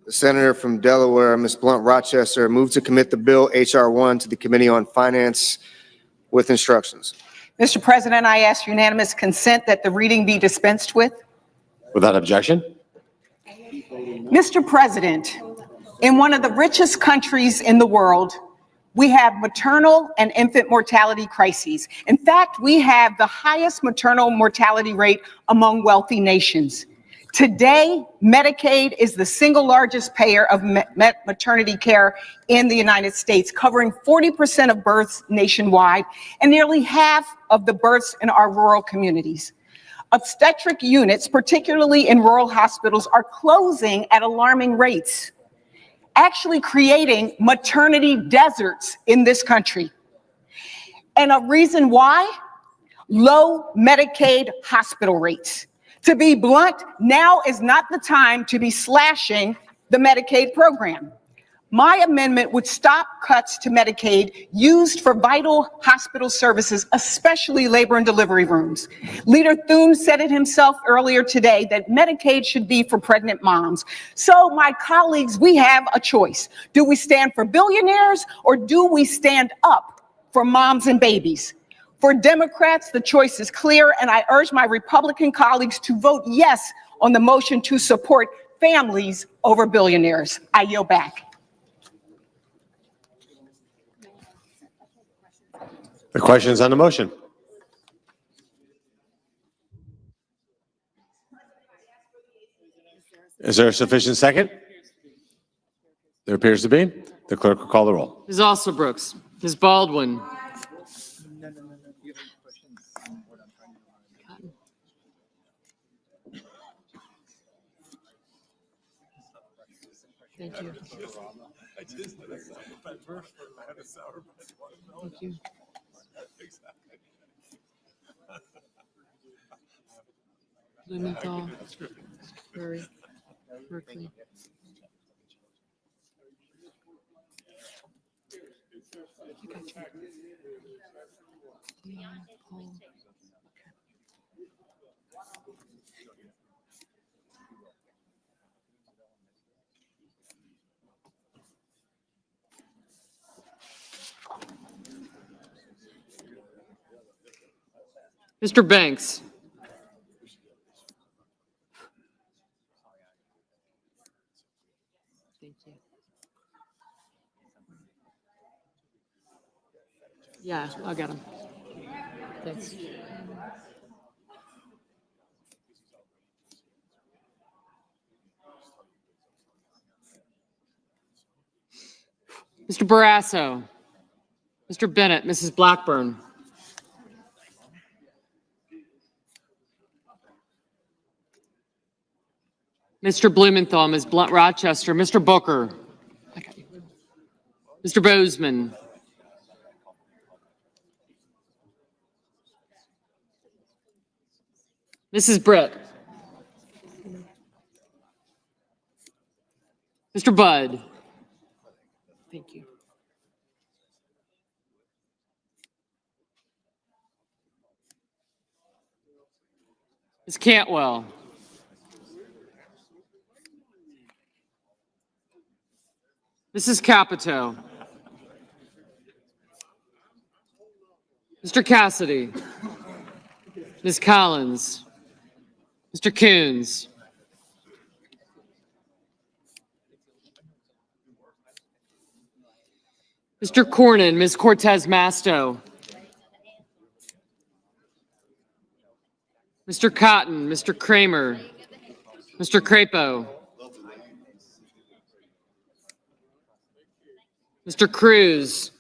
The senator from Delaware, Ms. Blunt Rochester, move to commit the bill H.R. 1 to the Committee on Finance with instructions. Mr. President, I ask unanimous consent that the reading be dispensed with. Without objection. Mr. President, in one of the richest countries in the world, we have maternal and infant mortality crises. In fact, we have the highest maternal mortality rate among wealthy nations. Today, Medicaid is the single largest payer of maternity care in the United States, covering 40% of births nationwide and nearly half of the births in our rural communities. Obstetric units, particularly in rural hospitals, are closing at alarming rates, actually creating maternity deserts in this country. And a reason why? Low Medicaid hospital rates. To be blunt, now is not the time to be slashing the Medicaid program. My amendment would stop cuts to Medicaid used for vital hospital services, especially labor and delivery rooms. Leader Thune said it himself earlier today that Medicaid should be for pregnant moms. So my colleagues, we have a choice. Do we stand for billionaires or do we stand up for moms and babies? For Democrats, the choice is clear, and I urge my Republican colleagues to vote yes on the motion to support families over billionaires. I yield back. The questions on the motion. Is there a sufficient second? There appears to be. The clerk will call the roll. Ms. Alsobrooks, Ms. Baldwin. Thank you. Thank you. Blumenthal, Curry, Berkeley. Paul. Mr. Banks. Thank you. Yeah, I got him. Thanks. Mr. Barrasso. Mr. Bennett, Mrs. Blackburn. Mr. Blumenthal, Ms. Blunt Rochester, Mr. Booker. Mr. Bozeman. Mrs. Britt. Mr. Budd. Thank you. Ms. Cantwell. Mrs. Capito. Mr. Cassidy. Ms. Collins. Mr. Coons. Mr. Cornyn, Ms. Cortez Masto. Mr. Cotton, Mr. Kramer, Mr. Crapo. Mr. Cruz,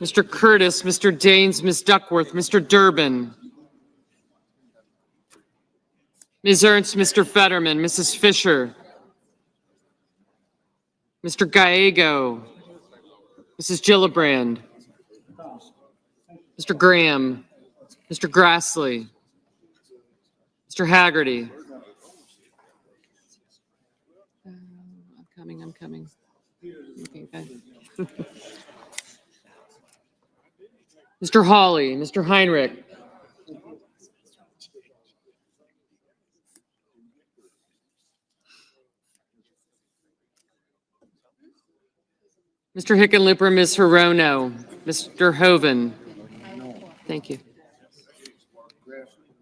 Mr. Curtis, Mr. Daines, Ms. Duckworth, Mr. Durbin, Ms. Ernst, Mr. Fetterman, Mrs. Fisher, Mr. Gallego, Mrs. Gillibrand, Mr. Graham, Mr. Grassley, Mr. Haggerty. I'm coming. Okay, good. Mr. Hawley, Mr. Heinrich. Mr. Hickenlooper, Ms. Hirono, Mr. Hoven. Thank you.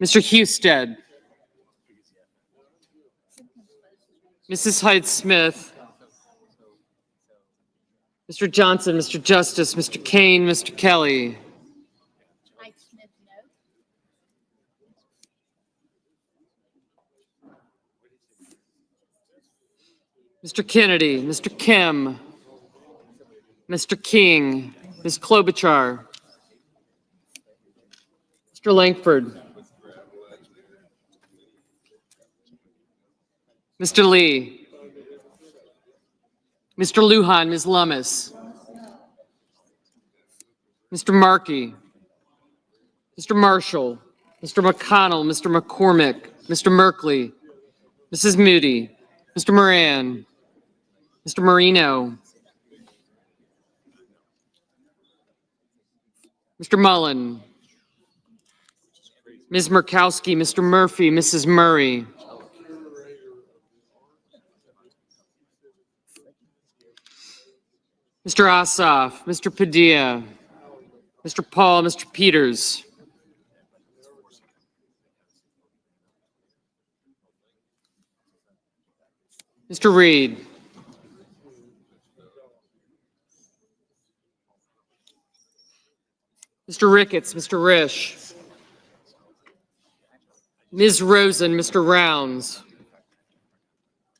Mr. Husted. Mrs. Hyde-Smith. Mr. Johnson, Mr. Justice, Mr. Kane, Mr. Kelly. Mr. Kennedy, Mr. Kim, Mr. King, Ms. Klobuchar, Mr. Langford, Mr. Lee, Mr. Lujan, Ms. Lummis, Mr. Markey, Mr. Marshall, Mr. McConnell, Mr. McCormick, Mr. Merkley, Mrs. Moody, Mr. Moran, Mr. Marino, Mr. Mullen, Ms. Murkowski, Mr. Murphy, Mrs. Murray, Mr. Ossoff, Mr. Padilla, Mr. Paul, Mr. Peters, Mr. Reed, Mr. Ricketts, Mr. Risch, Ms. Rosen, Mr. Rounds,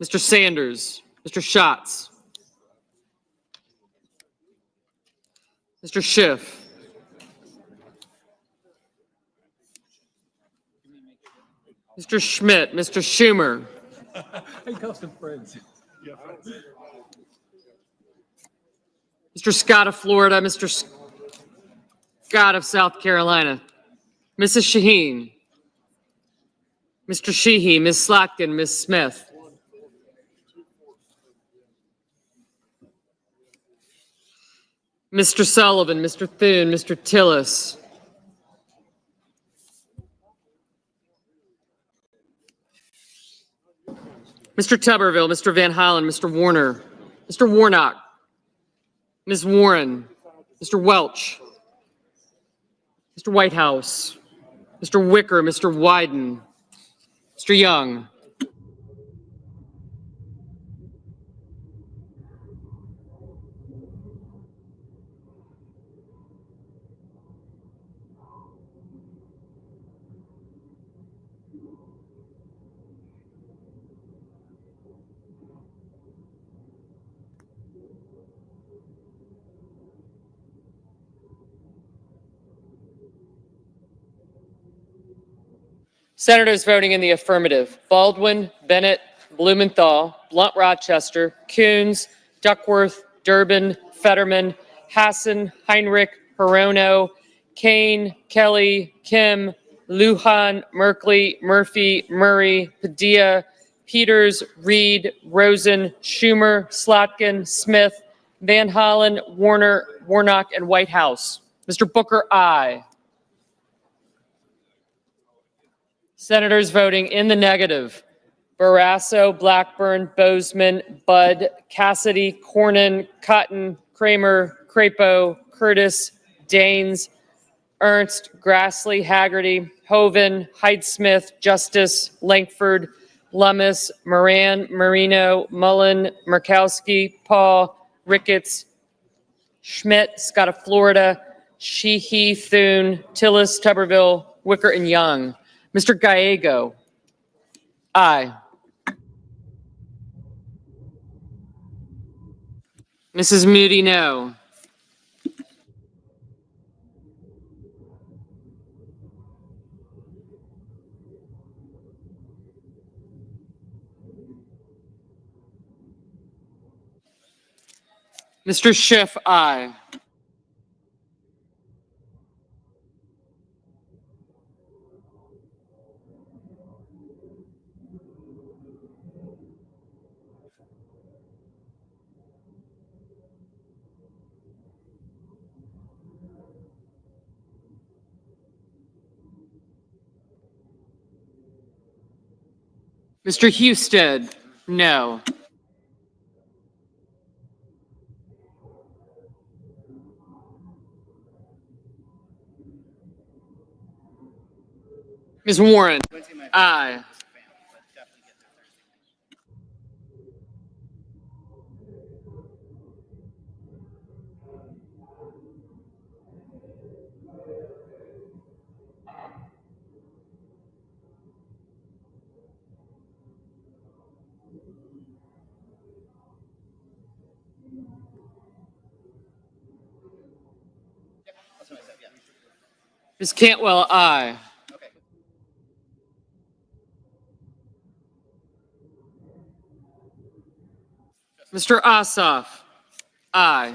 Mr. Sanders, Mr. Schatz, Mr. Schiff, Mr. Schmidt, Mr. Schumer, Mr. Scott of Florida, Mr. Scott of South Carolina, Mrs. Shaheen, Mr. Sheehy, Ms. Slotkin, Ms. Smith, Mr. Sullivan, Mr. Thune, Mr. Tillis, Mr. Tuberville, Mr. Van Hollen, Mr. Warner, Mr. Warnock, Ms. Warren, Mr. Welch, Mr. Whitehouse, Mr. Wicker, Mr. Wyden, Mr. Young, Senators voting in the affirmative: Baldwin, Bennett, Blumenthal, Blunt Rochester, Coons, Duckworth, Durbin, Fetterman, Hassan, Heinrich, Hirono, Kane, Kelly, Kim, Lujan, Merkley, Murphy, Murray, Padilla, Peters, Reed, Rosen, Schumer, Slotkin, Smith, Van Hollen, Warner, Warnock, and Whitehouse. Mr. Booker, aye. Senators voting in the negative: Barrasso, Blackburn, Bozeman, Budd, Cassidy, Cornyn, Cotton, Kramer, Crapo, Curtis, Daines, Ernst, Grassley, Haggerty, Hoven, Hyde-Smith, Justice, Langford, Lummis, Moran, Marino, Mullen, Murkowski, Paul, Ricketts, Schmidt, Scott of Florida, Sheehy, Thune, Tillis, Tuberville, Wicker, and Young. Mr. Gallego, aye. Mrs. Moody, no. Mr. Schiff, aye. Mr. Husted, no. Ms. Warren. Aye. Ms. Cantwell, aye. Mr. Ossoff, aye.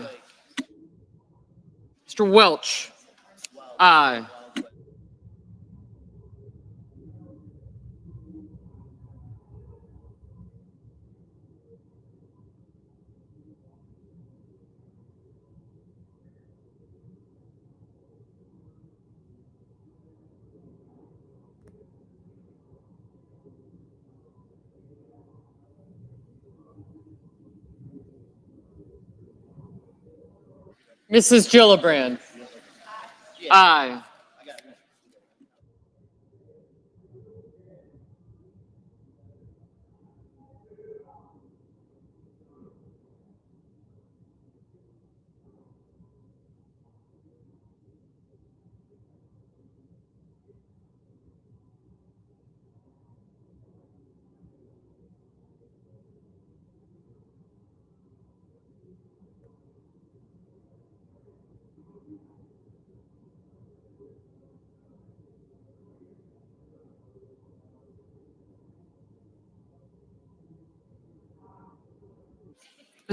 Mr. Welch, aye. Mrs. Gillibrand, aye.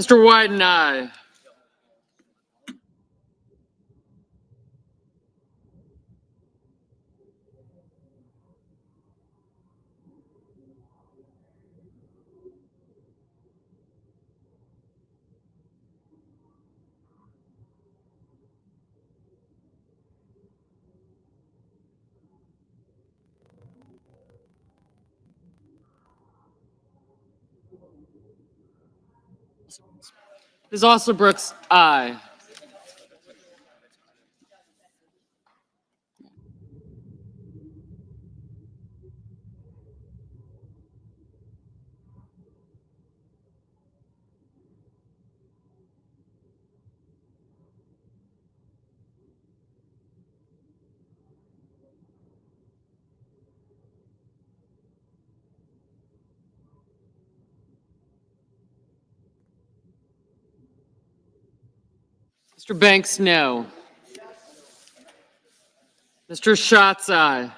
Mr. Wyden, aye. Ms. Ossobrooks, aye. Mr. Banks, no. Mr. Schatz, aye.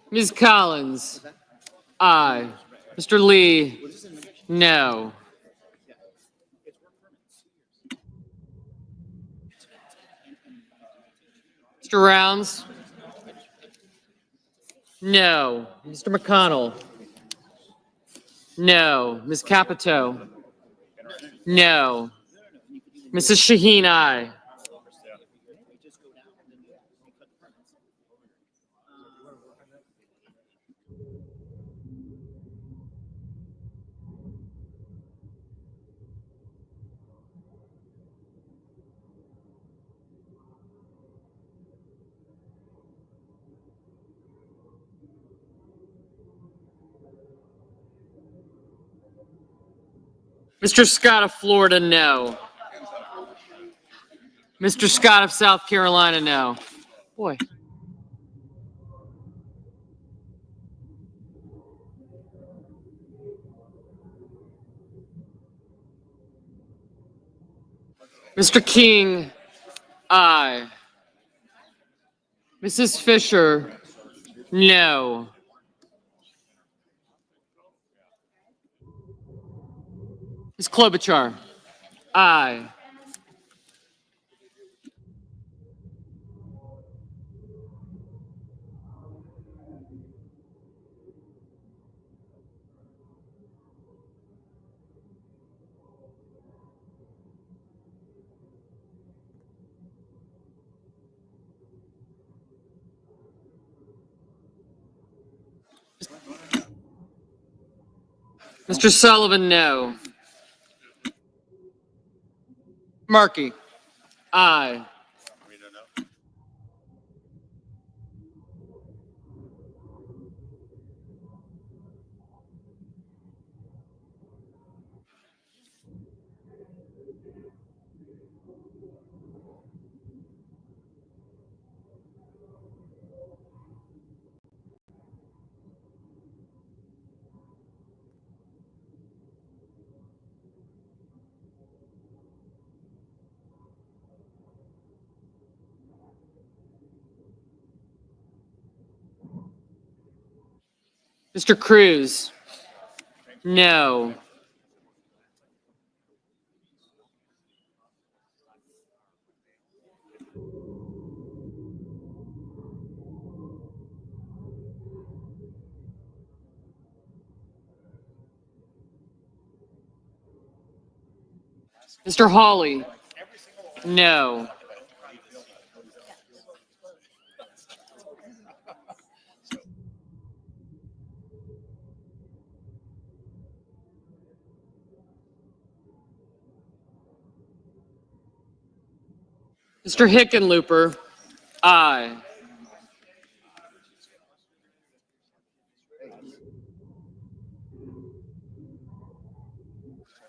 Ms. Collins, aye. Mr. Lee, no. Mr. Rounds, no. Mr. McConnell, no. Ms. Capito, no. Mrs. Shaheen, aye. Mr. Scott of Florida, no. Mr. Scott of South Carolina, no. Boy. Mr. King, aye. Mrs. Fisher, no. Ms. Klobuchar, aye. Mr. Sullivan, no. Markey, aye. Mr. Cruz? No. Mr. Hawley? No. Mr. Hickenlooper? Aye.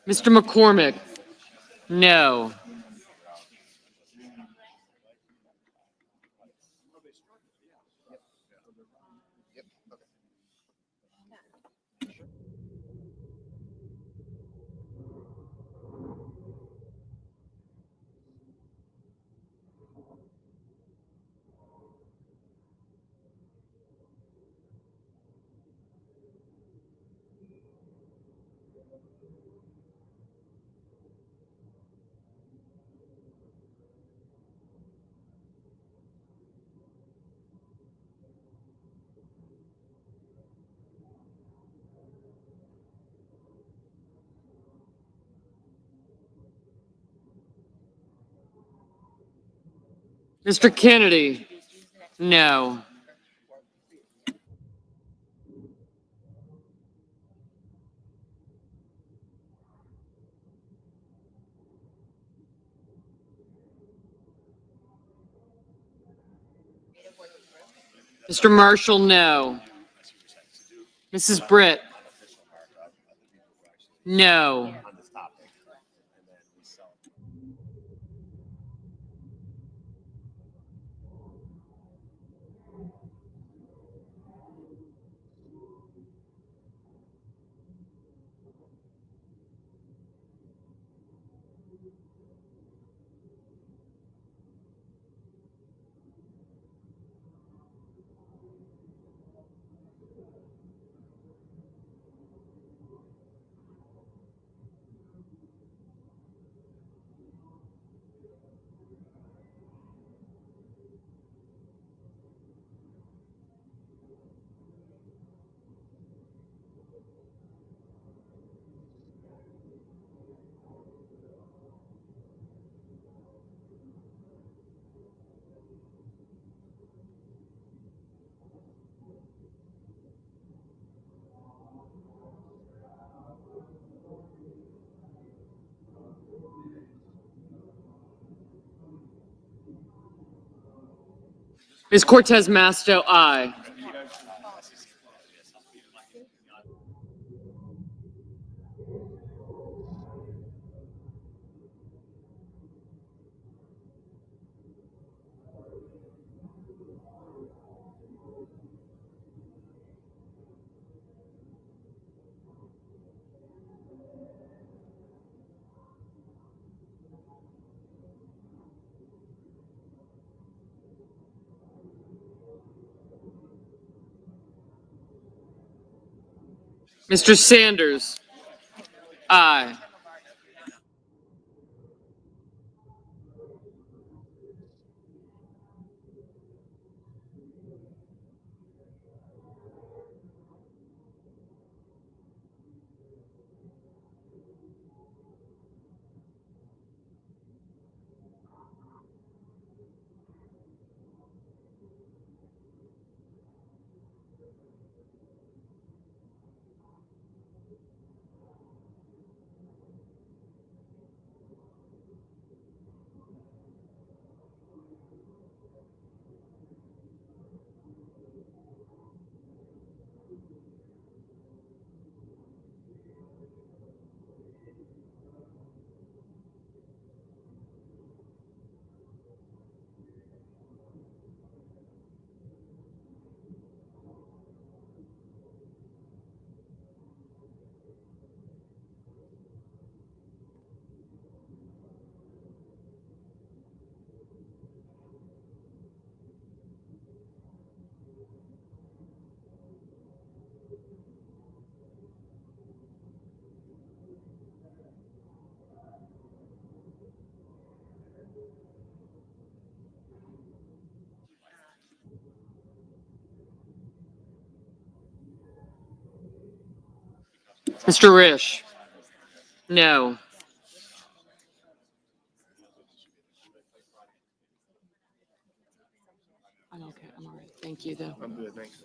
Mr. McCormick? No. Mr. Kennedy? No. Mr. Marshall? No. Mrs. Britt? No. Ms. Cortez Masto? Aye. Mr. Sanders? Aye. Mr. Rish? No. I'm okay. I'm all right. Thank you, though. I'm good, thanks.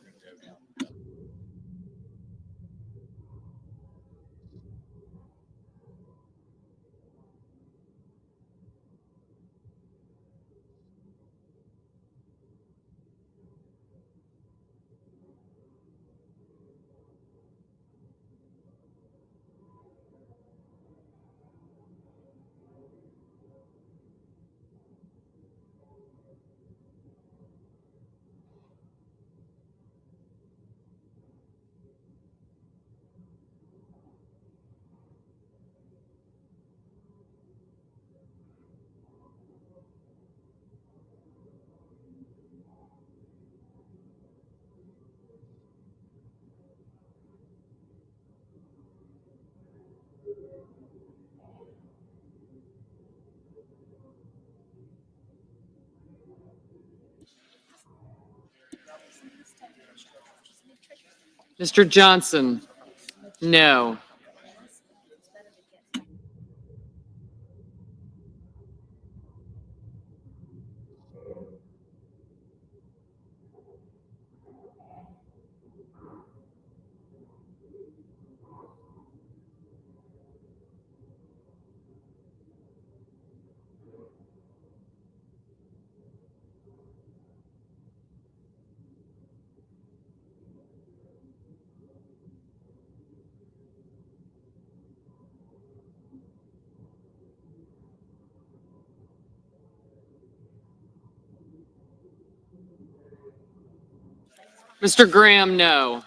Mr. Johnson? No. Mr. Graham? No.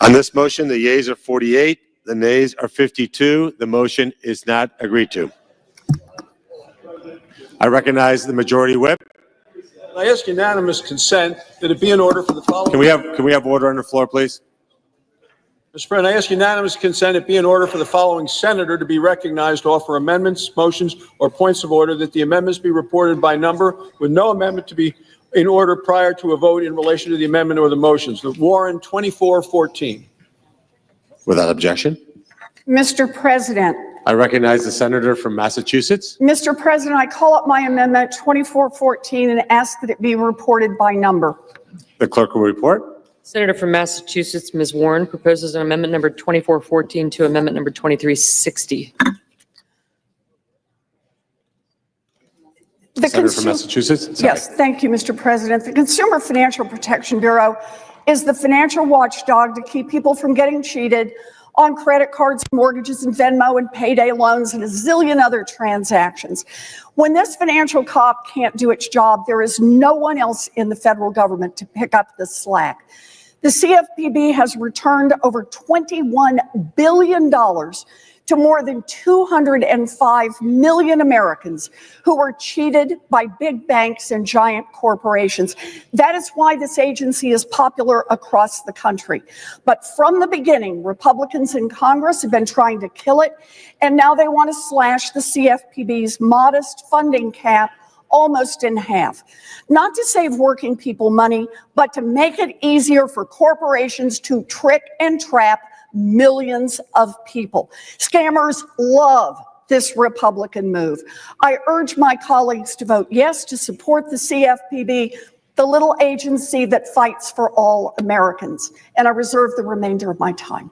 On this motion, the yeas are 48, the nays are 52. The motion is not agreed to. I recognize the majority whip. I ask unanimous consent that it be in order for the following. Can we have order on the floor, please? Mr. President, I ask unanimous consent it be in order for the following senator to be recognized to offer amendments, motions, or points of order, that the amendments be reported by number with no amendment to be in order prior to a vote in relation to the amendment or the motions. The Warren 2414. Without objection. Mr. President, I recognize the senator from Massachusetts. Mr. President, I call up my amendment 2414 and ask that it be reported by number. The clerk will report. Senator from Massachusetts, Ms. Warren, proposes an amendment number 2414 to amendment number 2360. Senator from Massachusetts? Sorry. Yes, thank you, Mr. President. The Consumer Financial Protection Bureau is the financial watchdog to keep people from getting cheated on credit cards, mortgages, and Venmo and payday loans and a zillion other transactions. When this financial cop can't do its job, there is no one else in the federal government to pick up the slack. The CFPB has returned over $21 billion to more than 205 million Americans who were cheated by big banks and giant corporations. That is why this agency is popular across the country. But from the beginning, Republicans in Congress have been trying to kill it, and now they want to slash the CFPB's modest funding cap almost in half. Not to save working people money, but to make it easier for corporations to trick and trap millions of people. Scammers love this Republican move. I urge my colleagues to vote yes to support the CFPB, the little agency that fights for all Americans. And I reserve the remainder of my time.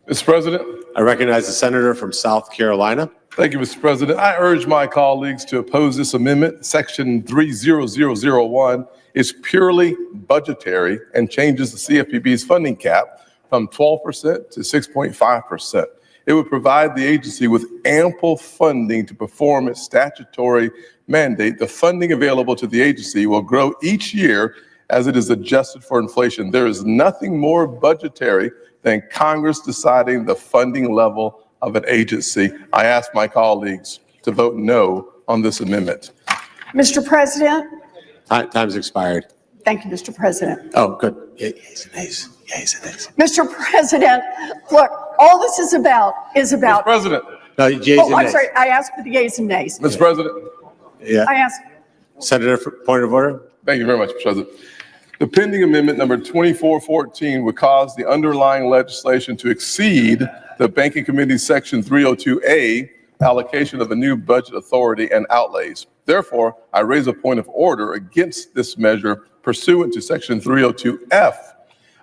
Mr. President. I recognize the senator from South Carolina. Thank you, Mr. President. I urge my colleagues to oppose this amendment. Section 30001 is purely budgetary and changes the CFPB's funding cap from 12% to 6.5%. It would provide the agency with ample funding to perform its statutory mandate. The funding available to the agency will grow each year as it is adjusted for inflation. There is nothing more budgetary than Congress deciding the funding level of an agency. I ask my colleagues to vote no on this amendment. Mr. President. Time's expired. Thank you, Mr. President. Oh, good. Yeas and nays. Yeas and nays. Mr. President, look, all this is about Mr. President. No, yeas and I'm nays. sorry, I asked for the yeas and nays. Mr. President. Yeah. I asked. Senator, point of order. Thank you very much, Mr. President. The pending amendment number 2414 would cause the underlying legislation to exceed the Banking Committee's Section 302A allocation of a new budget authority and outlays. Therefore, I raise a point of order against this measure pursuant to Section 302F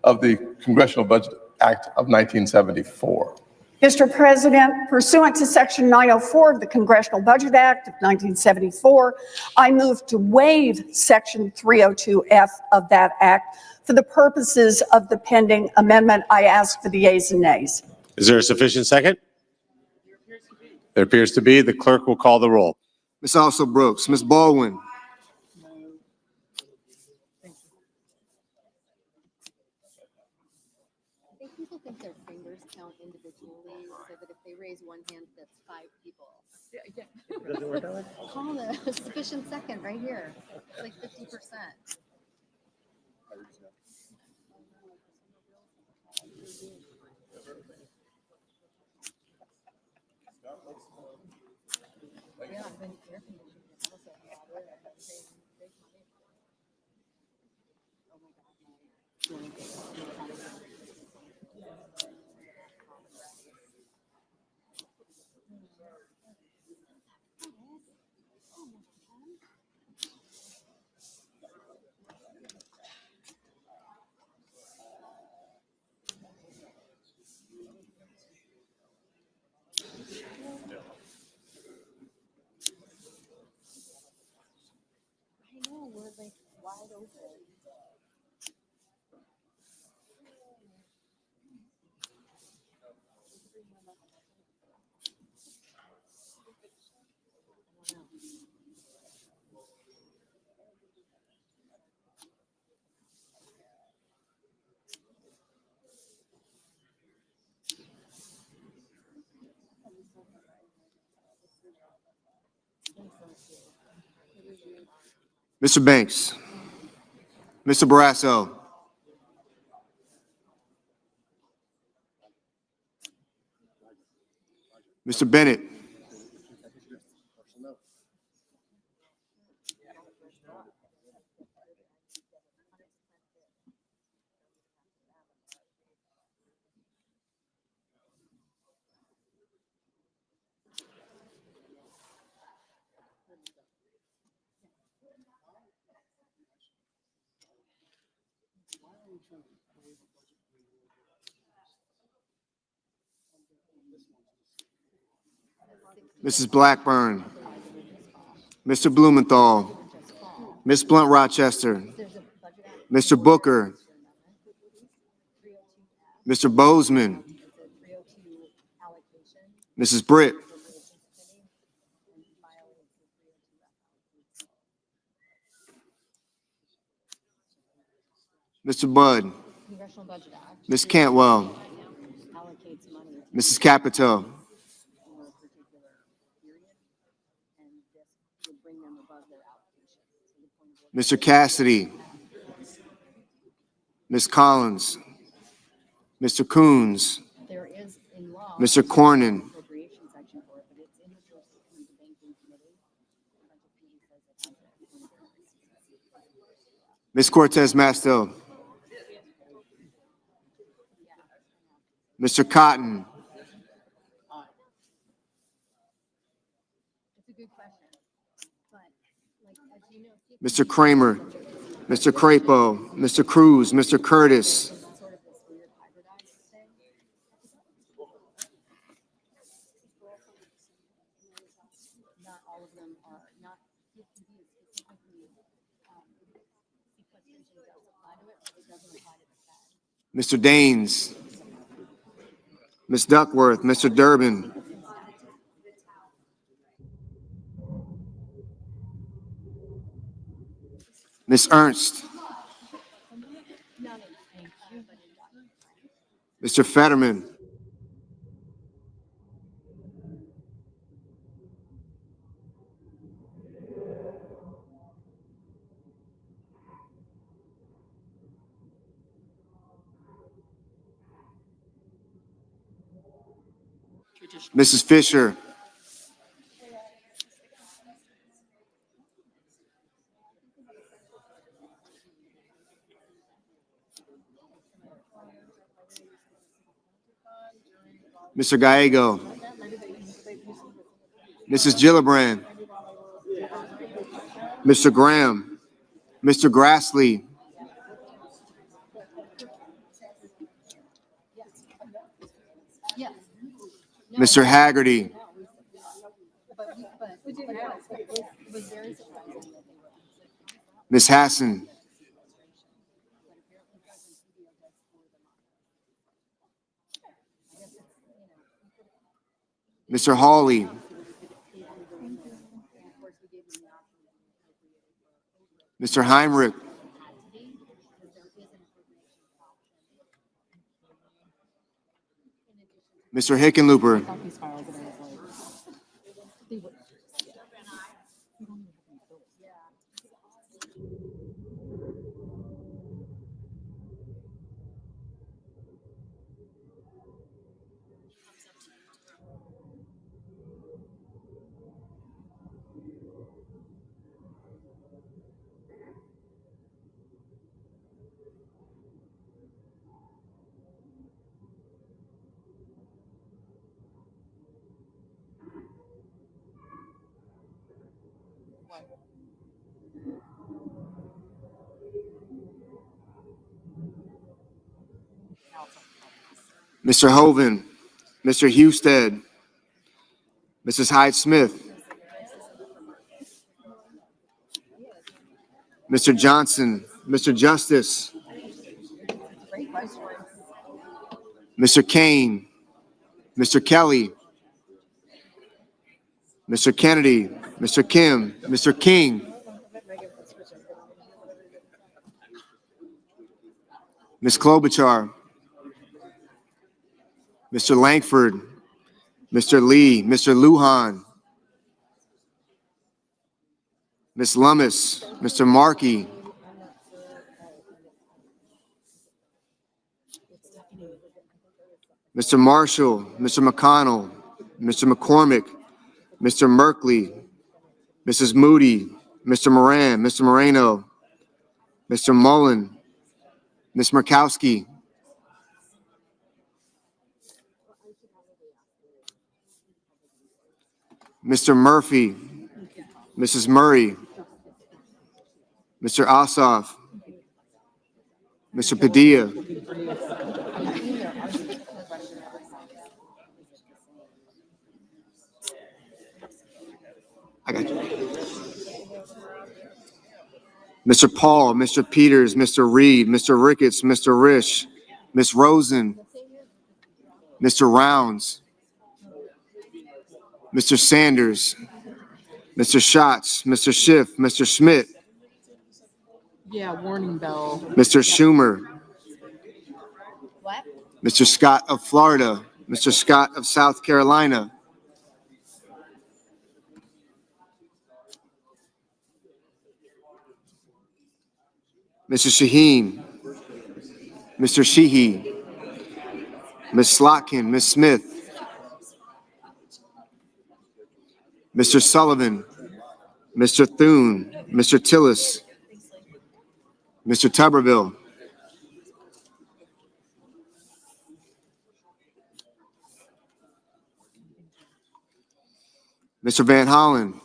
of the Congressional Budget Act of 1974. Mr. President, pursuant to Section 904 of the Congressional Budget Act of 1974, I move to waive Section 302F of that act for the purposes of the pending amendment. I ask for the yeas and nays. Is there a sufficient second? There appears to be. The clerk will call the roll. Ms. Also Brooks, Ms. Baldwin. People think their fingers count individually, so that if they raise one hand, that's 5 people. Call the sufficient second right here. It's like 50%. Yeah, I've been air conditioning also had it. I've been paying big money. Oh my God. I know, we're like wide open. Mr. Banks, Mr. Barrasso, Mr. Bennett, Mrs. Blackburn, Mr. Blumenthal, Ms. Blunt Rochester, Mr. Booker, Mr. Bozeman, Mrs. Britt, Mr. Budd, Congressional Budget Act Ms. Cantwell, allocates money Mrs. Capito, for a particular period, and this would bring them above their allocation. So the point of order, Mr. Cassidy, Ms. Collins, Mr. Coons, there is in law. Mr. Cornyn, Appropriation section for it, but it's in the jurisdiction of the banking committee. Budget committee says it has it. Ms. Cortez Masto, Mr. Cotton, It's a good question, but like, as you know, Mr. Kramer, Mr. Crapo, Mr. Cruz, Mr. Curtis, sort of this weird hybridized thing. Not all of them are, not CFPB is specifically, sequestration does apply to it, but it doesn't apply to the Fed. Mr. Daines, Ms. Duckworth, Mr. Durbin, Ms. Ernst, Mr. Fetterman, Mrs. Fisher, Mr. Gallego, Mrs. Gillibrand, Mr. Graham, Mr. Grassley, Yes. Mr. Haggerty, But it was very surprising that they were. Ms. Hassan, Mr. Hawley, Mr. Heinrich, Mr. Hickenlooper, Mr. Hoven, Mr. Husted, Mrs. Hyde-Smith, Mr. Johnson, Mr. Justice, Mr. Kane, Mr. Kelly, Mr. Kennedy, Mr. Kim, Mr. King, Ms. Klobuchar, Mr. Langford, Mr. Lee, Mr. Lujan, Ms. Lummis, Mr. Markey, Mr. Marshall, Mr. McConnell, Mr. McCormick, Mr. Merkley, Mrs. Moody, Mr. Moran, Mr. Moreno, Mr. Mullen, Ms. Murkowski, Mr. Murphy, Mrs. Murray, Mr. Ossoff, Mr. Padilla, I got you. Mr. Paul, Mr. Peters, Mr. Reed, Mr. Ricketts, Mr. Risch, Ms. Rosen, Mr. Rounds, Mr. Sanders, Mr. Schatz, Mr. Schiff, Mr. Schmidt, Yeah, warning bell. Mr. Schumer, What? Mr. Scott of Florida, Mr. Scott of South Carolina, Mr. Shaheen, Mr. Sheehy, Ms. Slotkin, Ms. Smith, Mr. Sullivan, Mr. Thune, Mr. Tillis, Mr. Tuberville, Mr. Van Hollen,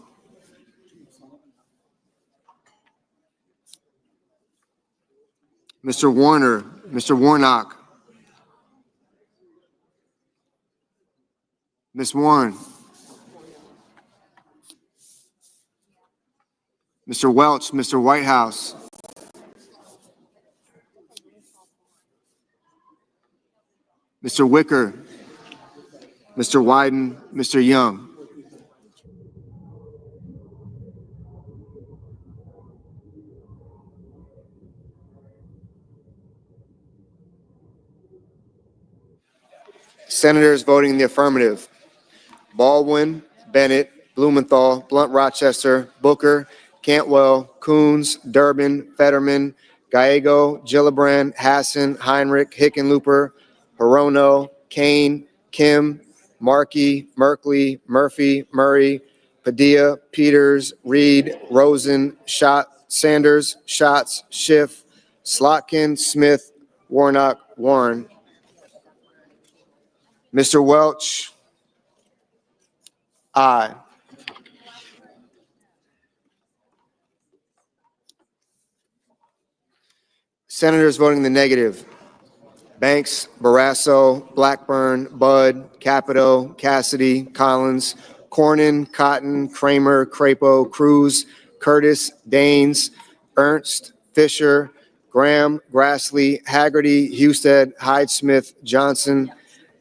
Mr. Warner, Mr. Warnock, Ms. Warren, Mr. Welch, Mr. Whitehouse, Mr. Wicker, Mr. Wyden, Mr. Young. Senators voting in the affirmative: Baldwin, Bennett, Blumenthal, Blunt Rochester, Booker, Cantwell, Coons, Durbin, Fetterman, Gallego, Gillibrand, Hassan, Heinrich, Hickenlooper, Hirono, Kane, Kim, Markey, Merkley, Murphy, Murray, Padilla, Peters, Reed, Rosen, Schott, Sanders, Schatz, Schiff, Slotkin, Smith, Warnock, Warren. Mr. Welch, aye. Senators voting in the negative: Banks, Barrasso, Blackburn, Budd, Capito, Cassidy, Collins, Cornyn, Cotton, Kramer, Crapo, Cruz, Curtis, Daines, Ernst, Fisher, Graham, Grassley, Haggerty, Husted, Hyde-Smith, Johnson,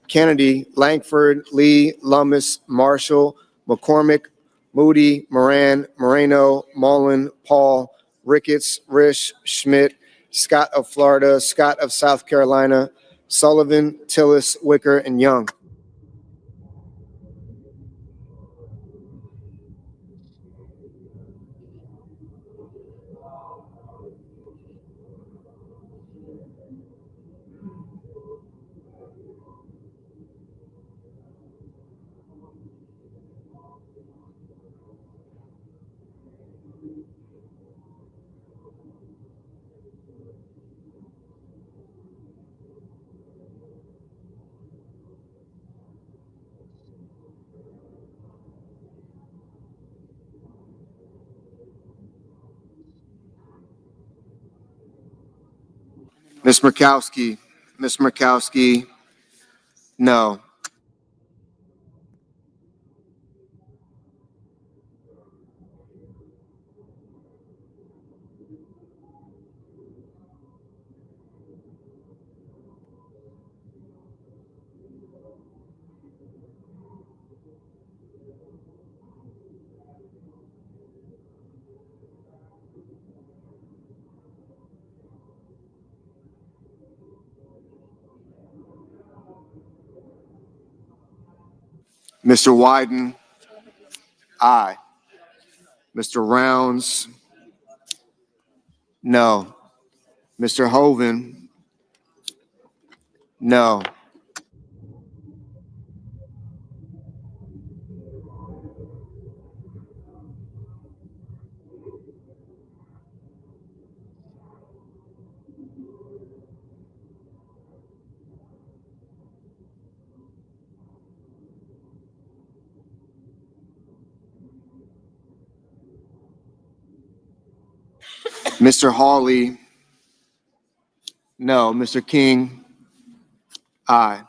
Kennedy, Langford, Lee, Lummis, Marshall, McCormick, Moody, Moran, Moreno, Mullen, Paul, Ricketts, Risch, Schmidt, Scott of Florida, Scott of South Carolina, Sullivan, Tillis, Wicker, and Young. Ms. Murkowski, no. Mr. Wyden, aye. Mr. Rounds, no. Mr. Hoven, no. Mr. Hawley, no. Mr. King, aye.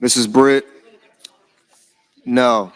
Mrs. Britt, no.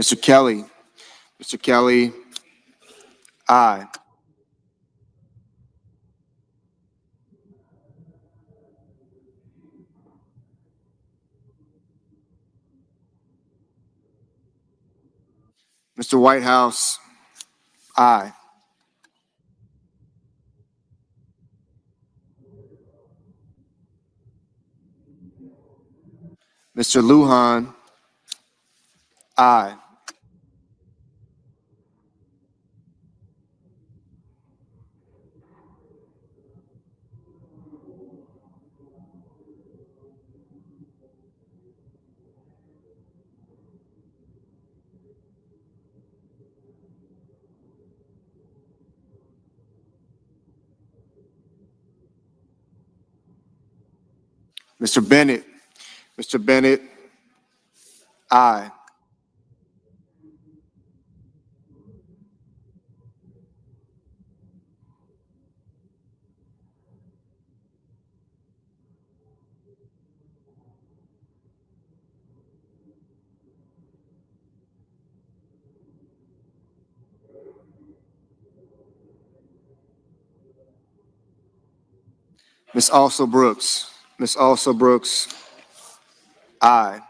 Mr. Kelly, Mr. Kelly, aye. Mr. Whitehouse, aye. Mr. Lujan, aye. Mr. Bennett, Mr. Bennett, aye. Miss Also Brooks, Miss Also Brooks, aye.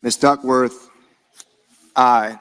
Miss Duckworth, aye.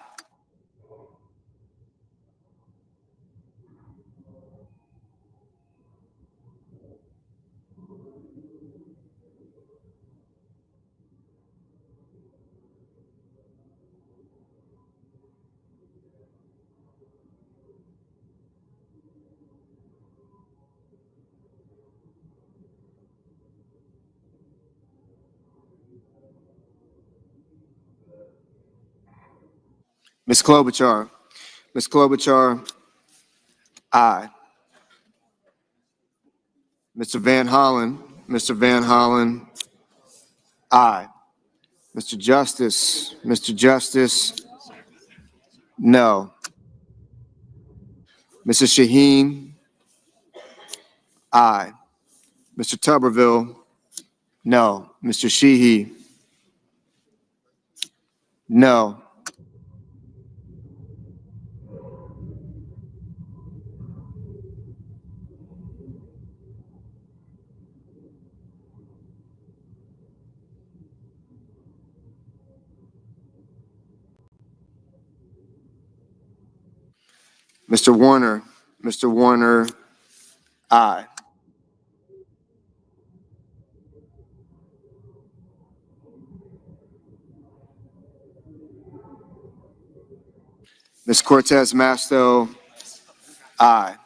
Miss Klobuchar, Miss Klobuchar, aye. Mr. Van Hollen, Mr. Van Hollen, aye. Mr. Justice, Mr. Justice, no. Mrs. Shaheen, aye. Mr. Tuberville, no. Mr. Sheehy, no. Mr. Warner, aye. Ms. Cortez Masto, aye.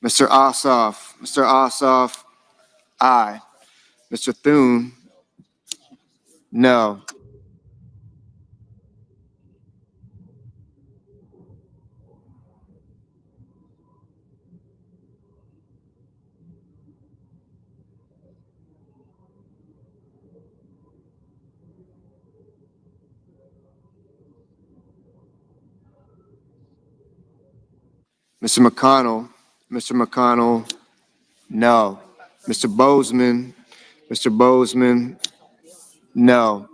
Mr. Ossoff, aye. Mr. Thune, no. Mr. McConnell, no. Mr. Bozeman, no.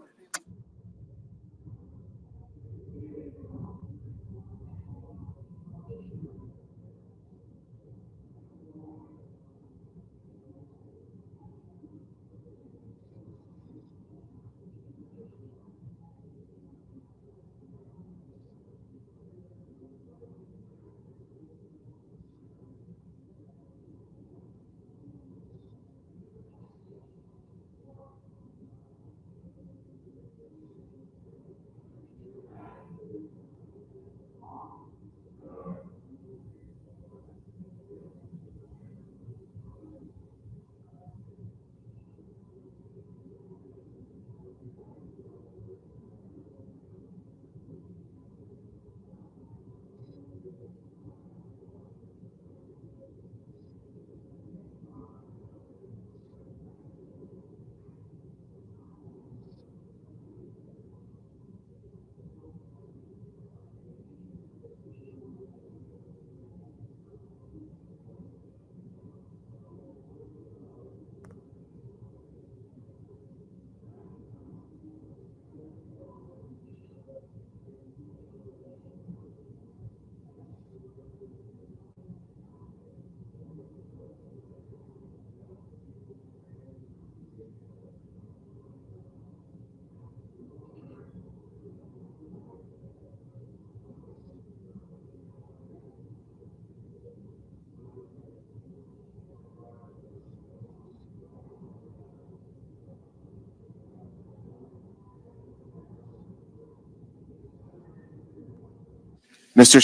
Mr.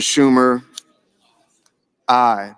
Schumer, aye.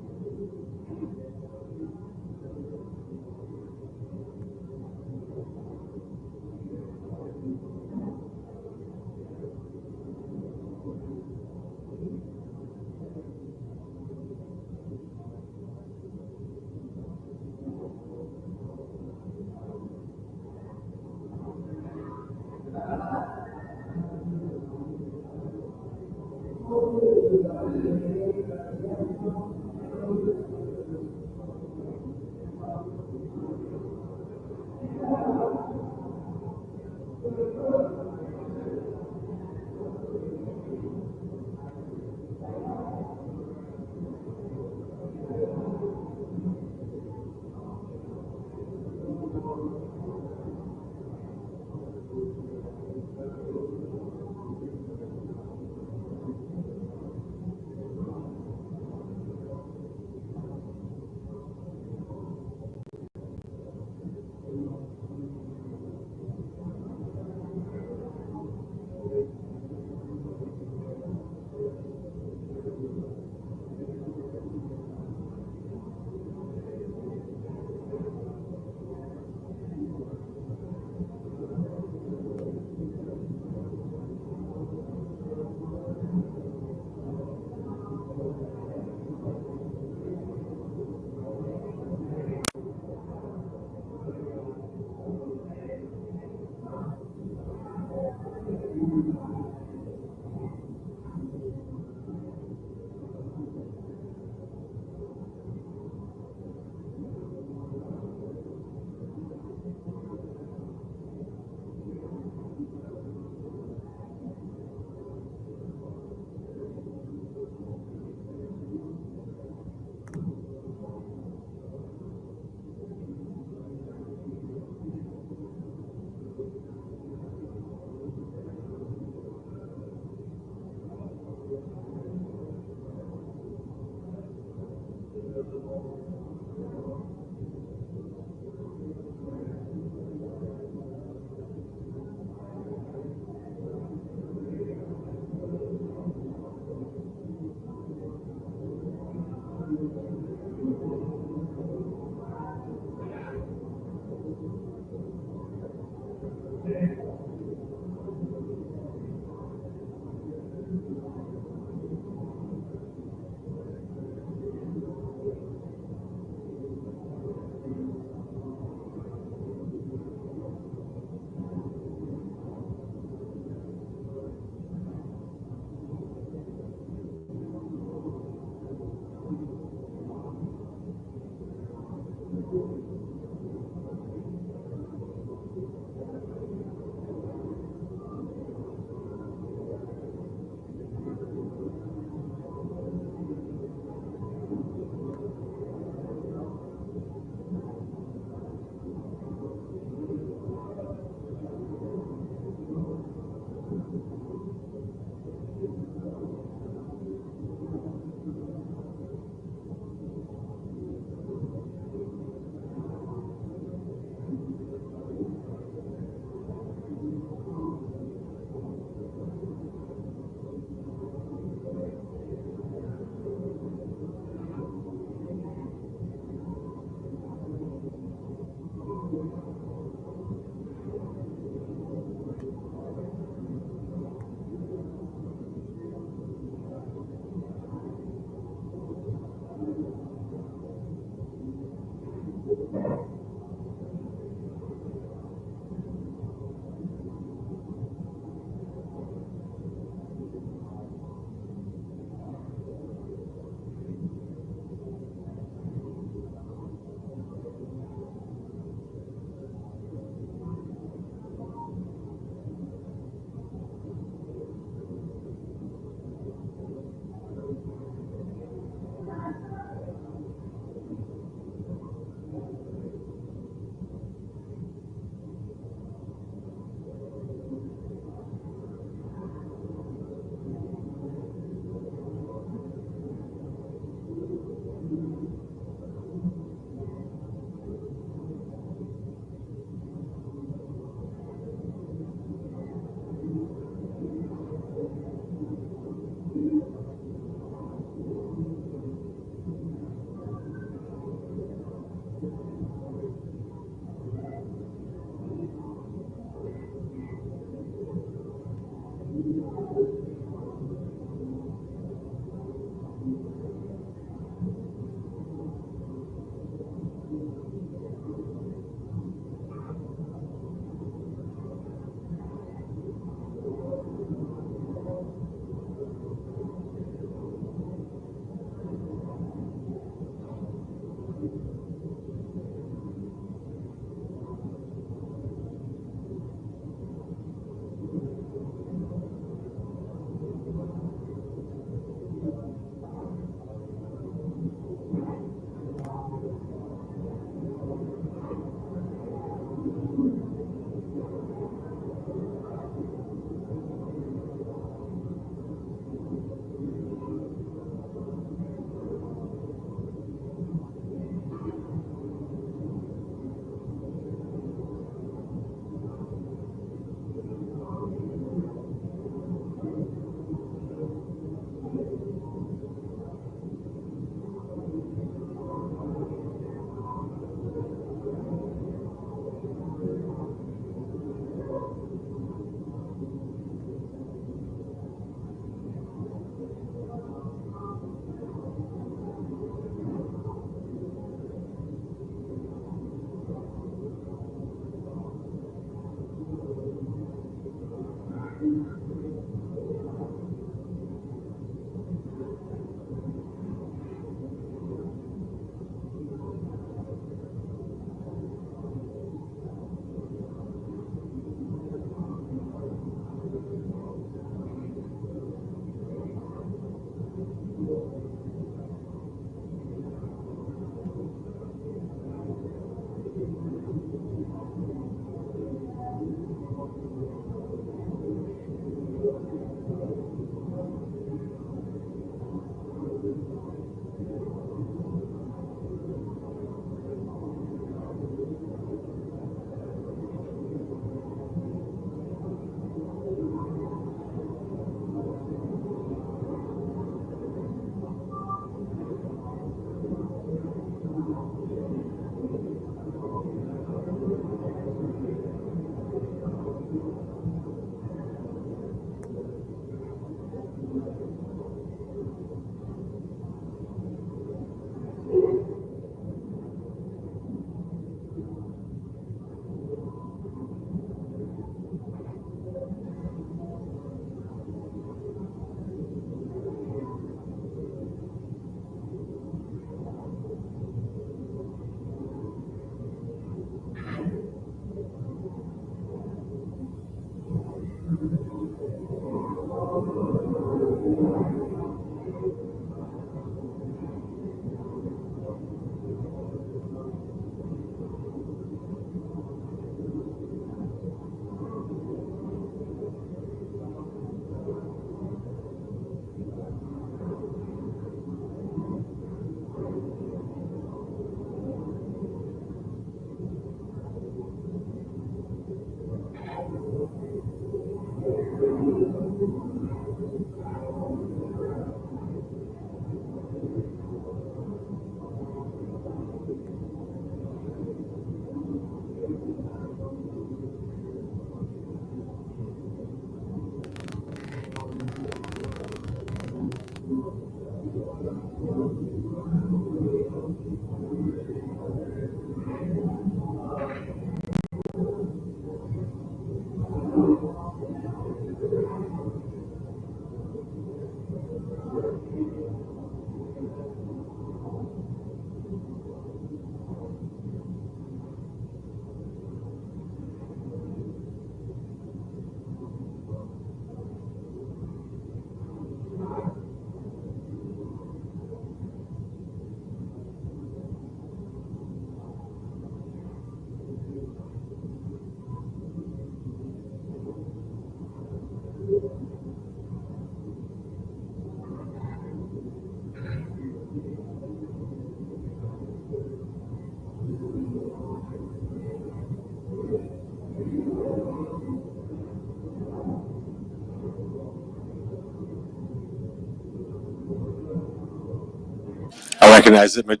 I recognize that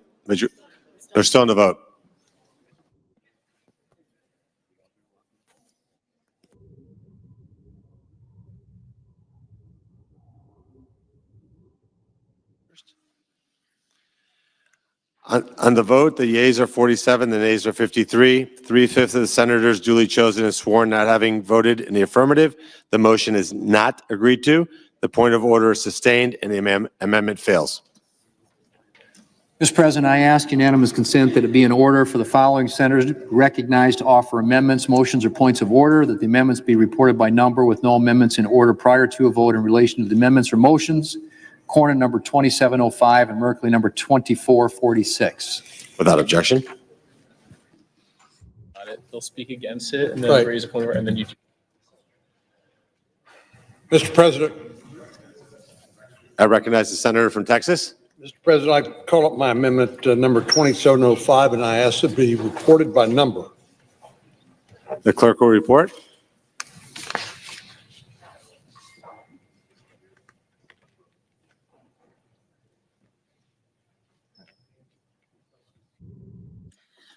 they're still in the vote. On the vote, the yeas are 47, the nays are 53. 3/5 of the senators duly chosen and sworn not having voted in the affirmative. The motion is not agreed to. The point of order is sustained and the amendment fails. Mr. President, I ask unanimous consent that it be in order for the following senators recognized to offer amendments, motions, or points of order, that the amendments be reported by number with no amendments in order prior to a vote in relation to the amendments or motions. Cornyn number 2705 and Merkley number 2446. Without objection. They'll speak against it and then Right. raise a point, and then you. Mr. President, I recognize the senator from Texas. Mr. President, I call up my amendment number 2705, and I ask it be reported by number. The clerk will report.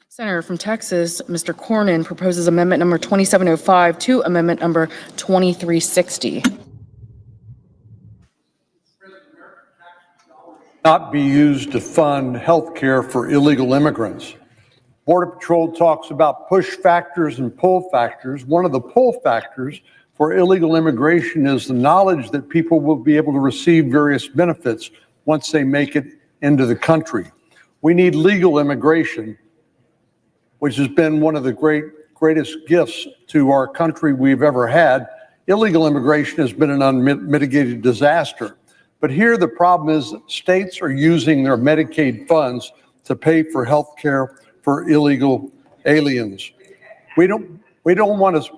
Senator from Texas, Mr. Cornyn proposes amendment number 2705 to amendment number 2360. Not be used to fund health care for illegal immigrants. Border Patrol talks about push factors and pull factors. One of the pull factors for illegal immigration is the knowledge that people will be able to receive various benefits once they make it into the country. We need legal immigration, which has been one of the greatest gifts to our country we've ever had. Illegal immigration has been an unmitigated disaster. But here the problem is that states are using their Medicaid funds to pay for health care for illegal aliens. We don't want to,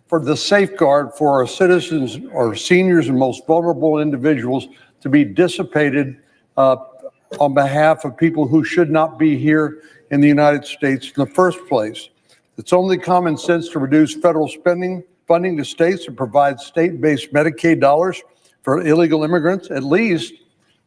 for the safeguard for our citizens, our seniors and most vulnerable individuals to be dissipated on behalf of people who should not be here in the United States in the first place. It's only common sense to reduce federal funding to states and provide state-based Medicaid dollars for illegal immigrants. At least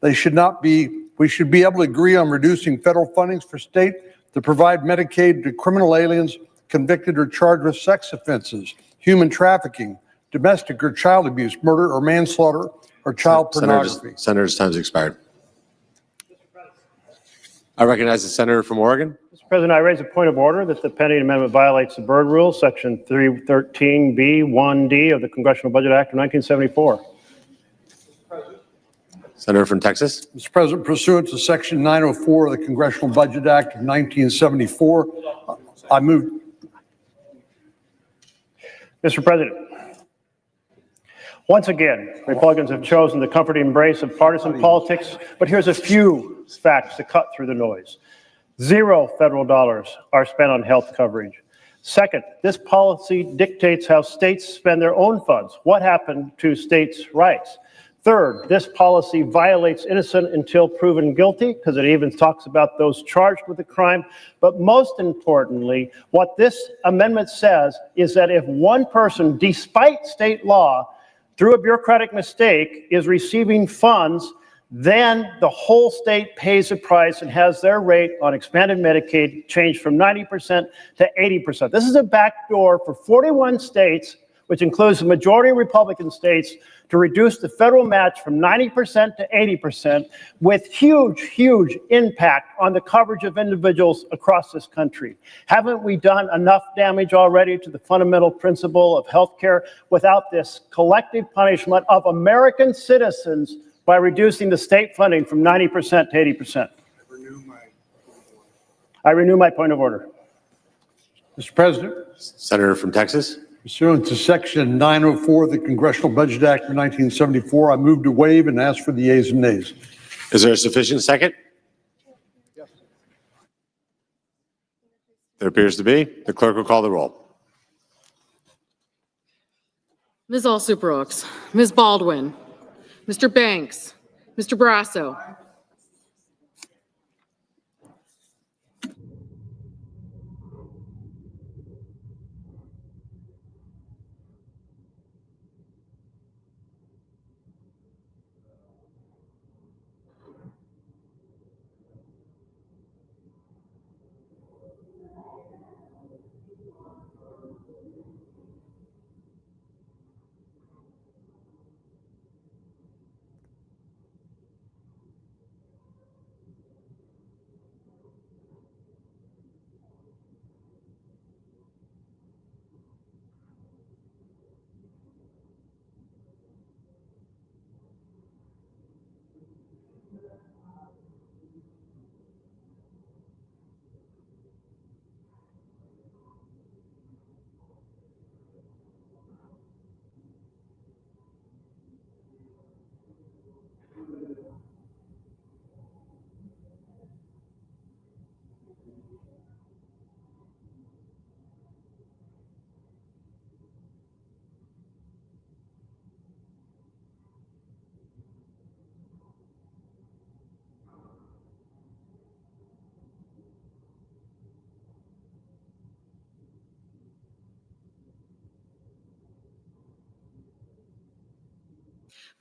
we should be able to agree on reducing federal fundings for state to provide Medicaid to criminal aliens convicted or charged with sex offenses, human trafficking, domestic or child abuse, murder or manslaughter, or child pornography. Senator's time's expired. I recognize the senator from Oregon. Mr. President, I raise a point of order that the pending amendment violates the Byrd Rule, Section 313B1D of the Congressional Budget Act of 1974. Senator from Texas. Mr. President, pursuant to Section 904 of the Congressional Budget Act of 1974, I move. Mr. President, once again, Republicans have chosen the comforting embrace of partisan politics, but here's a few facts to cut through the noise. 0 federal dollars are spent on health coverage. Second, this policy dictates how states spend their own funds. What happened to states' rights? Third, this policy violates innocent until proven guilty, because it even talks about those charged with a crime. But most importantly, what this amendment says is that if one person, despite state law, through a bureaucratic mistake, is receiving funds, then the whole state pays a price and has their rate on expanded Medicaid changed from 90% to 80%. This is a backdoor for 41 states which includes the majority of Republican states, to reduce the federal match from 90% to 80%, with huge impact on the coverage of individuals across this country. Haven't we done enough damage already to the fundamental principle of healthcare without this collective punishment of American citizens by reducing the state funding from 90% to 80%? I renew my point of order. Mr. President, Senator from Texas. pursuant to Section 904 of the Congressional Budget Act of 1974, I move to waive and ask for the yeas and nays. Is there a sufficient second? Yes. There appears to be. The clerk will call the roll. Ms. Alsop-Brooks, Ms. Baldwin, Mr. Banks, Mr. Brasso,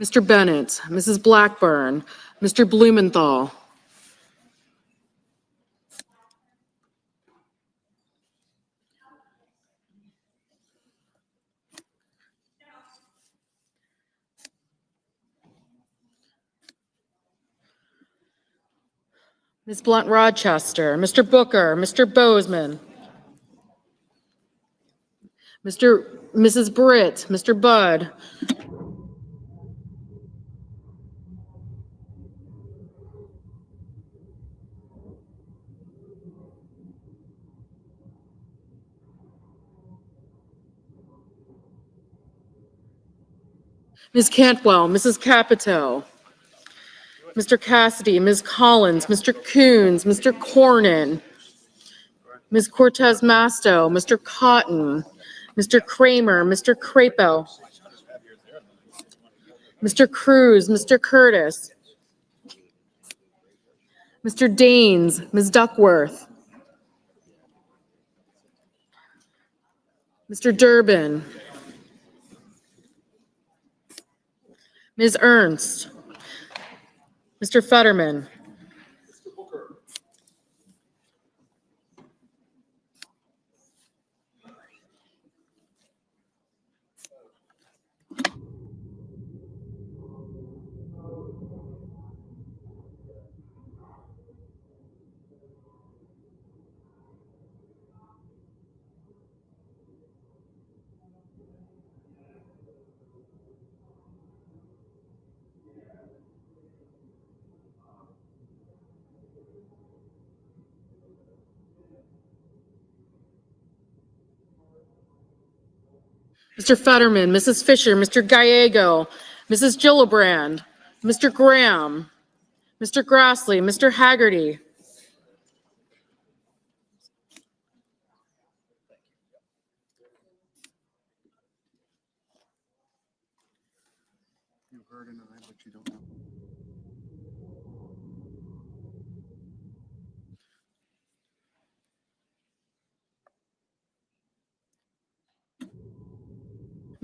Mr. Bennett, Mrs. Blackburn, Mr. Blumenthal, Ms. Blunt-Rochester, Mr. Booker, Mr. Bozeman, Mrs. Britt, Mr. Budd, Ms. Cantwell, Mrs. Capito, Mr. Cassidy, Ms. Collins, Mr. Coons, Mr. Cornyn, Ms. Cortez Masto, Mr. Cotton, Mr. Kramer, Mr. Crapo, Mr. Cruz, Mr. Curtis, Mr. Daines, Ms. Duckworth, Mr. Durbin, Ms. Ernst, Mr. Fetterman, Mr. Fetterman, Mrs. Fisher, Mr. Gallego, Mrs. Gillibrand, Mr. Graham, Mr. Grassley, Mr. Haggerty,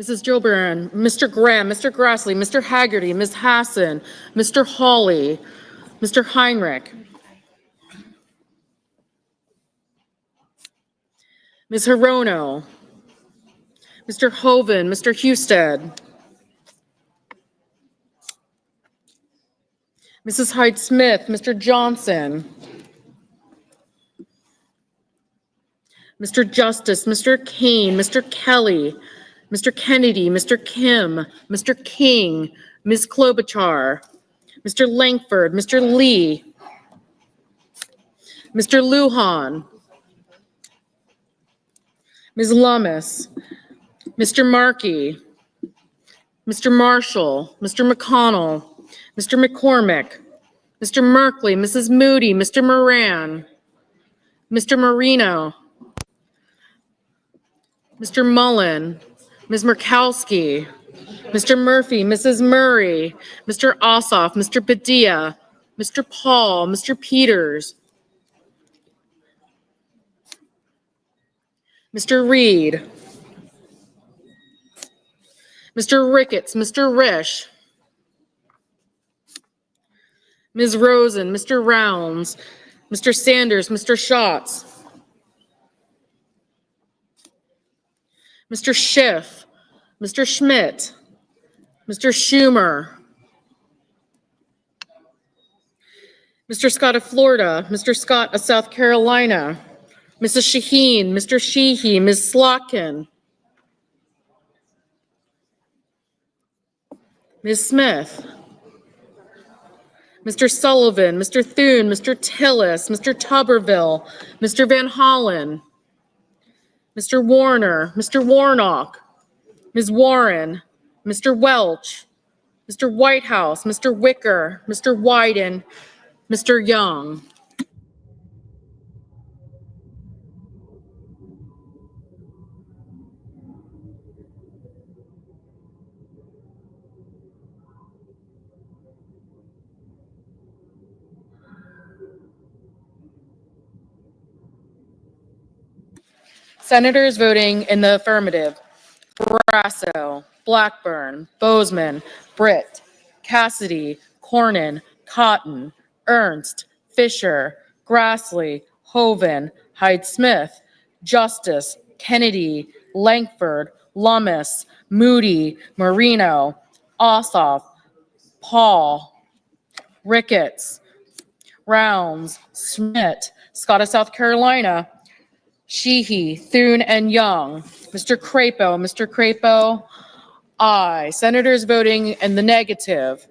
Mrs. Gillibrand, Mr. Graham, Mr. Grassley, Mr. Haggerty, Ms. Hassan, Mr. Hawley, Mr. Heinrich, Ms. Hirono, Mr. Hoven, Mr. Husted, Mrs. Hyde-Smith, Mr. Johnson, Mr. Justice, Mr. Kane, Mr. Kelly, Mr. Kennedy, Mr. Kim, Mr. King, Ms. Klobuchar, Mr. Langford, Mr. Lee, Mr. Lujan, Ms. Lummis, Mr. Markey, Mr. Marshall, Mr. McConnell, Mr. McCormick, Mr. Merkley, Mrs. Moody, Mr. Moran, Mr. Marino, Mr. Mullen, Ms. Murkowski, Mr. Murphy, Mrs. Murray, Mr. Ossoff, Mr. Padilla, Mr. Paul, Mr. Peters, Mr. Reed, Mr. Ricketts, Mr. Risch, Ms. Rosen, Mr. Rounds, Mr. Sanders, Mr. Schatz, Mr. Schiff, Mr. Schmidt, Mr. Schumer, Mr. Scott of Florida, Mr. Scott of South Carolina, Mrs. Shaheen, Mr. Sheehy, Ms. Slotkin, Ms. Smith, Mr. Sullivan, Mr. Thune, Mr. Tillis, Mr. Tuberville, Mr. Van Hollen, Mr. Warner, Mr. Warnock, Ms. Warren, Mr. Welch, Mr. Whitehouse, Mr. Wicker, Mr. Wyden, Mr. Young. Senators voting in the affirmative: Barrasso, Blackburn, Bozeman, Britt, Cassidy, Cornyn, Cotton, Ernst, Fisher, Grassley, Hoven, Hyde-Smith, Justice, Kennedy, Langford, Lummis, Moody, Marino, Ossoff, Paul, Ricketts, Rounds, Schmidt, Scott of South Carolina, Sheehy, Thune, and Young. Mr. Crapo, aye. Senators voting in the negative: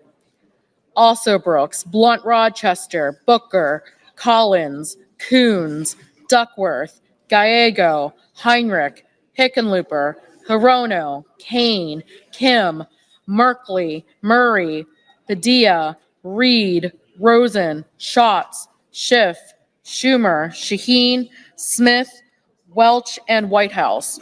Also Brooks, Blunt Rochester, Booker, Collins, Coons, Duckworth, Gallego, Heinrich, Hickenlooper, Hirono, Kane, Kim, Merkley, Murray, Padilla, Reed, Rosen, Schatz, Schiff, Schumer, Shaheen, Smith, Welch, and Whitehouse.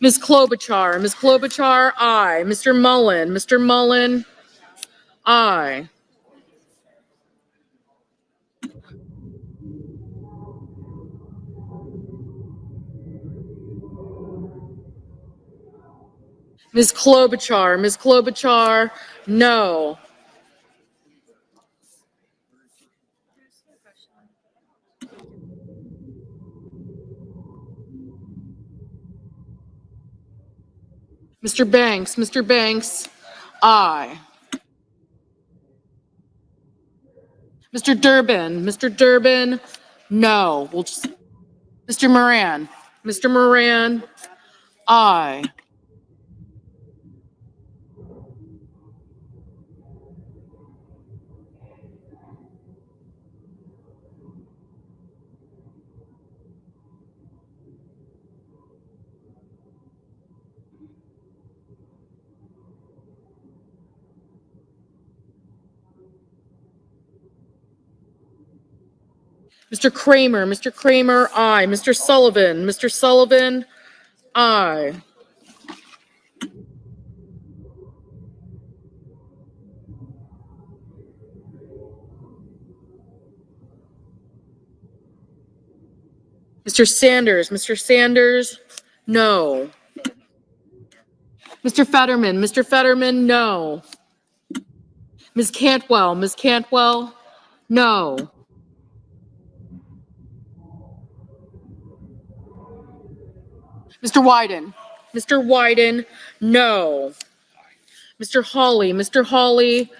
Ms. Klobuchar, aye. Mr. Mullen, aye. Ms. Klobuchar, no. Mr. Banks, aye. Mr. Durbin, no. Mr. Moran, aye. Mr. Kramer, aye. Mr. Sullivan, aye. Mr. Sanders, no. Mr. Fetterman, no. Ms. Cantwell, no. Mr. Wyden. Mr. Wyden, no. Mr. Hawley,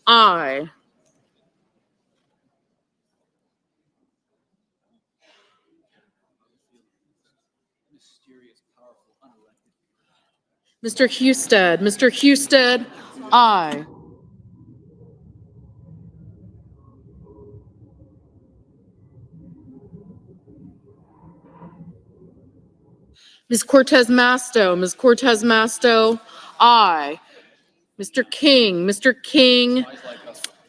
aye. Mr. Husted, aye. Ms. Cortez Masto, aye. Mr. King,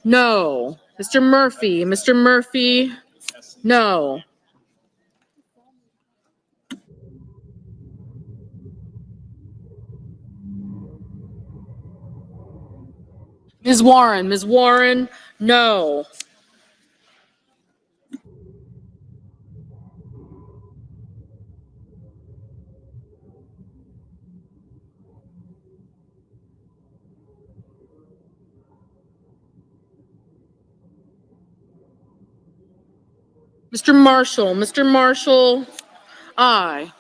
no. Mr. Murphy, no. Ms. Warren, no. Mr. Marshall, aye.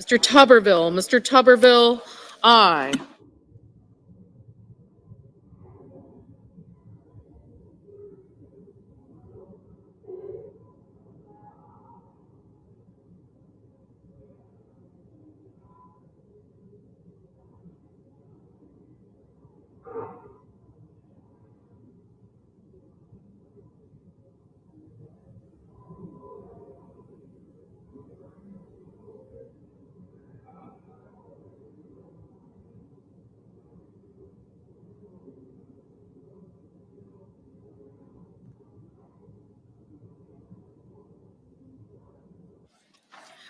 Mr. Tuberville, aye.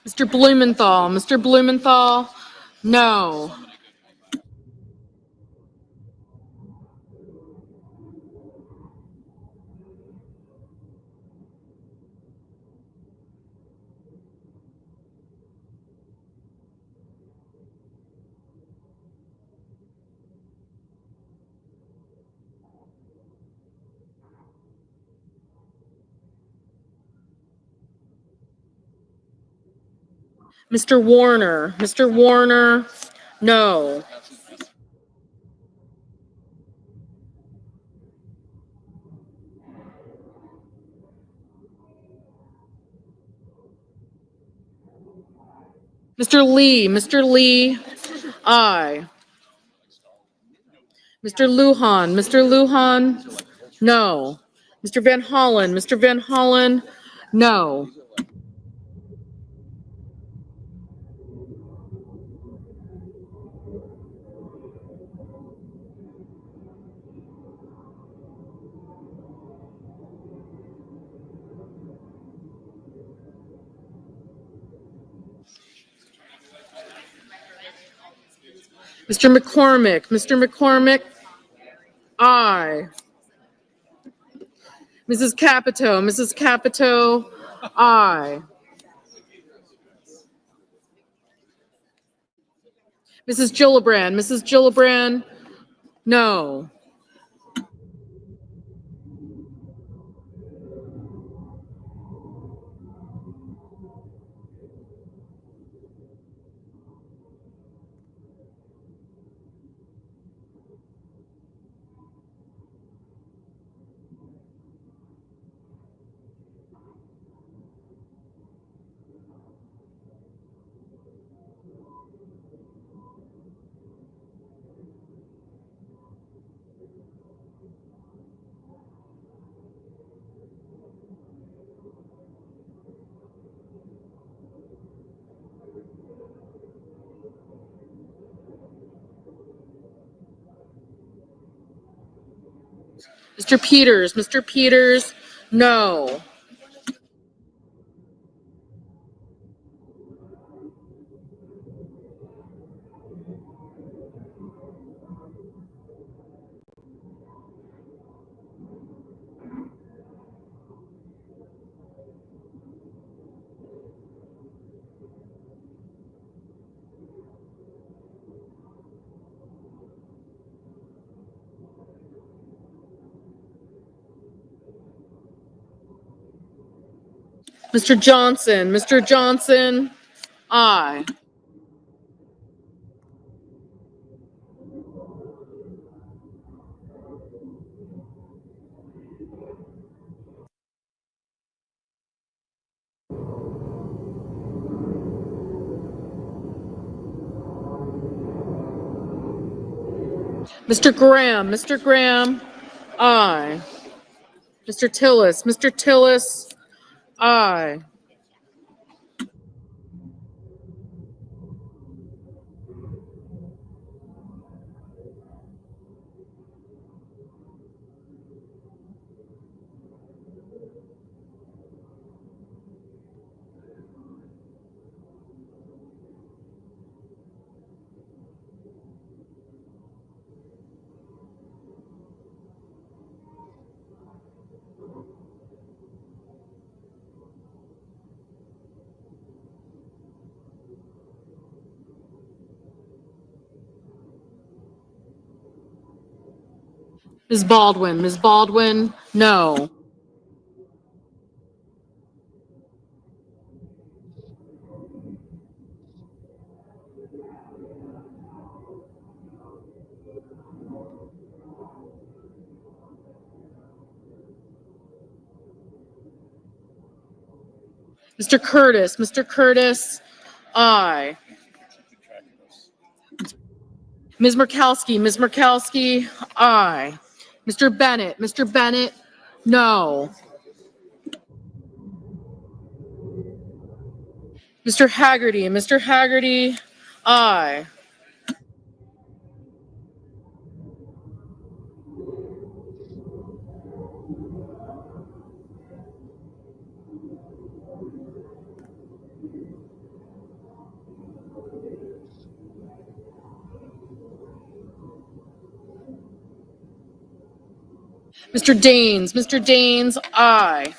Mr. Blumenthal, no. Mr. Warner, no. Mr. Lee, aye. Mr. Lujan, no. Mr. Van Hollen, no. Mr. McCormick, aye. Mrs. Capito, aye. Mrs. Gillibrand, no. Mr. Peters, No. Mr. Johnson, Mr. Johnson, aye. Mr. Graham, aye. Mr. Tillis, aye. Ms. Baldwin, no. Mr. Curtis, aye. Ms. Murkowski, aye. Mr. Bennett, no. Mr. Haggerty, aye. Mr. Daines, aye.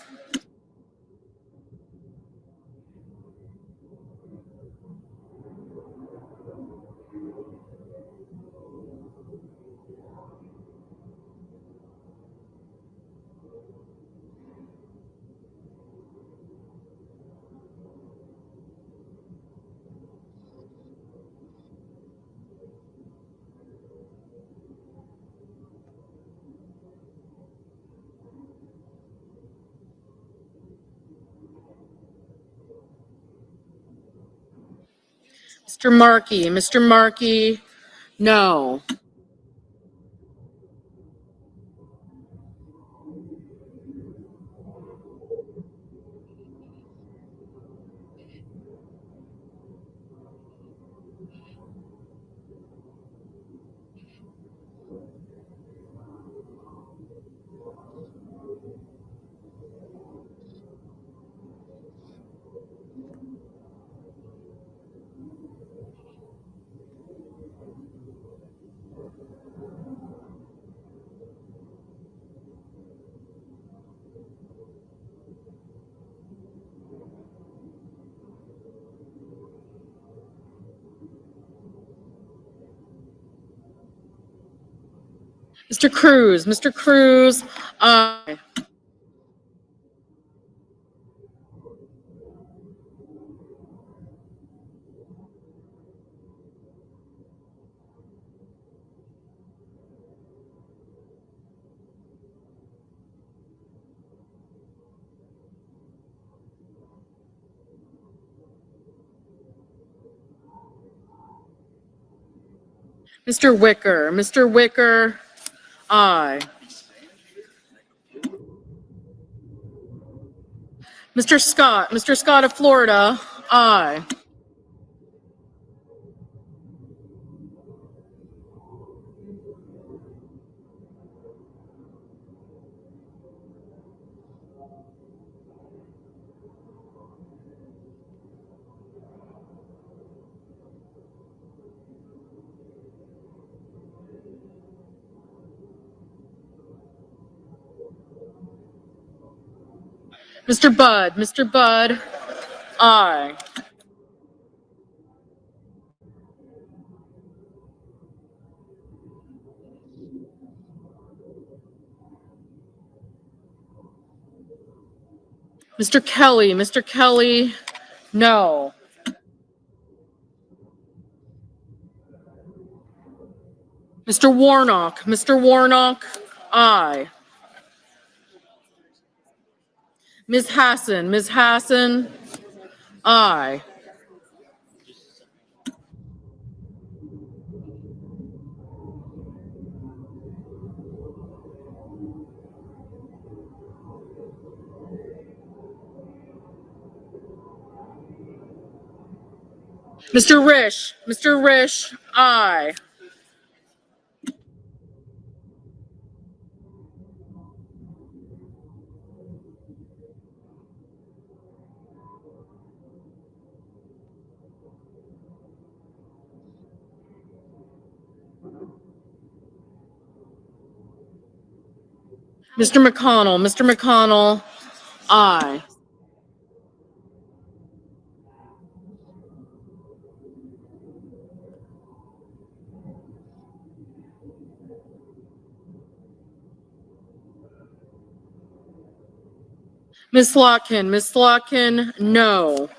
Mr. Markey, no. Mr. Cruz, aye. Mr. Wicker, aye. Mr. Scott of Florida, aye. Mr. Budd, aye. Mr. Kelly, no. Mr. Warnock, aye. Ms. Hassan, aye. Mr. Rish, aye. Mr. McConnell, aye. Ms. Slotkin, no.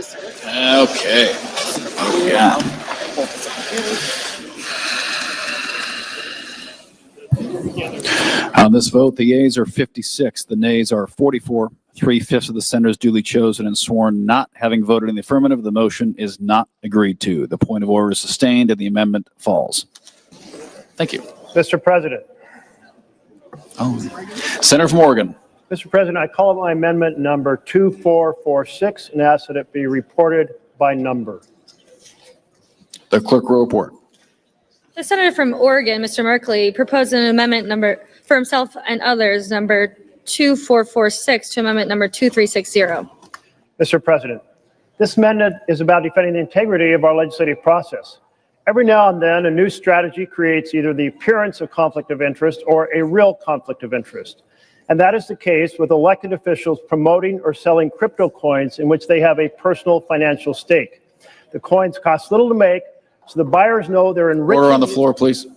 opposed. Okay. Yeah. On this vote, the yeas are 56, the nays are 44. 3/5 of the senators duly chosen and sworn not having voted in the affirmative, the motion is not agreed to. The point of order is sustained and the amendment falls. Thank you. Mr. President. Senator from Oregon. Mr. President, I call up my amendment number 2446 and ask that it be reported by number. The clerk will report. The senator from Oregon, Mr. Merkley, proposed an amendment number for himself and others, number 2446 to amendment number 2360. Mr. President, this amendment is about defending the integrity of our legislative process. Every now and then, a new strategy creates either the appearance of conflict of interest or a real conflict of interest. And that is the case with elected officials promoting or selling crypto coins in which they have a personal financial stake. The coins cost little to make, so the buyers know they're enriching. Order on the floor, please.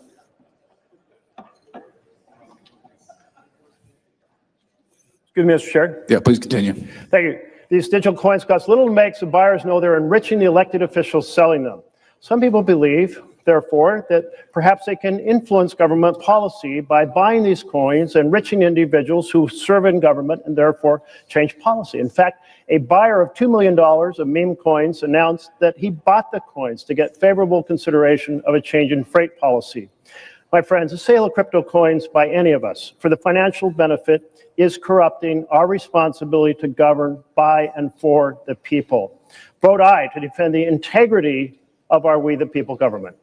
Excuse me, Mr. Chair. Yeah, please continue. Thank you. These digital coins cost little to make, so buyers know they're enriching the elected officials selling them. Some people believe, therefore, that perhaps they can influence government policy by buying these coins, enriching individuals who serve in government and therefore change policy. In fact, a buyer of $2 million of meme coins announced that he bought the coins to get favorable consideration of a change in freight policy. My friends, the sale of crypto coins by any of us for the financial benefit is corrupting our responsibility to govern by and for the people. Vote aye to defend the integrity of our We the People government.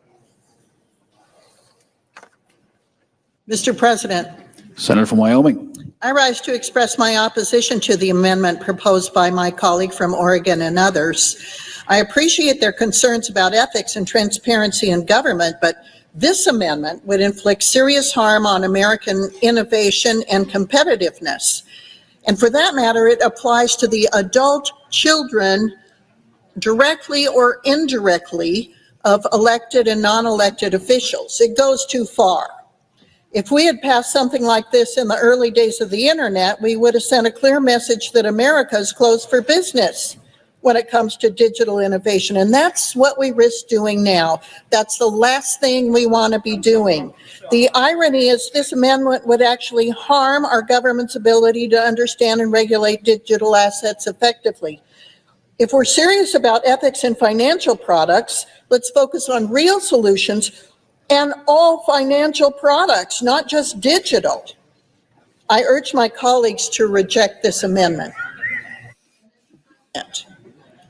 Mr. President, Senator from Wyoming. I rise to express my opposition to the amendment proposed by my colleague from Oregon and others. I appreciate their concerns about ethics and transparency in government, but this amendment would inflict serious harm on American innovation and competitiveness. And for that matter, it applies to the adult children directly or indirectly of elected and non-elected officials. It goes too far. If we had passed something like this in the early days of the internet, we would have sent a clear message that America is closed for business when it comes to digital innovation. And that's what we risk doing now. That's the last thing we want to be doing. The irony is this amendment would actually harm our government's ability to understand and regulate digital assets effectively. If we're serious about ethics in financial products, let's focus on real solutions and all financial products, not just digital. I urge my colleagues to reject this amendment.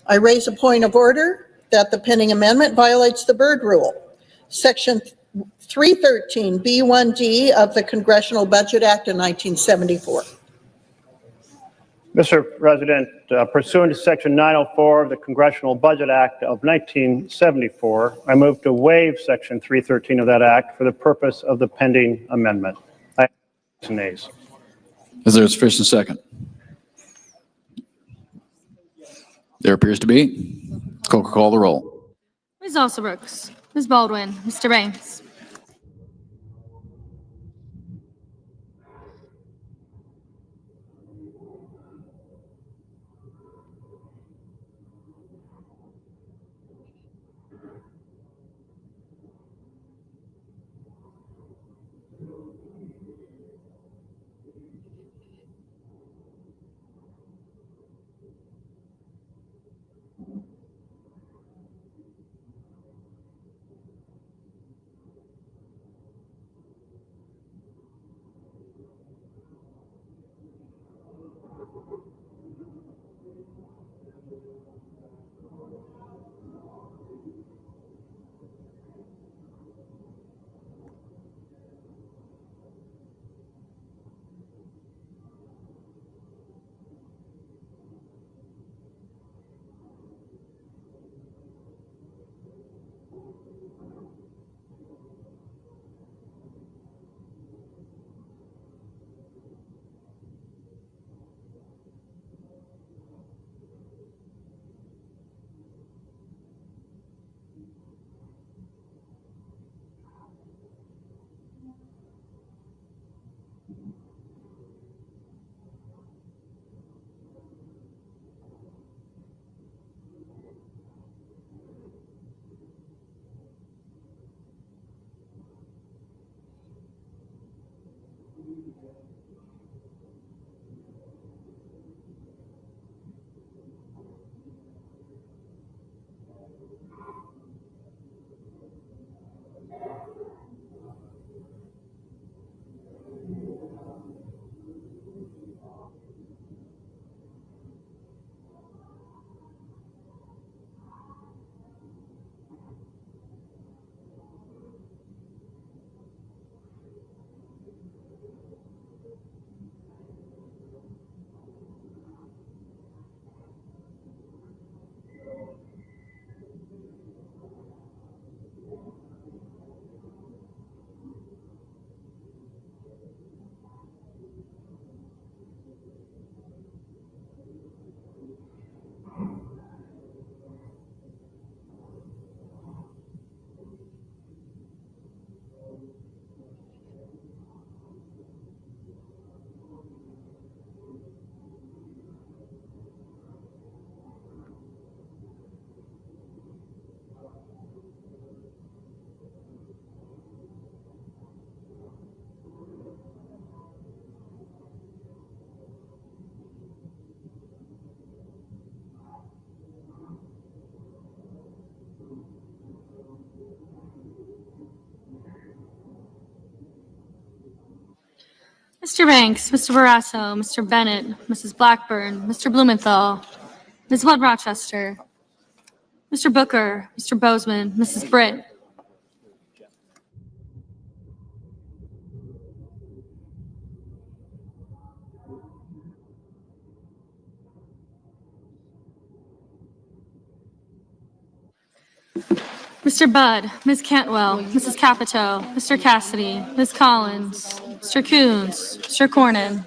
I raise a point of order that the pending amendment violates the Byrd Rule. Section 313B1D of the Congressional Budget Act of 1974. Mr. President, pursuant to Section 904 of the Congressional Budget Act of 1974, I move to waive Section 313 of that act for the purpose of the pending amendment. I have nays. Is there a sufficient second? There appears to be. Clerk will call the roll. Ms. Alsobrooks, Ms. Baldwin, Mr. Banks. Mr. Banks, Mr. Barrasso, Mr. Bennett, Mrs. Blackburn, Mr. Blumenthal, Ms. Webb Rochester, Mr. Booker, Mr. Bozeman, Mrs. Britt, Mr. Budd, Ms. Cantwell, Mrs. Capito, Mr. Cassidy, Ms. Collins, Mr. Coons, Mr. Cornyn,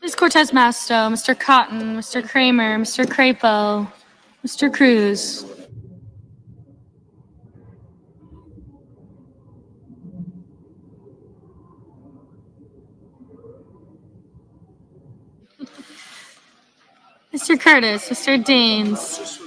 Ms. Cortez Masto, Mr. Cotton, Mr. Kramer, Mr. Crapo, Mr. Cruz, Mr. Curtis, Mr. Daines,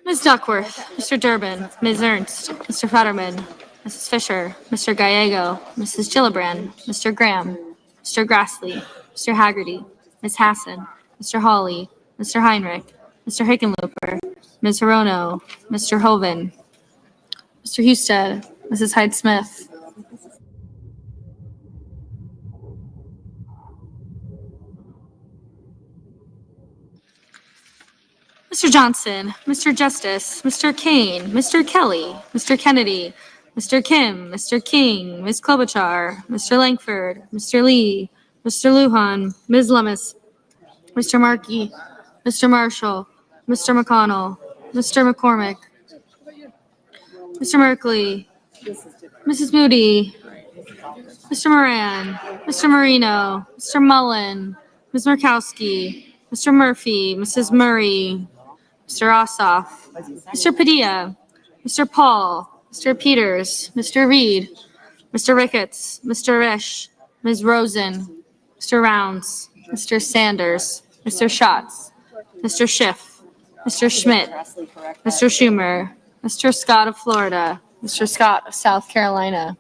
Ms. Duckworth, Mr. Durbin, Ms. Ernst, Mr. Fetterman, Mrs. Fisher, Mr. Gallego, Mrs. Gillibrand, Mr. Graham, Mr. Grassley, Mr. Haggerty, Ms. Hassan, Mr. Hawley, Mr. Heinrich, Mr. Hickenlooper, Ms. Hirono, Mr. Hoven, Mr. Husted, Mrs. Hyde-Smith, Mr. Johnson, Mr. Justice, Mr. Kane, Mr. Kelly, Mr. Kennedy, Mr. Kim, Mr. King, Ms. Klobuchar, Mr. Langford, Mr. Lee, Mr. Lujan, Ms. Lummis, Mr. Markey, Mr. Marshall, Mr. McConnell, Mr. McCormick, Mr. Merkley, Mrs. Moody, Mr. Moran, Mr. Marino, Mr. Mullen, Ms. Murkowski, Mr. Murphy, Mrs. Murray, Mr. Ossoff, Mr. Padilla, Mr. Paul, Mr. Peters, Mr. Reed, Mr. Ricketts, Mr. Risch, Ms. Rosen, Mr. Rounds, Mr. Sanders, Mr. Schatz, Mr. Schiff, Mr. Schmidt, Mr. Schumer, Mr. Scott of Florida, Mr. Scott of South Carolina.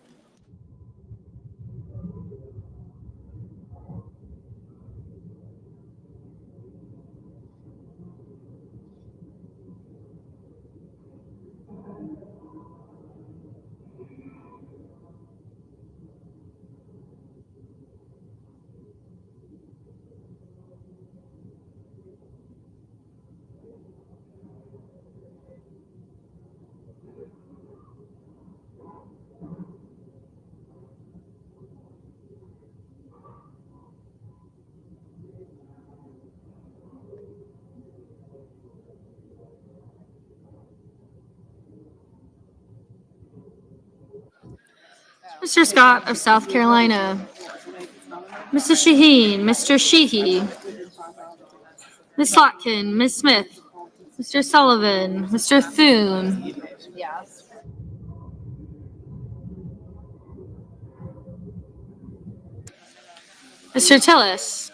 Mr. Scott of South Carolina, Mrs. Shaheen, Mr. Sheehy, Ms. Slotkin, Ms. Smith, Mr. Sullivan, Mr. Thune, Mr. Tillis.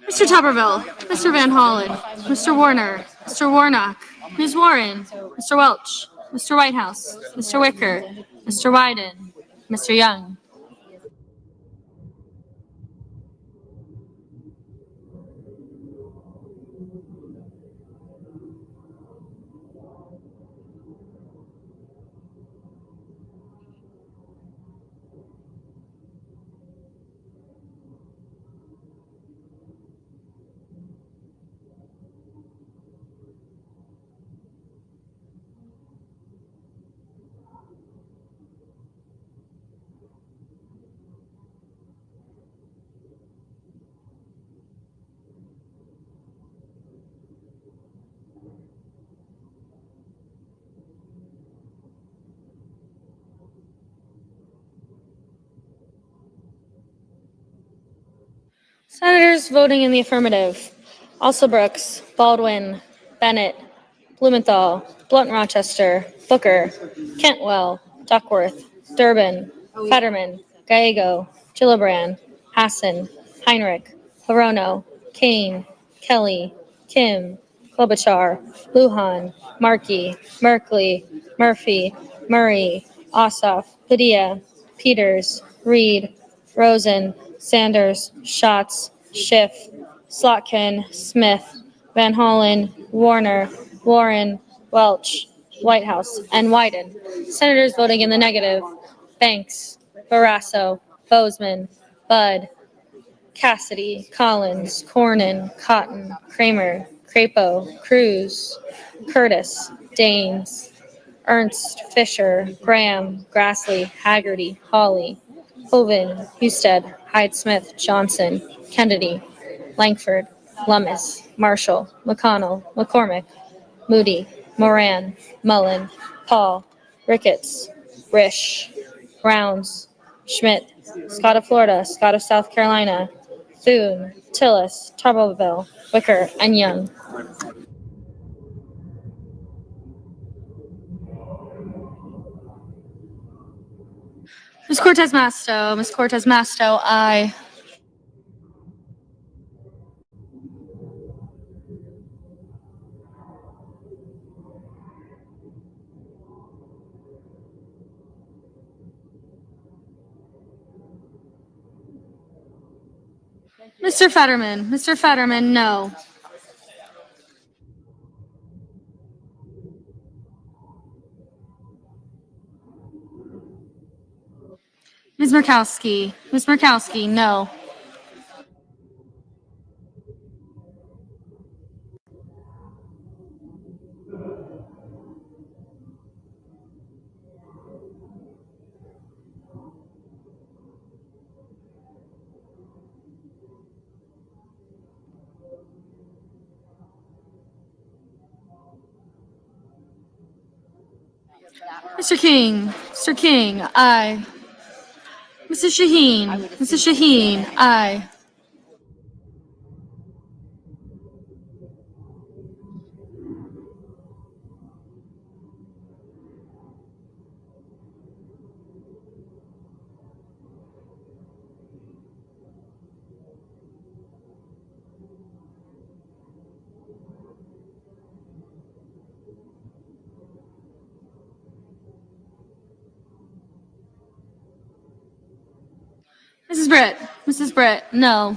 Mr. Tuberville, Mr. Van Hollen, Mr. Warner, Mr. Warnock, Ms. Warren, Mr. Welch, Mr. Whitehouse, Mr. Wicker, Mr. Wyden, Mr. Young. Senators voting in the affirmative. Alsobrooks, Baldwin, Bennett, Blumenthal, Blunt Rochester, Booker, Cantwell, Duckworth, Durbin, Fetterman, Gallego, Gillibrand, Hassan, Heinrich, Hirono, Kane, Kelly, Kim, Klobuchar, Lujan, Markey, Merkley, Murphy, Murray, Ossoff, Padilla, Peters, Reed, Rosen, Sanders, Schatz, Schiff, Slotkin, Smith, Van Hollen, Warner, Warren, Welch, Whitehouse, and Wyden. Senators voting in the negative. Banks, Barrasso, Bozeman, Budd, Cassidy, Collins, Cornyn, Cotton, Kramer, Crapo, Cruz, Curtis, Daines, Ernst, Fisher, Graham, Grassley, Haggerty, Hawley, Hoven, Husted, Hyde-Smith, Johnson, Kennedy, Langford, Lummis, Marshall, McConnell, McCormick, Moody, Moran, Mullen, Paul, Ricketts, Risch, Rounds, Schmidt, Scott of Florida, Scott of South Carolina, Thune, Tillis, Tuberville, Wicker, and Young. Ms. Cortez Masto, Ms. Cortez Masto, aye. Mr. Fetterman, no. Ms. Murkowski, no. Mr. King, aye. Mrs. Shaheen, aye. Mrs. Britt, no.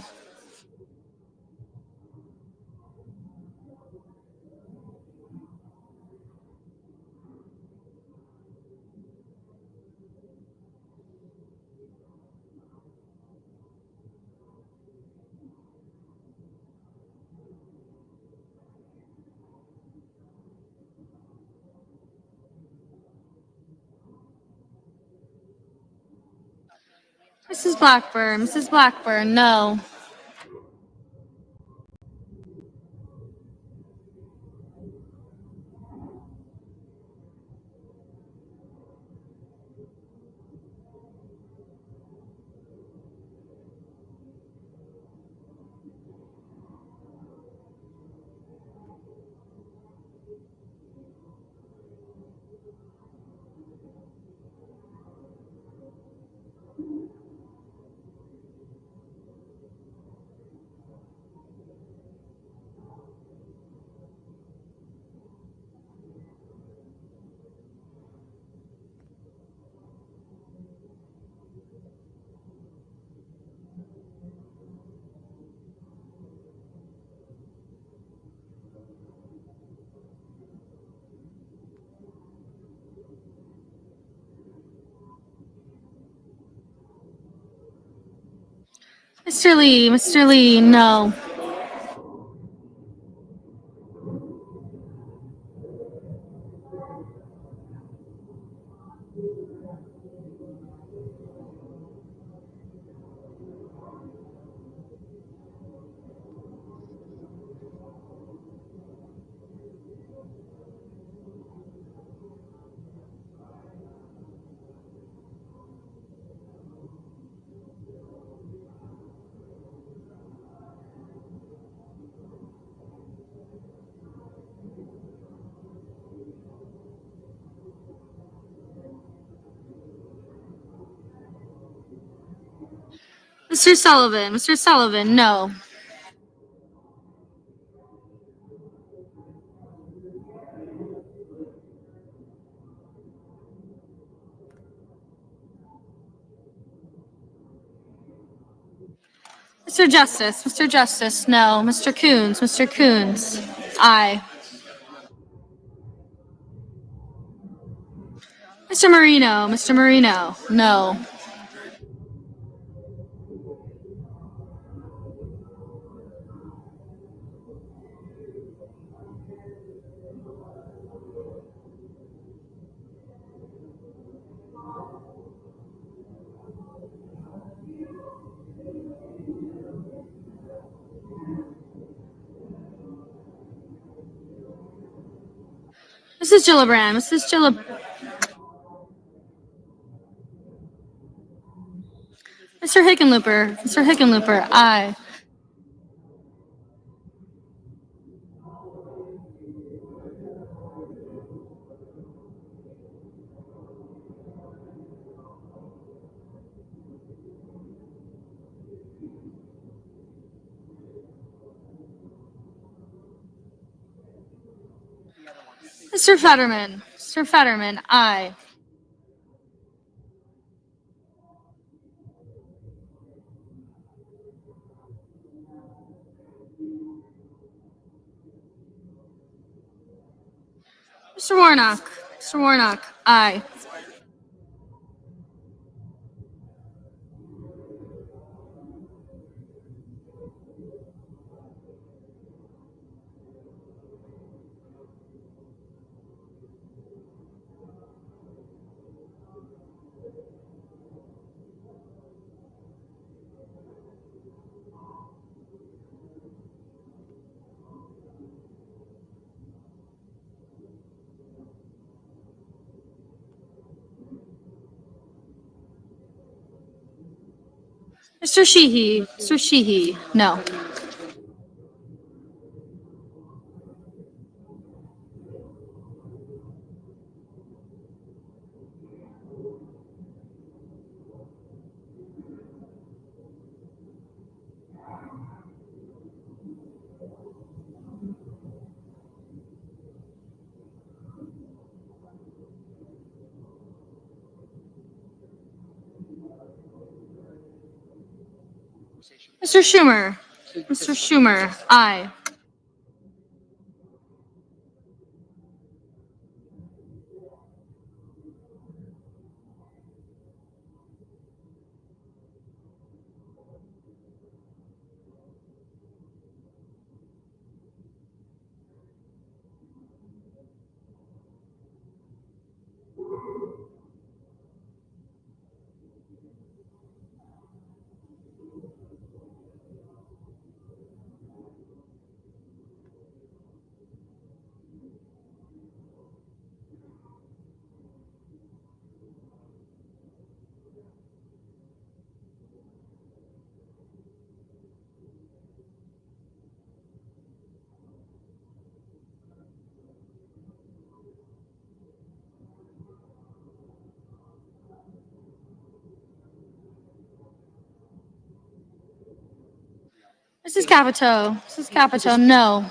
Mrs. Blackburn, no. Mr. Lee, no. Mr. Sullivan, no. Mr. Justice, no. Mr. Coons, aye. Mr. Marino, no. Mrs. Gillibrand, Mr. Hickenlooper, aye. Mr. Fetterman, aye. Mr. Warnock, aye. Mr. Sheehy, no. Mr. Schumer. Mr. Schumer, aye. Mrs. Capito. Mrs. Capito, no.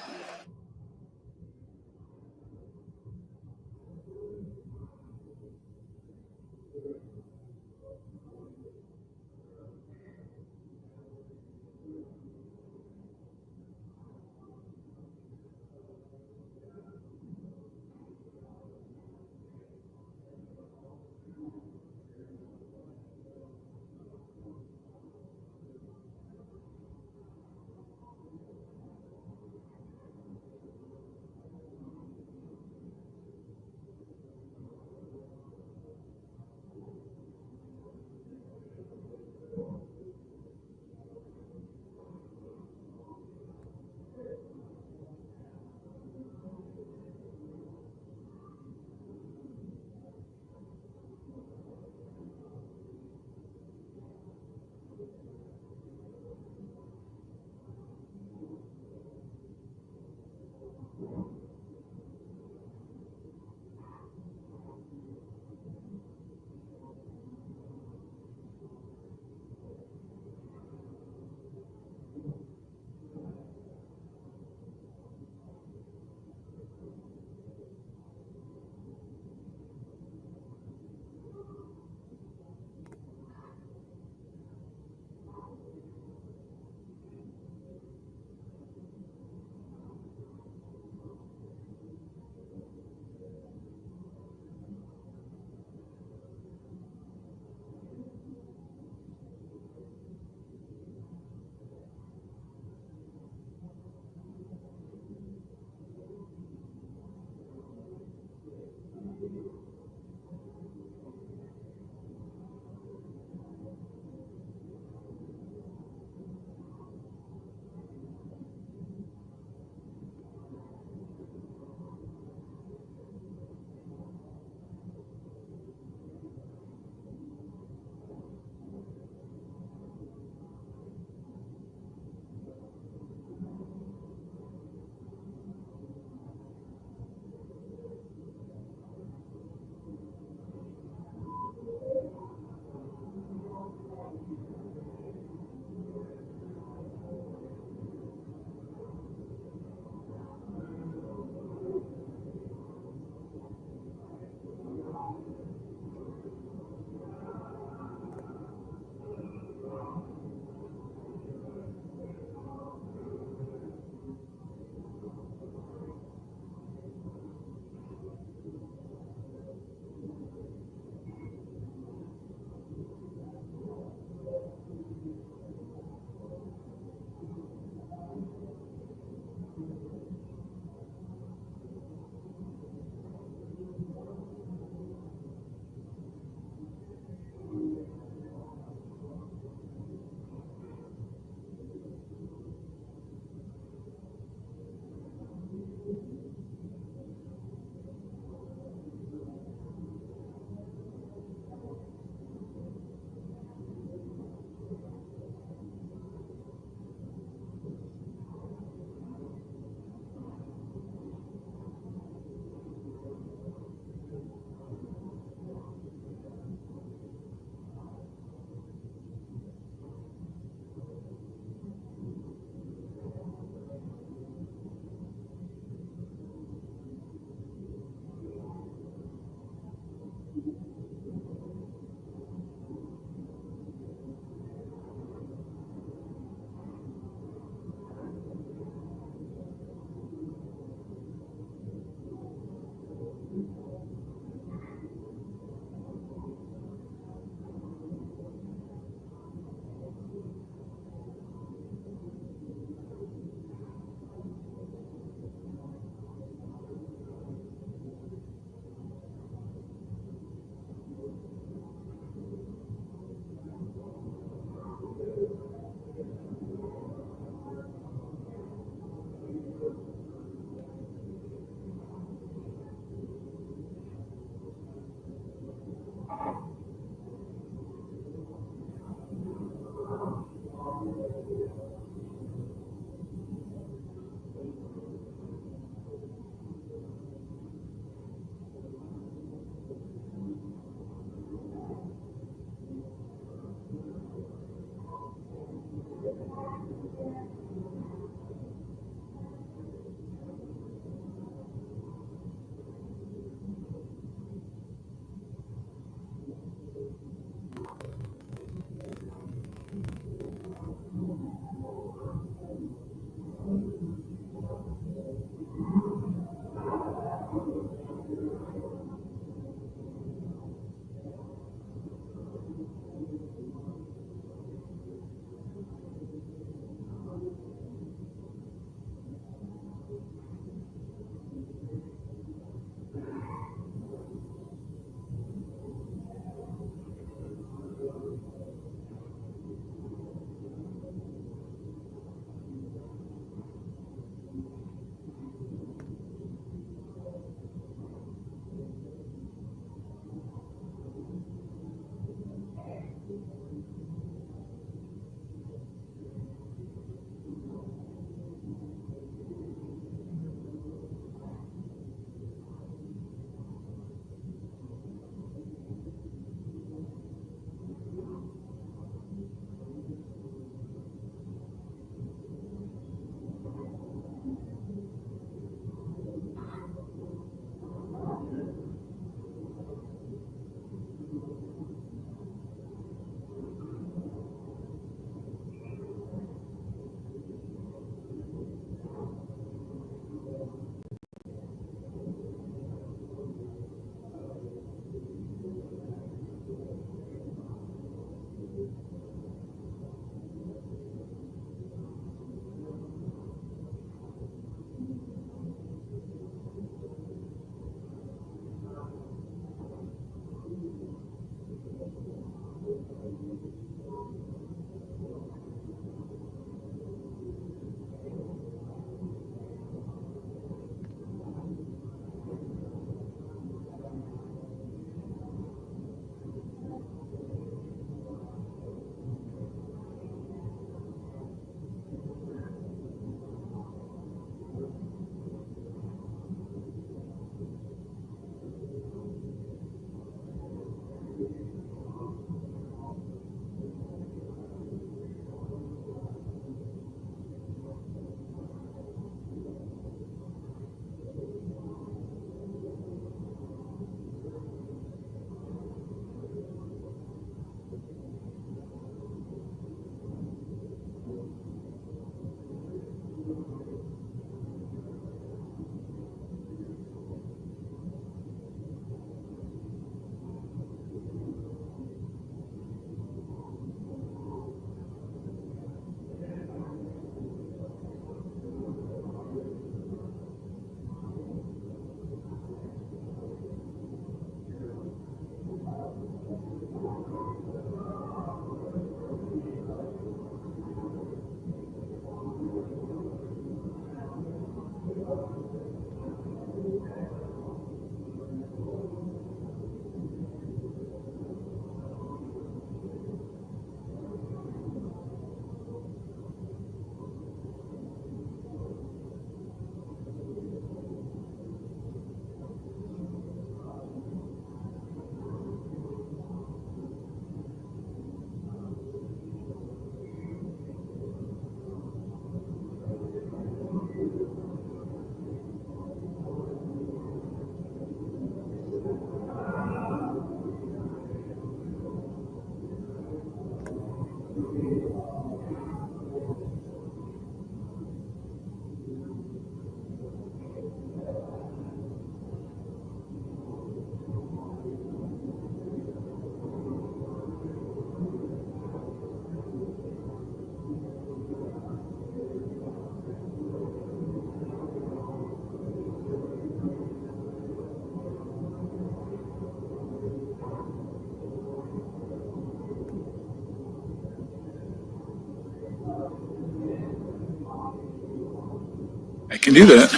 Can do that.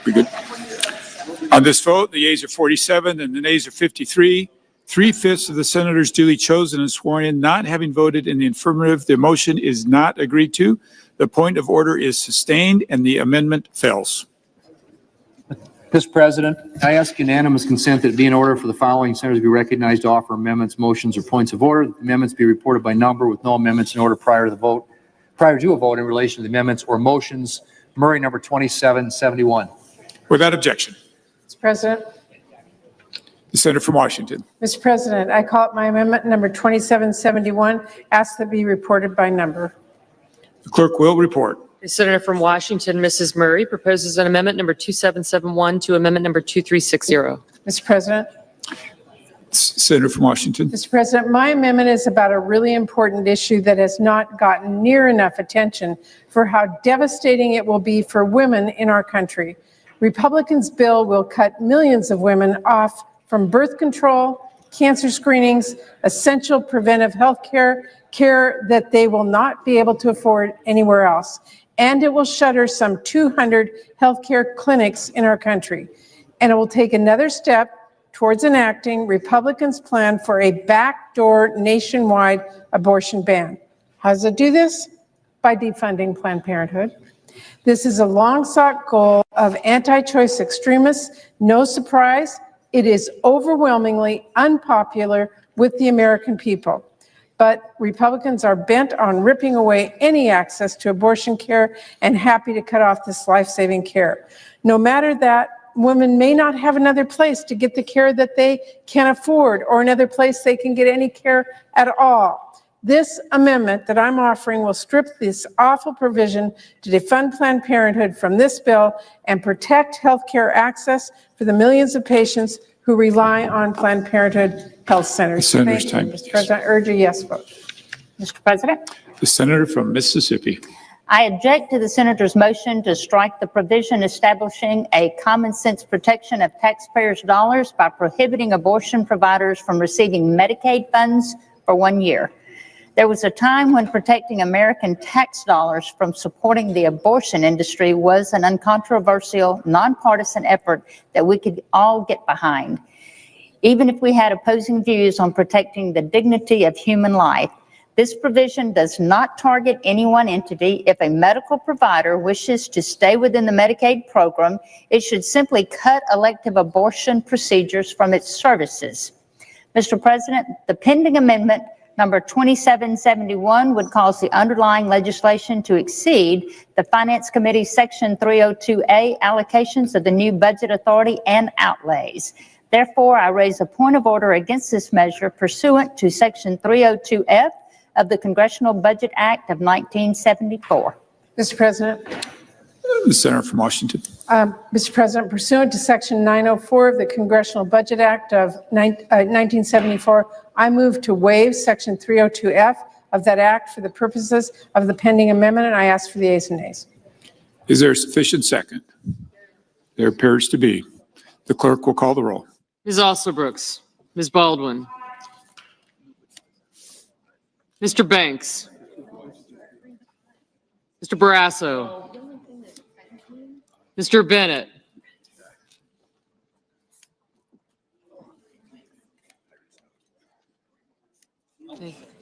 Pretty good. On this vote, the yeas are 47 and the nays are 53. 3/5 of the senators duly chosen and sworn in not having voted in the affirmative, the motion is not agreed to. The point of order is sustained and the amendment fails. Mr. President, I ask unanimous consent that it be in order for the following senators to be recognized to offer amendments, motions, or points of order. The amendments be reported by number with no amendments in order prior to a vote in relation to the amendments or motions. Murray, number 2771. Without objection, Mr. President. the senator from Washington. Mr. President, I call up my amendment number 2771, ask that be reported by number. The clerk will report. The senator from Washington, Mrs. Murray, proposes an amendment number 2771 to amendment number 2360. Mr. President. Senator from Washington. Mr. President, my amendment is about a really important issue that has not gotten near enough attention for how devastating it will be for women in our country. Republicans' bill will cut millions of women off from birth control, cancer screenings, essential preventive health care that they will not be able to afford anywhere else. And it will shutter some 200 healthcare clinics in our country. And it will take another step towards enacting Republicans' plan for a backdoor nationwide abortion ban. How does it do this? By defunding Planned Parenthood. This is a long-sought goal of anti-choice extremists. No surprise, it is overwhelmingly unpopular with the American people. But Republicans are bent on ripping away any access to abortion care and happy to cut off this life-saving care. No matter that, women may not have another place to get the care that they can afford or another place they can get any care at all. This amendment that I'm offering will strip this awful provision to defund Planned Parenthood from this bill and protect health care access for the millions of patients who rely on Planned Parenthood health centers. Senator's Thank you, time. Mr. President. I urge a yes vote. Mr. President, The senator from Mississippi. I object to the senator's motion to strike the provision establishing a common sense protection of taxpayers' dollars by prohibiting abortion providers from receiving Medicaid funds for 1 year. There was a time when protecting American tax dollars from supporting the abortion industry was an uncontroversial, nonpartisan effort that we could all get behind. Even if we had opposing views on protecting the dignity of human life, this provision does not target any one entity. If a medical provider wishes to stay within the Medicaid program, it should simply cut elective abortion procedures from its services. Mr. President, the pending amendment number 2771 would cause the underlying legislation to exceed the Finance Committee's Section 302A allocations of the new budget authority and outlays. Therefore, I raise a point of order against this measure pursuant to Section 302F of the Congressional Budget Act of 1974. Mr. President. The senator from Washington. Mr. President, pursuant to Section 904 of the Congressional Budget Act of 1974, I move to waive Section 302F of that act for the purposes of the pending amendment, and I ask for the ayes and nays. Is there a sufficient second? There appears to be. The clerk will call the roll. Ms. Alsobrooks, Ms. Baldwin, Mr. Banks, Mr. Barrasso, Mr. Bennett,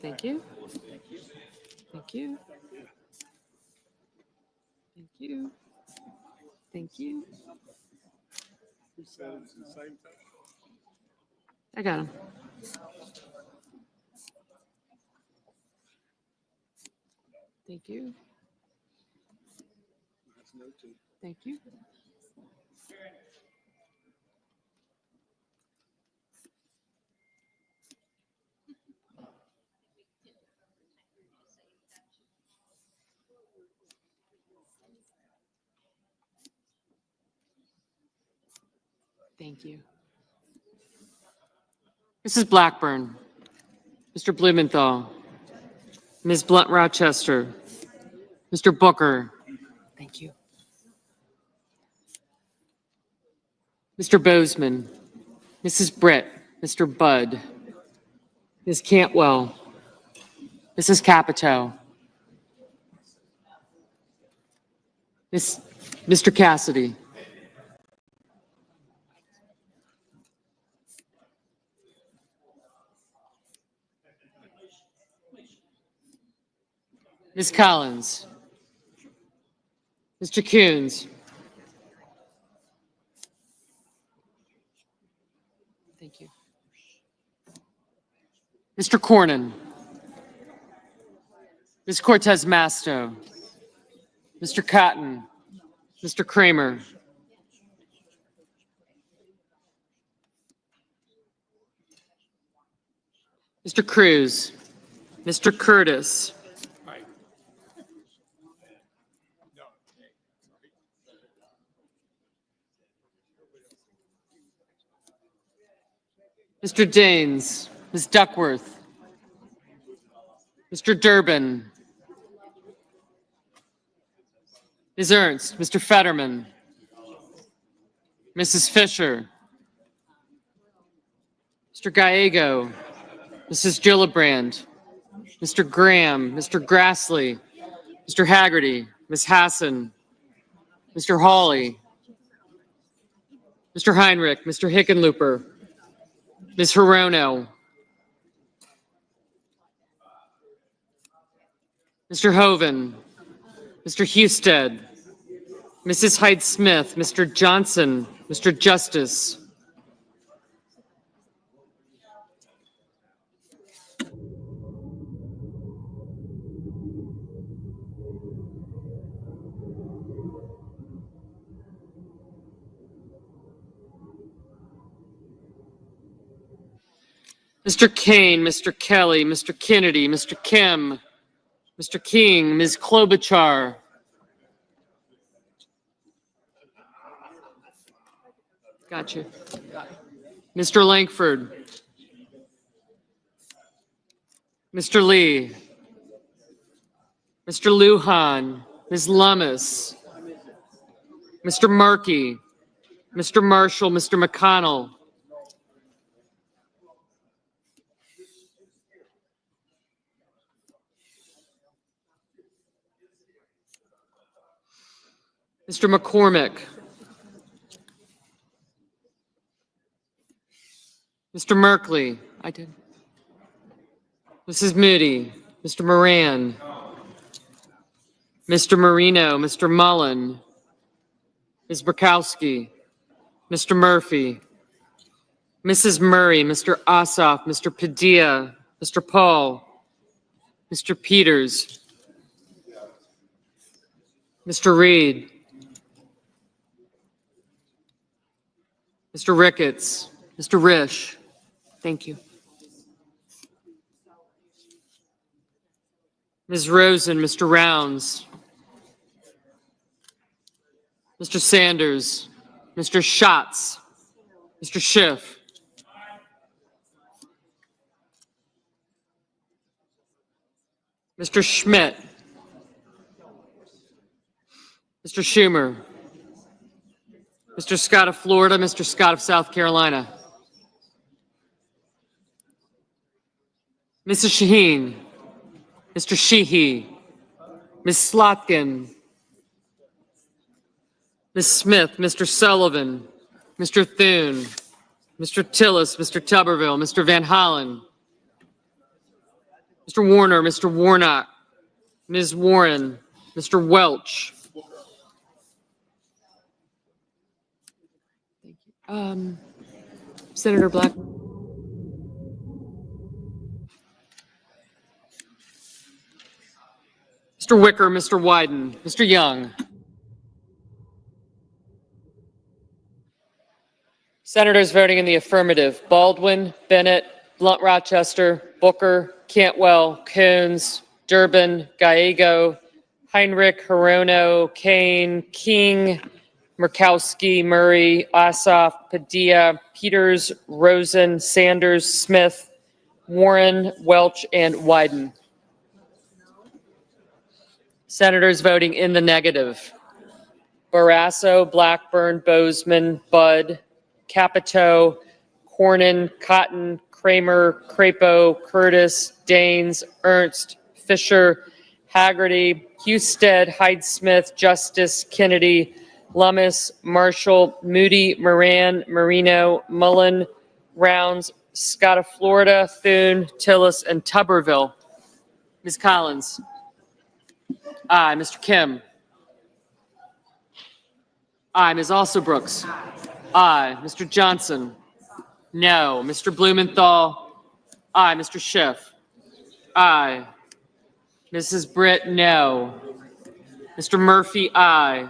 thank you. Thank you. Thank you. Thank you. I got him. Thank you. Thank you. Thank you. Mrs. Blackburn, Mr. Blumenthal, Ms. Blunt Rochester, Mr. Booker. Thank you. Mr. Bozeman, Mrs. Britt, Mr. Budd, Ms. Cantwell, Mrs. Capito, Mr. Cassidy. Ms. Collins. Mr. Coons. Thank you. Mr. Cornyn. Ms. Cortez Masto. Mr. Cotton. Mr. Kramer. Mr. Cruz. Mr. Curtis. Mr. Daines. Ms. Duckworth. Mr. Durbin. Ms. Ernst. Mr. Fetterman. Mrs. Fisher. Mr. Gallego. Mrs. Gillibrand. Mr. Graham. Mr. Grassley. Mr. Haggerty. Ms. Hassan. Mr. Hawley. Mr. Heinrich. Mr. Hickenlooper. Ms. Hirono. Mr. Hoven. Mr. Husted. Mrs. Hyde-Smith. Mr. Johnson. Mr. Justice. Mr. Kane, Mr. Kelly, Mr. Kennedy, Mr. Kim, Mr. King, Ms. Klobuchar. Gotcha. Mr. Langford. Mr. Lee. Mr. Lujan, Ms. Lummis, Mr. Markey, Mr. Marshall, Mr. McConnell. Mr. McCormick. Mr. Merkley. I did. Mrs. Moody. Mr. Moran. Mr. Marino. Mr. Mullen. Ms. Burkowski. Mr. Murphy. Mrs. Murray. Mr. Ossoff. Mr. Padilla. Mr. Paul. Mr. Peters. Mr. Reed. Mr. Ricketts. Mr. Risch. Thank you. Ms. Rosen, Mr. Rounds. Mr. Sanders. Mr. Schatz. Mr. Schiff. Mr. Schmidt. Mr. Schumer. Mr. Scott of Florida, Mr. Scott of South Carolina. Mrs. Shaheen. Mr. Sheehy. Ms. Slotkin. Ms. Smith, Mr. Sullivan, Mr. Thune, Mr. Tillis, Mr. Tuberville, Mr. Van Hollen, Mr. Warner, Mr. Warnock, Ms. Warren, Mr. Welch. Senator Black. Mr. Wicker, Mr. Wyden, Mr. Young. Senators voting in the affirmative: Baldwin, Bennett, Blunt Rochester, Booker, Cantwell, Coons, Durbin, Gallego, Heinrich, Hirono, Kane, King, Murkowski, Murray, Ossoff, Padilla, Peters, Rosen, Sanders, Smith, Warren, Welch, and Wyden. Senators voting in the negative: Barrasso, Blackburn, Bozeman, Budd, Capito, Cornyn, Cotton, Kramer, Crapo, Curtis, Daines, Ernst, Fisher, Haggerty, Husted, Hyde-Smith, Justice, Kennedy, Lummis, Marshall, Moody, Moran, Marino, Mullen, Rounds, Scott of Florida, Thune, Tillis, and Tuberville. Ms. Collins. Aye. Mr. Kim. Aye. Ms. Alsobrooks. Aye. Mr. Johnson. No. Mr. Blumenthal. Aye. Mr. Schiff. Aye. Mrs. Britt, no. Mr. Murphy, aye.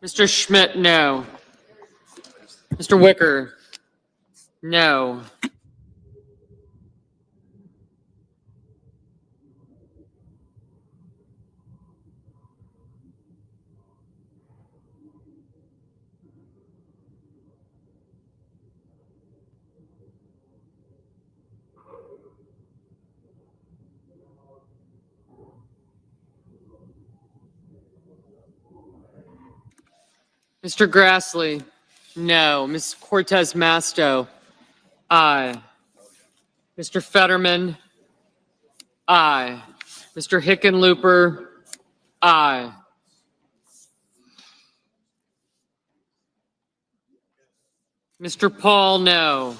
Mr. Schmidt, no. Mr. Wicker, no. Mr. Grassley, no. Ms. Cortez Masto, aye. Mr. Fetterman, aye. Mr. Hickenlooper, aye. Mr. Paul, no.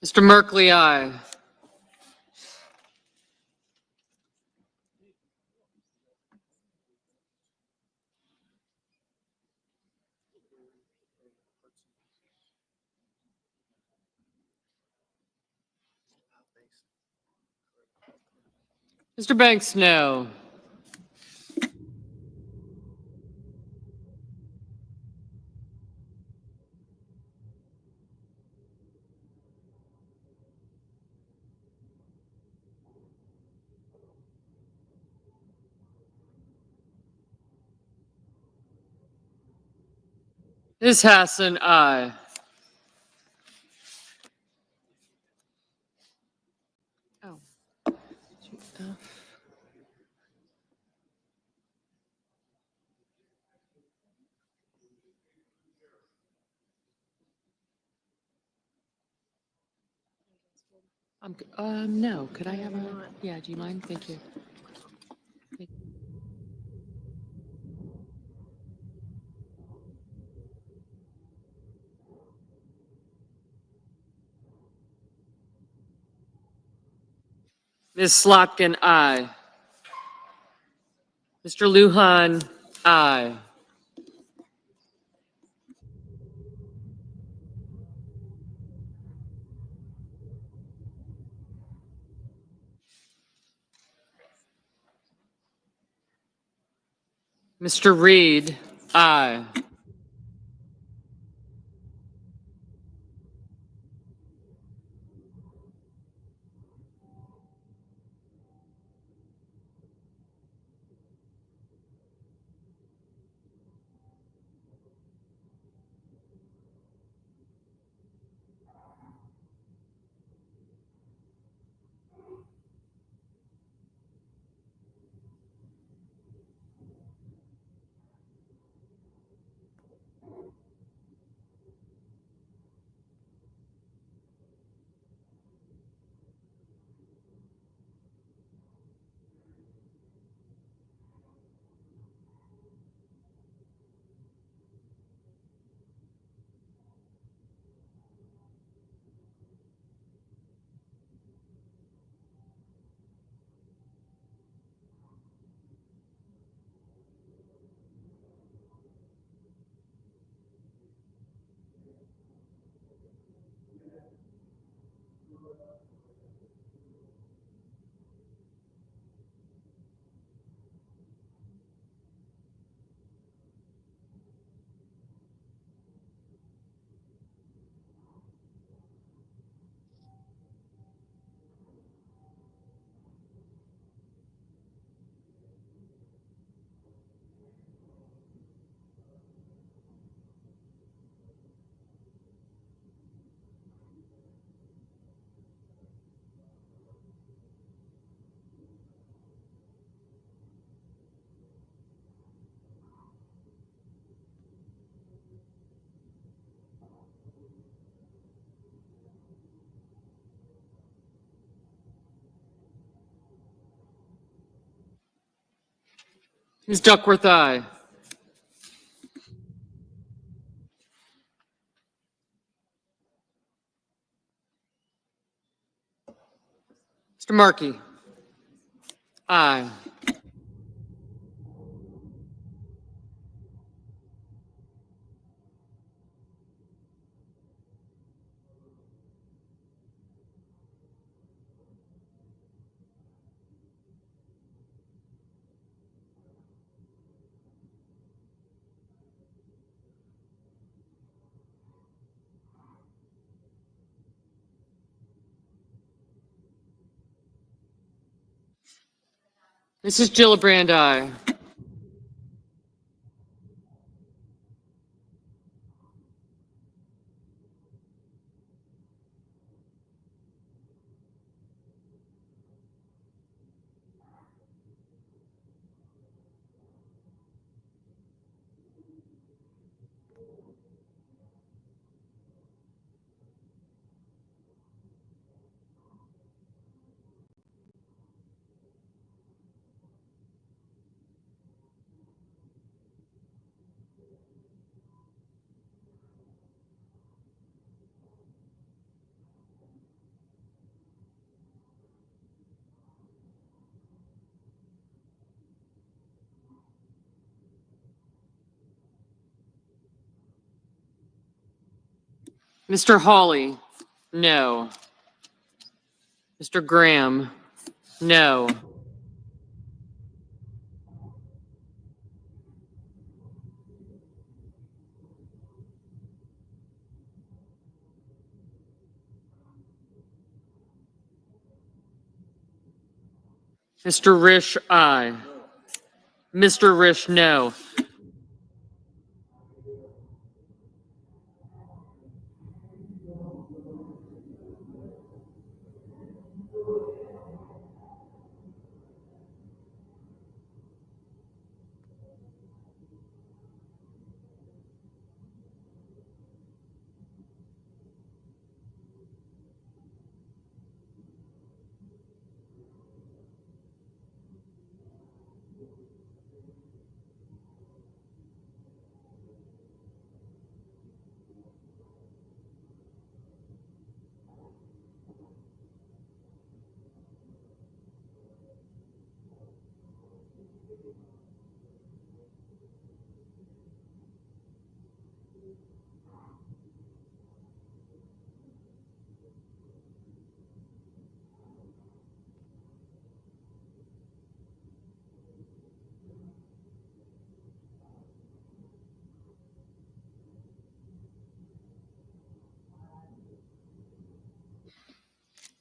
Mr. Merkley, aye. Mr. Banks, no. Ms. Hassan, aye. Oh. No, could I have a, yeah, do you mind? Thank you. Ms. Slotkin, aye. Mr. Lujan, aye. Mr. Reed, aye. Ms. Duckworth, aye. Mr. Markey? Aye. Mrs. Gillibrand, aye. Mr. Hawley? No. Mr. Graham? No. Mr. Risch, aye. Mr. Risch, no.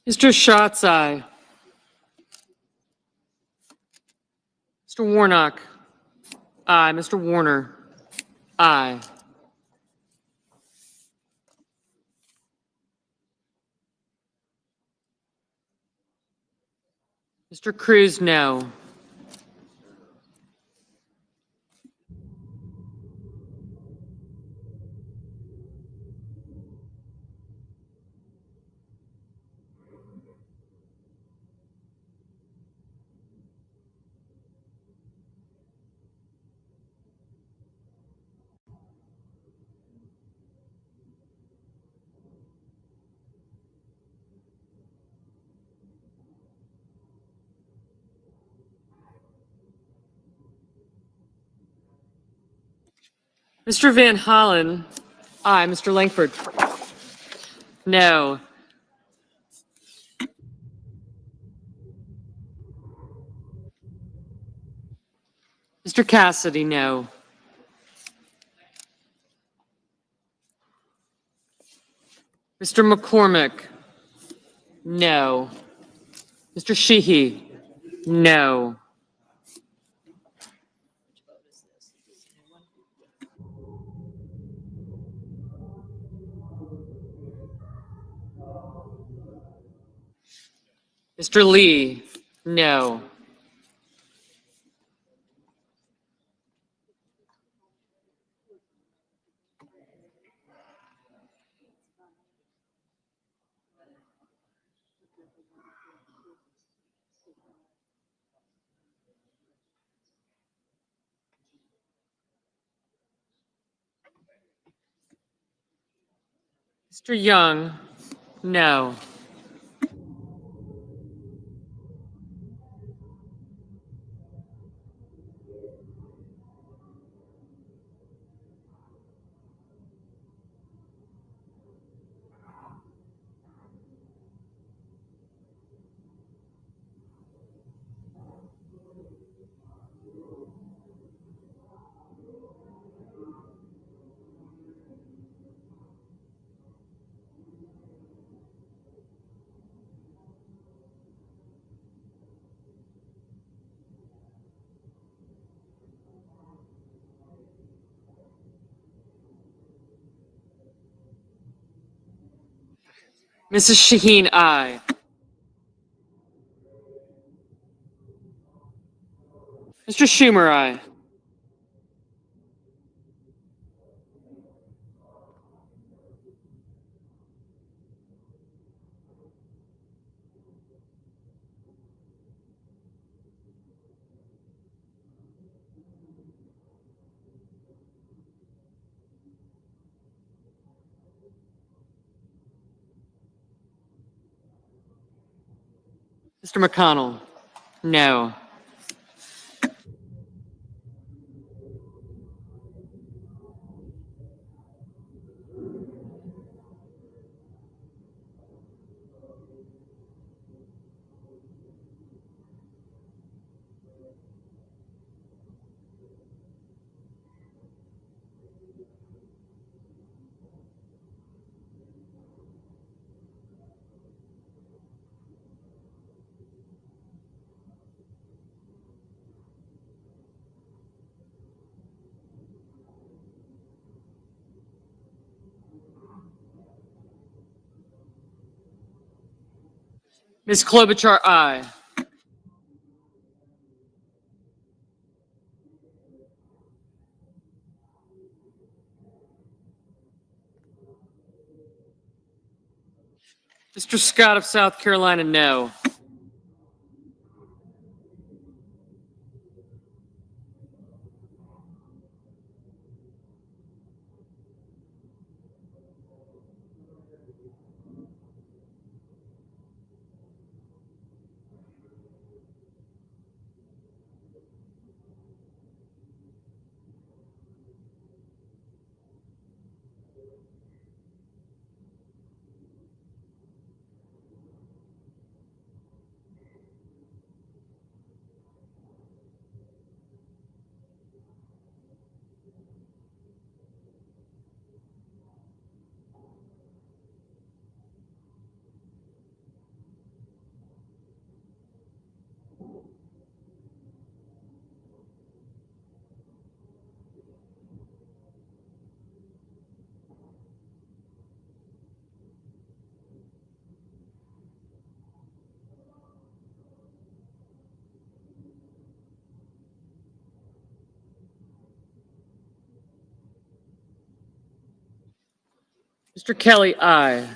Mr. Schatz, aye. Mr. Warnock? Aye. Mr. Warner? Aye. Mr. Cruz, no. Mr. Van Hollen? Aye. Mr. Langford? No. Mr. Cassidy, no. Mr. McCormick? No. Mr. Sheehy? No. Mr. Lee? No. Mr. Young, no. Mrs. Shaheen, aye. Mr. Schumer, aye. Mr. McConnell, no. Ms. Klobuchar, aye. Mr. Scott of South Carolina, no. Mr. Kelly, aye.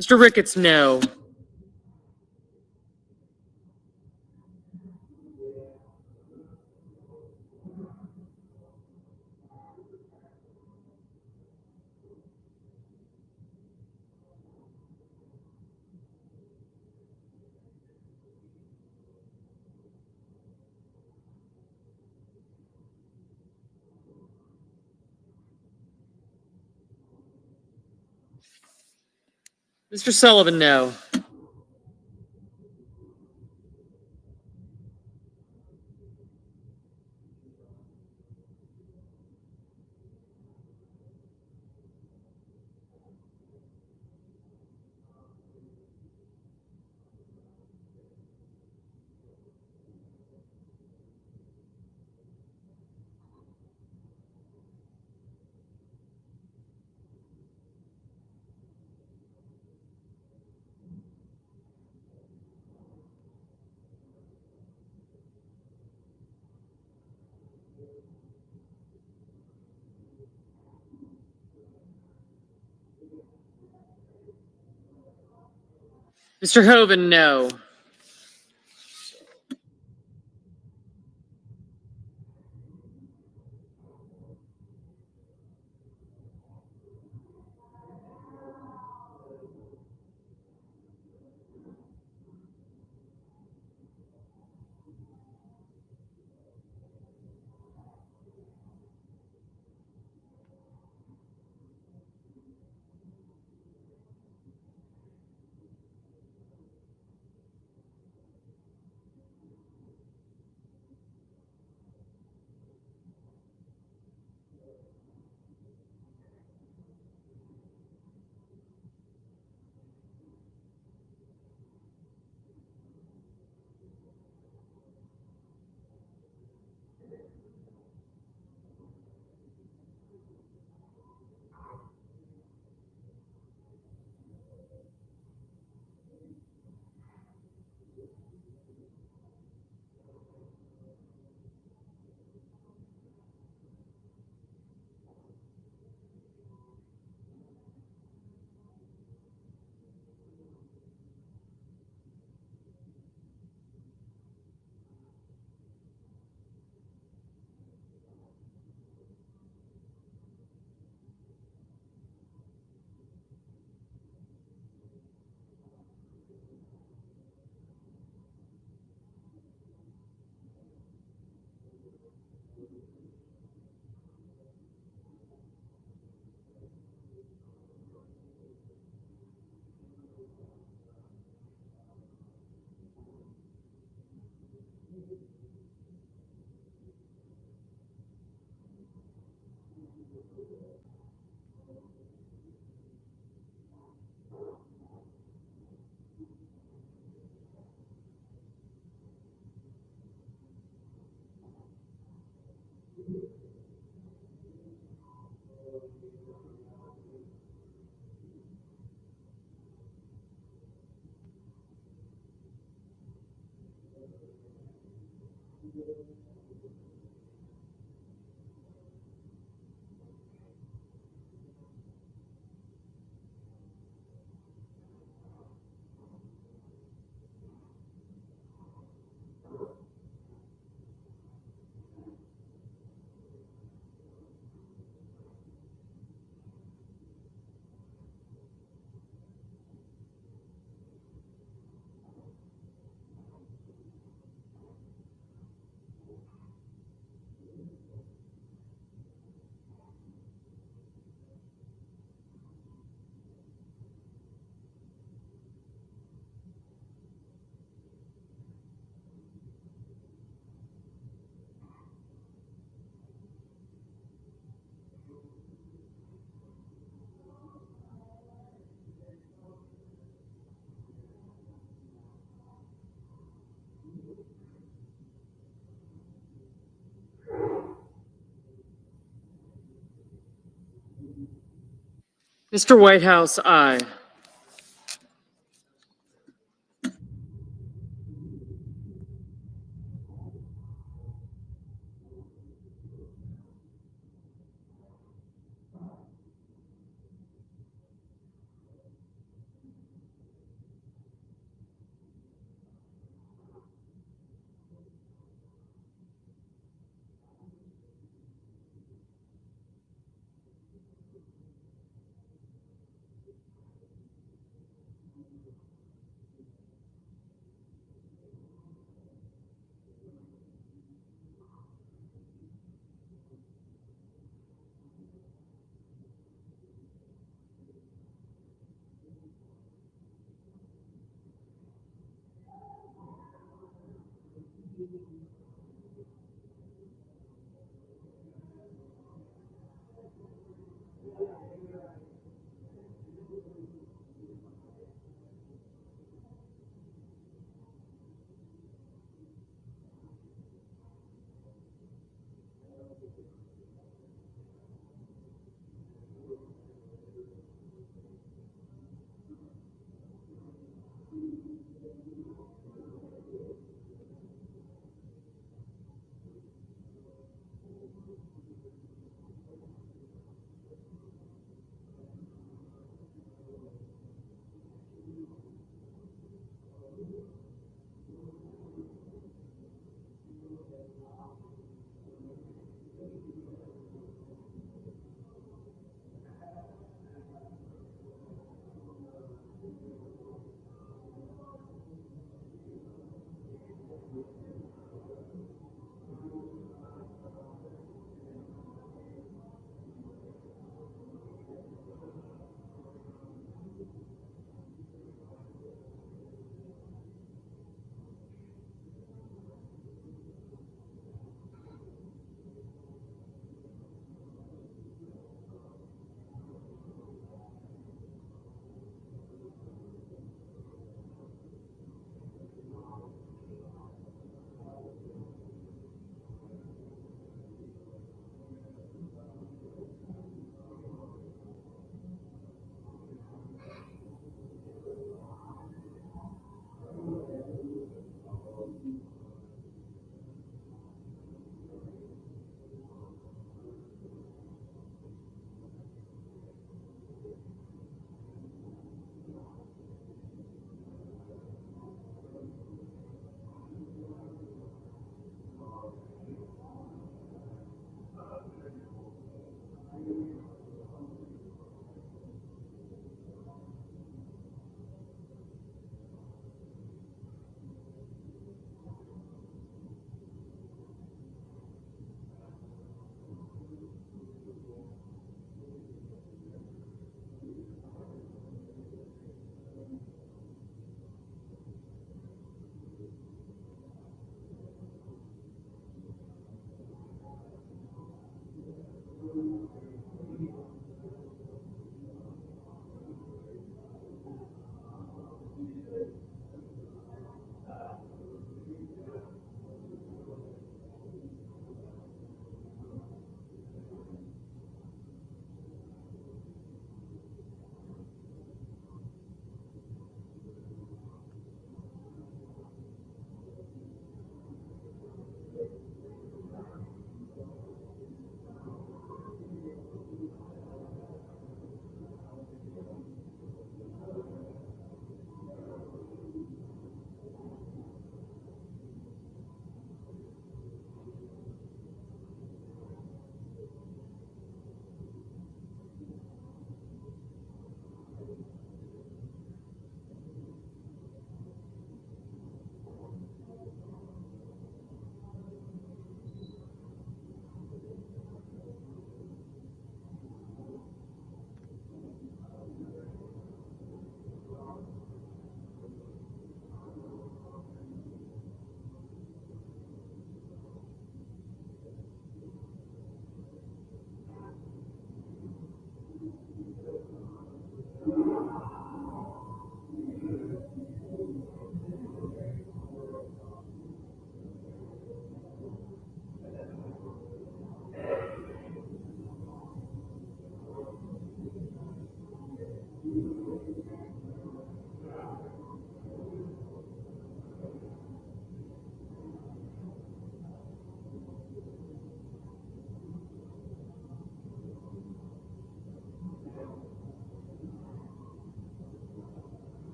Mr. Ricketts, no. Mr. Sullivan, no. Mr. Hoven, no. Mr. Whitehouse, aye.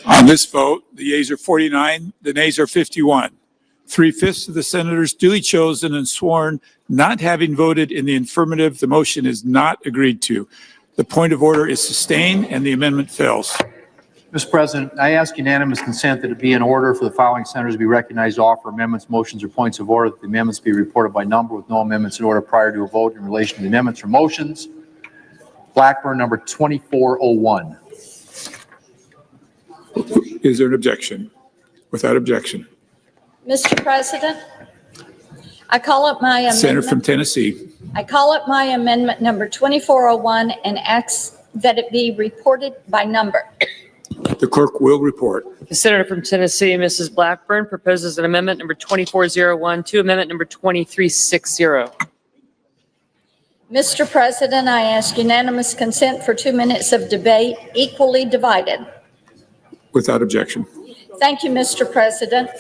On this vote, the yeas are 49, the nays are 51. 3/5 of the senators duly chosen and sworn not having voted in the affirmative, the motion is not agreed to. The point of order is sustained and the amendment fails. Mr. President, I ask unanimous consent that it be in order for the following senators to be recognized to offer amendments, motions, or points of order, that the amendments be reported by number with no amendments in order prior to a vote in relation to the amendments or motions. Blackburn, number 2401. Is there an objection? Without objection. Mr. President, I call up my Senator from amendment. Tennessee. I call up my amendment number 2401 and ask that it be reported by number. The clerk will report. The senator from Tennessee, Mrs. Blackburn, proposes an amendment number 2401 to amendment number 2360. Mr. President, I ask unanimous consent for 2 minutes of debate, equally divided. Without objection. Thank you, Mr. President.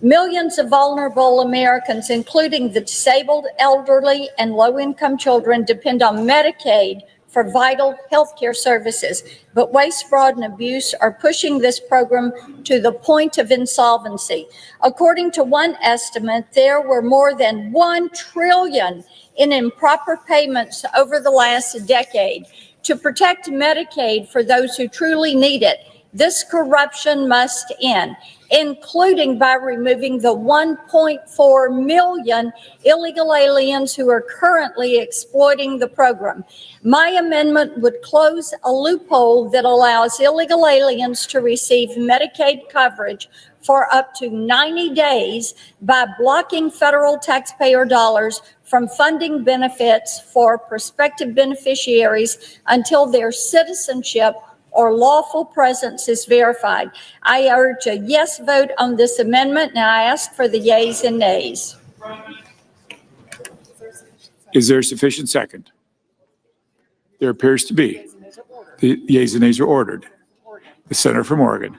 Millions of vulnerable Americans, including the disabled, elderly, and low-income children, depend on Medicaid for vital health care services. But waste, fraud, and abuse are pushing this program to the point of insolvency. According to one estimate, there were more than $1 trillion in improper payments over the last decade. To protect Medicaid for those who truly need it, this corruption must end, including by removing the 1.4 million illegal aliens who are currently exploiting the program. My amendment would close a loophole that allows illegal aliens to receive Medicaid coverage for up to 90 days by blocking federal taxpayer dollars from funding benefits for prospective beneficiaries until their citizenship or lawful presence is verified. I urge a yes vote on this amendment, and I ask for the yeas and nays. Is there a sufficient second? There appears to be. The yeas and nays are ordered. The senator from Oregon.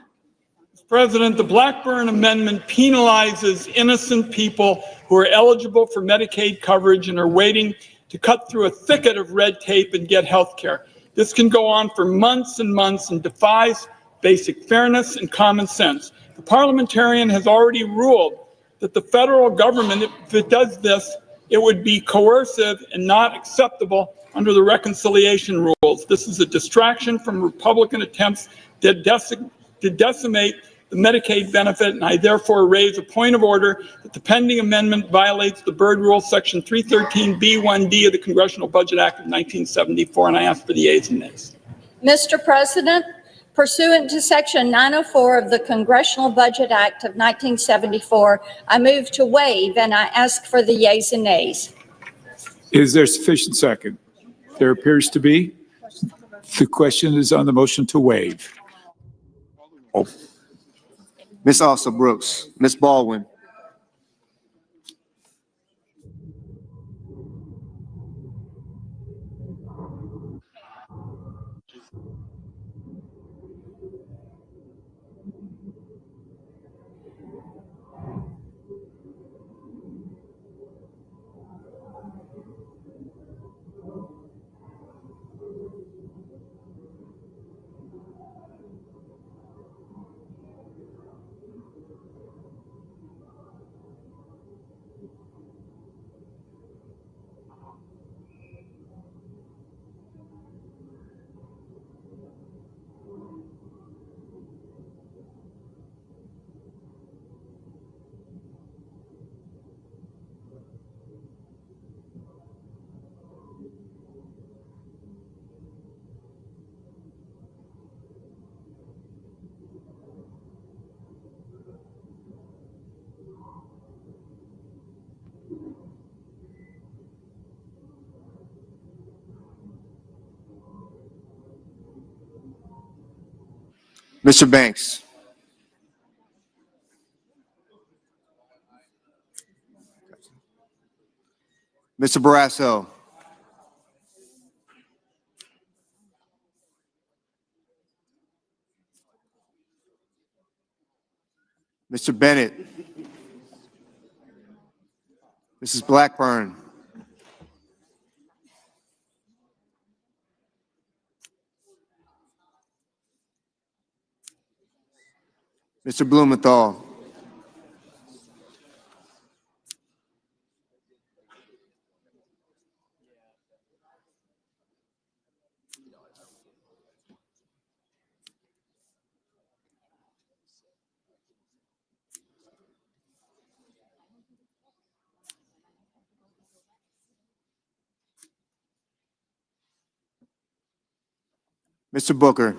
President, the Blackburn Amendment penalizes innocent people who are eligible for Medicaid coverage and are waiting to cut through a thicket of red tape and get health care. This can go on for months and months and defies basic fairness and common sense. The parliamentarian has already ruled that the federal government, if it does this, it would be coercive and not acceptable under the reconciliation rules. This is a distraction from Republican attempts to decimate the Medicaid benefit, and I therefore raise a point of order that the pending amendment violates the Byrd Rule, Section 313B1D of the Congressional Budget Act of 1974, and I ask for the yeas and nays. Mr. President, pursuant to Section 904 of the Congressional Budget Act of 1974, I move to waive, and I ask for the yeas and nays. Is there sufficient second? There appears to be. The question is on the motion to waive. Oh. Ms. Asa Brooks, Ms. Baldwin, Mr. Banks, Mr. Barrasso, Mr. Bennett, Mrs. Blackburn, Mr. Blumenthal, Mr. Booker,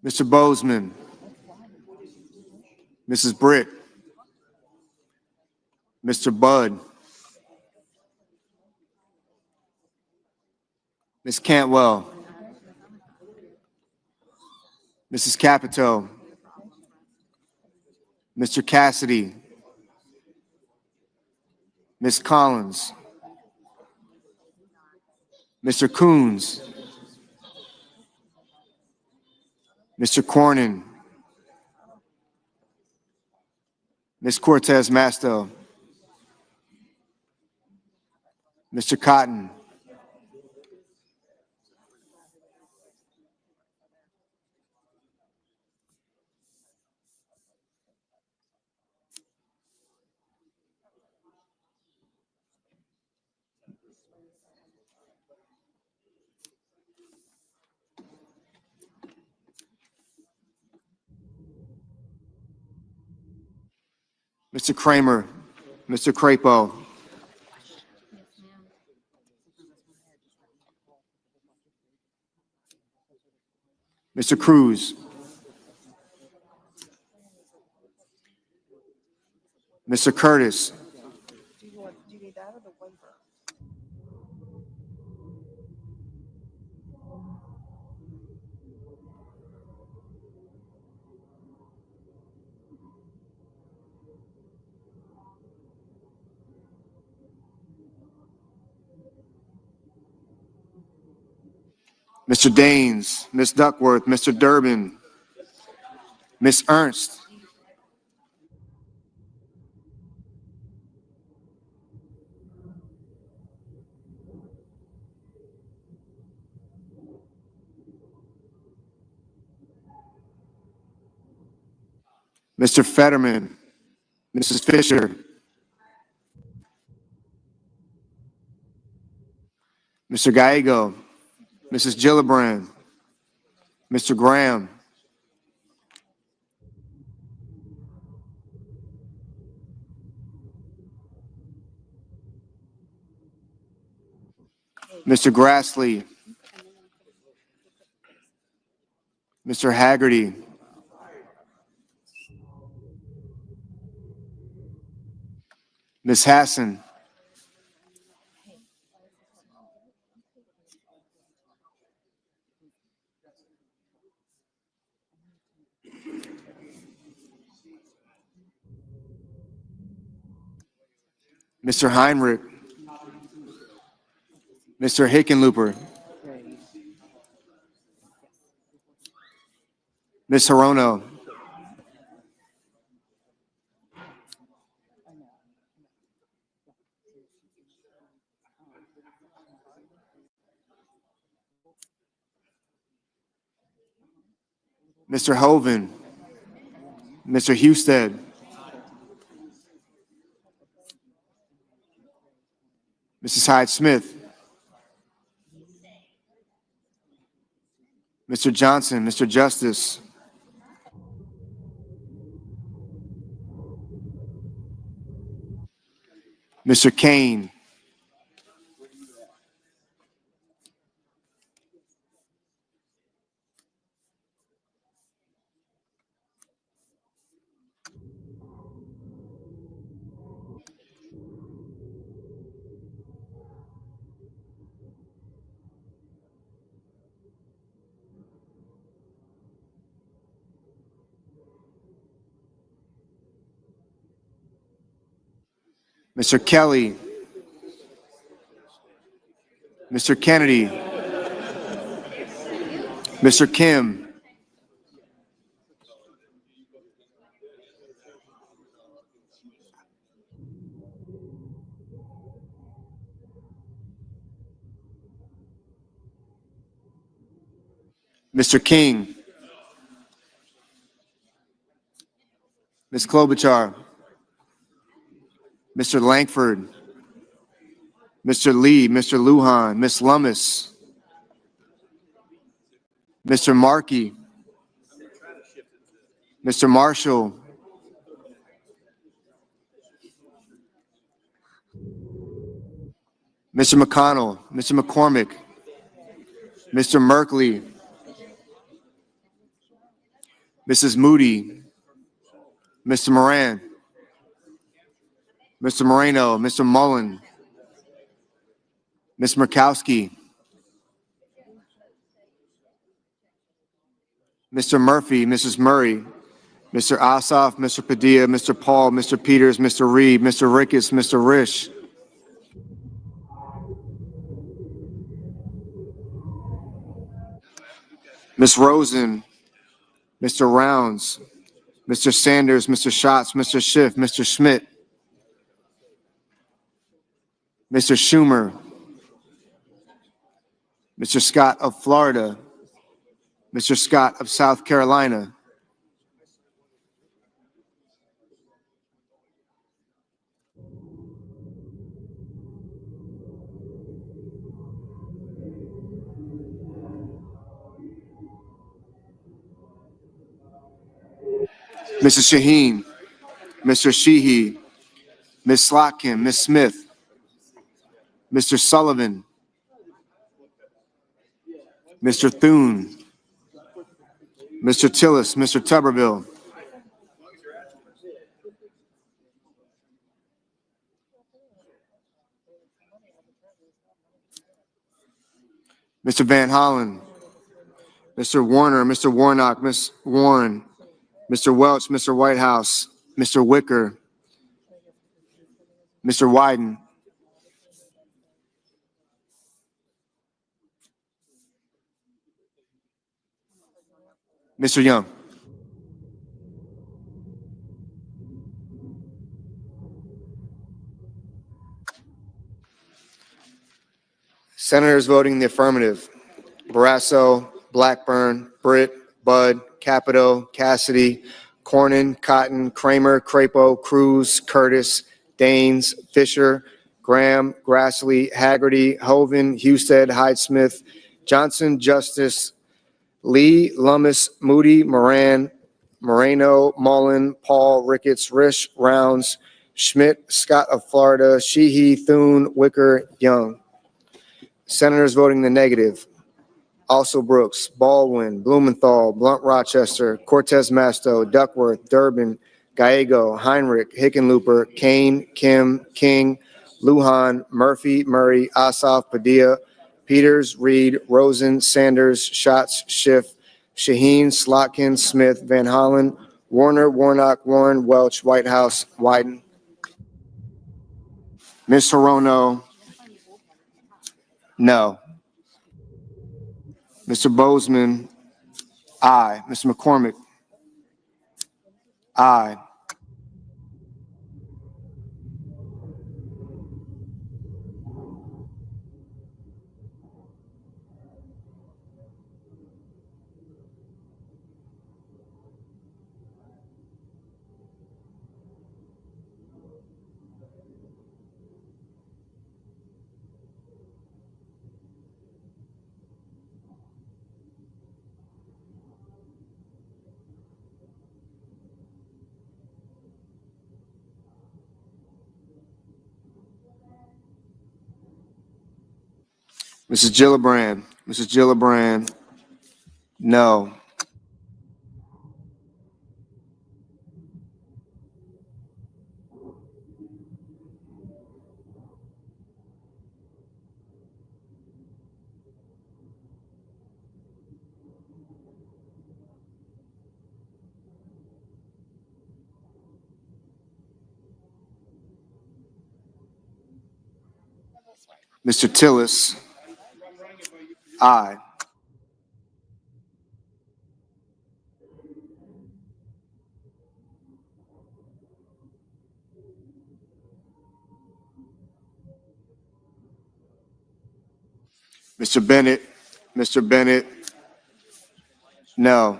Mr. Bozeman, Mrs. Britt, Mr. Budd, Ms. Cantwell, Mrs. Capito, Mr. Cassidy, Ms. Collins, Mr. Coons, Mr. Cornyn, Ms. Cortez Masto, Mr. Cotton, Mr. Kramer, Mr. Crapo, Mr. Cruz, Mr. Curtis, Mr. Daines, Ms. Duckworth, Mr. Durbin, Ms. Ernst, Mr. Fetterman, Mrs. Fisher, Mr. Gallego, Mrs. Gillibrand, Mr. Graham, Mr. Grassley, Mr. Haggerty, Ms. Hassan, Mr. Heinrich, Mr. Hickenlooper, Ms. Hirono, Mr. Hoven, Mr. Husted, Mrs. Hyde-Smith, Mr. Johnson, Mr. Justice, Mr. Kane, Mr. Kelly, Mr. Kennedy, Mr. Kim, Mr. King, Ms. Klobuchar, Mr. Langford, Mr. Lee, Mr. Lujan, Ms. Lummis, Mr. Markey, Mr. Marshall, Mr. McConnell, Mr. McCormick, Mr. Merkley, Mrs. Moody, Mr. Moran, Mr. Moreno, Mr. Mullen, Ms. Murkowski, Mr. Murphy, Mrs. Murray, Mr. Ossoff, Mr. Padilla, Mr. Paul, Mr. Peters, Mr. Reed, Mr. Ricketts, Mr. Risch, Ms. Rosen, Mr. Rounds, Mr. Sanders, Mr. Schatz, Mr. Schiff, Mr. Schmidt, Mr. Schumer, Mr. Scott of Florida, Mr. Scott of South Carolina, Mrs. Shaheen, Mr. Sheehy, Ms. Slotkin, Ms. Smith, Mr. Sullivan, Mr. Thune, Mr. Tillis, Mr. Tuberville, Mr. Van Hollen, Mr. Warner, Mr. Warnock, Ms. Warren, Mr. Welch, Mr. Whitehouse, Mr. Wicker, Mr. Wyden, Mr. Young. Senators voting in the affirmative: Barrasso, Blackburn, Britt, Budd, Capito, Cassidy, Cornyn, Cotton, Kramer, Crapo, Cruz, Curtis, Daines, Fisher, Graham, Grassley, Haggerty, Hoven, Husted, Hyde-Smith, Johnson, Justice, Lee, Lummis, Moody, Moran, Moreno, Mullen, Paul, Ricketts, Risch, Rounds, Schmidt, Scott of Florida, Sheehy, Thune, Wicker, Young. Senators voting in the negative: Also Brooks, Baldwin, Blumenthal, Blunt Rochester, Cortez Masto, Duckworth, Durbin, Gallego, Heinrich, Hickenlooper, Kane, Kim, King, Lujan, Murphy, Murray, Ossoff, Padilla, Peters, Reed, Rosen, Sanders, Schatz, Schiff, Shaheen, Slotkin, Smith, Van Hollen, Warner, Warnock, Warren, Welch, Whitehouse, Wyden. Ms. Hirono, no. Mr. Bozeman, aye. Mr. McCormick, aye. Mrs. Gillibrand, Mrs. Gillibrand, no. Mr. Tillis, aye. Mr. Bennett, Mr. Bennett, no.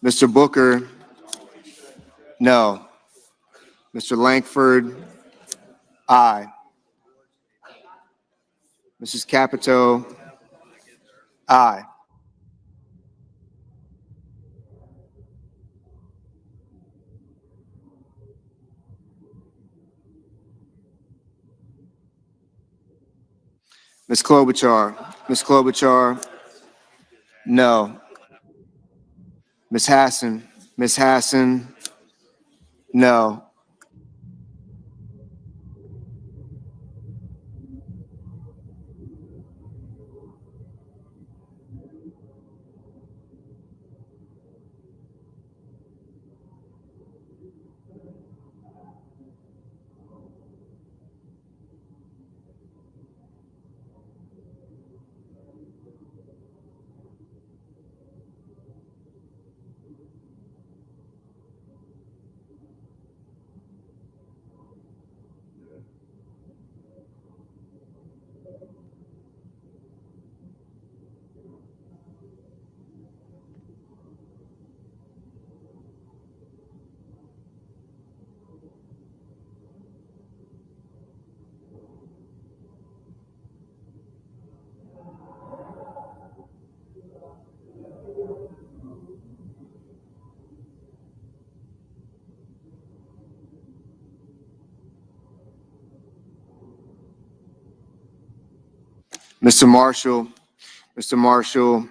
Mr. Booker, no. Mr. Langford, aye. Mrs. Capito, aye. Ms. Klobuchar, no. Ms. Hassan, no. Mr. Marshall, Mr. Marshall,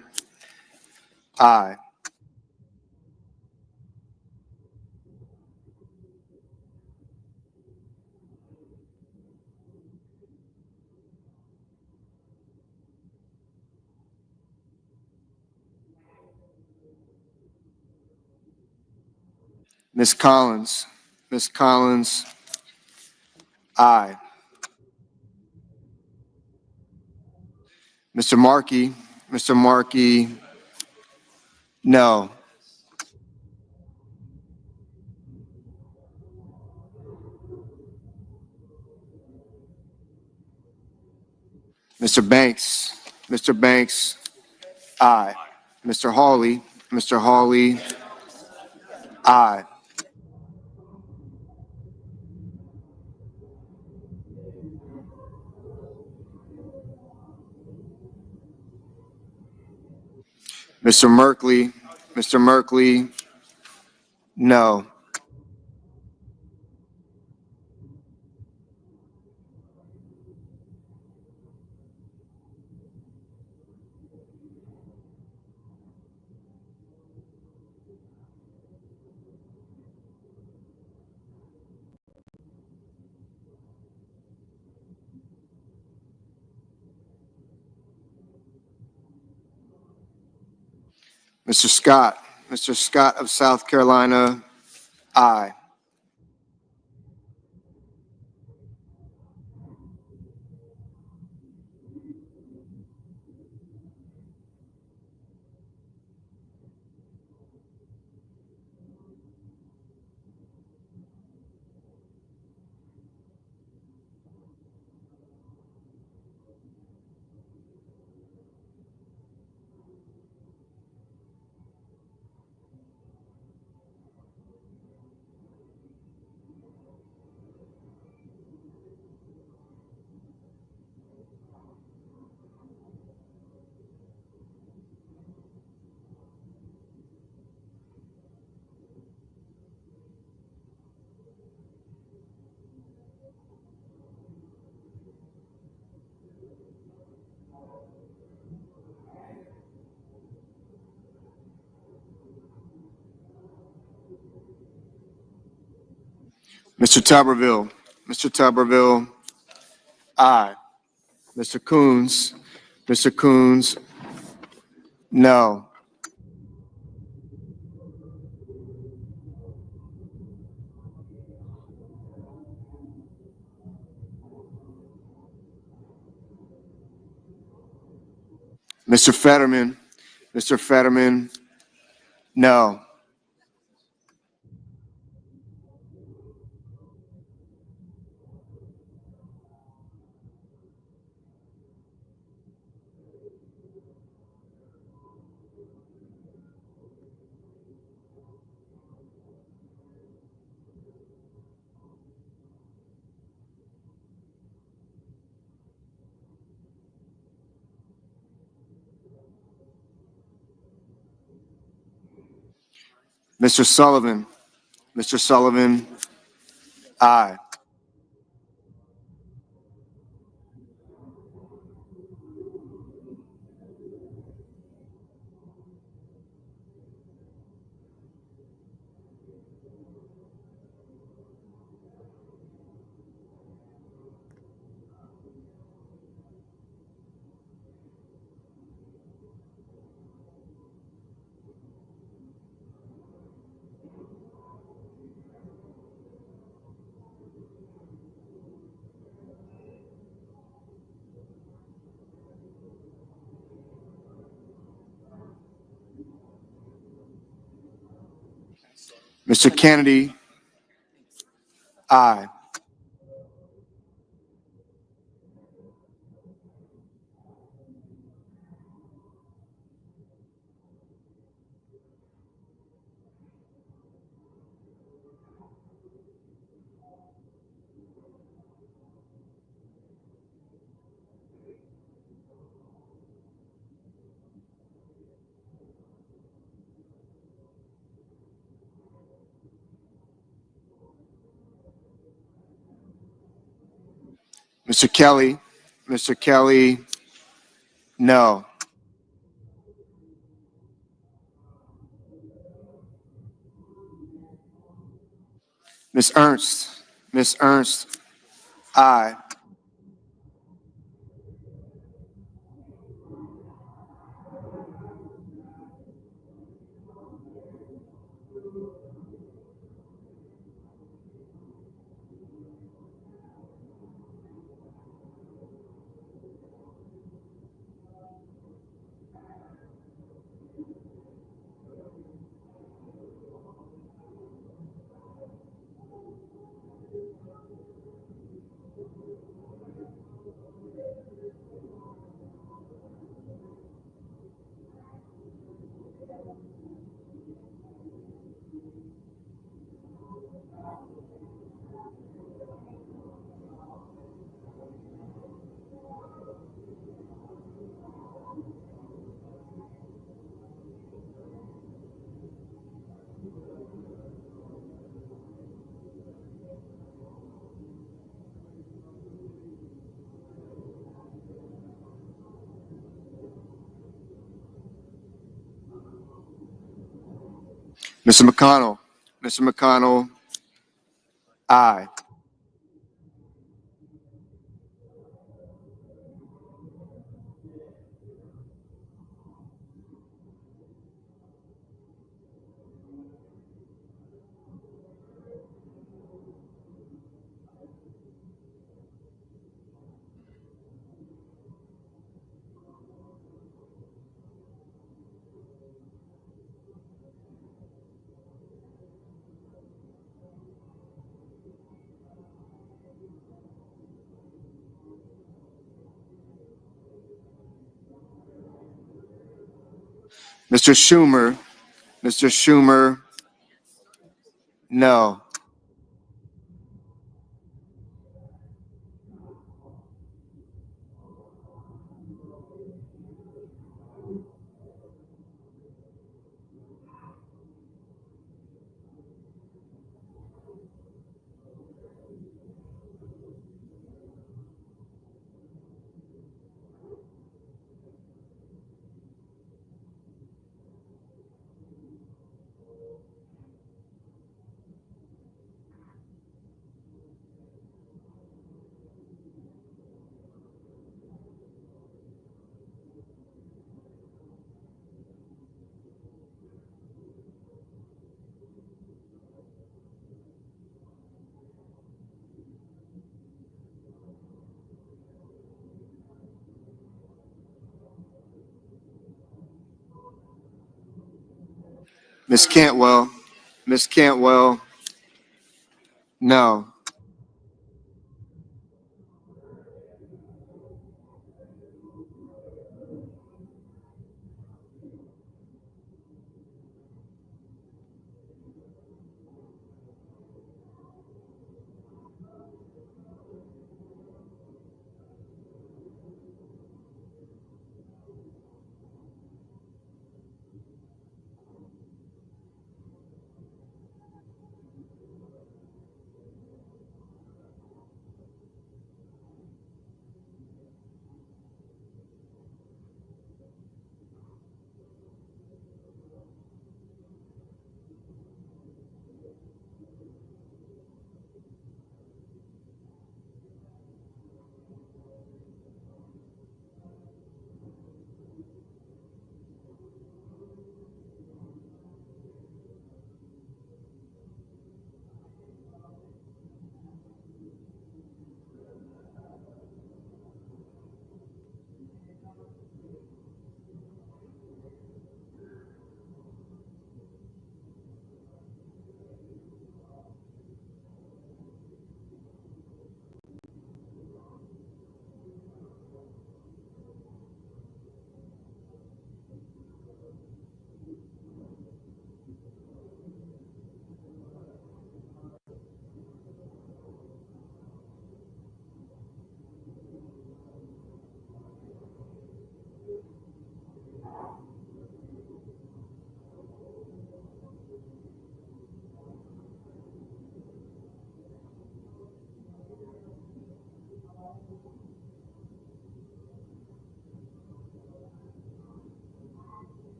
aye. Ms. Collins, Ms. Collins, aye. Mr. Markey, Mr. Markey, no. Mr. Banks, Mr. Banks, aye. Mr. Hawley, Mr. Hawley, aye. Mr. Merkley, Mr. Merkley, no. Mr. Scott of South Carolina, aye. Mr. Tuberville, Mr. Tuberville, aye. Mr. Coons, no. Mr. Fetterman, no. Mr. Sullivan, aye. Mr. Kennedy, aye. Mr. Kelly, Mr. Kelly, No. Ms. Ernst. Ms. Ernst. Aye. Mr. McConnell. Mr. McConnell. Aye. Mr. Schumer. Mr. Schumer. No. Ms. Cantwell. Ms. Cantwell. No.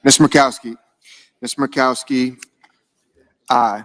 Ms. Murkowski. Ms. Murkowski, aye.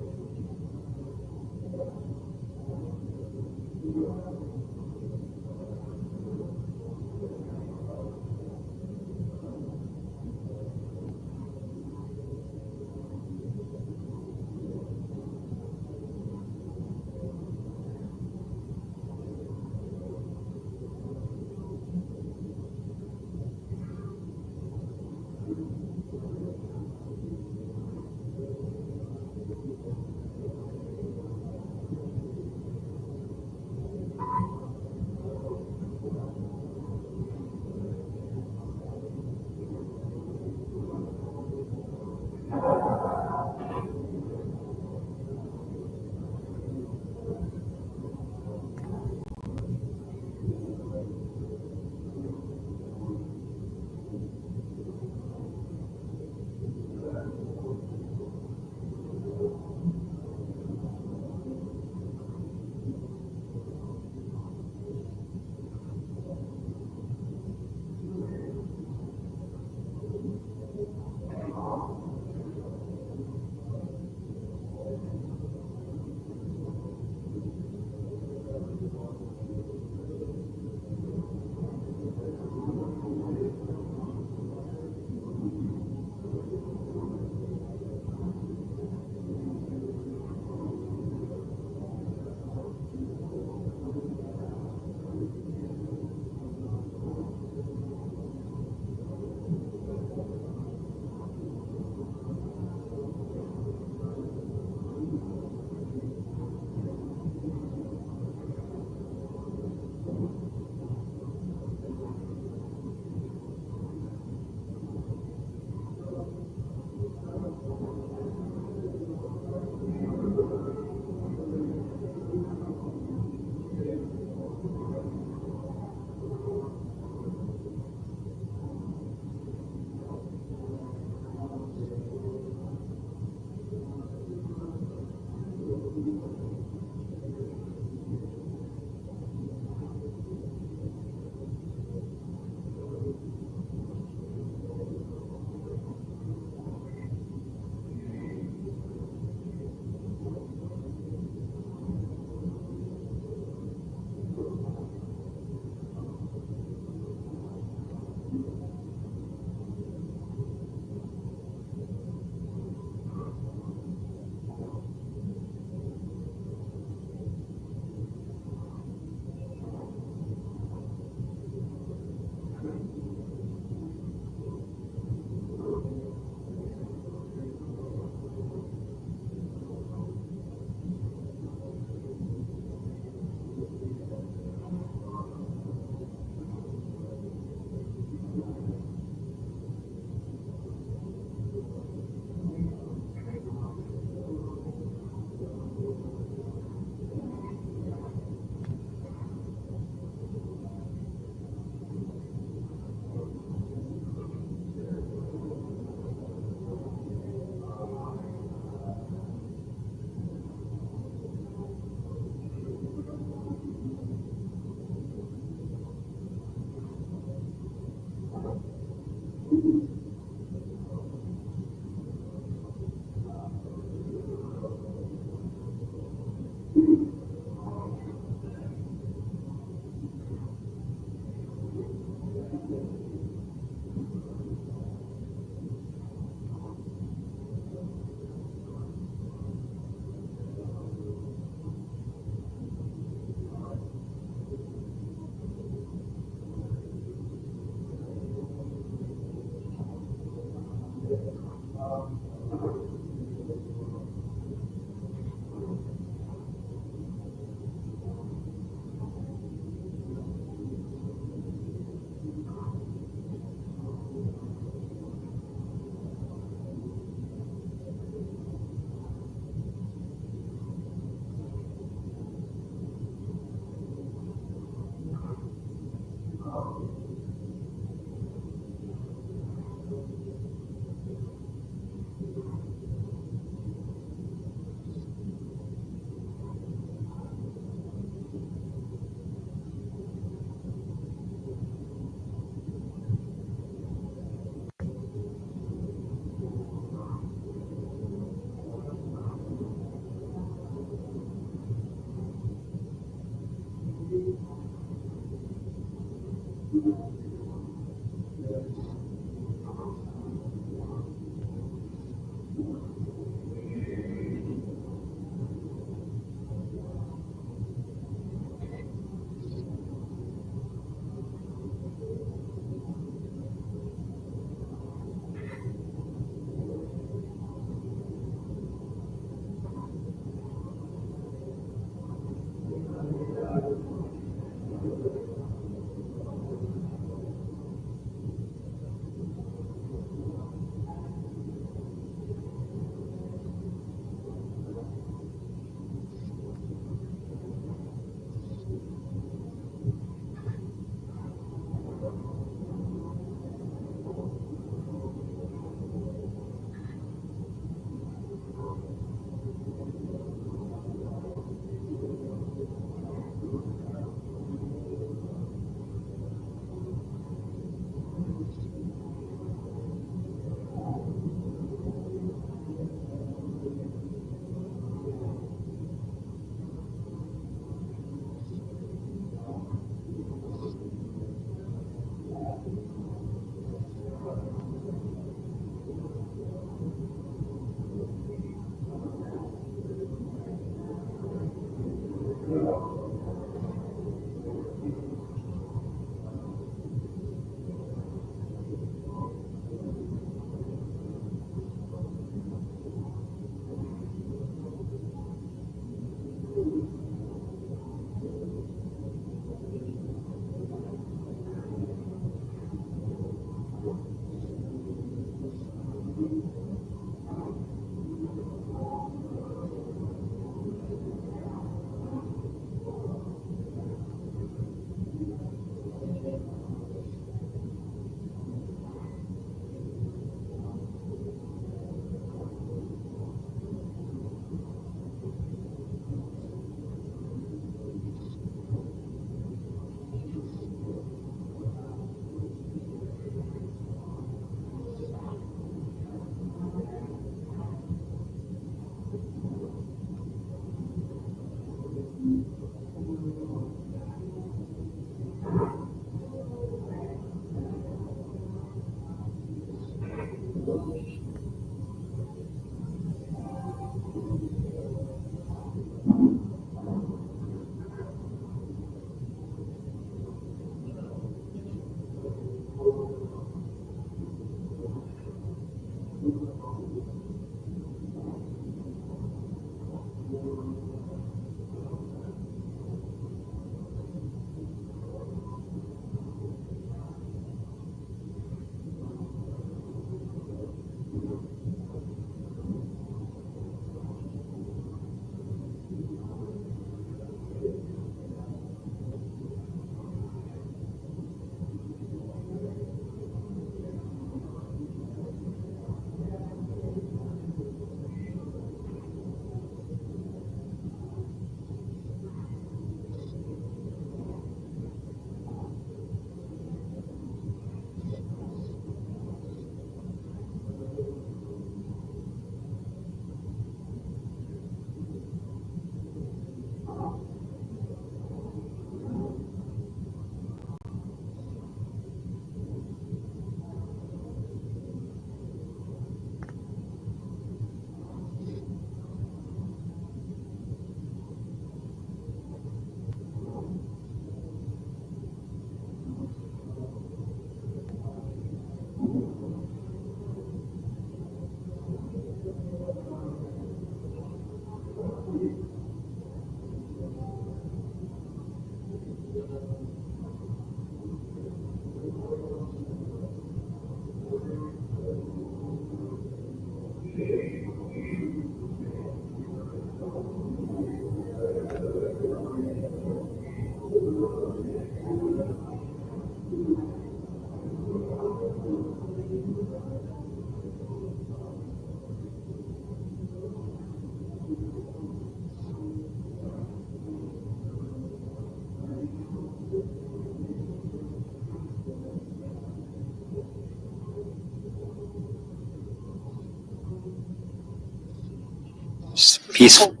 Peaceful.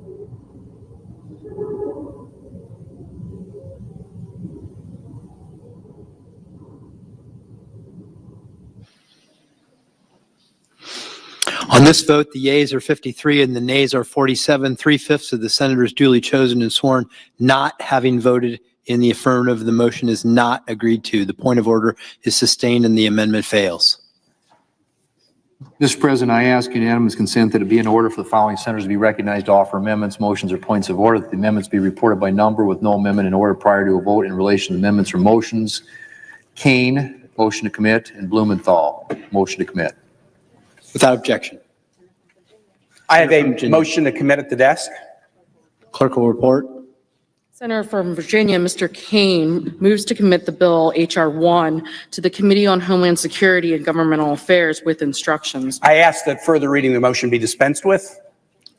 On this vote, the yeas are 53 and the nays are 47. 3/5 of the senators duly chosen and sworn not having voted in the affirmative, the motion is not agreed to. The point of order is sustained and the amendment fails. Mr. President, I ask unanimous consent that it be in order for the following senators to be recognized to offer amendments, motions, or points of order, that the amendments be reported by number with no amendment in order prior to a vote in relation to amendments or motions. Kane, motion to commit, and Blumenthal, motion to commit. Without objection. I have a motion to commit at the desk. Clerk will report. Senator from Virginia, Mr. Kane, moves to commit the bill H.R. 1 to the Committee on Homeland Security and Governmental Affairs with instructions. I ask that further reading of the motion be dispensed with.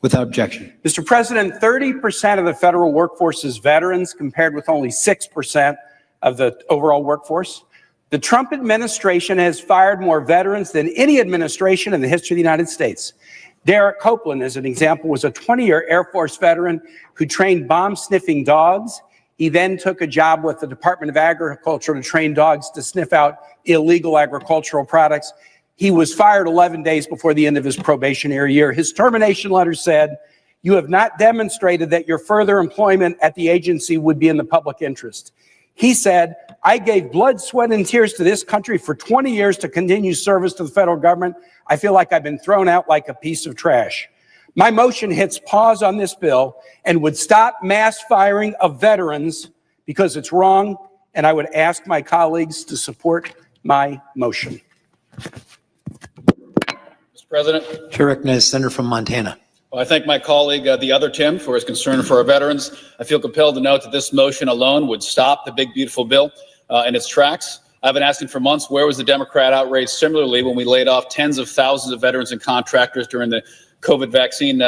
Without objection. Mr. President, 30% of the federal workforce is veterans, compared with only 6% of the overall workforce. The Trump administration has fired more veterans than any administration in the history of the United States. Derek Copeland, as an example, was a 20-year Air Force veteran who trained bomb-sniffing dogs. He then took a job with the Department of Agriculture to train dogs to sniff out illegal agricultural products. He was fired 11 days before the end of his probationary year. His termination letter said, "You have not demonstrated that your further employment at the agency would be in the public interest." He said, "I gave blood, sweat, and tears to this country for 20 years to continue service to the federal government. I feel like I've been thrown out like a piece of trash." My motion hits pause on this bill and would stop mass firing of veterans because it's wrong, and I would ask my colleagues to support my motion. Mr. President, Chair recognizes Senator from Montana. well, I thank my colleague, the other Tim, for his concern for our veterans. I feel compelled to note that this motion alone would stop the big, beautiful bill in its tracks. I've been asking for months, where was the Democrat outrage similarly when we laid off tens of thousands of veterans and contractors during the COVID vaccine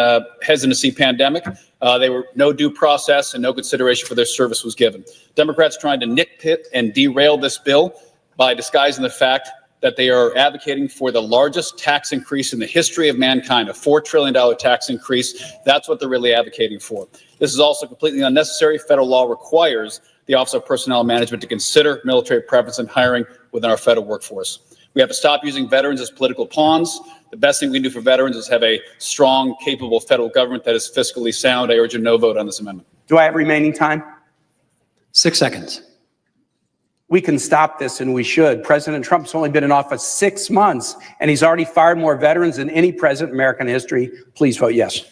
hesitancy pandemic? They were no due process and no consideration for their service was given. Democrats trying to nitpick and derail this bill by disguising the fact that they are advocating for the largest tax increase in the history of mankind, a $4 trillion tax increase. That's what they're really advocating for. This is also completely unnecessary. Federal law requires the Office of Personnel Management to consider military preference in hiring within our federal workforce. We have to stop using veterans as political pawns. The best thing we can do for veterans is have a strong, capable federal government that is fiscally sound. I urge a no vote on this amendment. Do I have remaining time? 6 seconds. We can stop this, and we should. President Trump's only been in office 6 months, and he's already fired more veterans than any president in American history. Please vote yes.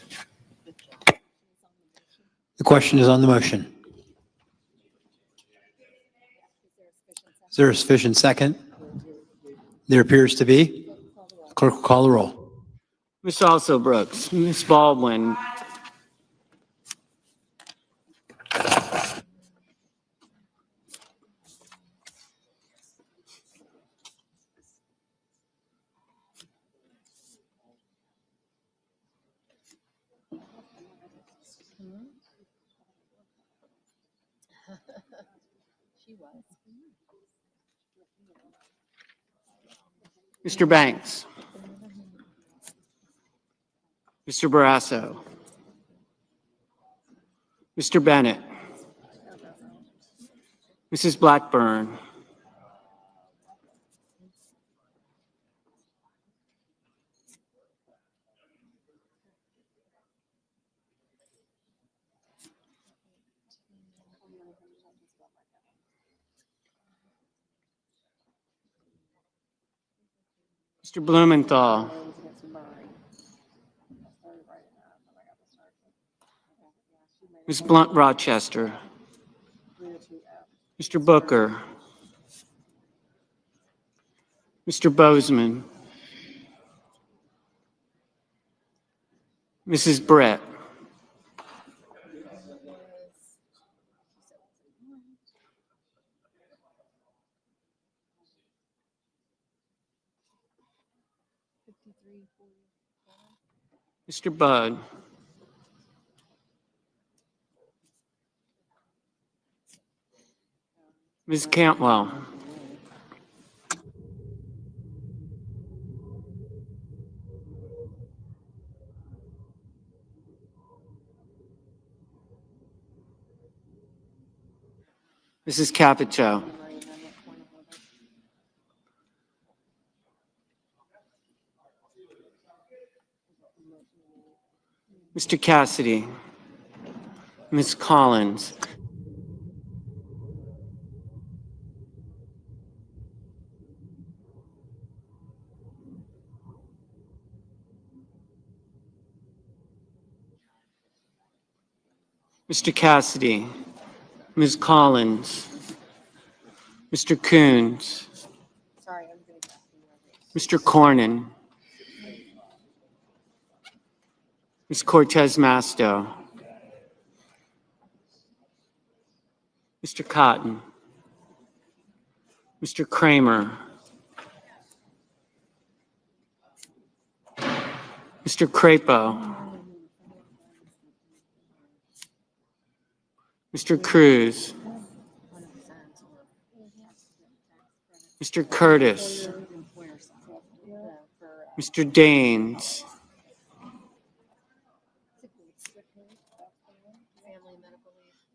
The question is on the motion. Is there a sufficient second? There appears to be. Clerk will call the roll. Ms. Also Brooks, Ms. Baldwin, Mr. Banks, Mr. Barrasso, Mr. Bennett, Mrs. Blackburn, Mr. Blumenthal, Ms. Blunt Rochester, Mr. Booker, Mr. Bozeman, Mrs. Brett, Mr. Budd, Ms. Cantwell, Mrs. Capito, Mr. Cassidy, Ms. Collins, Mr. Cassidy, Ms. Collins, Mr. Coons, Mr. Cornyn, Ms. Cortez Masto, Mr. Cotton, Mr. Kramer, Mr. Crapo, Mr. Cruz, Mr. Curtis, Mr. Daines,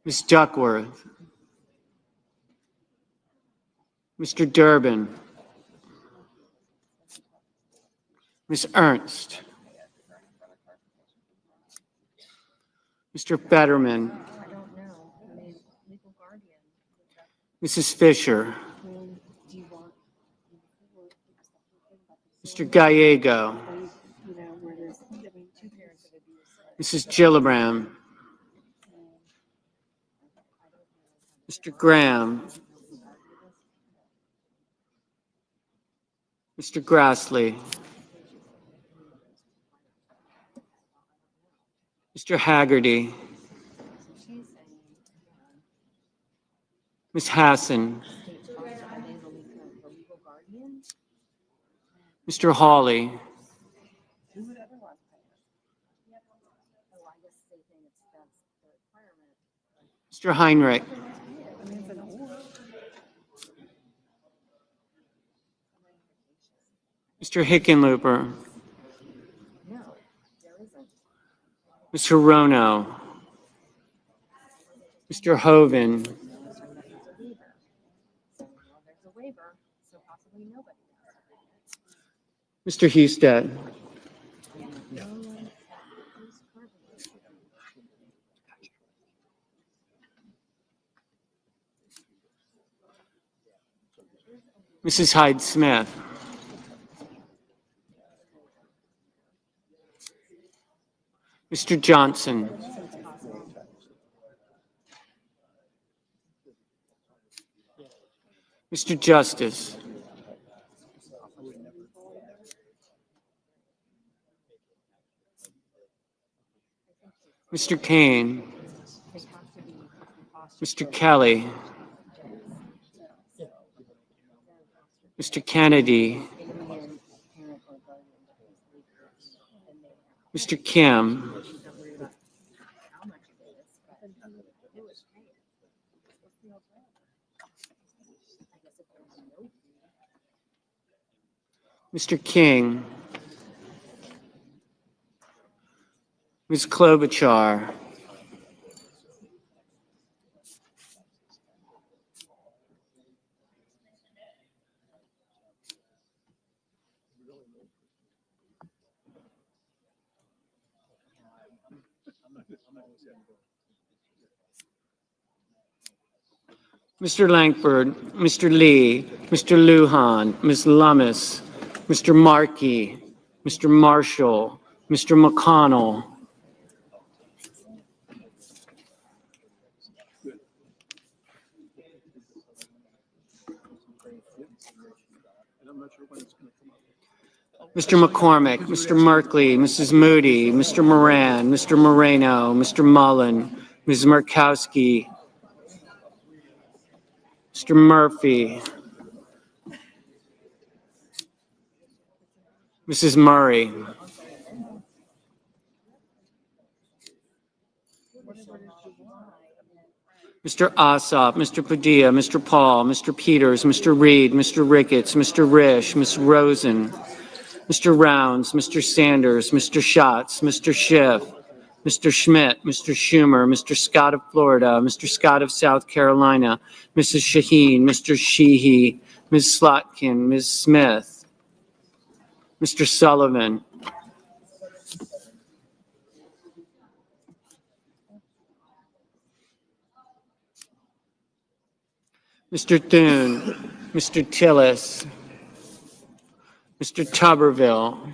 Ms. Duckworth, Mr. Durbin, Ms. Ernst, Mr. Fetterman, Mrs. Fisher, Mr. Gallego, Mrs. Gillibrand, Mr. Graham, Mr. Grassley, Mr. Haggerty, Ms. Hassan, Mr. Hawley, Mr. Heinrich, Mr. Hickenlooper, Ms. Hirono, Mr. Hoven, Mr. Husted, Mrs. Hyde Smith, Mr. Johnson, Mr. Justice, Mr. Kane, Mr. Kelly, Mr. Kennedy, Mr. Kim, Mr. King, Ms. Klobuchar, Mr. Langford, Mr. Lee, Mr. Lujan, Ms. Lummis, Mr. Markey, Mr. Marshall, Mr. McConnell, Mr. McCormick, Mr. Merkley, Mrs. Moody, Mr. Moran, Mr. Moreno, Mr. Mullen, Ms. Murkowski, Mr. Murphy, Mrs. Murray, Mr. Ossoff, Mr. Padilla, Mr. Paul, Mr. Peters, Mr. Reed, Mr. Ricketts, Mr. Risch, Ms. Rosen, Mr. Rounds, Mr. Sanders, Mr. Schatz, Mr. Schiff, Mr. Schmidt, Mr. Schumer, Mr. Scott of Florida, Mr. Scott of South Carolina, Mrs. Shaheen, Mr. Sheehy, Ms. Slotkin, Ms. Smith, Mr. Sullivan, Mr. Thune, Mr. Tillis, Mr. Tuberville,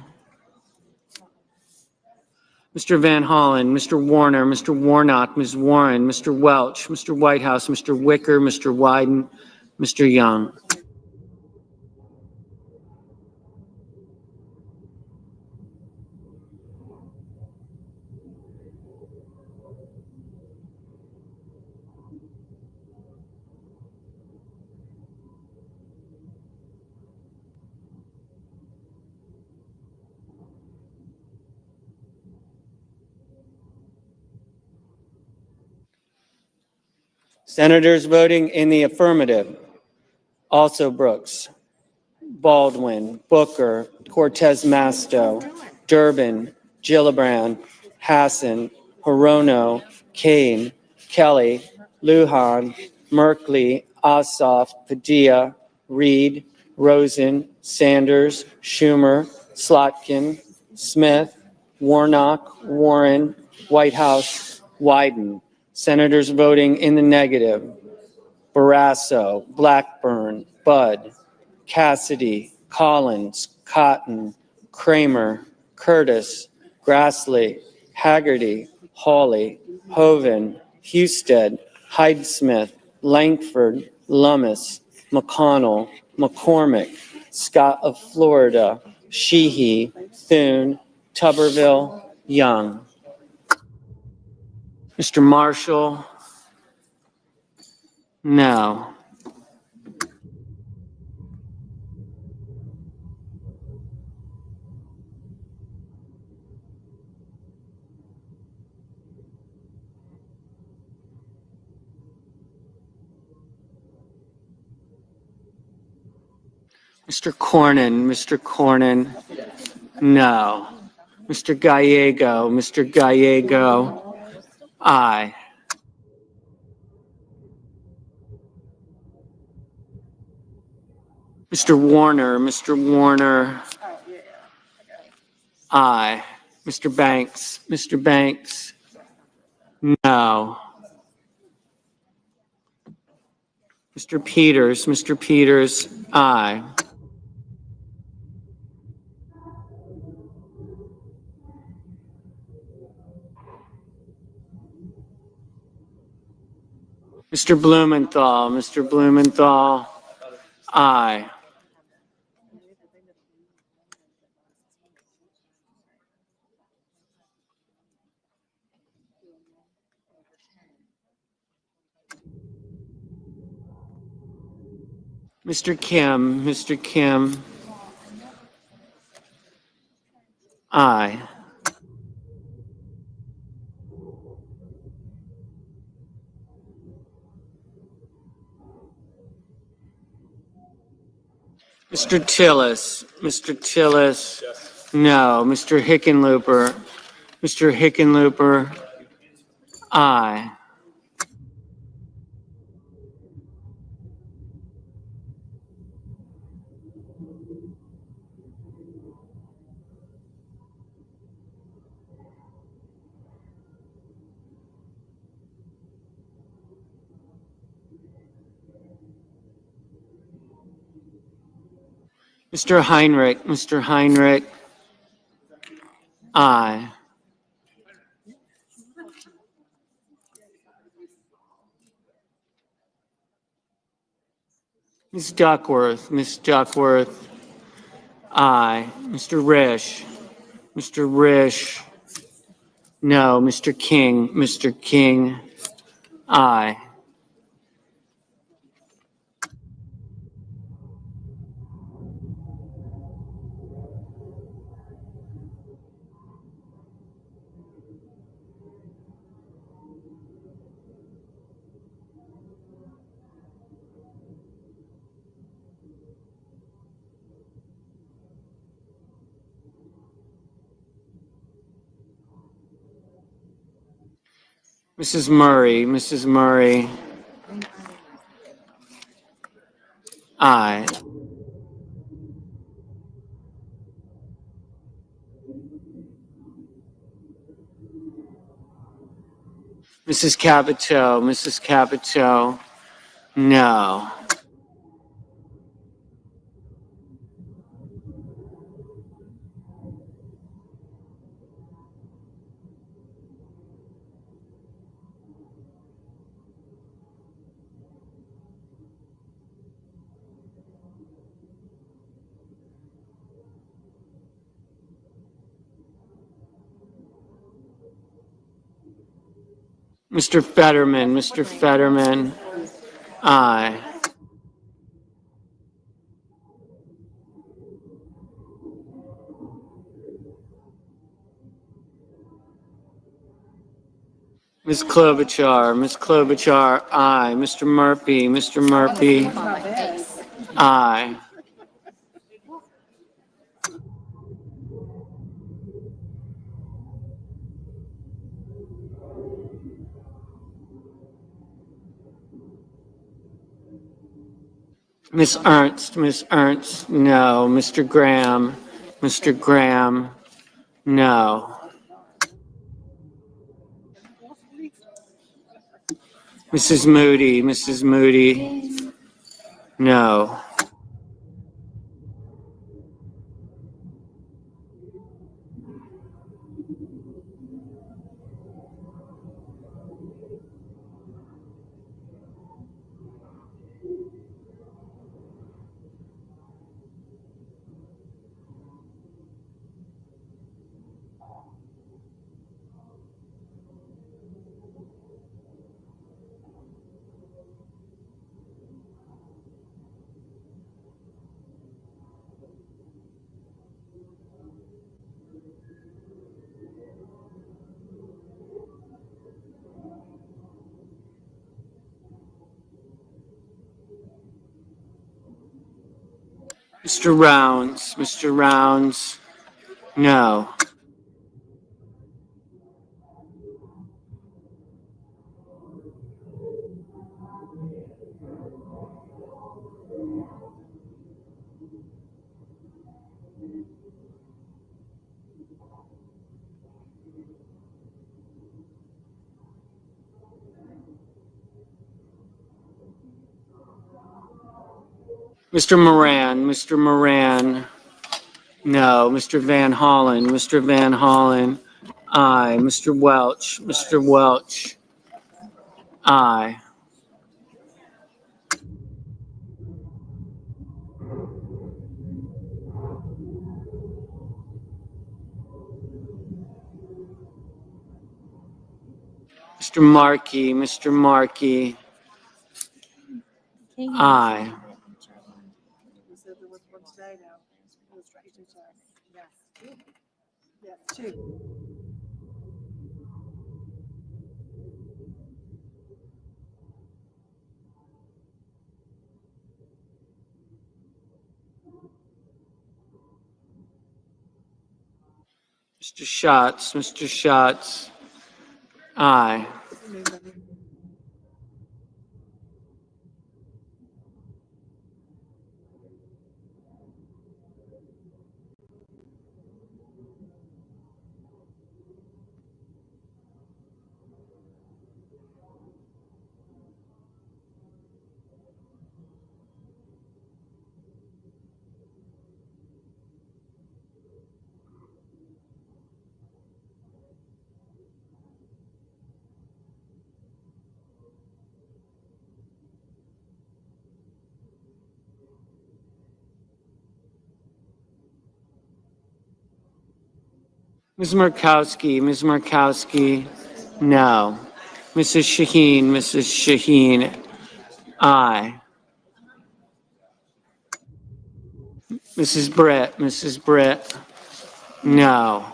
Mr. Van Hollen, Mr. Warner, Mr. Warnock, Ms. Warren, Mr. Welch, Mr. Whitehouse, Mr. Wicker, Mr. Wyden, Mr. Young. Senators voting in the affirmative: Also Brooks, Baldwin, Booker, Cortez Masto, Durbin, Gillibrand, Hassan, Hirono, Kane, Kelly, Lujan, Merkley, Ossoff, Padilla, Reed, Rosen, Sanders, Schumer, Slotkin, Smith, Warnock, Warren, Whitehouse, Wyden. Senators voting in the negative: Barrasso, Blackburn, Budd, Cassidy, Collins, Cotton, Kramer, Curtis, Grassley, Haggerty, Hawley, Hoven, Husted, Hyde-Smith, Langford, Lummis, McConnell, McCormick, Scott of Florida, Sheehy, Thune, Tuberville, Young. Mr. Marshall? No. Mr. Cornyn, no. Mr. Gallego, aye. Mr. Warner, aye. Mr. Banks, no. Mr. Peters, aye. Mr. Blumenthal, aye. Mr. Kim, aye. Mr. Tillis, no. Mr. Hickenlooper, aye. Mr. Heinrich, aye. Ms. Duckworth, aye. Mr. Risch, no. Mr. King, aye. Mrs. Murray, aye. Mrs. Capito, no. Mr. Fetterman, Mr. Fetterman, aye. Ms. Klobuchar, aye. Mr. Murphy, aye. Ms. Ernst, no. Mr. Graham, no. Mrs. Moody, no. Mr. Rounds, no. Mr. Moran, no. Mr. Van Hollen, aye. Mr. Welch, aye. Mr. Markey, aye. Mr. Schatz, aye. Ms. Markowski, no. Mrs. Shaheen, aye. Mrs. Britt, no.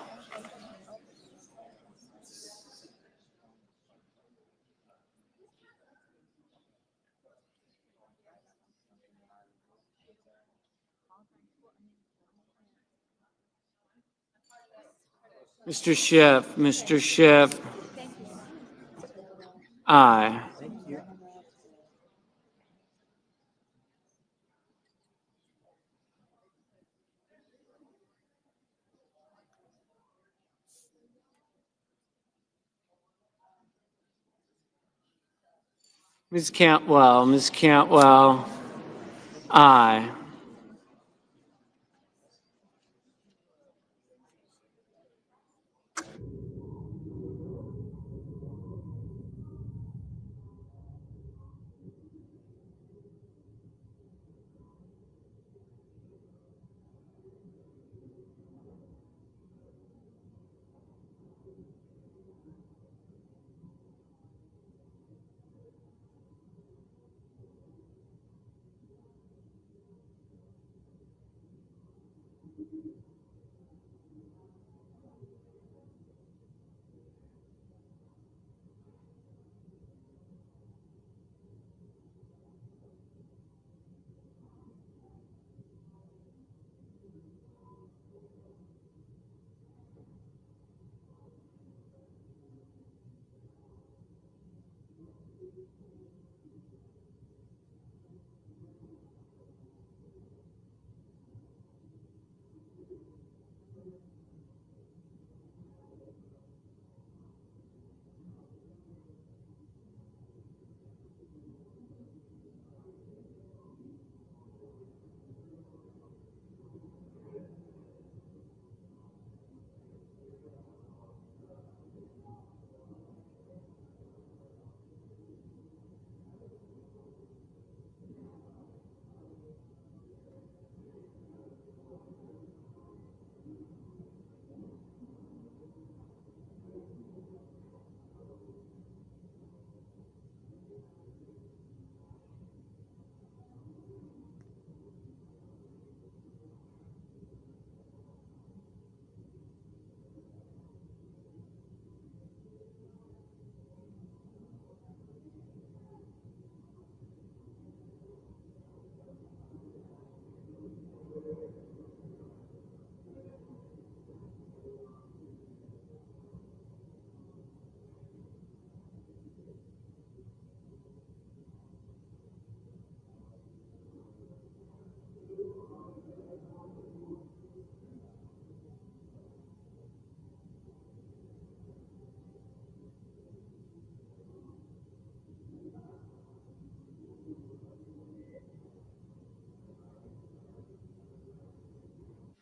Mr. Schiff, aye. Ms. Cantwell, aye.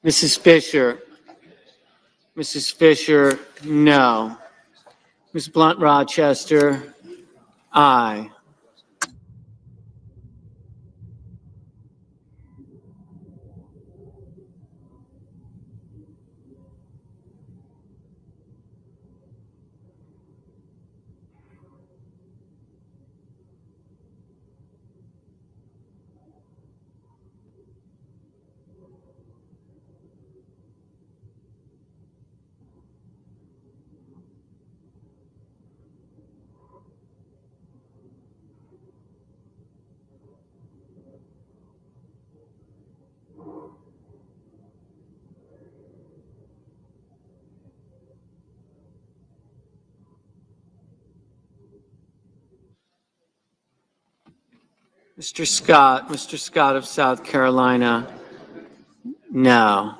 Mrs. Fisher. Mrs. Fisher, no. Ms. Blunt Rochester, aye. Mr. Scott of South Carolina, no.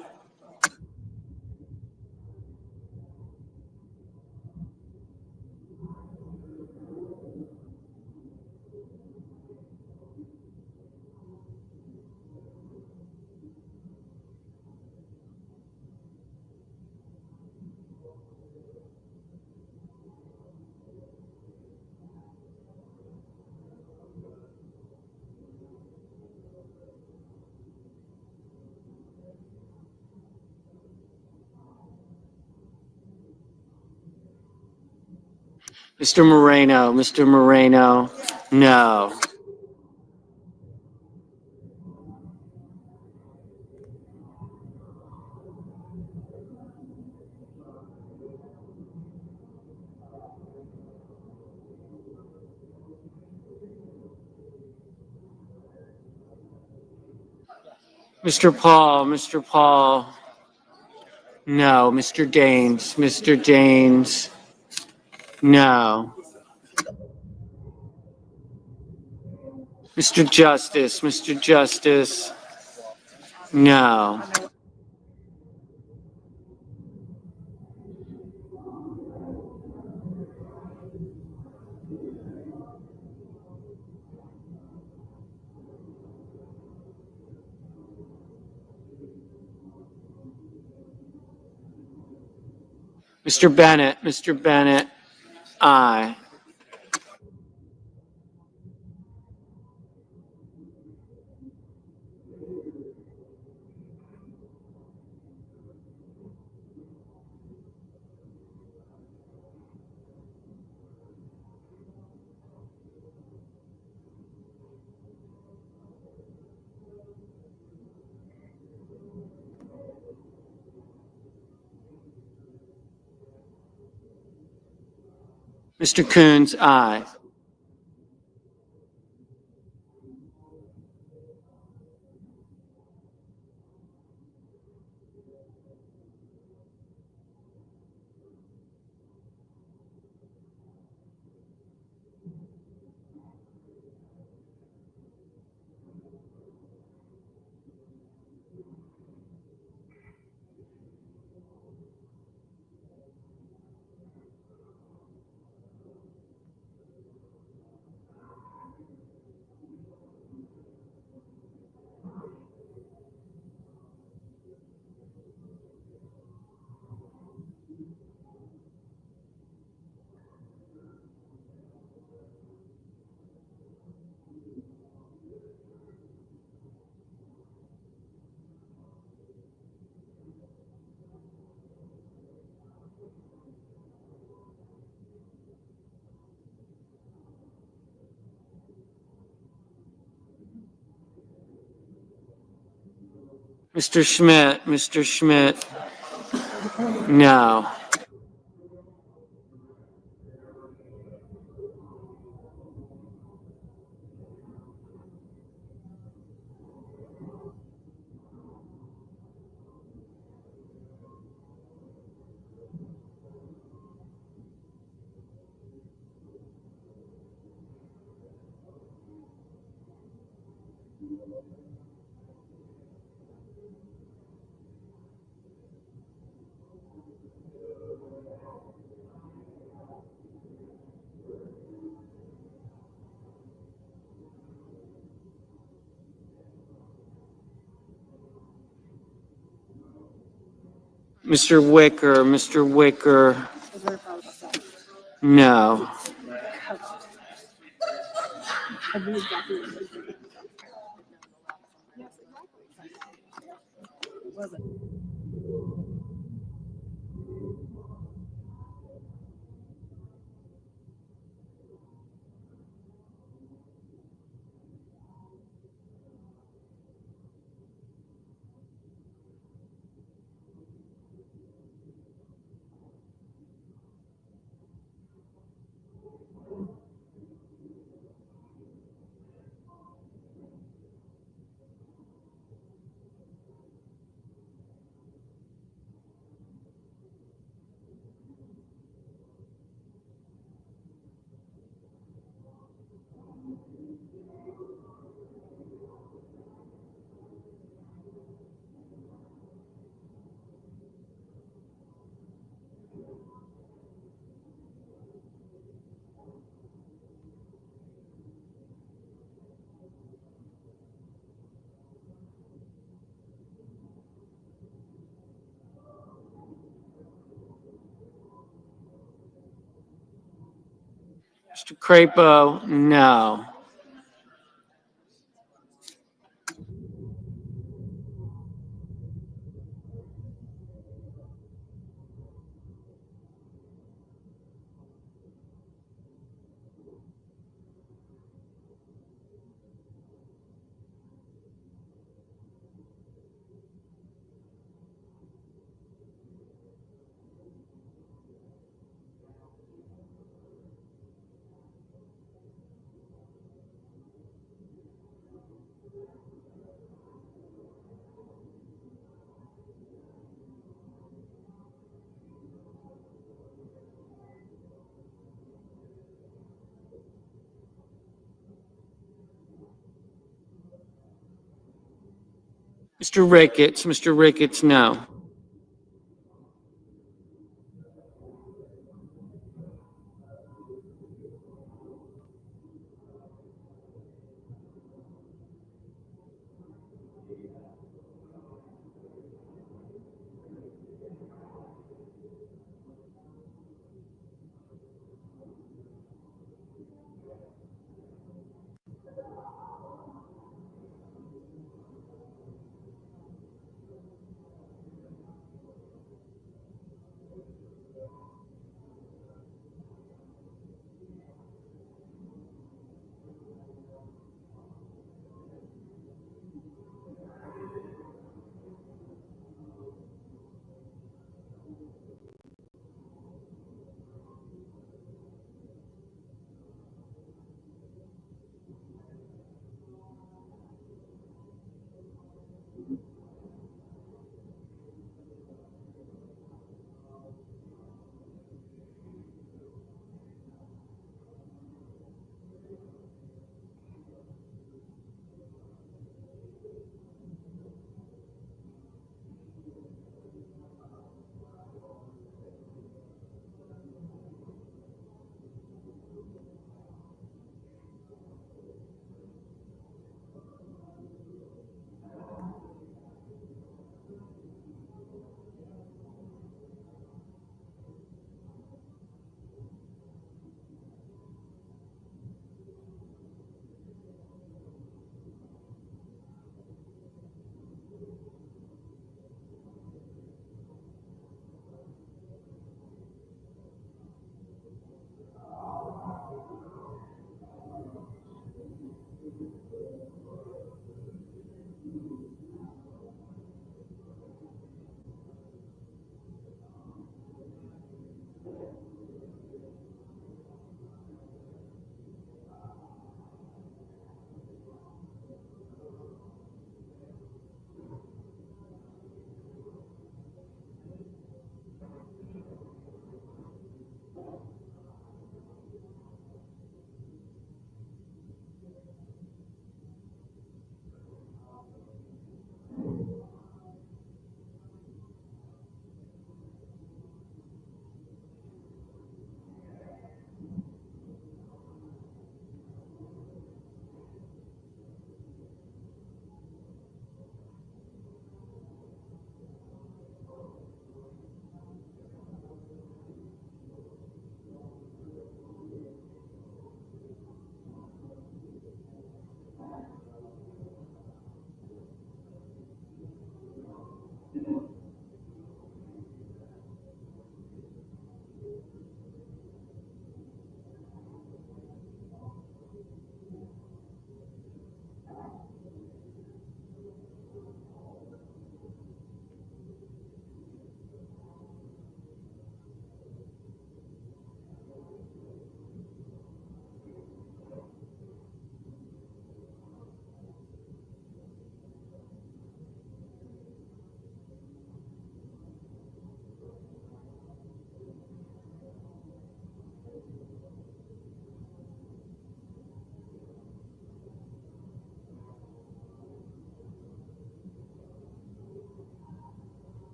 Mr. Moreno, no. Mr. Paul, no. Mr. Daines, no. Mr. Justice, no. Mr. Bennett, aye. Mr. Coons, aye. Mr. Schmidt, no. Mr. Wicker, no. Mr. Crapo, no. Mr. Ricketts, no.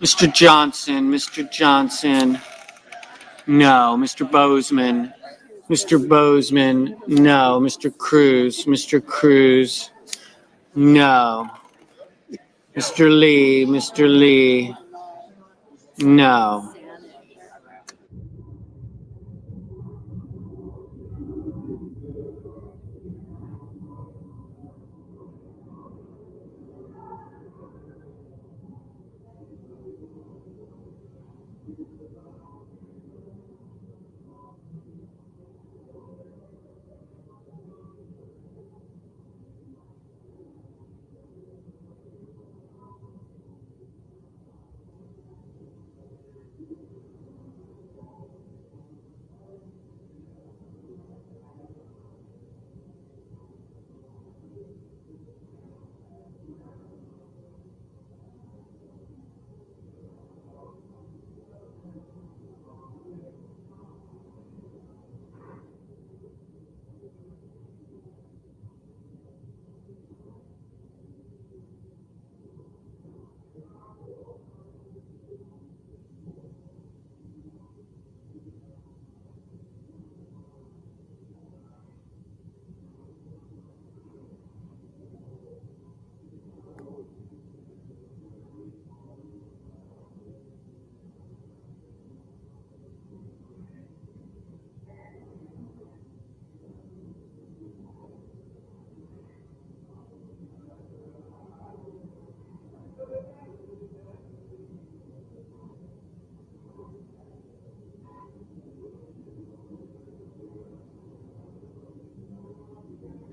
Mr. Johnson, Mr. Johnson, no. Mr. Bozeman, Mr. Bozeman, no. Mr. Cruz, Mr. Cruz, no. Mr. Lee, no.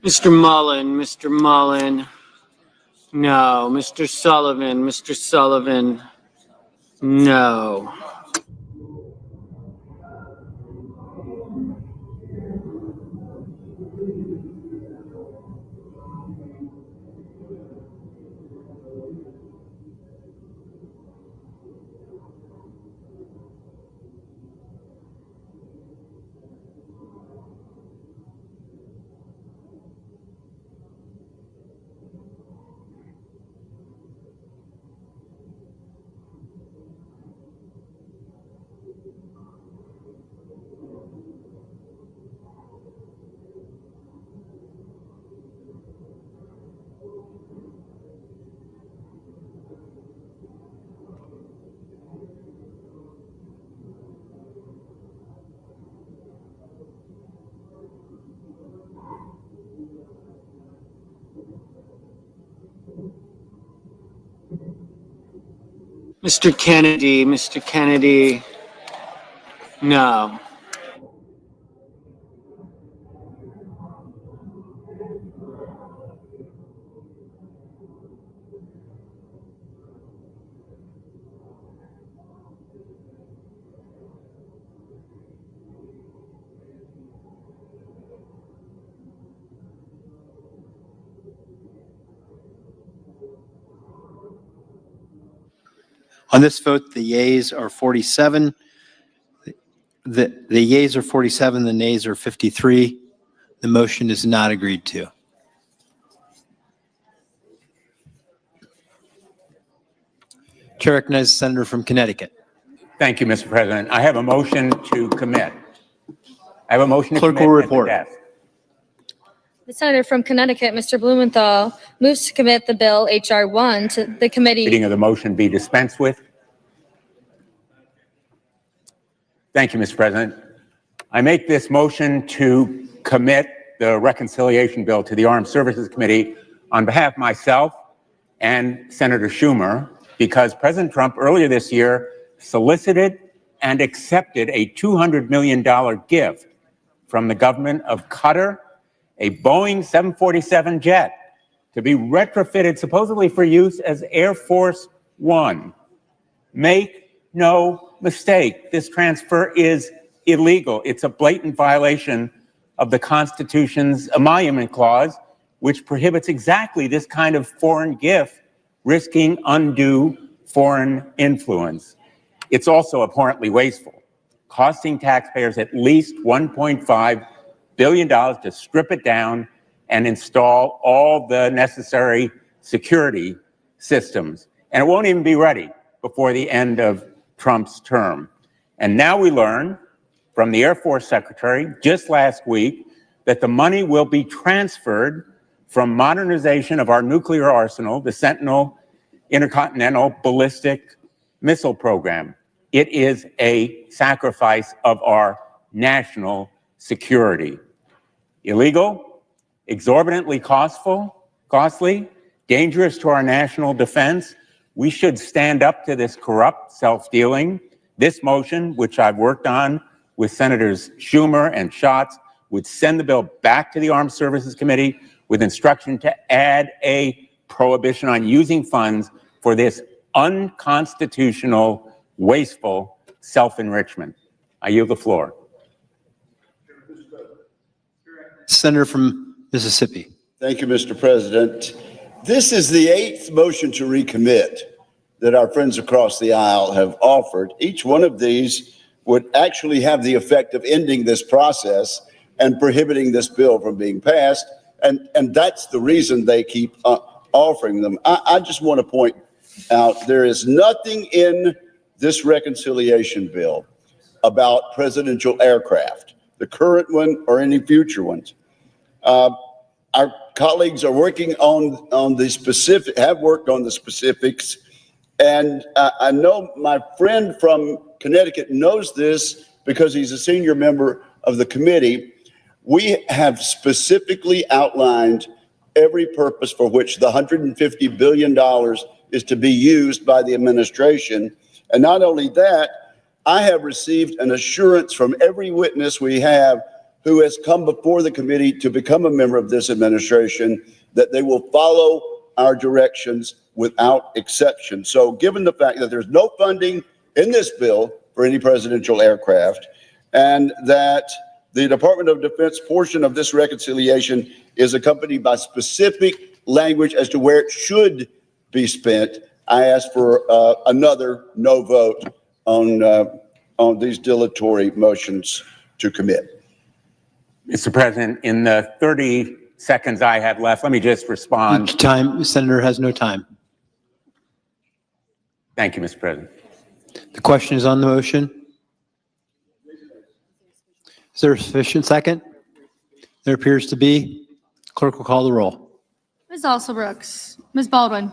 Mr. Mullen, no. Mr. Sullivan, no. Mr. Kennedy, no. On this vote, the yeas are 47. The yeas are 47, the nays are 53. The motion is not agreed to. Chair recognizes the senator from Connecticut. Thank you, Mr. President. I have a motion to commit. I have a motion to Clerk commit will at the report. desk. The senator from Connecticut, Mr. Blumenthal, moves to commit the bill H.R. 1 to the committee. Reading of the motion be dispensed with. Thank you, Mr. President. I make this motion to commit the reconciliation bill to the Armed Services Committee on behalf of myself and Senator Schumer, because President Trump earlier this year solicited and accepted a $200 million gift from the government of Qatar, a Boeing 747 jet, to be retrofitted supposedly for use as Air Force One. Make no mistake, this transfer is illegal. It's a blatant violation of the Constitution's emolument clause, which prohibits exactly this kind of foreign gift, risking undue foreign influence. It's also abhorrently wasteful, costing taxpayers at least $1.5 billion to strip it down and install all the necessary security systems. And it won't even be ready before the end of Trump's term. And now we learn from the Air Force Secretary just last week that the money will be transferred from modernization of our nuclear arsenal, the Sentinel Intercontinental Ballistic Missile Program. It is a sacrifice of our national security. Illegal, exorbitantly costly, dangerous to our national defense. We should stand up to this corrupt self-dealing. This motion, which I've worked on with Senators Schumer and Schatz, would send the bill back to the Armed Services Committee with instruction to add a prohibition on using funds for this unconstitutional, wasteful self-enrichment. I yield the floor. Senator from Mississippi. Thank you, Mr. President. This is the 8th motion to recommit that our friends across the aisle have offered. Each one of these would actually have the effect of ending this process and prohibiting this bill from being passed. And that's the reason they keep offering them. I just want to point out there is nothing in this reconciliation bill about presidential aircraft, the current one or any future ones. Our colleagues are working on the specific, have worked on the specifics. And I know my friend from Connecticut knows this because he's a senior member of the committee. We have specifically outlined every purpose for which the $150 billion is to be used by the administration. And not only that, I have received an assurance from every witness we have who has come before the committee to become a member of this administration that they will follow our directions without exception. So given the fact that there's no funding in this bill for any presidential aircraft, and that the Department of Defense portion of this reconciliation is accompanied by specific language as to where it should be spent, I ask for another no vote on these dilatory motions to commit. Mr. President, in the 30 seconds I have left, let me just respond. Time, Senator has no time. Thank you, Mr. President. The question is on the motion. Is there a sufficient second? There appears to be. Clerk will call the roll. Ms. Alsobrooks, Ms. Baldwin,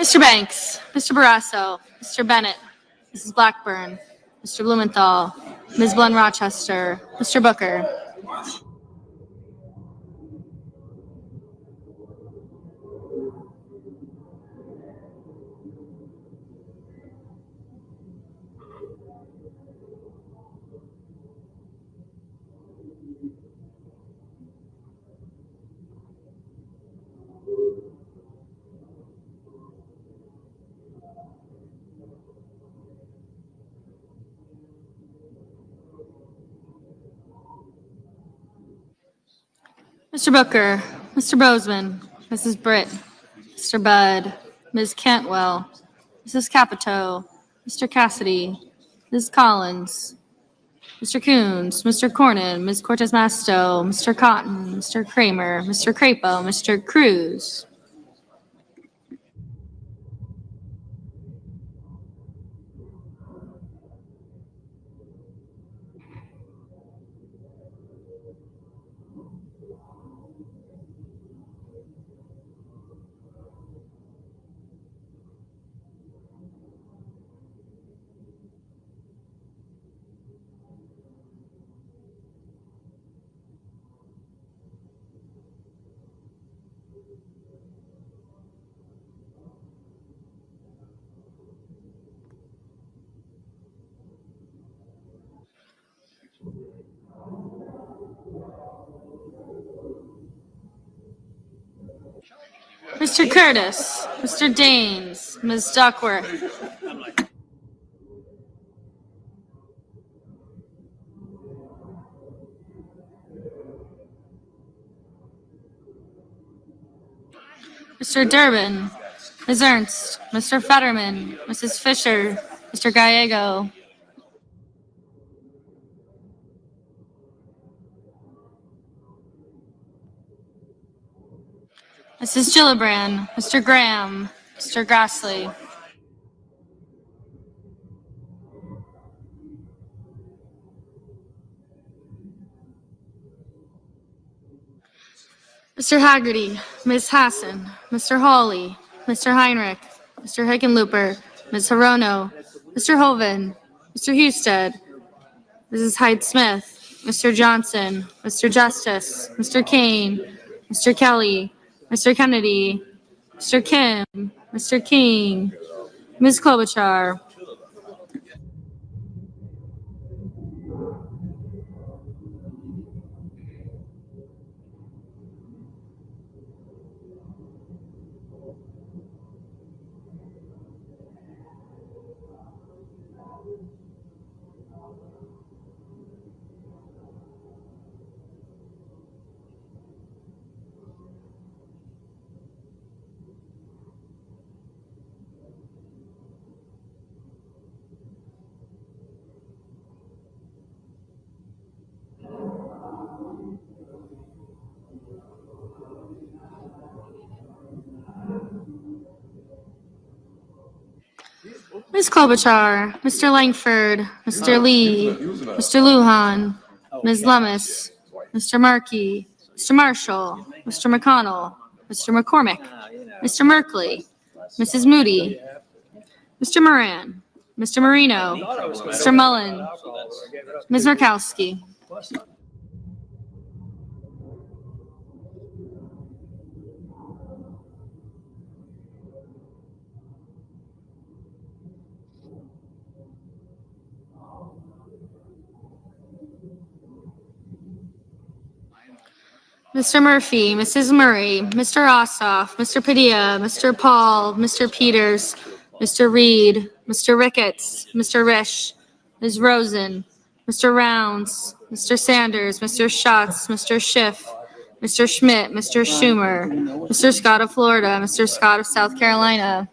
Mr. Banks, Mr. Barrasso, Mr. Bennett, Mrs. Blackburn, Mr. Blumenthal, Ms. Blunt Rochester, Mr. Booker. Mr. Booker, Mr. Bozeman, Mrs. Britt, Mr. Budd, Ms. Cantwell, Mrs. Capito, Mr. Cassidy, Ms. Collins, Mr. Coons, Mr. Cornyn, Ms. Cortez Masto, Mr. Cotton, Mr. Kramer, Mr. Crapo, Mr. Cruz. Mr. Curtis, Mr. Daines, Ms. Duckworth, Mr. Durbin, Ms. Ernst, Mr. Fetterman, Mrs. Fisher, Mr. Gallego, Mrs. Gillibrand, Mr. Graham, Mr. Grassley, Mr. Haggerty, Ms. Hassan, Mr. Hawley, Mr. Heinrich, Mr. Hickenlooper, Ms. Hirono, Mr. Hovind, Mr. Husted, Mrs. Hyde-Smith, Mr. Johnson, Mr. Justice, Mr. Kane, Mr. Kelly, Mr. Kennedy, Mr. Kim, Mr. King, Ms. Klobuchar, Ms. Klobuchar, Mr. Langford, Mr. Lee, Mr. Lujan, Ms. Lemus, Mr. Markey, Mr. Marshall, Mr. McConnell, Mr. McCormick, Mr. Merkley, Mrs. Moody, Mr. Moran, Mr. Marino, Mr. Mullen, Ms. Murkowski. Mr. Murphy, Mrs. Murray, Mr. Ossoff, Mr. Padilla, Mr. Paul, Mr. Peters, Mr. Reed, Mr. Ricketts, Mr. Risch, Ms. Rosen, Mr. Rounds, Mr. Sanders, Mr. Schatz, Mr. Schiff, Mr. Schmidt, Mr. Schumer, Mr. Scott of Florida, Mr. Scott of South Carolina,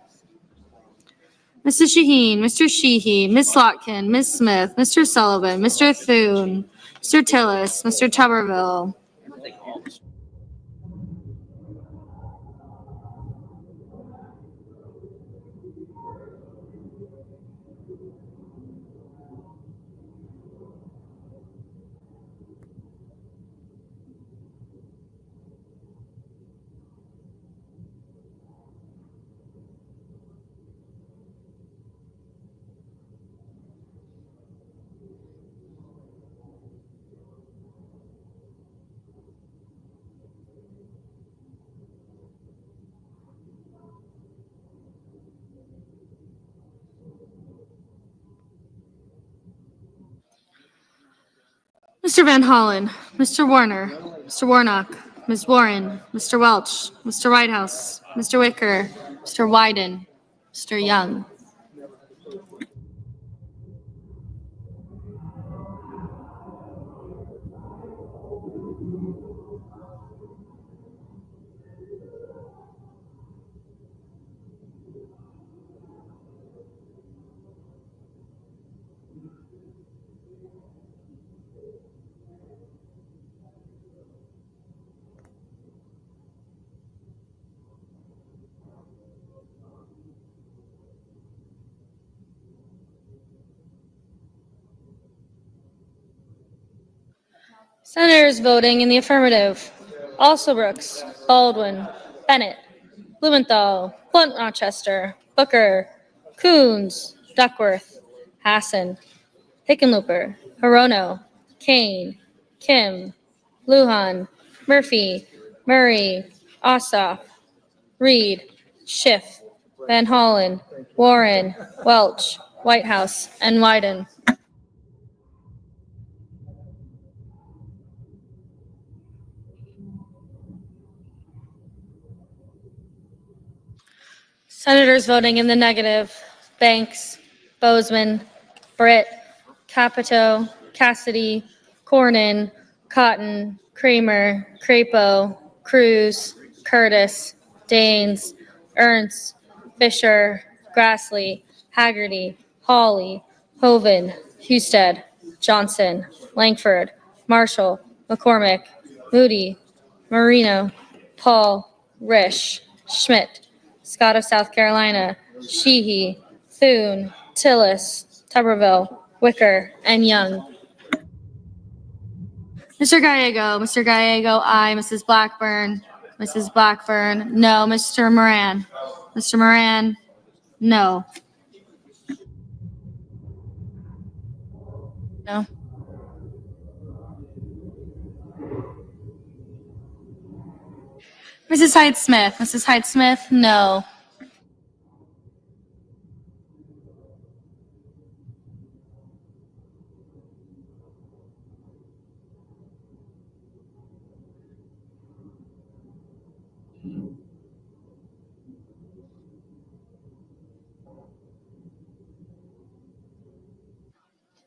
Mrs. Shaheen, Mr. Sheehy, Ms. Slotkin, Ms. Smith, Mr. Sullivan, Mr. Thune, Mr. Tillis, Mr. Tuberville, Mr. Van Hollen, Mr. Warner, Mr. Warnock, Ms. Warren, Mr. Welch, Mr. Whitehouse, Mr. Wicker, Mr. Wyden, Mr. Young. Senators voting in the affirmative: Alsobrooks, Baldwin, Bennett, Blumenthal, Blunt Rochester, Booker, Coons, Duckworth, Hassan, Hickenlooper, Hirono, Kane, Kim, Lujan, Murphy, Murray, Ossoff, Reed, Schiff, Van Hollen, Warren, Welch, Whitehouse, and Wyden. Senators voting in the negative: Banks, Bozeman, Britt, Capito, Cassidy, Cornyn, Cotton, Kramer, Crapo, Cruz, Curtis, Daines, Ernst, Fisher, Grassley, Haggerty, Hawley, Hoven, Husted, Johnson, Langford, Marshall, McCormick, Moody, Marino, Paul, Risch, Schmidt, Scott of South Carolina, Sheehy, Thune, Tillis, Tuberville, Wicker, and Young. Mr. Gallego, aye. Mrs. Blackburn, no. Mr. Moran, no. No. Mrs. Hyde-Smith, no.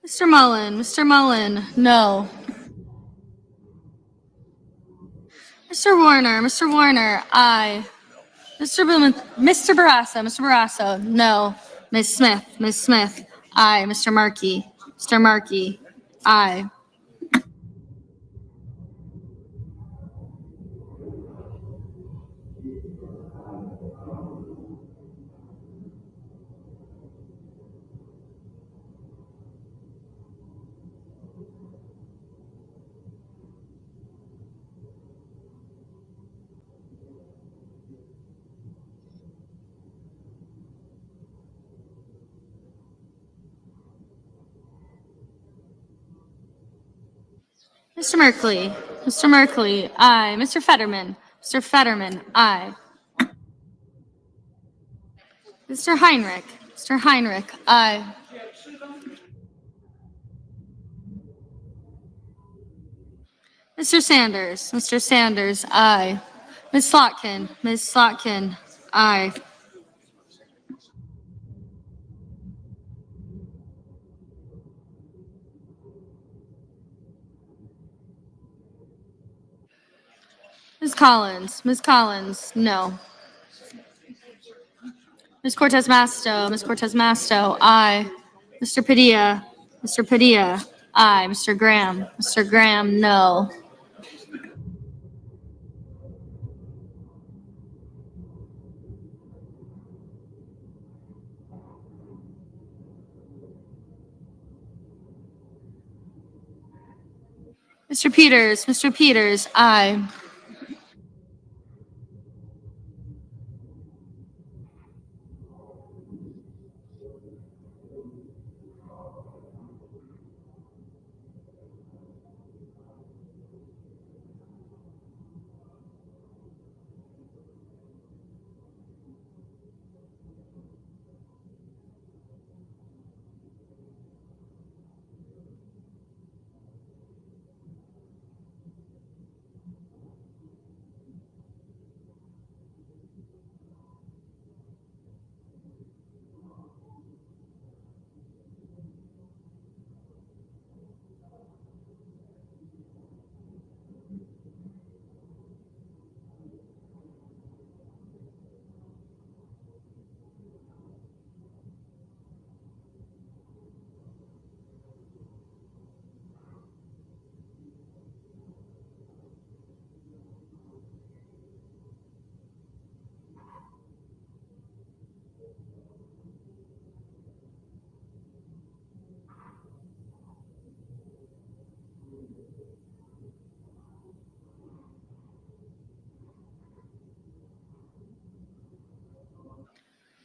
Mr. Mullen, no. Mr. Warner, aye. Mr. Barrasso, no. Ms. Smith, aye. Mr. Markey, aye. Mr. Merkley, aye. Mr. Fetterman, aye. Mr. Heinrich, aye. Mr. Sanders, aye. Ms. Slotkin, aye. Ms. Collins, no. Ms. Cortez Masto, aye. Mr. Padilla, aye. Mr. Graham, no. Mr. Peters, aye.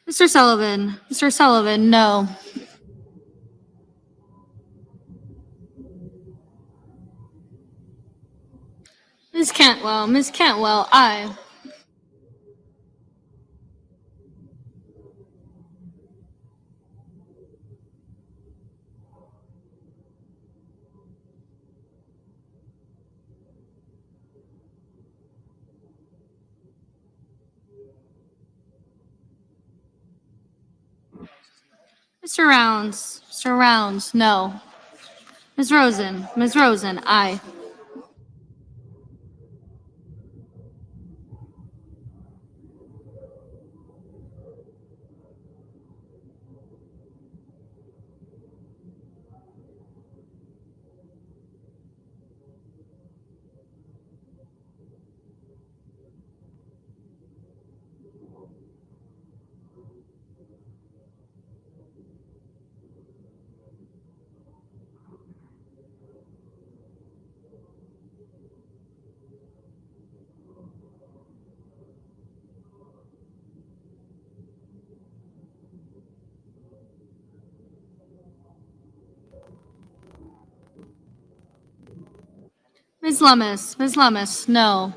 Mr. Sullivan, no. Ms. Cantwell, aye. Mr. Rounds, no. Ms. Rosen, aye. Ms. Lummis, no.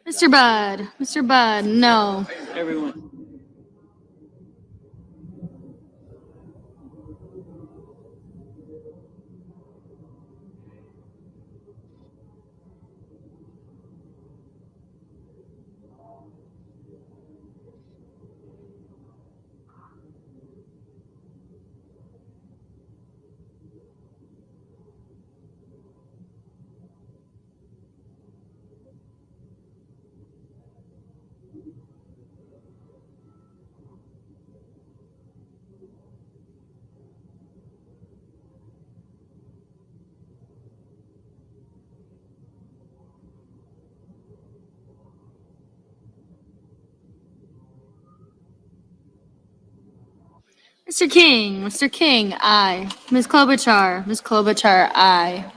Mr. Budd, no. Everyone. Mr. King, aye. Ms. Klobuchar, aye.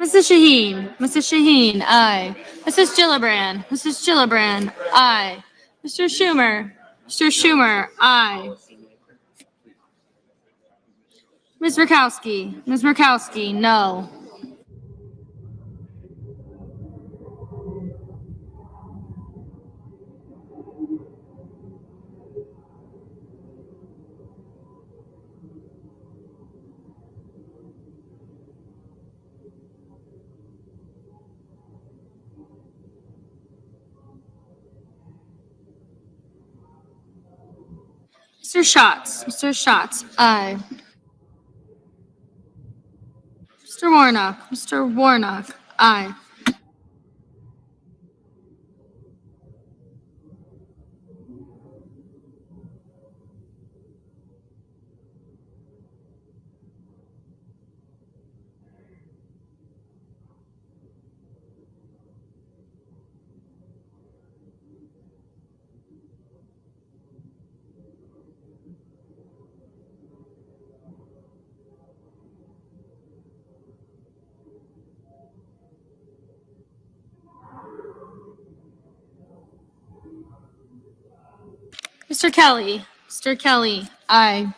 Mrs. Shaheen, aye. Mrs. Gillibrand, aye. Mr. Schumer, aye. Ms. Murkowski, no. Mr. Schatz, aye. Mr. Warnock, aye. Mr. Kelly, aye.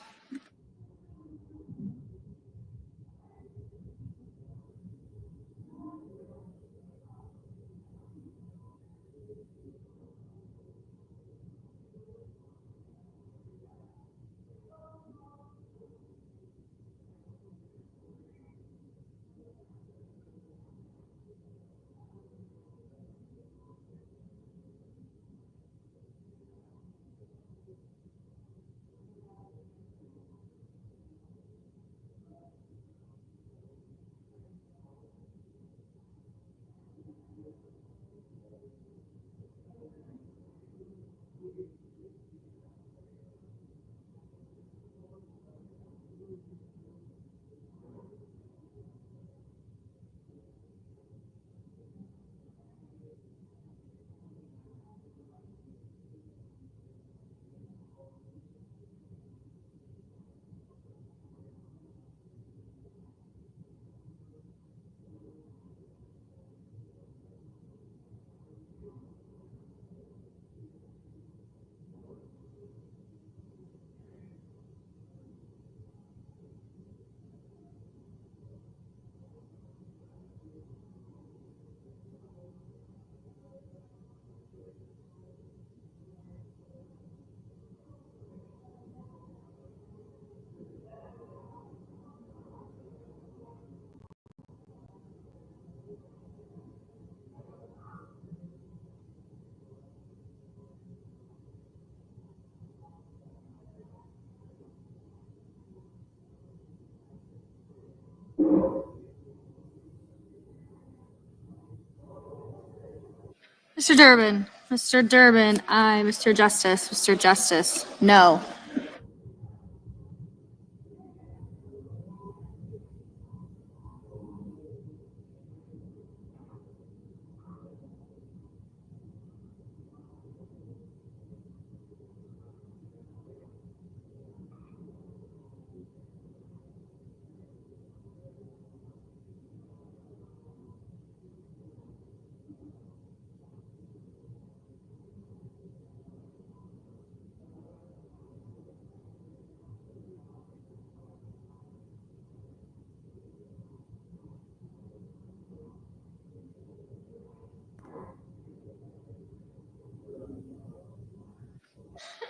Mr. Durbin. Mr. Durbin, aye. Mr. Justice. Mr. Justice. No.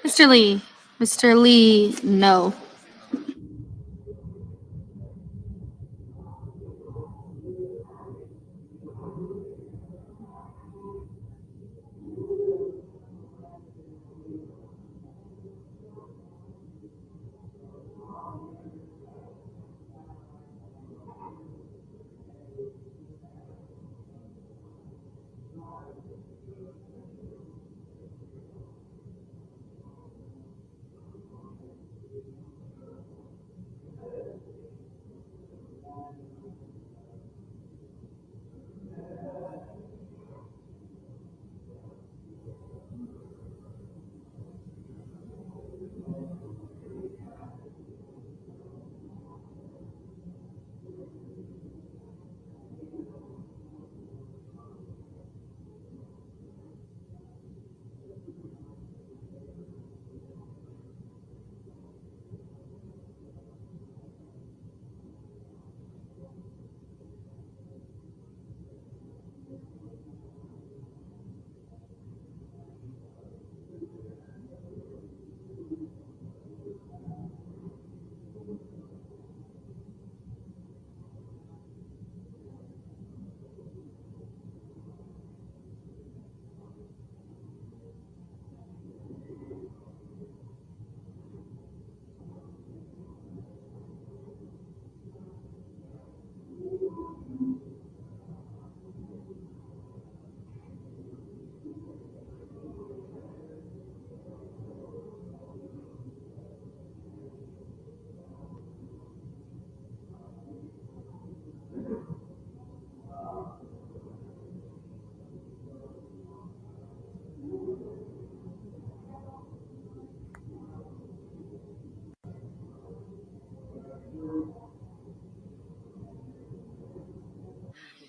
Mr. Lee. Mr. Lee, no.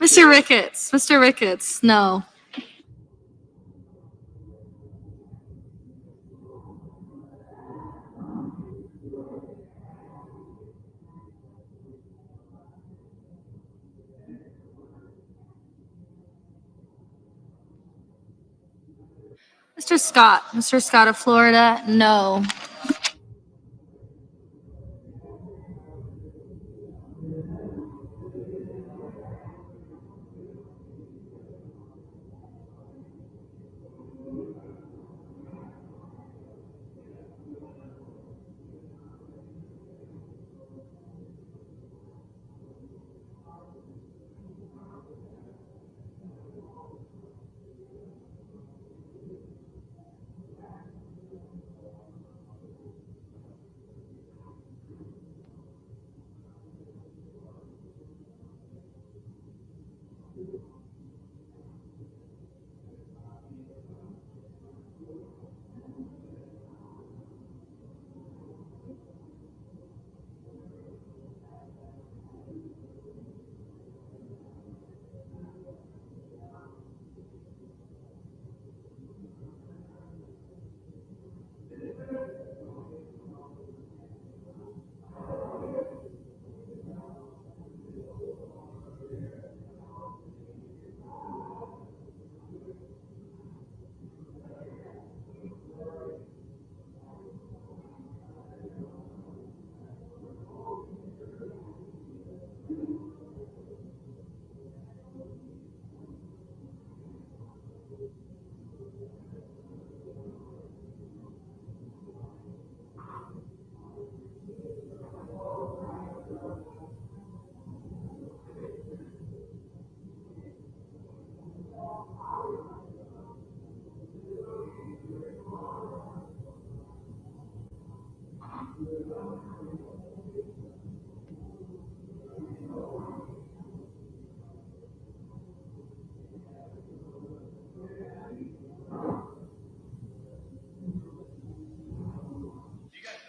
Mr. Ricketts. Mr. Ricketts, no. Mr. Scott. Mr. Scott of Florida, no.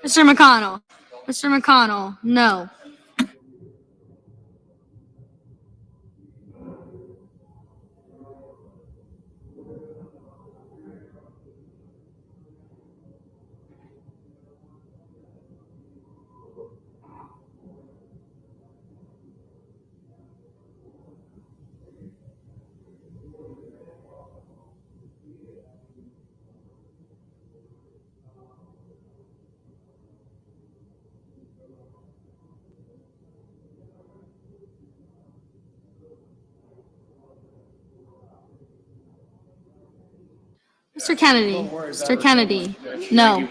Mr. McConnell. Mr. McConnell, no. Mr. Kennedy. Mr. Kennedy, no.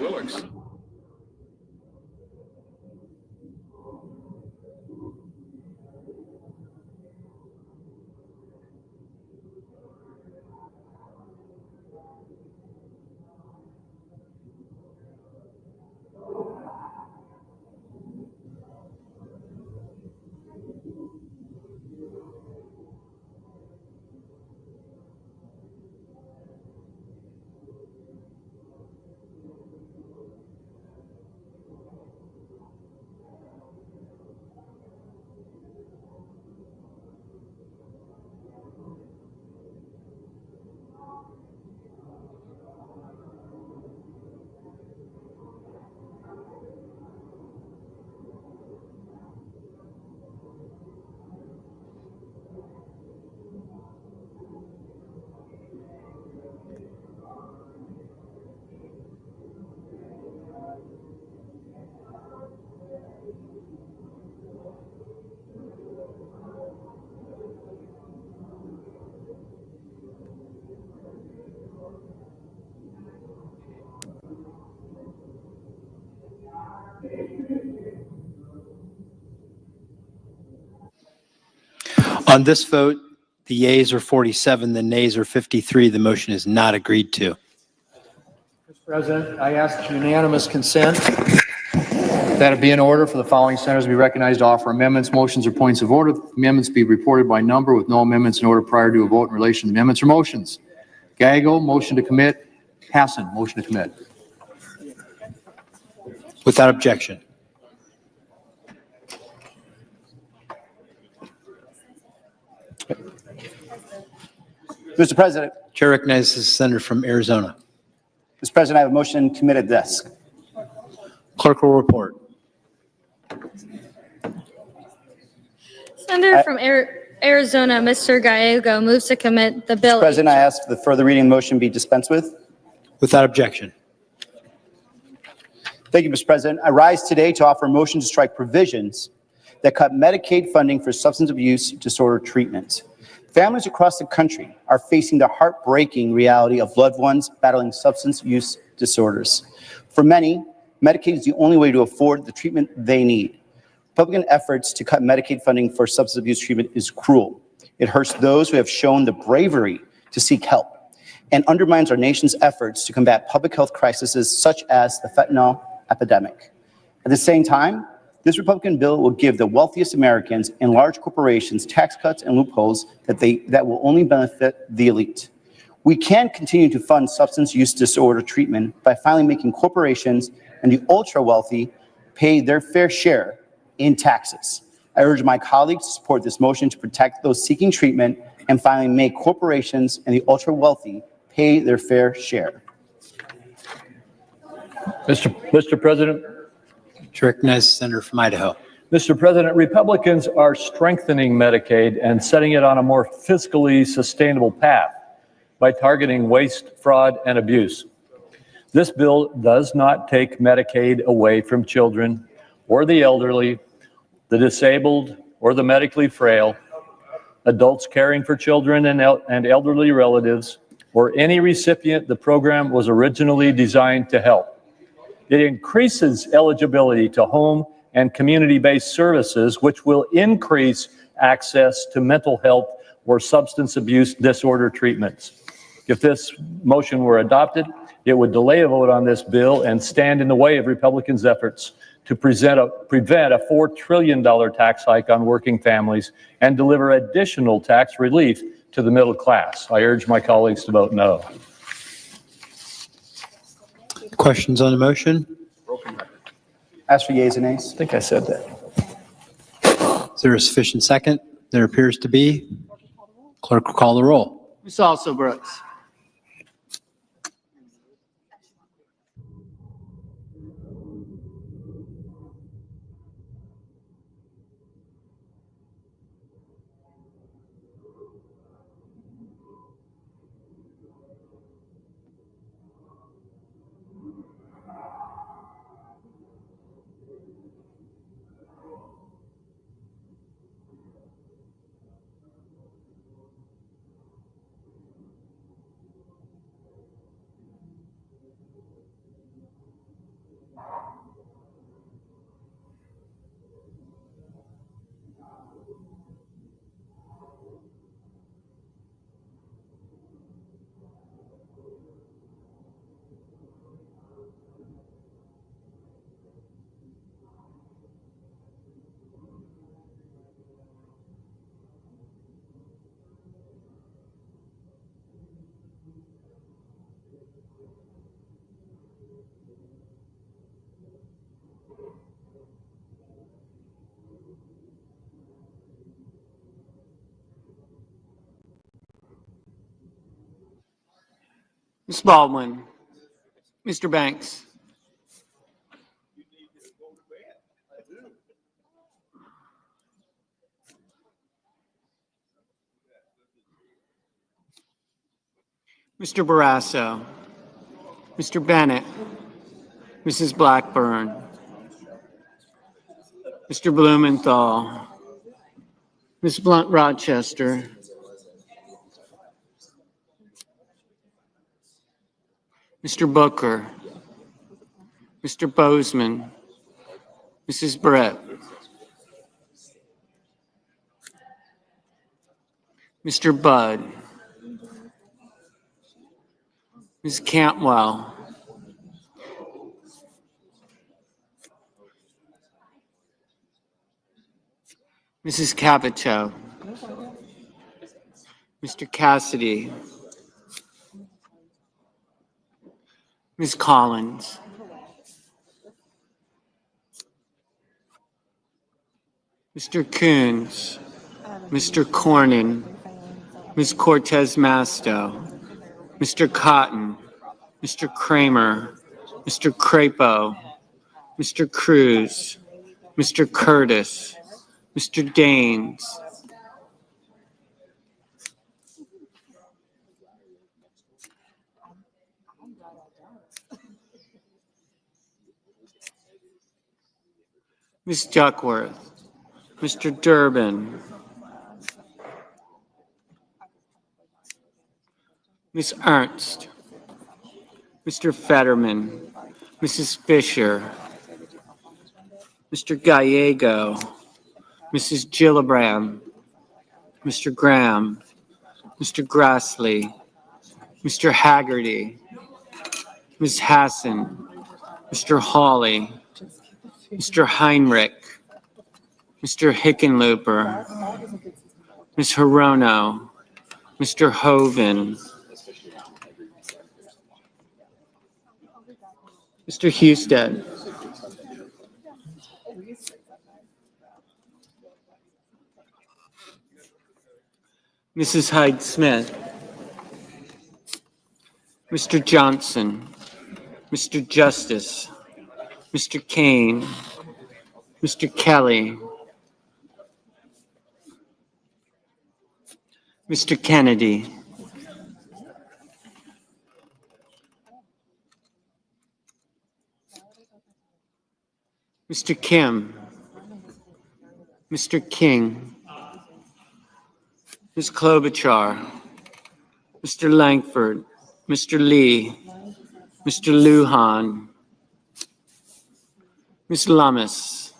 On this vote, the yeas are 47, the nays are 53. The motion is not agreed to. Mr. President, I ask unanimous consent that it be in order for the following senators to be recognized to offer amendments, motions, or points of order. Amendments be reported by number with no amendments in order prior to a vote in relation to amendments or motions. Gagel, motion to commit. Hassan, motion to commit. Without objection. Mr. President. Chair recognizes the senator from Arizona. Mr. President, I have a motion committed desk. Clerk will report. Senator from Arizona, Mr. Gallego, moves to commit the bill. Mr. President, I ask the further reading motion be dispensed with. Without objection. Thank you, Mr. President. I rise today to offer a motion to strike provisions that cut Medicaid funding for substance abuse disorder treatment. Families across the country are facing the heartbreaking reality of loved ones battling substance use disorders. For many, Medicaid is the only way to afford the treatment they need. Republican efforts to cut Medicaid funding for substance abuse treatment is cruel. It hurts those who have shown the bravery to seek help and undermines our nation's efforts to combat public health crises such as the fentanyl epidemic. At the same time, this Republican bill will give the wealthiest Americans and large corporations tax cuts and loopholes that will only benefit the elite. We can continue to fund substance use disorder treatment by finally making corporations and the ultra-wealthy pay their fair share in taxes. I urge my colleagues to support this motion to protect those seeking treatment and finally make corporations and the ultra-wealthy pay their fair share. Mr. President. Chair recognizes the senator from Idaho. Mr. President, Republicans are strengthening Medicaid and setting it on a more fiscally sustainable path by targeting waste, fraud, and abuse. This bill does not take Medicaid away from children or the elderly, the disabled, or the medically frail, adults caring for children and elderly relatives, or any recipient the program was originally designed to help. It increases eligibility to home and community-based services, which will increase access to mental health or substance abuse disorder treatments. If this motion were adopted, it would delay a vote on this bill and stand in the way of Republicans' efforts to prevent a $4 trillion tax hike on working families and deliver additional tax relief to the middle class. I urge my colleagues to vote no. Questions on the motion? Ask for yeas and nays. I think I said that. Is there a sufficient second? There appears to be. Clerk will call the roll. Ms. Also Brooks. Ms. Baldwin. Mr. Banks. Mr. Barrasso. Mr. Bennett. Mrs. Blackburn. Mr. Blumenthal. Ms. Blunt Rochester. Mr. Booker. Mr. Bozeman. Mrs. Brett. Mr. Budd. Ms. Cantwell. Mrs. Capito. Mr. Cassidy. Ms. Collins. Mr. Coons. Mr. Cornyn. Ms. Cortez Masto. Mr. Cotton. Mr. Kramer. Mr. Crapo. Mr. Cruz. Mr. Curtis. Mr. Daines. Ms. Duckworth. Mr. Durbin. Ms. Ernst. Mr. Fetterman. Mrs. Fisher. Mr. Gallego. Mrs. Gillibrand. Mr. Graham. Mr. Grassley. Mr. Haggerty. Ms. Hassan. Mr. Hawley. Mr. Heinrich. Mr. Hickenlooper. Ms. Hirono. Mr. Hoven. Mr. Husted. Mrs. Hyde-Smith. Mr. Johnson. Mr. Justice. Mr. Kane. Mr. Kelly. Mr. Kennedy. Mr. Kim. Mr. King. Ms. Klobuchar. Mr. Langford. Mr. Lee. Mr. Lujan. Ms. Lummis.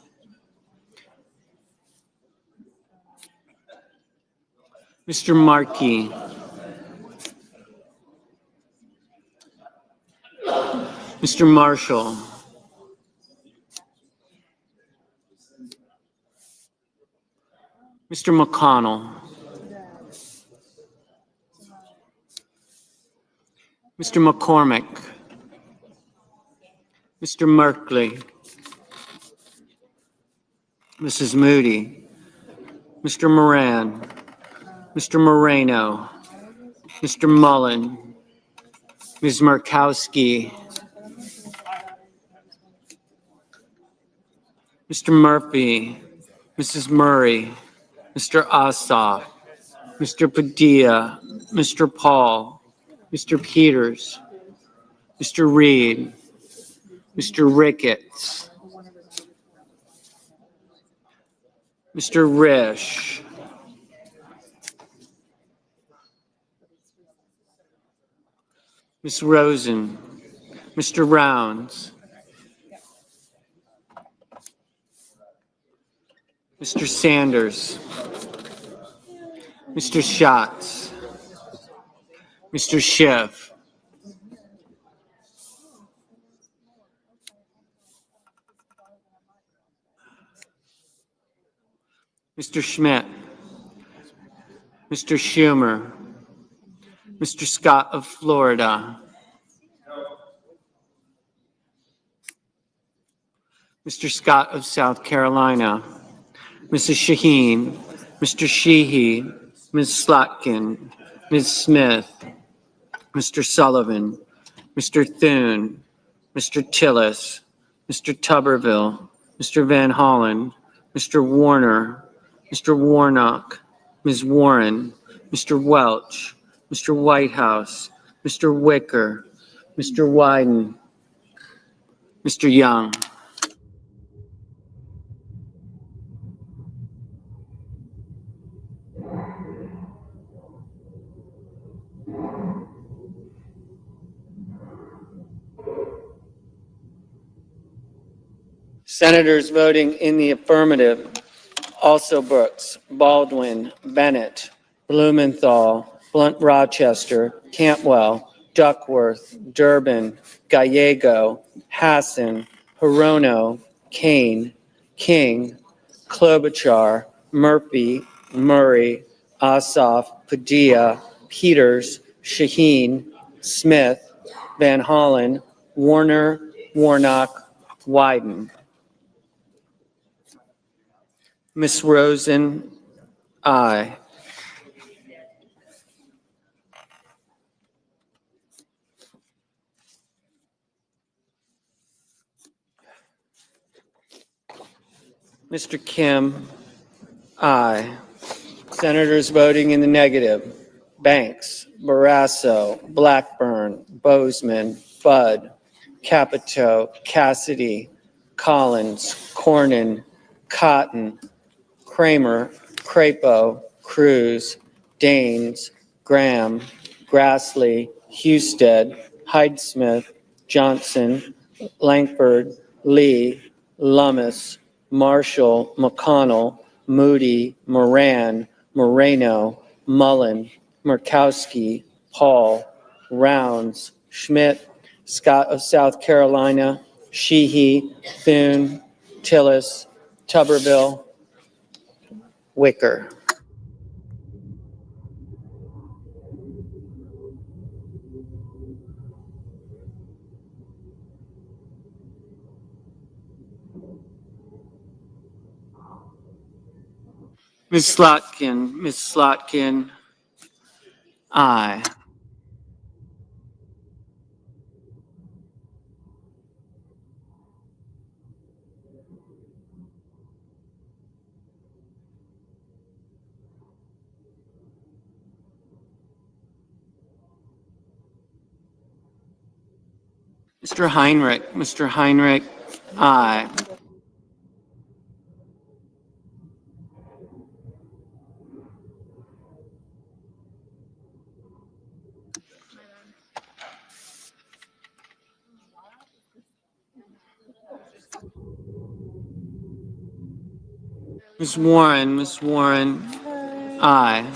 Mr. Markey. Mr. Marshall. Mr. McConnell. Mr. McCormick. Mr. Merkley. Mrs. Moody, Mr. Moran, Mr. Moreno, Mr. Mullen, Ms. Markowski, Mr. Murphy, Mrs. Murray, Mr. Ossoff, Mr. Padilla, Mr. Paul, Mr. Peters, Mr. Reed, Mr. Ricketts, Mr. Risch, Ms. Rosen, Mr. Rounds, Mr. Sanders, Mr. Schatz, Mr. Schiff, Mr. Schmidt, Mr. Schumer, Mr. Scott of Florida, Mr. Scott of South Carolina, Mrs. Shaheen, Mr. Sheehy, Ms. Slotkin, Ms. Smith, Mr. Sullivan, Mr. Thune, Mr. Tillis, Mr. Tuberville, Mr. Van Hollen, Mr. Warner, Mr. Warnock, Ms. Warren, Mr. Welch, Mr. Whitehouse, Mr. Wicker, Mr. Wyden, Mr. Young. Senators voting in the affirmative: also Brooks, Baldwin, Bennett, Blumenthal, Blunt Rochester, Cantwell, Duckworth, Durbin, Gallego, Hassan, Hirono, Kane, King, Klobuchar, Murphy, Murray, Ossoff, Padilla, Peters, Shaheen, Smith, Van Hollen, Warner, Warnock, Wyden. Ms. Rosen, aye. Mr. Kim, aye. Senators voting in the negative: Banks, Barrasso, Blackburn, Bozeman, Budd, Capito, Cassidy, Collins, Cornyn, Cotton, Kramer, Crapo, Cruz, Daines, Graham, Grassley, Husted, Hyde-Smith, Johnson, Langford, Lee, Lummis, Marshall, McConnell, Moody, Moran, Moreno, Mullen, Murkowski, Paul, Rounds, Schmidt, Scott of South Carolina, Sheehy, Thune, Tillis, Tuberville, Wicker. Ms. Slotkin, aye. Mr. Heinrich, aye. Ms. Warren, aye.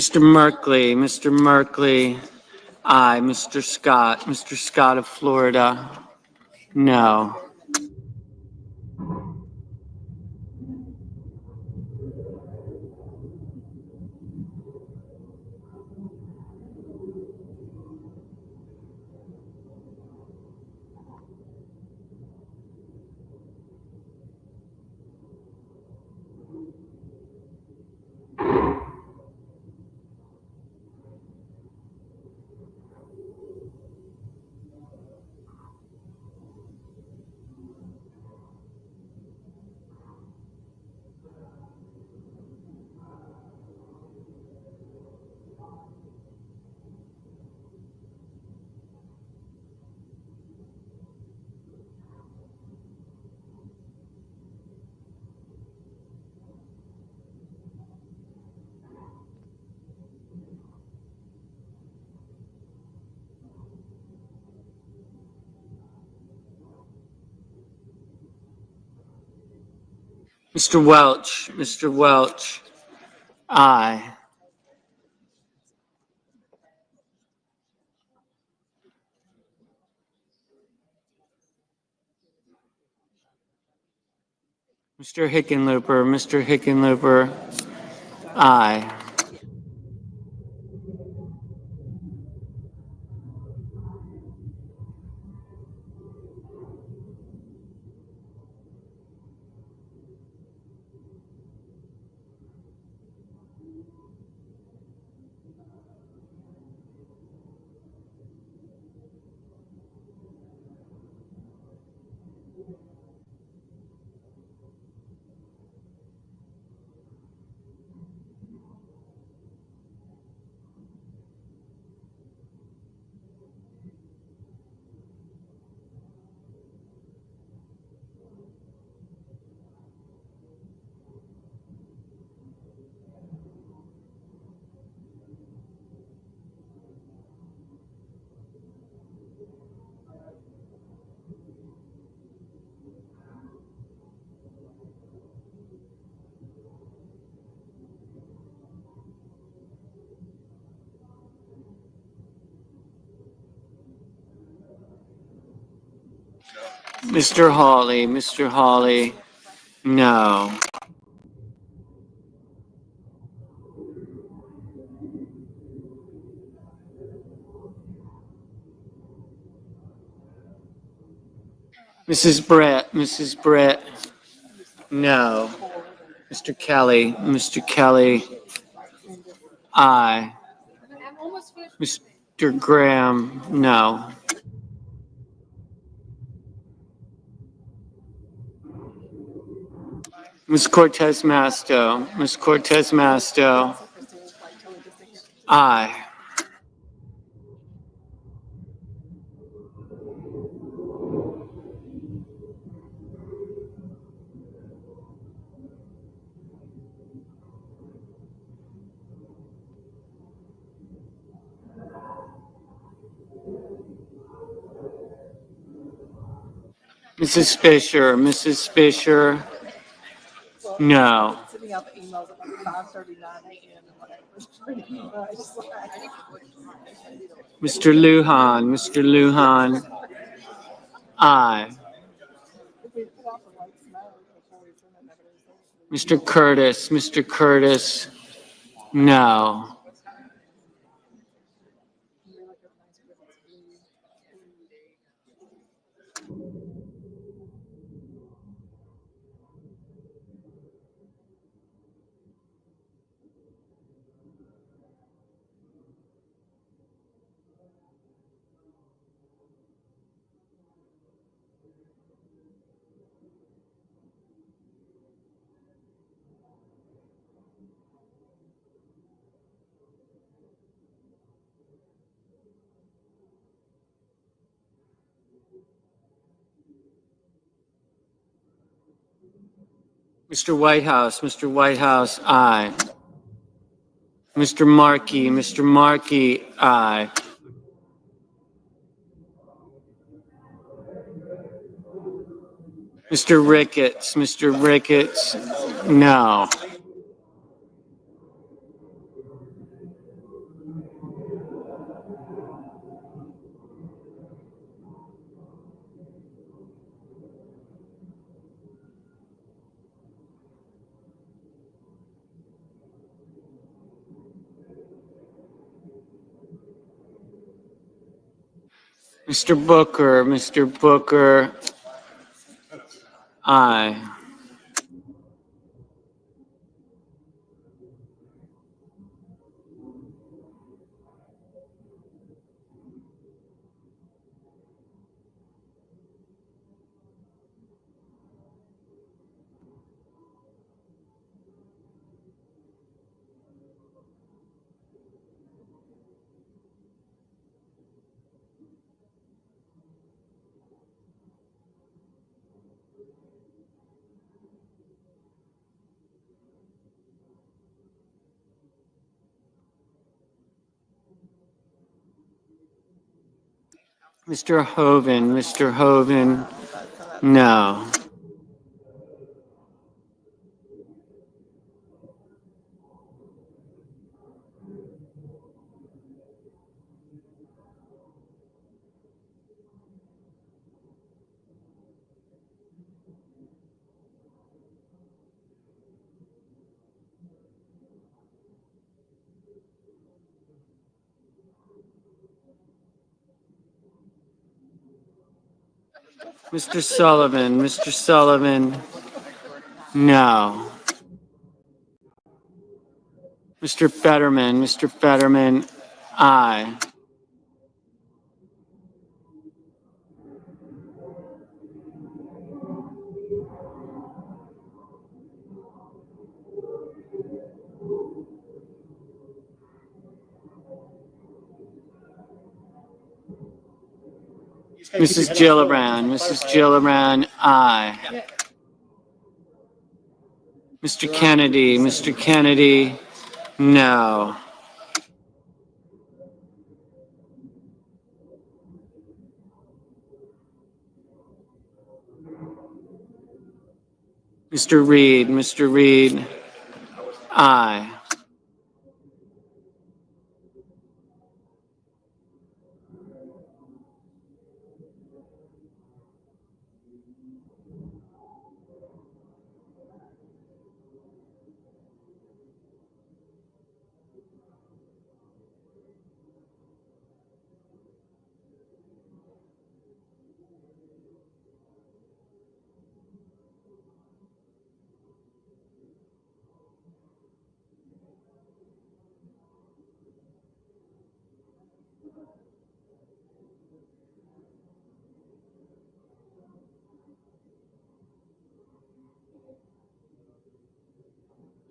Mr. Merkley, aye. Mr. Scott of Florida, no. Mr. Welch, aye. Mr. Hickenlooper, aye. Mr. Hawley, no. Mrs. Brett, no. Mr. Kelly, aye. Mr. Graham, no. Ms. Cortez Masto, aye. Mrs. Fisher, no. Mr. Lujan, aye. Mr. Curtis, no. Mr. Whitehouse, aye. Mr. Markey, aye. Mr. Ricketts, no. Mr. Booker, aye. Mr. Hoven, no. Mr. Sullivan, no. Mr. Fetterman, aye. Mrs. Gillibrand, aye. Mr. Kennedy, no. Mr. Reed, aye.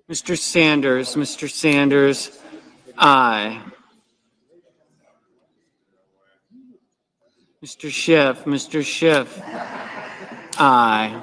Mr. Sanders, aye. Mr. Schiff, aye.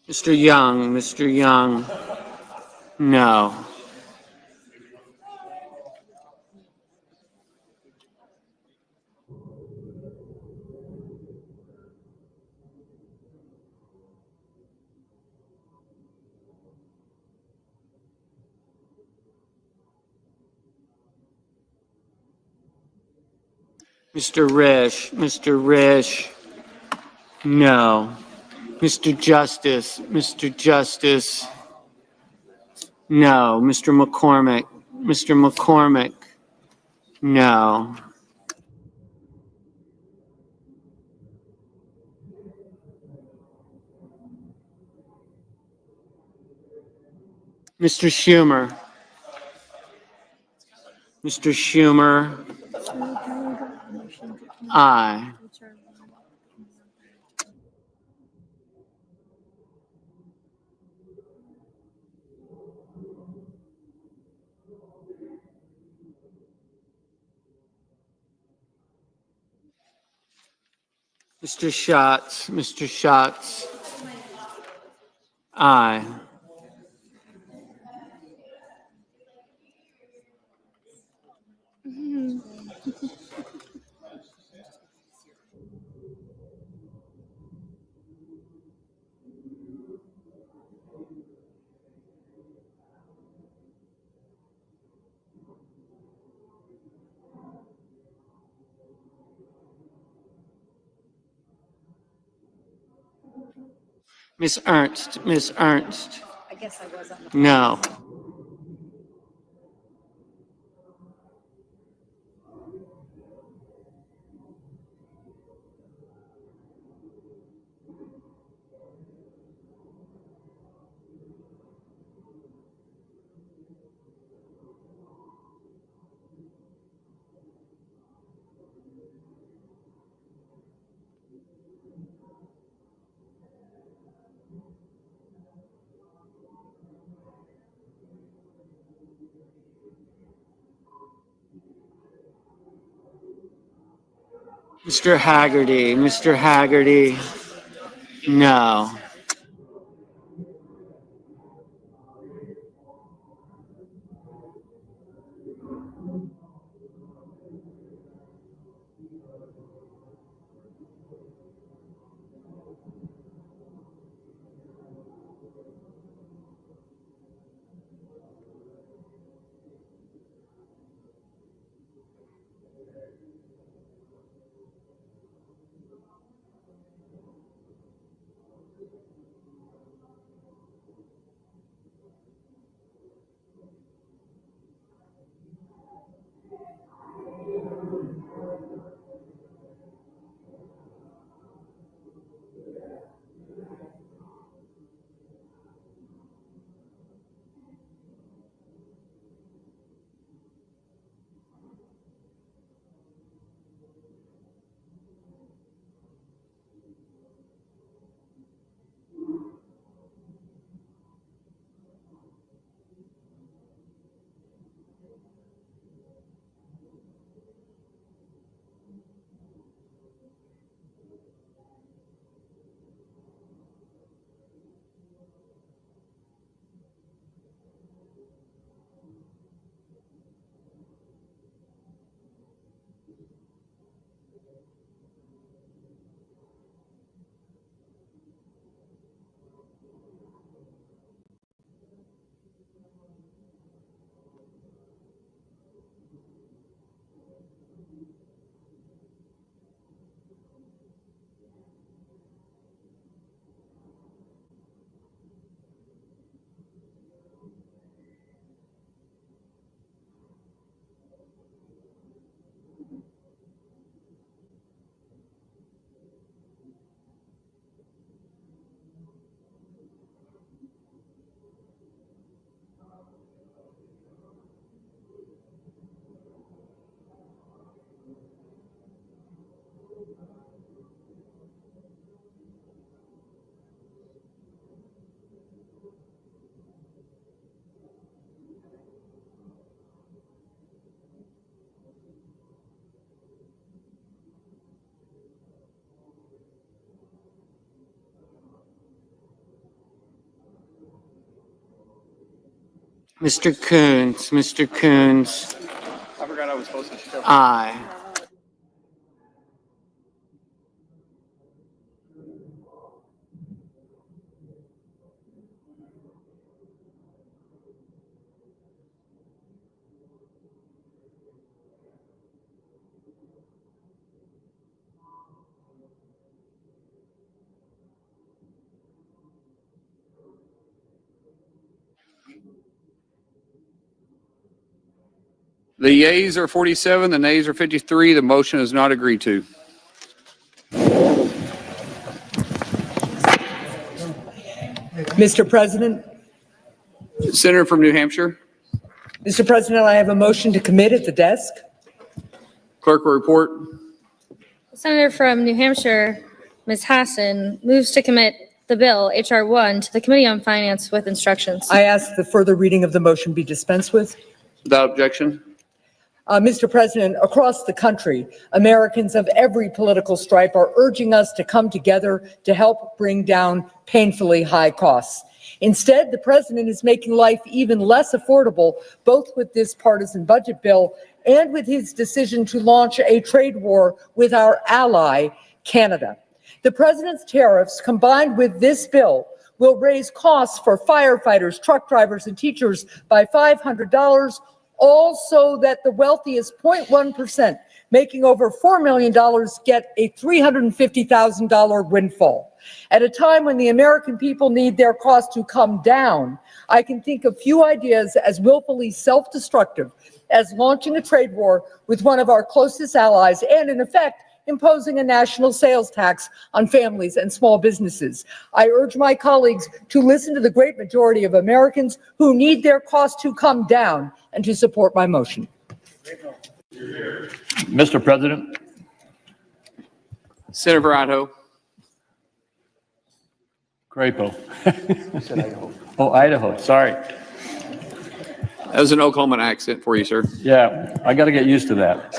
Mr. Young, no. Mr. Rish, no. Mr. Justice, no. Mr. McCormick, no. Mr. Schumer, aye. Mr. Schatz, aye. Miss Ernst, no. Mr. Haggerty, no. Mr. Coons, Mr. Coons, I forgot I was supposed to show. aye. The yeas are 47, the nays are 53. The motion is not agreed to. Mr. President, Senator from New Hampshire, Mr. President, I have a motion to commit at the desk. clerk will report. Senator from New Hampshire, Ms. Hassan, moves to commit the bill, H.R. 1, to the Committee on Finance with instructions. I ask the further reading of the motion be dispensed with. Without objection. Mr. President, across the country, Americans of every political stripe are urging us to come together to help bring down painfully high costs. Instead, the president is making life even less affordable, both with this partisan budget bill and with his decision to launch a trade war with our ally, Canada. The president's tariffs, combined with this bill, will raise costs for firefighters, truck drivers, and teachers by $500, all so that the wealthiest 0.1%, making over $4 million, get a $350,000 windfall. At a time when the American people need their costs to come down, I can think of few ideas as willfully self-destructive as launching a trade war with one of our closest allies and, in effect, imposing a national sales tax on families and small businesses. I urge my colleagues to listen to the great majority of Americans who need their costs to come down and to support my motion. Mr. President, Senator for Idaho. Crapo. Oh, Idaho, sorry. That was an Oklahoman accent for you, sir. Yeah, I got to get used to that.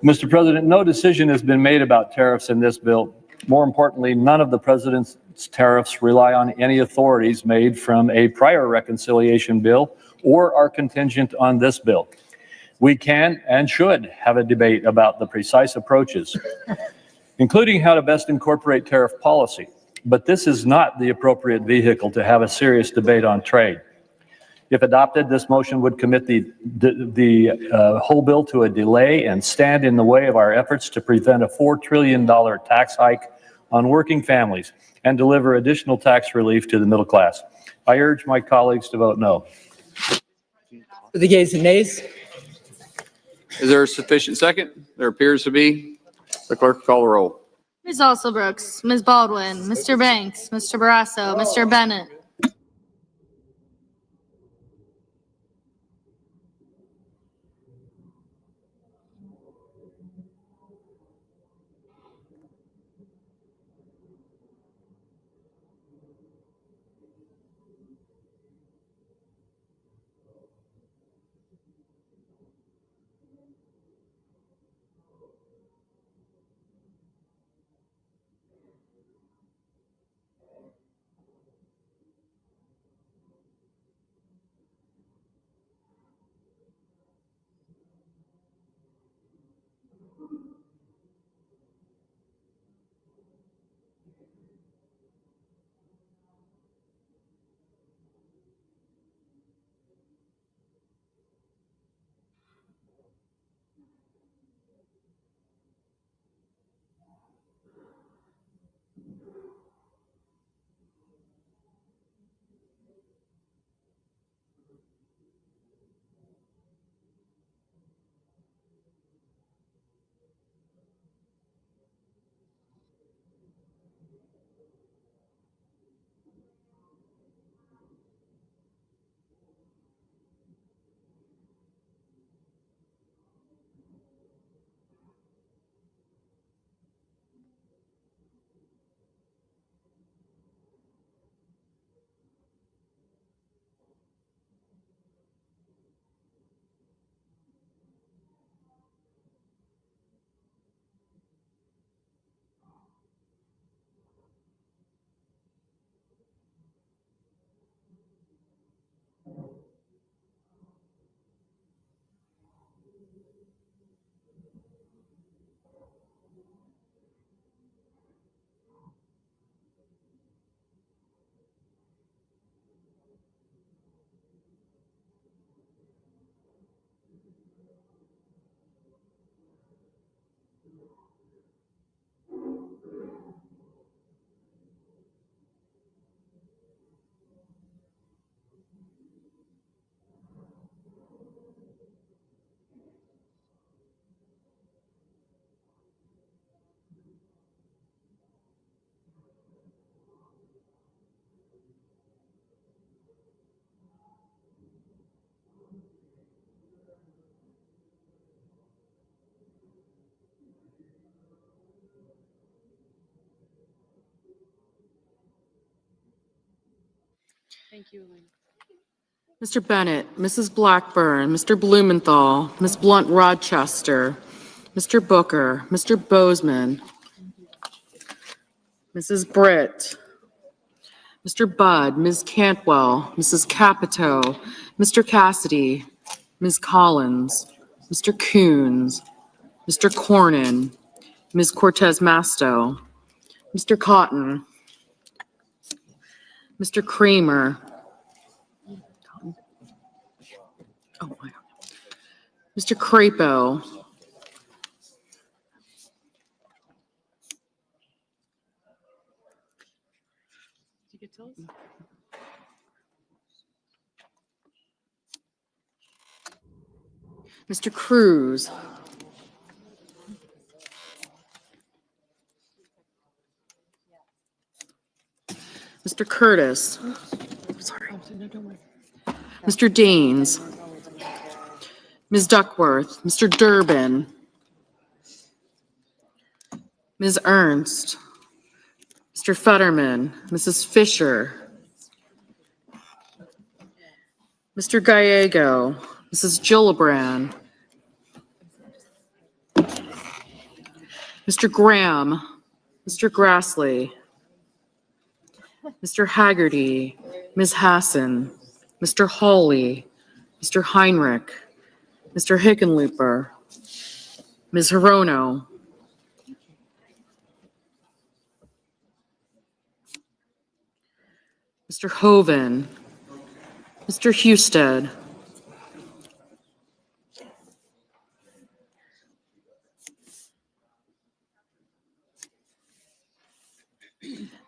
Mr. President, no decision has been made about tariffs in this bill. More importantly, none of the president's tariffs rely on any authorities made from a prior reconciliation bill or are contingent on this bill. We can and should have a debate about the precise approaches, including how to best incorporate tariff policy. But this is not the appropriate vehicle to have a serious debate on trade. If adopted, this motion would commit the whole bill to a delay and stand in the way of our efforts to prevent a $4 trillion tax hike on working families and deliver additional tax relief to the middle class. I urge my colleagues to vote no. For the yeas and nays. Is there a sufficient second? There appears to be. The clerk will call the roll. Ms. Alsobrooks, Ms. Baldwin, Mr. Banks, Mr. Barrasso, Mr. Bennett. Thank you, Elaine. Mr. Bennett, Mrs. Blackburn, Mr. Blumenthal, Ms. Blunt Rochester, Mr. Booker, Mr. Bozeman, Mrs. Britt, Mr. Budd, Ms. Cantwell, Mrs. Capito, Mr. Cassidy, Ms. Collins, Mr. Coons, Mr. Cornyn, Ms. Cortez Masto, Mr. Cotton, Mr. Kramer, Mr. Crapo, Mr. Cruz, Mr. Curtis, sorry, Mr. Daines, Ms. Duckworth, Mr. Durbin, Ms. Ernst, Mr. Fetterman, Mrs. Fisher, Mr. Gallego, Mrs. Gillibrand, Mr. Graham, Mr. Grassley, Mr. Haggerty, Ms. Hassan, Mr. Hawley, Mr. Heinrich, Mr. Hickenlooper, Ms. Hirono, Mr. Hoven, Mr. Husted,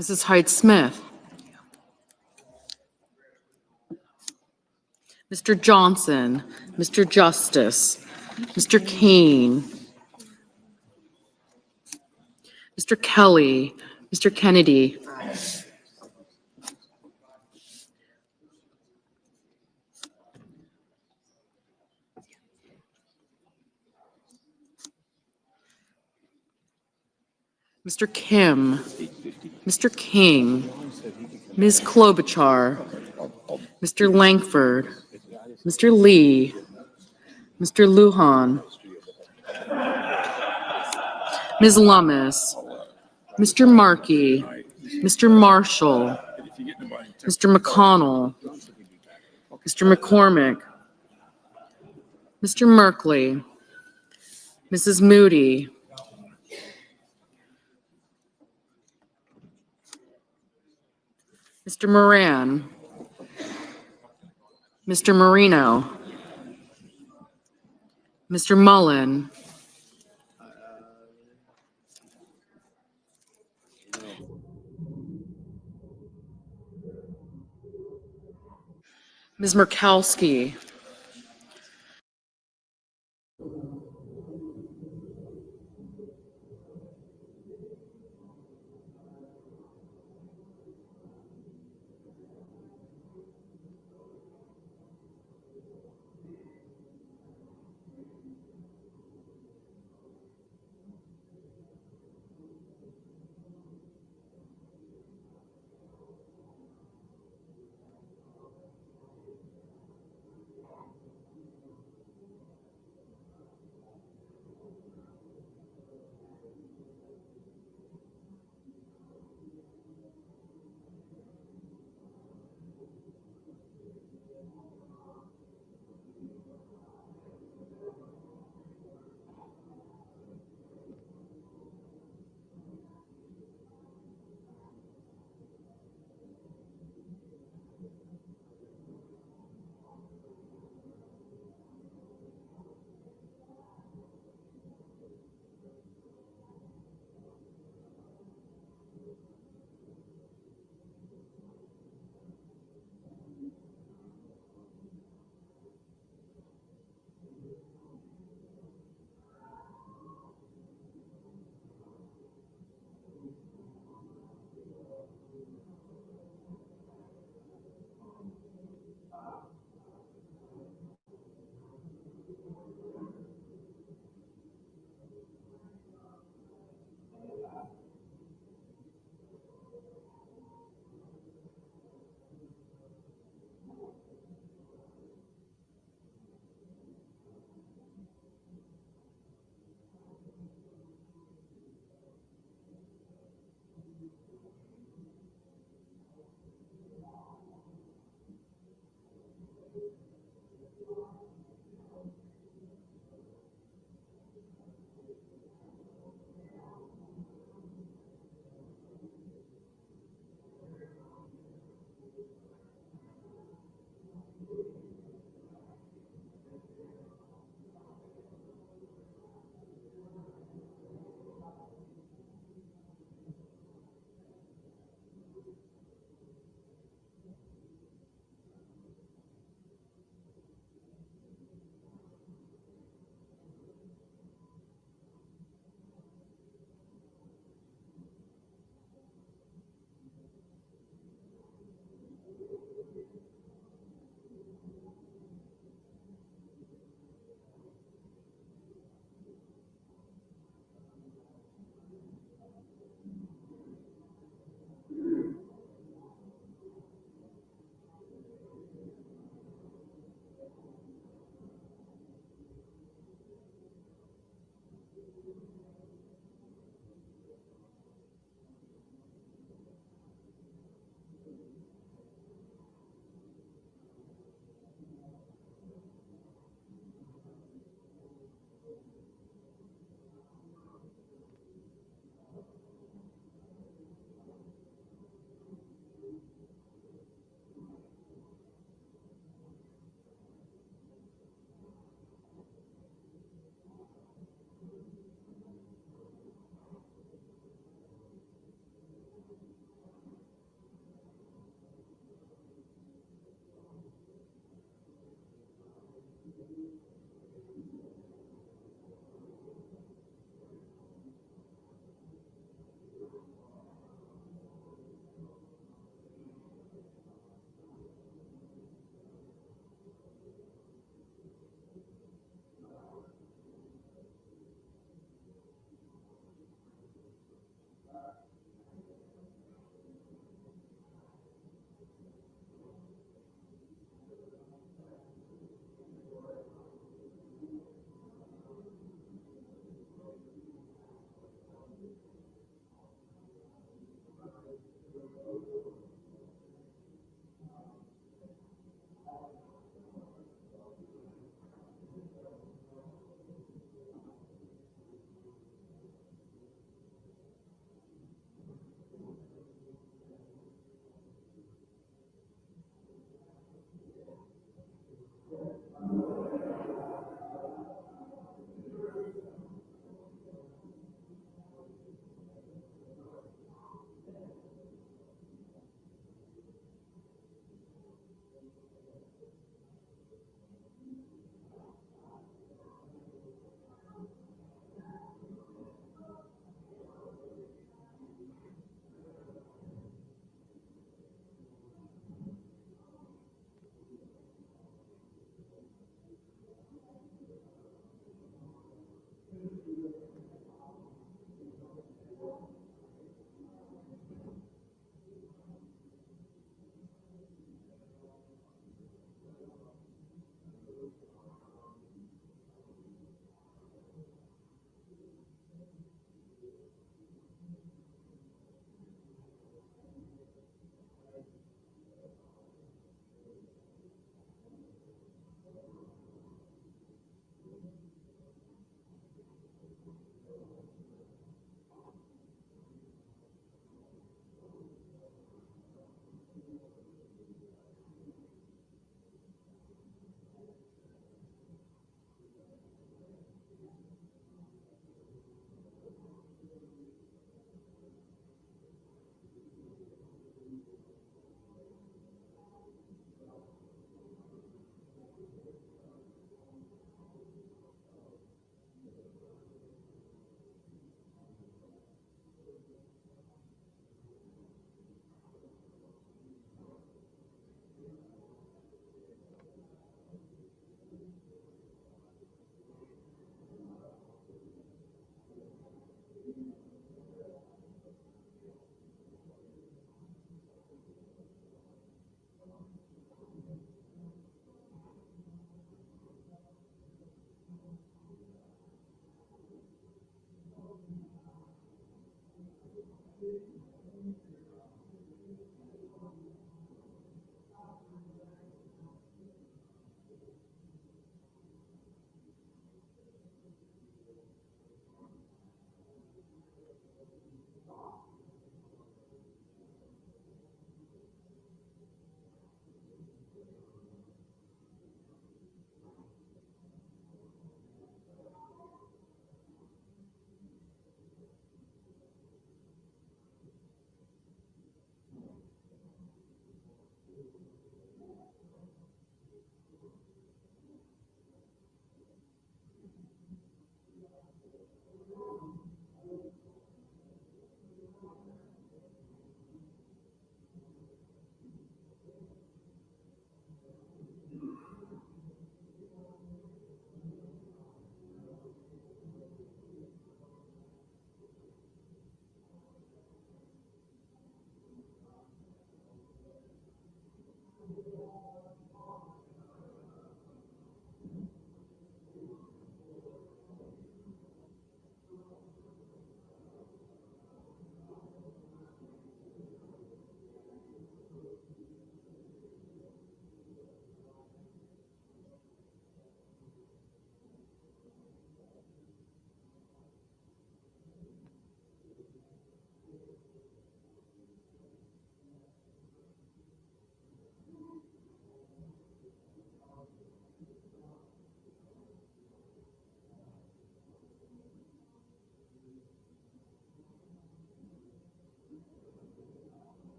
Mrs. Hyde-Smith, Mr. Johnson, Mr. Justice, Mr. Kane, Mr. Kelly, Mr. Kennedy, Mr. Kim, Mr. King, Ms. Klobuchar, Mr. Langford, Mr. Lee, Mr. Lujan, Ms. Lummis, Mr. Markey, Mr. Marshall, Mr. McConnell, Mr. McCormick, Mr. Merkley, Mrs. Moody, Mr. Moran, Mr. Marino, Mr. Mullen, Ms. Murkowski,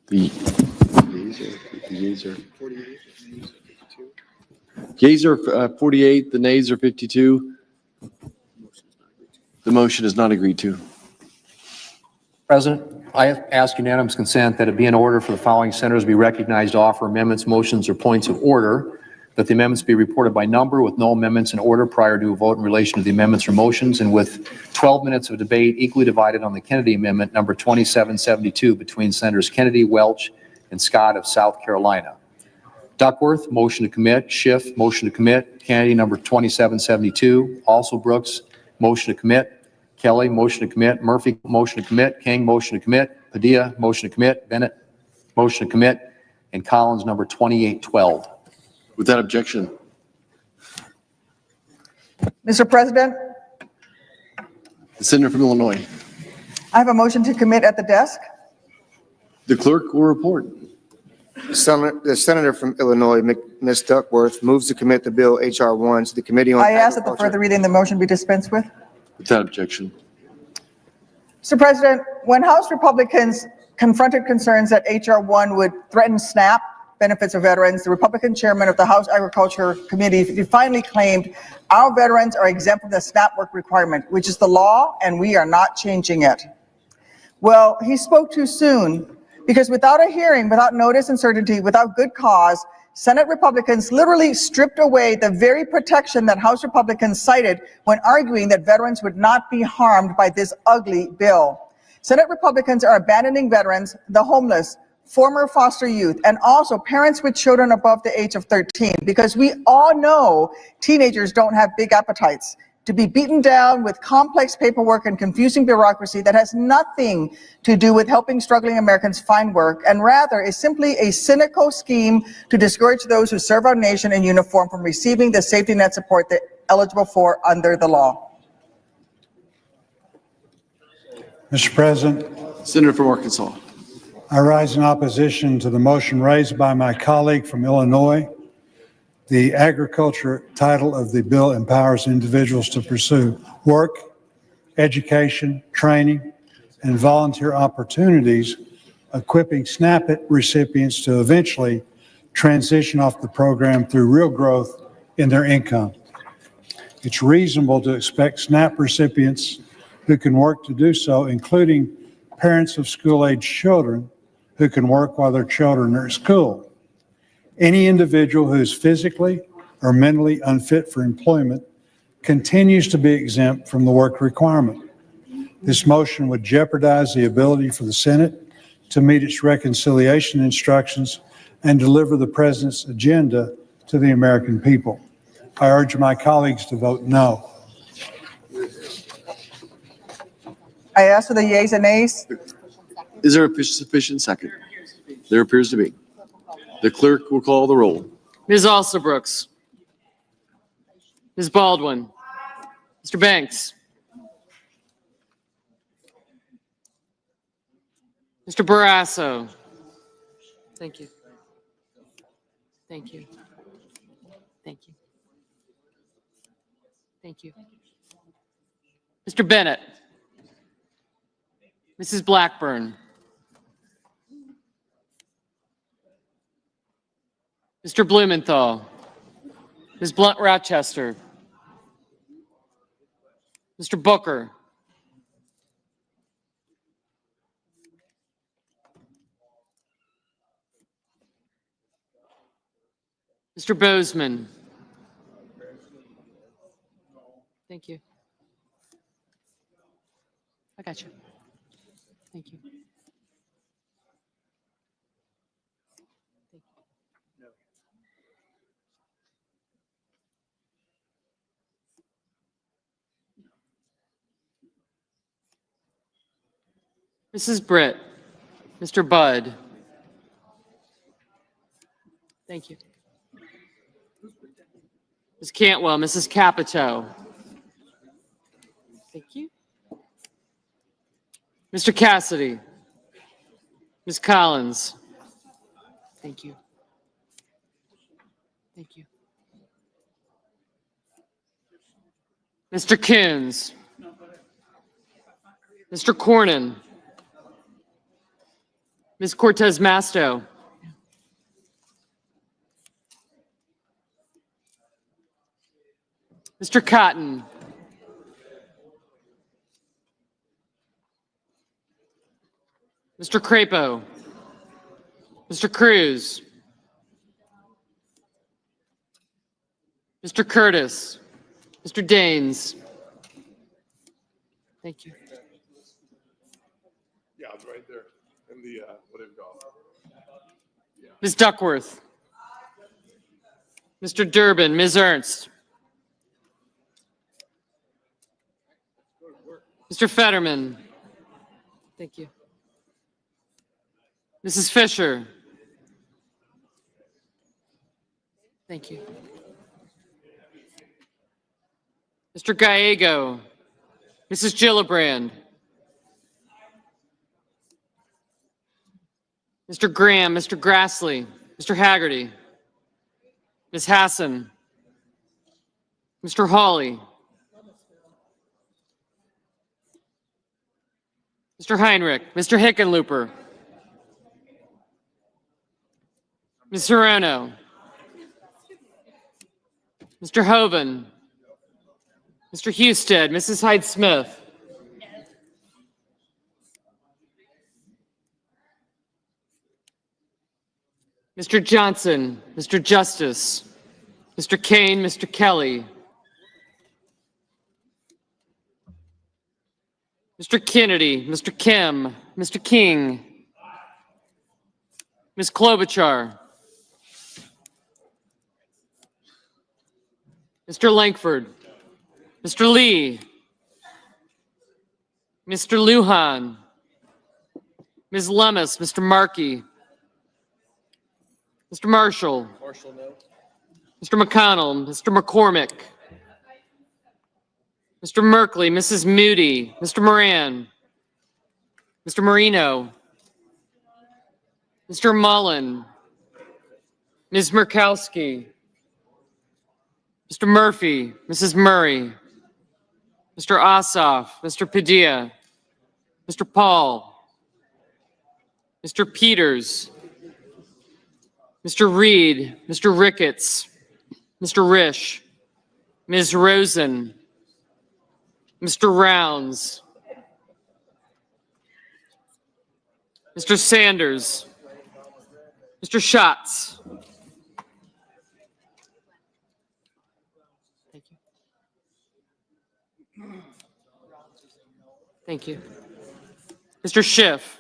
The yeas are 48, the nays are 52. The motion is not agreed to. President, I ask unanimous consent that it be in order for the following senators be recognized to offer amendments, motions, or points of order, that the amendments be reported by number with no amendments in order prior to a vote in relation to the amendments or motions, and with 12 minutes of debate equally divided on the Kennedy Amendment, number 2772, between Senators Kennedy, Welch, and Scott of South Carolina. Duckworth, motion to commit. Schiff, motion to commit. Kennedy, number 2772. Also Brooks, motion to commit. Kelly, motion to commit. Murphy, motion to commit. King, motion to commit. Padilla, motion to commit. Bennett, motion to commit. And Collins, number 2812. Without objection. Mr. President, The senator from Illinois. I have a motion to commit at the desk. The clerk will report. The senator from Illinois, Ms. Duckworth, moves to commit the bill H.R. 1 to the Committee on I ask that the Agriculture. further reading of the motion be dispensed with. Without objection. Mr. President, when House Republicans confronted concerns that H.R. 1 would threaten SNAP benefits of veterans, the Republican chairman of the House Agriculture Committee finally claimed our veterans are exempt from the SNAP work requirement, which is the law, and we are not changing it. Well, he spoke too soon, because without a hearing, without notice and certainty, without good cause, Senate Republicans literally stripped away the very protection that House Republicans cited when arguing that veterans would not be harmed by this ugly bill. Senate Republicans are abandoning veterans, the homeless, former foster youth, and also parents with children above the age of 13, because we all know teenagers don't have big appetites. To be beaten down with complex paperwork and confusing bureaucracy that has nothing to do with helping struggling Americans find work, and rather is simply a cynical scheme to discourage those who serve our nation in uniform from receiving the safety net support they're eligible for under the law. Mr. President, Senator from Arkansas. I rise in opposition to the motion raised by my colleague from Illinois. The agriculture title of the bill empowers individuals to pursue work, education, training, and volunteer opportunities, equipping SNAP recipients to eventually transition off the program through real growth in their income. It's reasonable to expect SNAP recipients who can work to do so, including parents of school-age children who can work while their children are at school. Any individual who is physically or mentally unfit for employment continues to be exempt from the work requirement. This motion would jeopardize the ability for the Senate to meet its reconciliation instructions and deliver the President's agenda to the American people. I urge my colleagues to vote no. I ask for the yeas and nays. Is there a sufficient second? There appears to be. The clerk will call the roll. Ms. Alsobrooks. Ms. Baldwin. Mr. Banks. Mr. Barrasso. Thank you. Thank you. Thank you. Thank you. Mr. Bennett. Mrs. Blackburn. Mr. Blumenthal. Ms. Blunt Rochester. Mr. Booker. Mr. Bozeman. Thank you. I got you. Thank you. Mrs. Britt. Mr. Budd. Thank you. Ms. Cantwell. Mrs. Capito. Thank you. Mr. Cassidy. Ms. Collins. Thank you. Thank you. Mr. Coons. Mr. Cornyn. Ms. Cortez Masto. Mr. Cotton. Mr. Crapo. Mr. Cruz. Mr. Curtis. Mr. Daines. Thank you. Yeah, it's right there in the what do you call it? Ms. Duckworth. Mr. Durbin. Ms. Ernst. Mr. Fetterman. Thank you. Mrs. Fisher. Thank you. Mr. Gallego. Mrs. Gillibrand. Mr. Graham, Mr. Grassley, Mr. Haggerty, Ms. Hassan, Mr. Hawley, Mr. Heinrich, Mr. Hickenlooper, Ms. Serrano, Mr. Hoven, Mr. Husted, Mrs. Hyde-Smith, Mr. Johnson, Mr. Justice, Mr. Kane, Mr. Kelly, Mr. Kennedy, Mr. Kim, Mr. King, Ms. Klobuchar, Mr. Lankford, Mr. Lee, Mr. Lujan, Ms. Lemus, Mr. Markey, Mr. Marshall, Mr. McConnell, Mr. McCormick, Mr. Merkley, Mrs. Moody, Mr. Moran, Mr. Marino, Mr. Mullen, Ms. Murkowski, Mr. Murphy, Mrs. Murray, Mr. Ossoff, Mr. Padilla, Mr. Paul, Mr. Peters, Mr. Reed, Mr. Ricketts, Mr. Risch, Ms. Rosen, Mr. Rounds, Mr. Sanders, Mr. Schatz. Thank you. Mr. Schiff.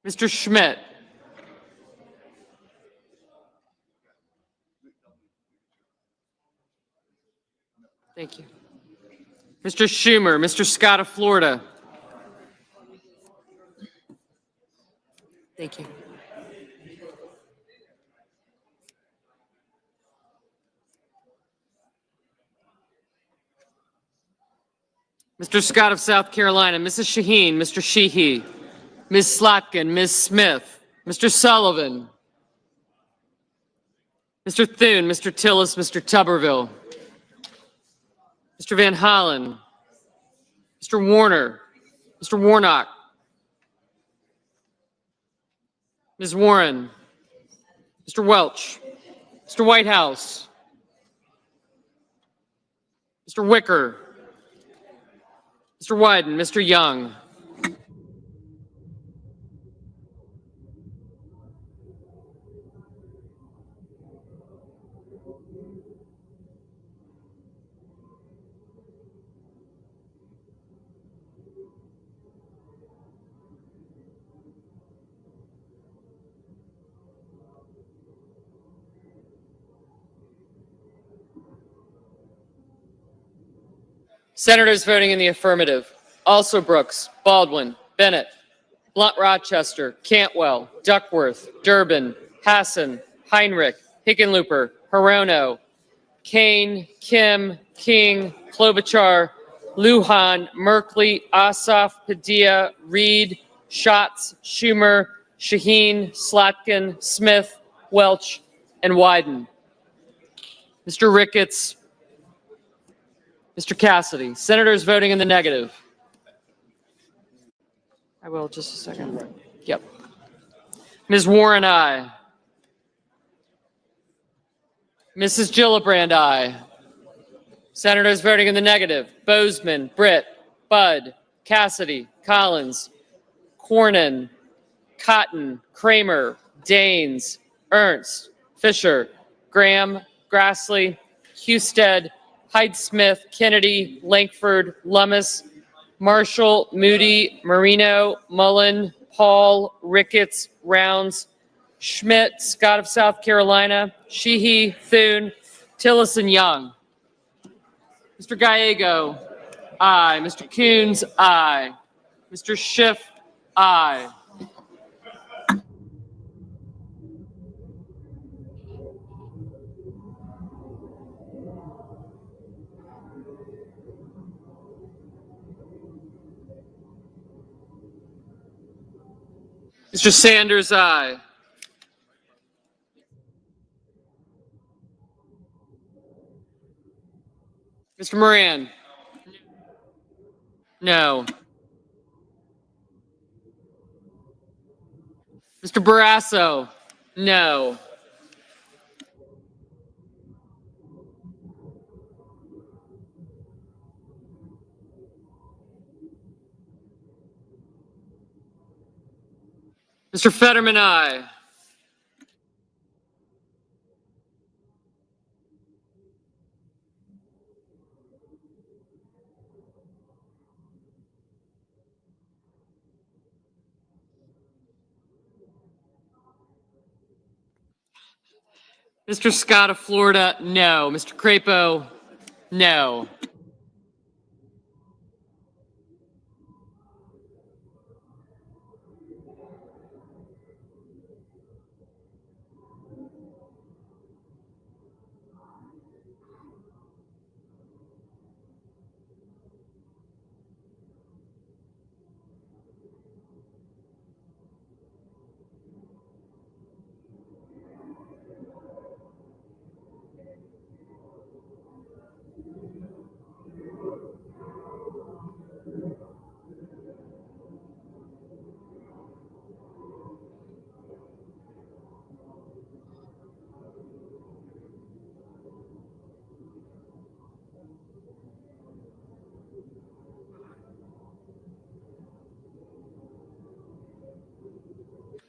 Mr. Schmidt. Thank you. Mr. Schumer, Mr. Scott of Florida. Thank you. Mr. Scott of South Carolina, Mrs. Shaheen, Mr. Sheehy, Ms. Slotkin, Ms. Smith, Mr. Sullivan, Mr. Thune, Mr. Tillis, Mr. Tuberville, Mr. Van Hollen, Mr. Warner, Mr. Warnock, Ms. Warren, Mr. Welch, Mr. Whitehouse, Mr. Wicker, Mr. Wyden, Mr. Young. Senators voting in the affirmative: Also Brooks, Baldwin, Bennett, Blunt Rochester, Cantwell, Duckworth, Durbin, Hassan, Heinrich, Hickenlooper, Hirono, Kane, Kim, King, Klobuchar, Lujan, Merkley, Ossoff, Padilla, Reed, Schatz, Schumer, Shaheen, Slotkin, Smith, Welch, and Wyden. Mr. Ricketts, Mr. Cassidy. Senators voting in the negative. I will, just a second. Yep. Ms. Warren, aye. Mrs. Gillibrand, aye. Senators voting in the negative: Bozeman, Britt, Budd, Cassidy, Collins, Cornyn, Cotton, Kramer, Daines, Ernst, Fisher, Graham, Grassley, Husted, Hyde-Smith, Kennedy, Lankford, Lummis, Marshall, Moody, Marino, Mullen, Paul, Ricketts, Rounds, Schmidt, Scott of South Carolina, Sheehy, Thune, Tillis, and Young. Mr. Gallego, aye. Mr. Coons, aye. Mr. Schiff, aye. Mr. Sanders, aye. Mr. Moran? No. Mr. Barrasso? No. Mr. Fetterman, aye. Mr. Scott of Florida, no. Mr. Crapo, no.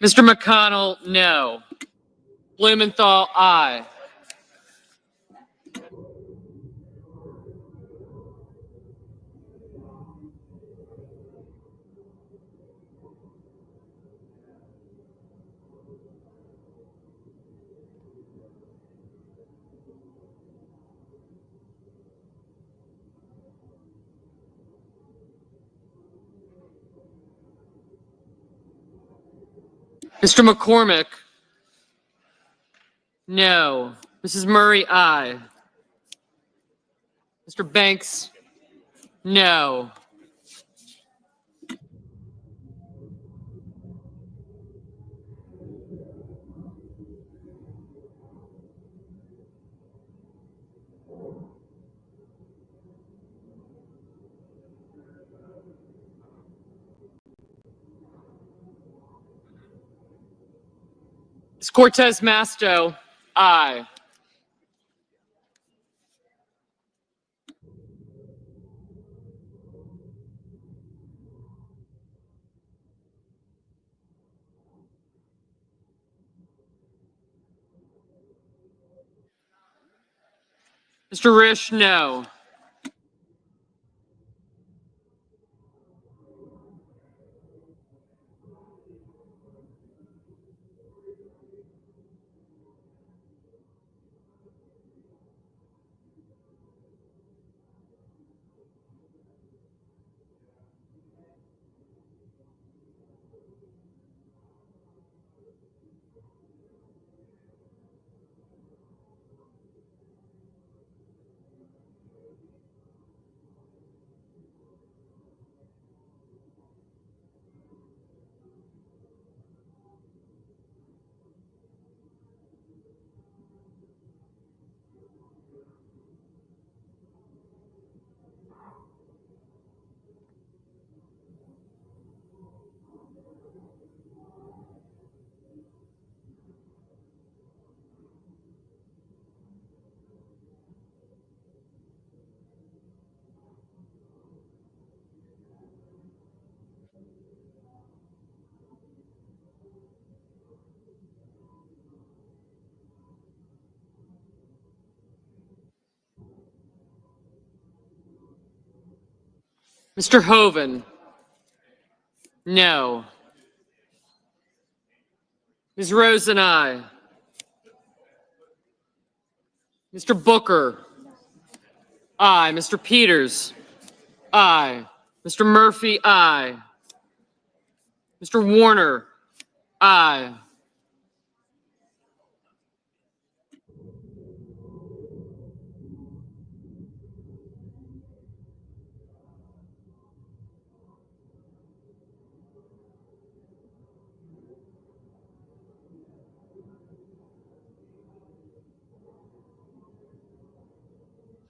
Mr. McConnell, no. Blumenthal, aye. Mr. McCormick, no. Mrs. Murray, aye. Mr. Banks, no. Ms. Cortez Masto, aye. Mr. Risch, no. Mr. Hoven, no. Ms. Rosen, aye. Mr. Booker, aye. Mr. Peters, aye. Mr. Murphy, aye. Mr. Warner, aye.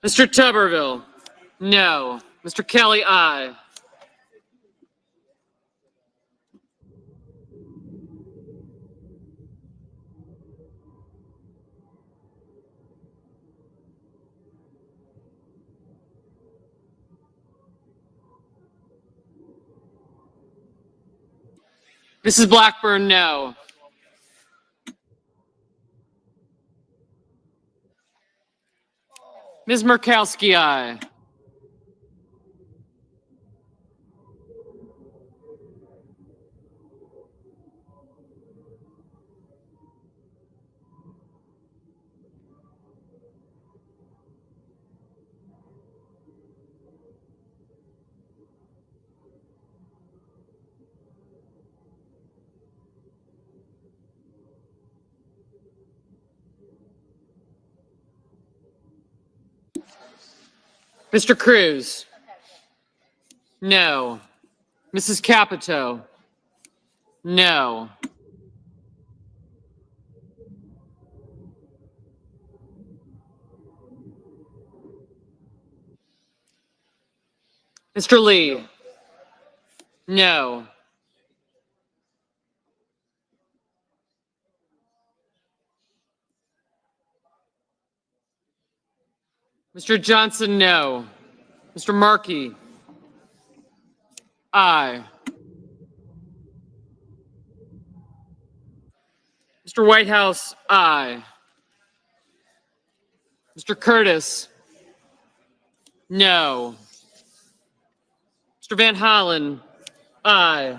Mr. Tuberville? No. Mr. Kelly, aye. Mrs. Blackburn, no. Ms. Murkowski, aye. Mr. Cruz? No. Mrs. Capito? No. Mr. Lee? No. Mr. Johnson, no. Mr. Markey? Aye. Mr. Whitehouse, aye. Mr. Curtis? No. Mr. Van Hollen? Aye.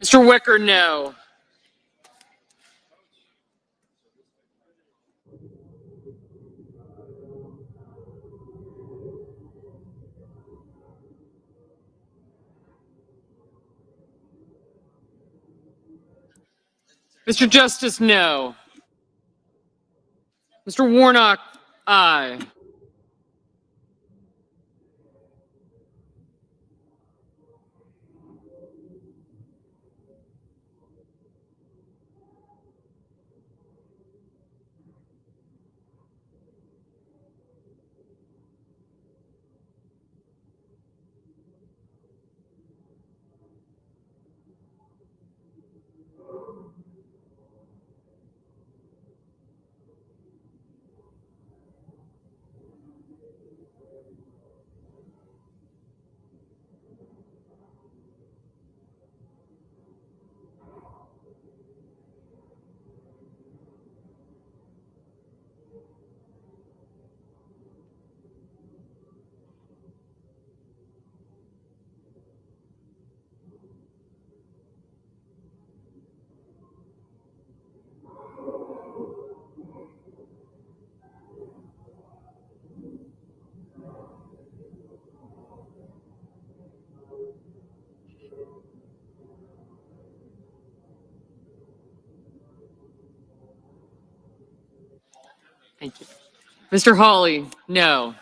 Mr. Wicker, no. Mr. Justice, no. Mr. Warnock, aye. Thank you. Mr. Hawley, no.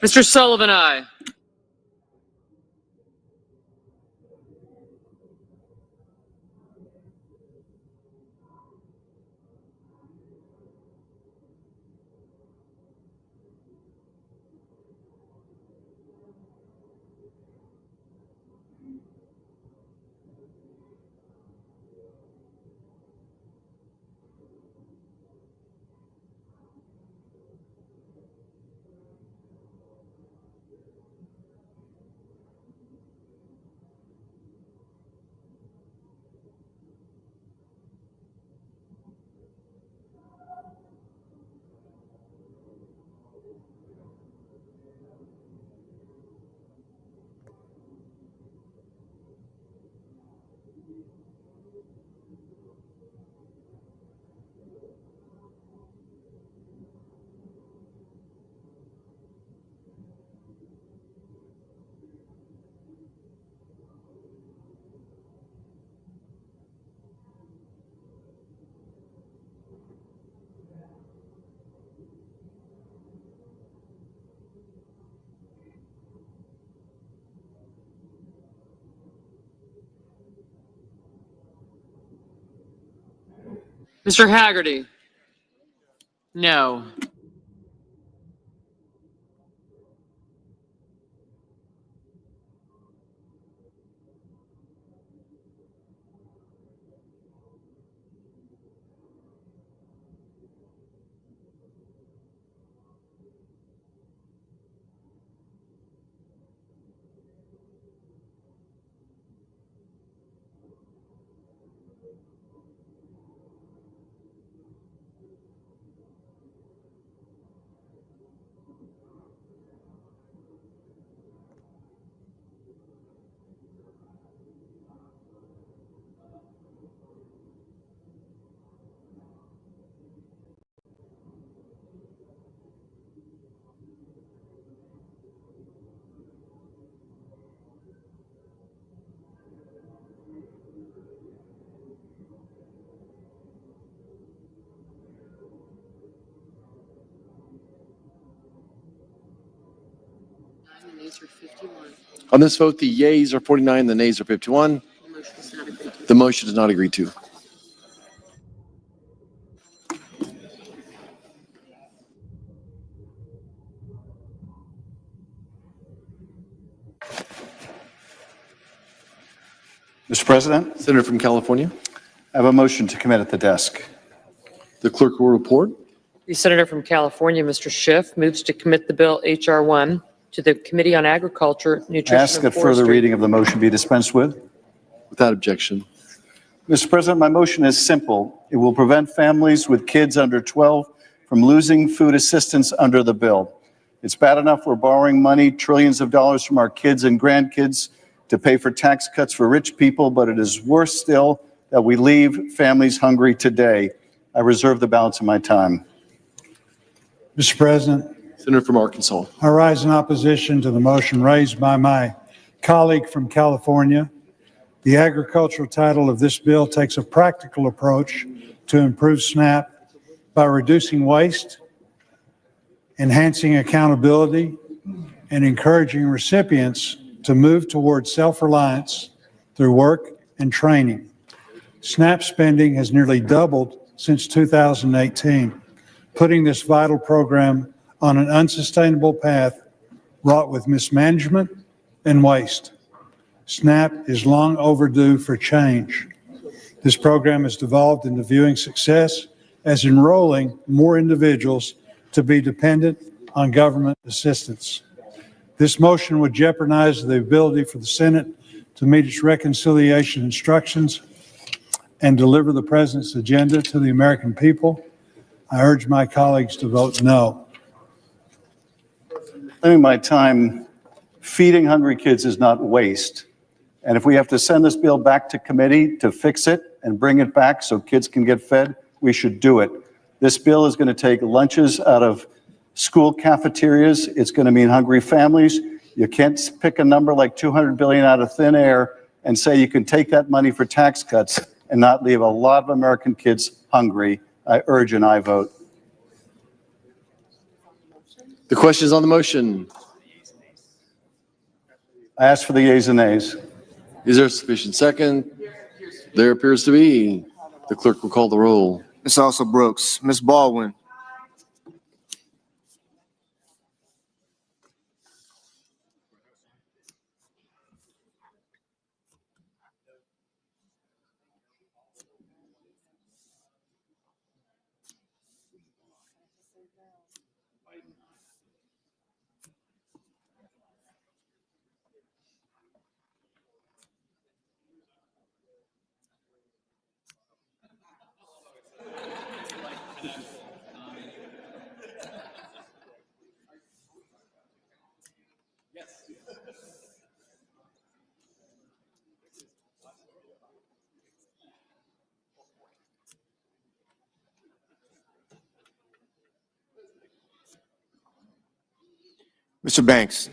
Mr. Sullivan, aye. Mr. Haggerty? No. On this vote, the yeas are 49, the nays are 51. The motion is not agreed to. Mr. President, Senator from California. I have a motion to commit at the desk. The clerk will report. The Senator from California, Mr. Schiff, moves to commit the bill H.R. 1 to the Committee on Agriculture, I Nutrition, ask and that further Forestry. reading of the motion be dispensed with. Without objection. Mr. President, my motion is simple. It will prevent families with kids under 12 from losing food assistance under the bill. It's bad enough we're borrowing money, trillions of dollars from our kids and grandkids to pay for tax cuts for rich people, but it is worse still that we leave families hungry today. I reserve the balance of my time. Mr. President, Senator from Arkansas. I rise in opposition to the motion raised by my colleague from California. The agricultural title of this bill takes a practical approach to improve SNAP by reducing waste, enhancing accountability, and encouraging recipients to move towards self-reliance through work and training. SNAP spending has nearly doubled since 2018, putting this vital program on an unsustainable path wrought with mismanagement and waste. SNAP is long overdue for change. This program has devolved into viewing success as enrolling more individuals to be dependent on government assistance. This motion would jeopardize the ability for the Senate to meet its reconciliation instructions and deliver the President's agenda to the American people. I urge my colleagues to vote no. Spending my time feeding hungry kids is not waste. And if we have to send this bill back to committee to fix it and bring it back so kids can get fed, we should do it. This bill is going to take lunches out of school cafeterias. It's going to mean hungry families. You can't pick a number like $200 billion out of thin air and say you can take that money for tax cuts and not leave a lot of American kids hungry. I urge an aye vote. The question is on the motion. I ask for the yeas and nays. Is there sufficient second? There appears to be. The clerk will call the roll. Ms. Also Brooks, Ms. Baldwin, Mr. Banks,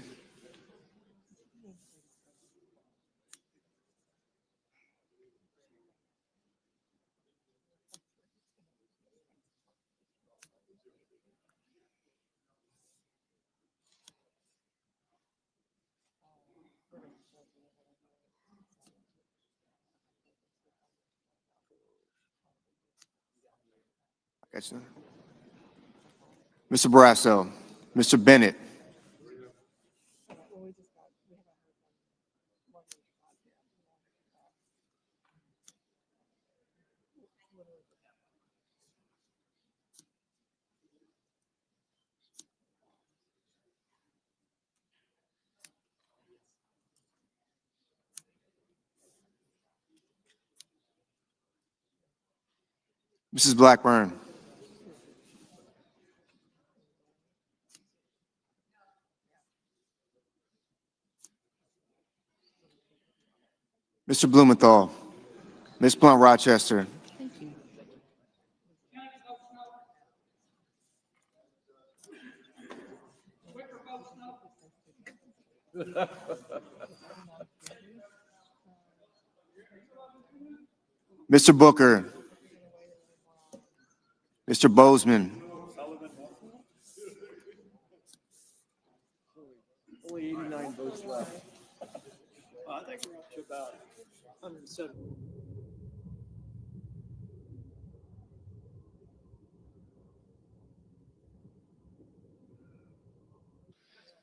gotcha. Mr. Barrasso, Mr. Bennett, Mrs. Blackburn, Mr. Blumenthal, Ms. Blunt Rochester, Mr. Booker, Mr. Bozeman, Only 89 votes left. I think we're up to about 170.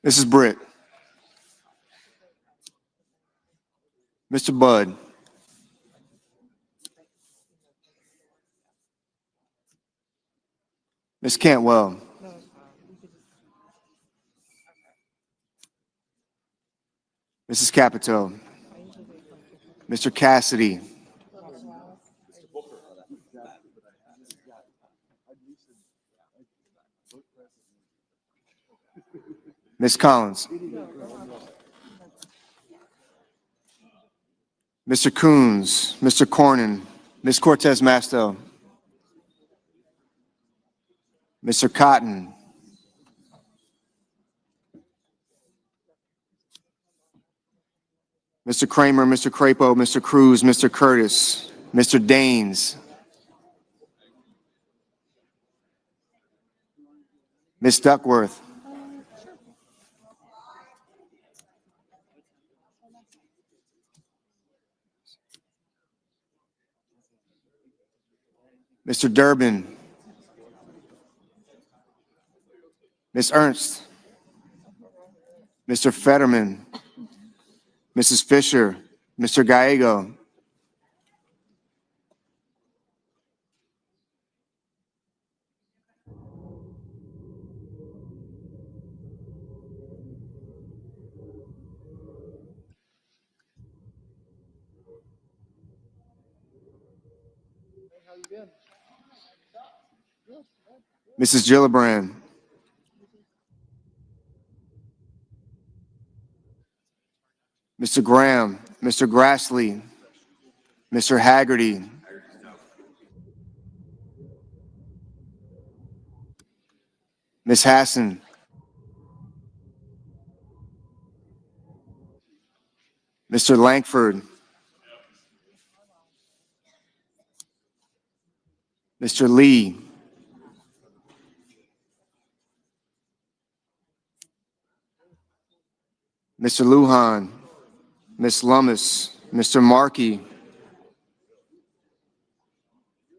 Mrs. Britt, Mr. Budd, Ms. Cantwell, Mrs. Capito, Mr. Cassidy, Ms. Collins, Mr. Coons, Mr. Cornyn, Ms. Cortez Masto, Mr. Cotton, Mr. Kramer, Mr. Crapo, Mr. Cruz, Mr. Curtis, Mr. Daines, Ms. Duckworth, Mr. Durbin, Ms. Ernst, Mr. Fetterman, Mrs. Fisher, Mr. Gallego, Mrs. Gillibrand, Mr. Graham, Mr. Grassley, Mr. Haggerty, Ms. Hassan, Mr. Langford, Mr. Lee, Mr. Lujan, Ms. Lummis, Mr. Markey,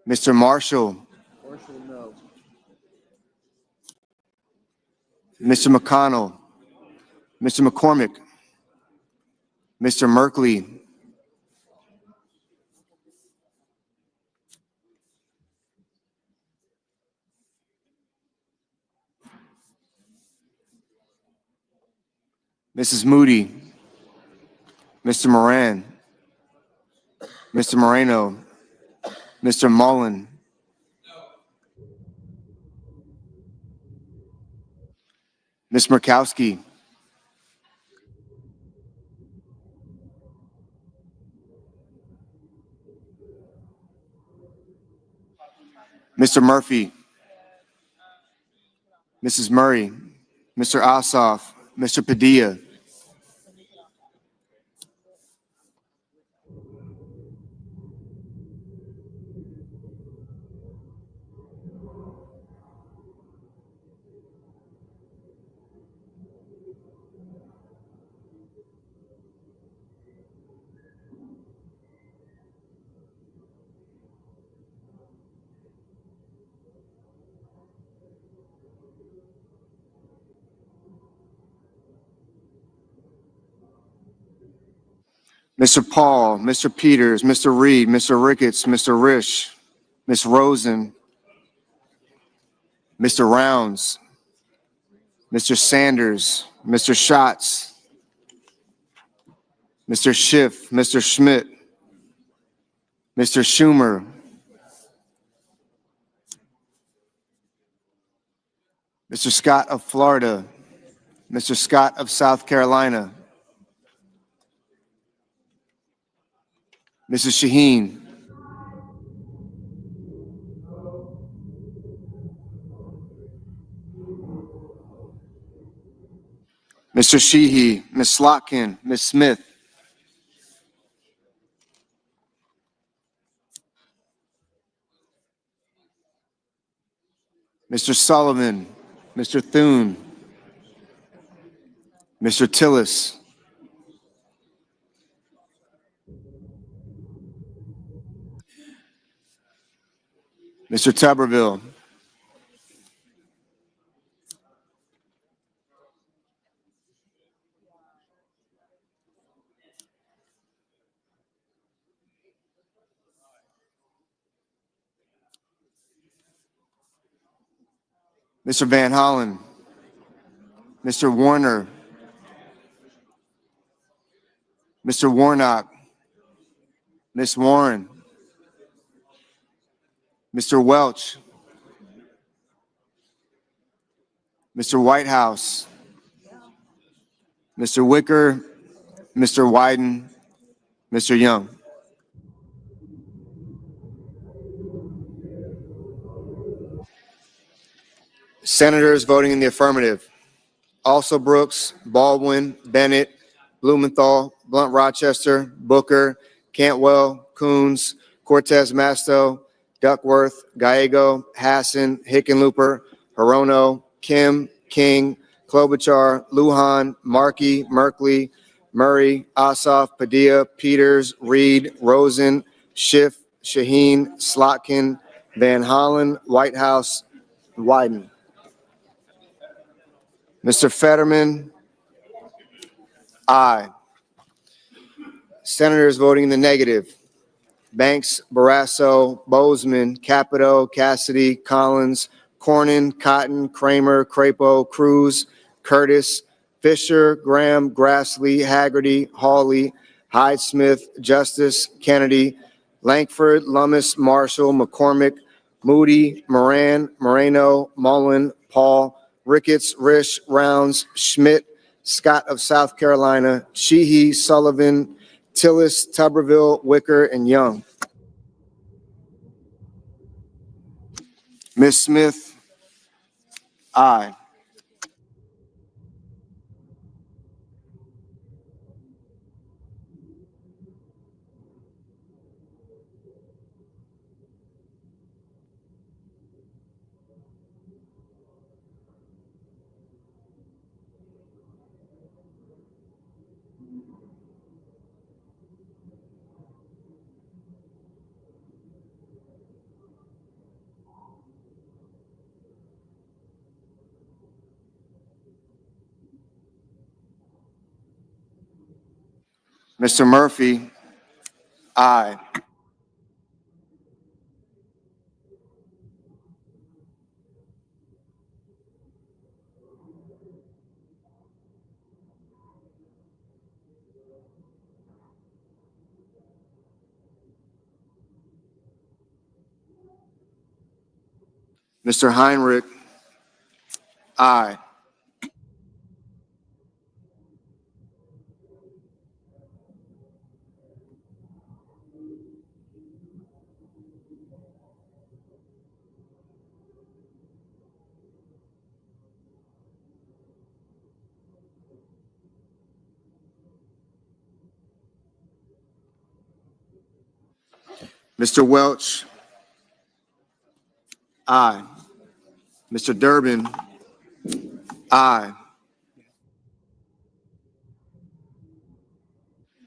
Mr. Marshall, Mr. McConnell, Mr. McCormick, Mr. Merkley, Mrs. Moody, Mr. Moran, Mr. Moreno, Mr. Mullen, Ms. Murkowski, Mr. Murphy, Mrs. Murray, Mr. Ossoff, Mr. Padilla, Mr. Paul, Mr. Peters, Mr. Reed, Mr. Ricketts, Mr. Risch, Ms. Rosen, Mr. Rounds, Mr. Sanders, Mr. Schatz, Mr. Schiff, Mr. Schmidt, Mr. Schumer, Mr. Scott of Florida, Mr. Scott of South Carolina, Mrs. Shaheen, Mr. Sheehy, Ms. Slotkin, Ms. Smith, Mr. Sullivan, Mr. Thune, Mr. Tillis, Mr. Tuberville, Mr. Van Hollen, Mr. Warner, Mr. Warnock, Ms. Warren, Mr. Welch, Mr. Whitehouse, Mr. Wicker, Mr. Wyden, Mr. Young. Senators voting in the affirmative: Also Brooks, Baldwin, Bennett, Blumenthal, Blunt Rochester, Booker, Cantwell, Coons, Cortez Masto, Duckworth, Gallego, Hassan, Hickenlooper, Hirono, Kim, King, Klobuchar, Lujan, Markey, Merkley, Murray, Ossoff, Padilla, Peters, Reed, Rosen, Schiff, Shaheen, Slotkin, Van Hollen, Whitehouse, Wyden. Mr. Fetterman, aye. Senators voting in the negative: Banks, Barrasso, Bozeman, Capito, Cassidy, Collins, Cornyn, Cotton, Kramer, Crapo, Cruz, Curtis, Fisher, Graham, Grassley, Haggerty, Hawley, Hyde-Smith, Justice, Kennedy, Lankford, Lummis, Marshall, McCormick, Moody, Moran, Moreno, Mullen, Paul, Ricketts, Risch, Rounds, Schmidt, Scott of South Carolina, Sheehy, Sullivan, Tillis, Tuberville, Wicker, and Young. Ms. Smith, aye. Mr. Murphy, aye. Mr. Heinrich, aye. Mr. Welch, aye. Mr. Durbin, aye.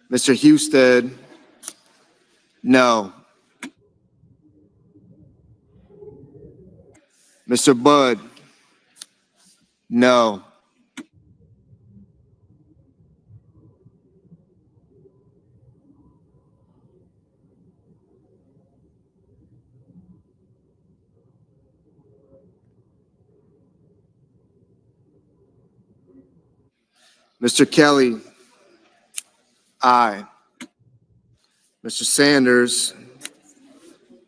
Mr. Husted, no. Mr. Budd, no. Mr. Kelly, aye. Mr. Sanders,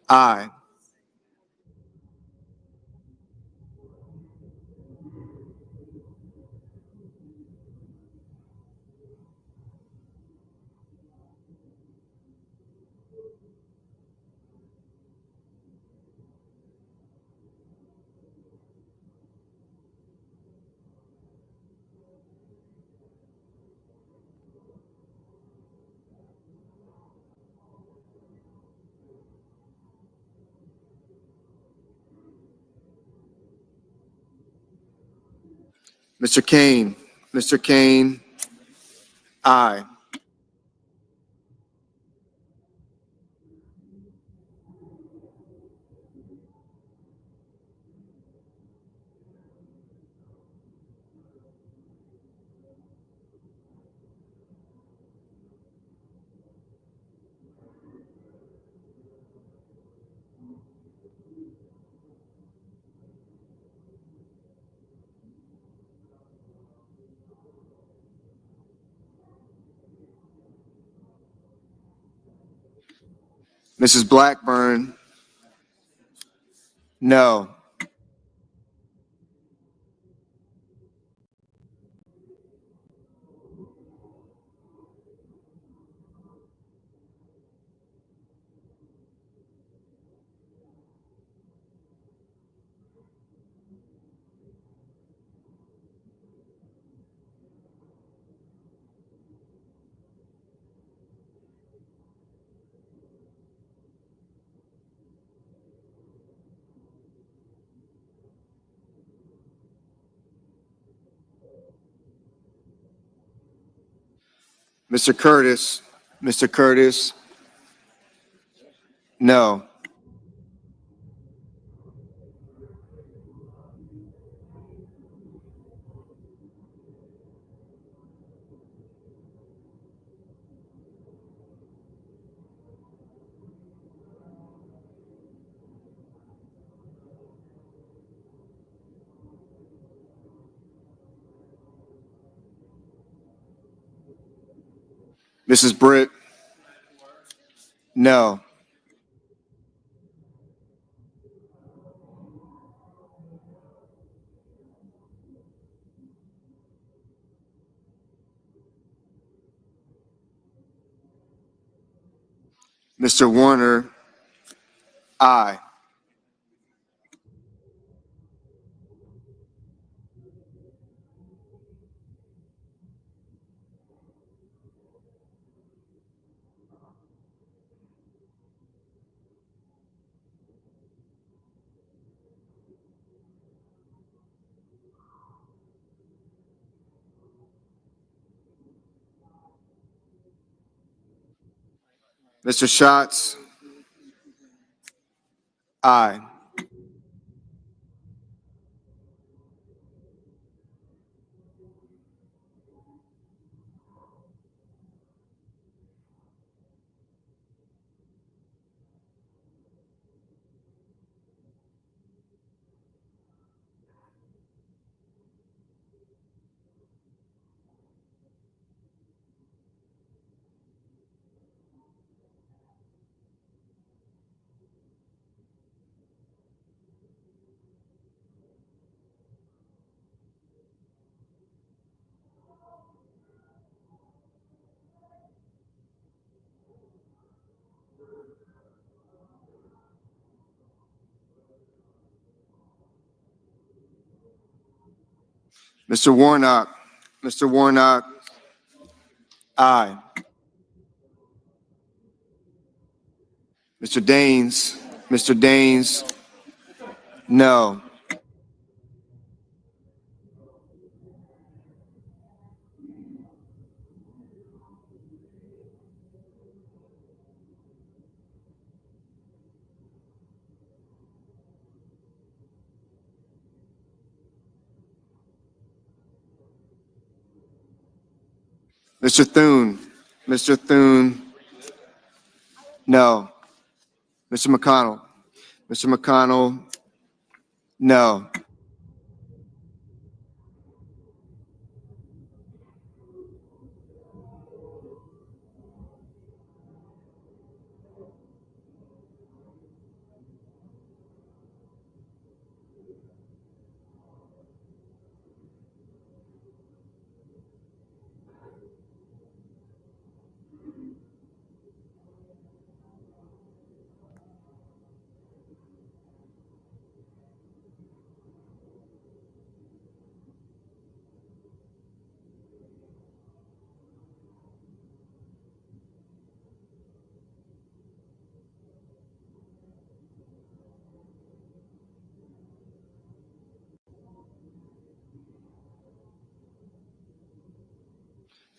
aye. Mr. Kane, aye. Mrs. Blackburn, no. Mr. Curtis, no. Mrs. Britt, no. Mr. Warner, aye. Mr. Schatz, aye. Mr. Warnock. Mr. Warnock. Aye. Mr. Daines. Mr. Daines. No. Mr. Thune. Mr. Thune. No. Mr. McConnell. Mr. McConnell. No.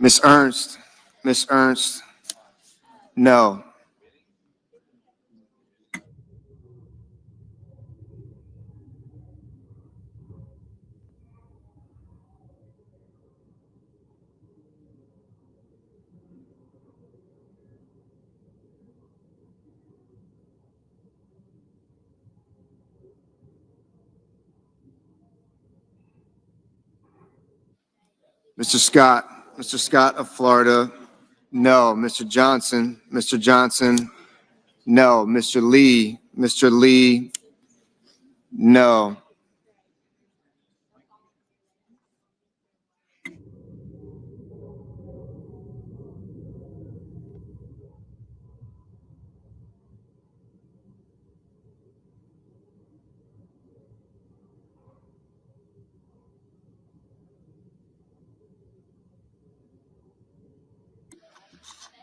Miss Ernst. Miss Ernst. No. Mr. Scott. Mr. Scott of Florida. No. Mr. Johnson. Mr. Johnson. No. Mr. Lee. Mr. Lee. No.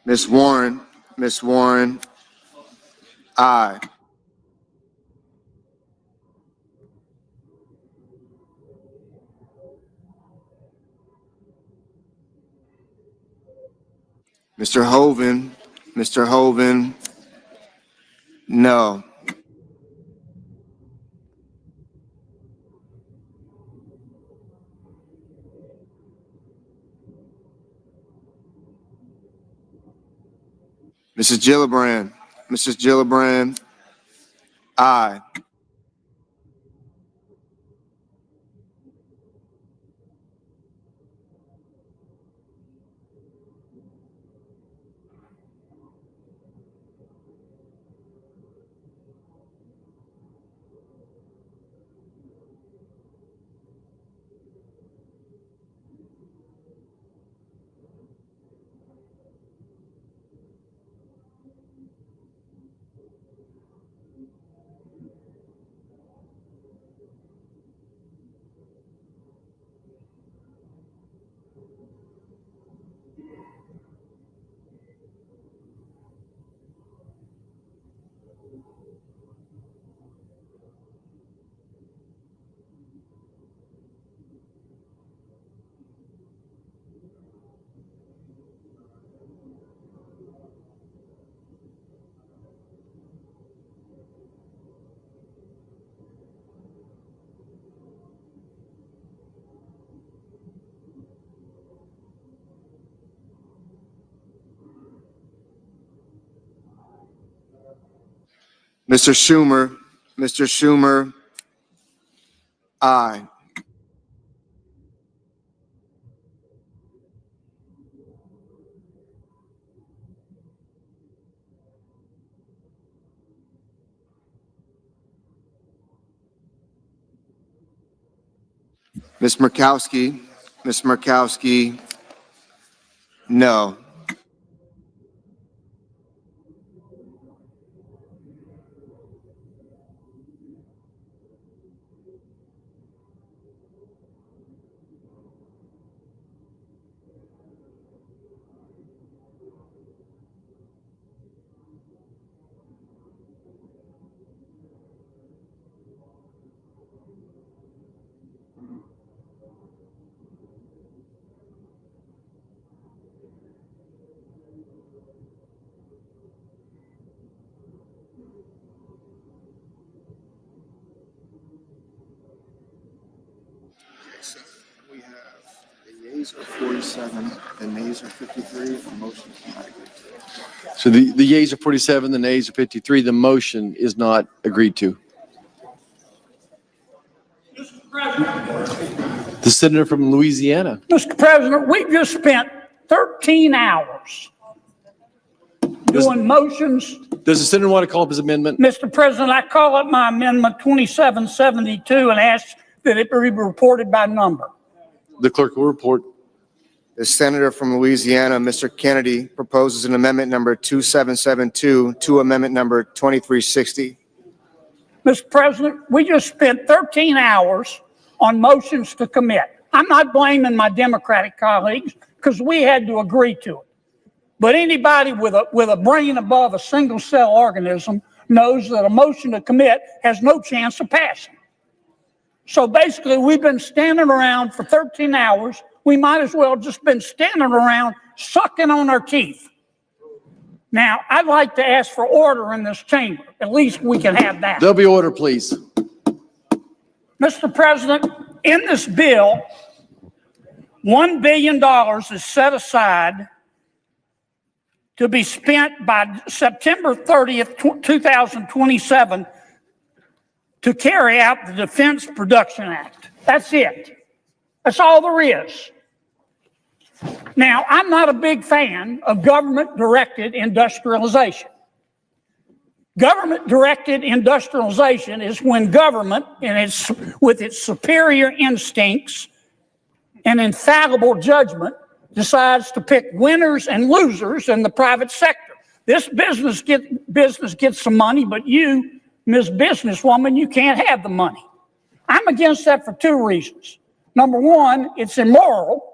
Miss Warren. Miss Warren. Aye. Mr. Hoven. Mr. Hoven. No. Mrs. Gillibrand. Mrs. Gillibrand. Aye. Mr. Schumer. Mr. Schumer. Aye. Miss Murkowski. Miss Murkowski. No. yeas are 47, the nays are 53, the motion is not agreed to. So the yeas are 47, the nays are 53. The motion is not agreed to. The senator from Louisiana. Mr. President, we just spent 13 hours doing motions. Does the senator want to call up his amendment? Mr. President, I call up my amendment 2772 and ask that it be reported by number. The clerk will report. The senator from Louisiana, Mr. Kennedy, proposes an amendment number 2772 to amendment number 2360. Mr. President, we just spent 13 hours on motions to commit. I'm not blaming my Democratic colleagues because we had to agree to it. But anybody with a brain above a single cell organism knows that a motion to commit has no chance of passing. So basically, we've been standing around for 13 hours. We might as well just been standing around sucking on our teeth. Now, I'd like to ask for order in this chamber. At least we can have that. There'll be order, please. Mr. President, in this bill, $1 billion is set aside to be spent by September 30th, 2027 to carry out the Defense Production Act. That's it. That's all there is. Now, I'm not a big fan of government-directed industrialization. Government-directed industrialization is when government, with its superior instincts and infallible judgment, decides to pick winners and losers in the private sector. This business gets some money, but you, Ms. Businesswoman, you can't have the money. I'm against that for two reasons. Number one, it's immoral.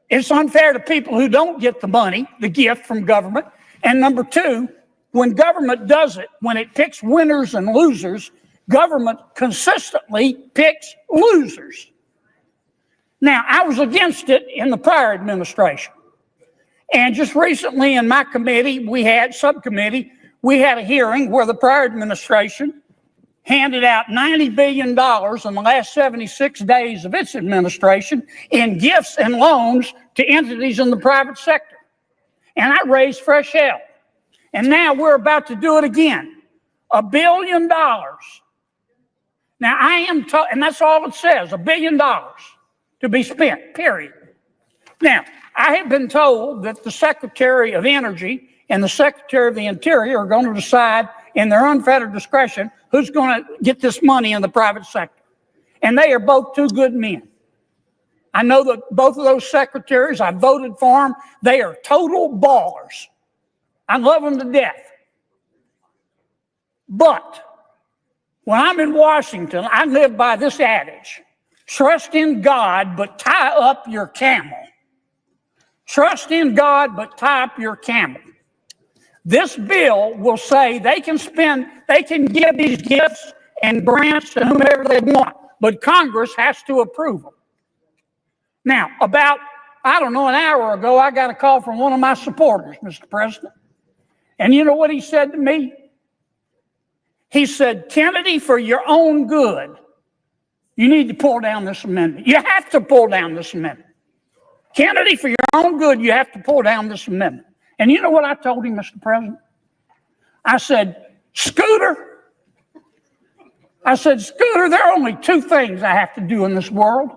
It's unfair to people who don't get the money, the gift from government. And number two, when government does it, when it picks winners and losers, government consistently picks losers. Now, I was against it in the prior administration. And just recently in my committee, subcommittee, we had a hearing where the prior administration handed out $90 billion in the last 76 days of its administration in gifts and loans to entities in the private sector. And I raised fresh hell. And now we're about to do it again. $1 billion. Now and that's all it says, $1 billion to be spent, period. Now, I have been told that the Secretary of Energy and the Secretary of the Interior are going to decide in their unfettered discretion who's going to get this money in the private sector. And they are both two good men. I know that both of those secretaries, I voted for them. They are total ballers. I love them to death. But when I'm in Washington, I live by this adage: trust in God, but tie up your camel. Trust in God, but tie up your camel. This bill will say they can give these gifts and grants to whomever they want, but Congress has to approve them. Now, about, an hour ago, I got a call from one of my supporters, Mr. President. And you know what he said to me? He said, Kennedy, for your own good, you need to pull down this amendment. You have to pull down this amendment. Kennedy, for your own good, you have to pull down this amendment. And you know what I told him, Mr. President? I said, Scooter, there are only two things I have to do in this world.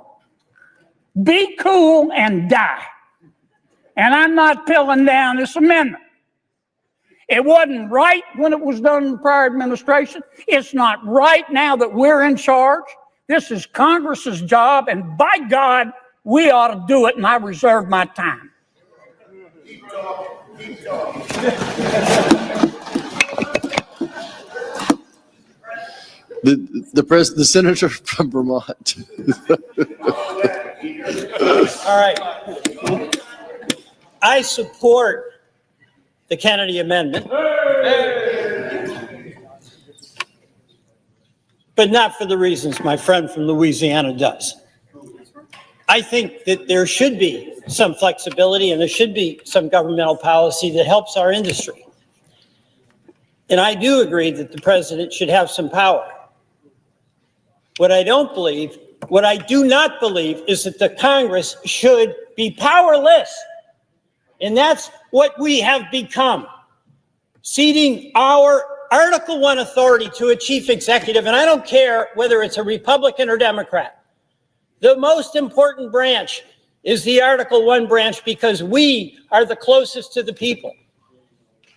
Be cool and die. And I'm not pulling down this amendment. It wasn't right when it was done in the prior administration. It's not right now that we're in charge. This is Congress's job, and by God, we ought to do it, and I reserve my time. The senator from Vermont. All right. I support the Kennedy Amendment, but not for the reasons my friend from Louisiana does. I think that there should be some flexibility and there should be some governmental policy that helps our industry. And I do agree that the president should have some power. What I don't believe What I do not believe is that the Congress should be powerless. And that's what we have become, ceding our Article I authority to a chief executive. And I don't care whether it's a Republican or Democrat. The most important branch is the Article I branch because we are the closest to the people.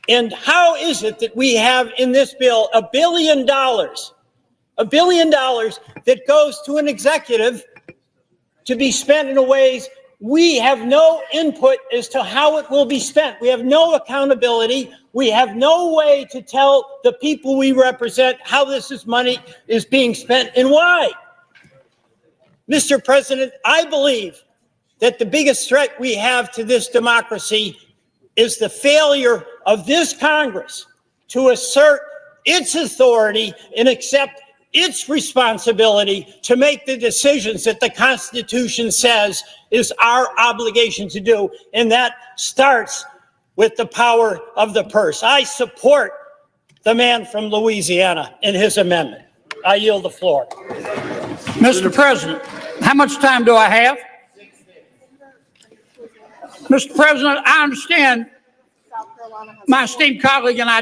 And how is it that we have in this bill $1 billion that goes to an executive to be spent in a ways we have no input as to how it will be spent? We have no accountability. We have no way to tell the people we represent how money is being spent and why. Mr. President, I believe that the biggest threat we have to this democracy is the failure of this Congress to assert its authority and accept its responsibility to make the decisions that the Constitution says is our obligation to do. And that starts with the power of the purse. I support the man from Louisiana in his amendment. I yield the floor. Mr. President, how much time do I have? Mr. President, I understand my esteemed colleague and I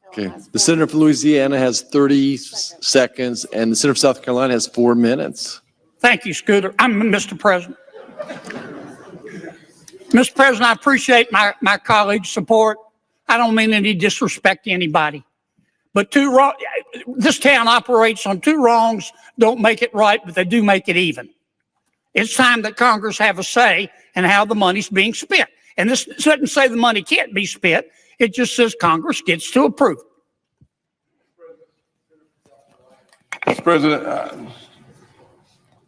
Okay. The senator from Louisiana has 30 seconds, and the senator from South Carolina has 4 minutes. Thank you, Scooter. I'm Mr. President. Mr. President, I appreciate my colleague's support. I don't mean any disrespect to anybody. But this town operates on two wrongs, don't make it right, but they do make it even. It's time that Congress have a say in how the money's being spent. And this doesn't say the money can't be spent. It just says Congress gets to approve it. Mr. President,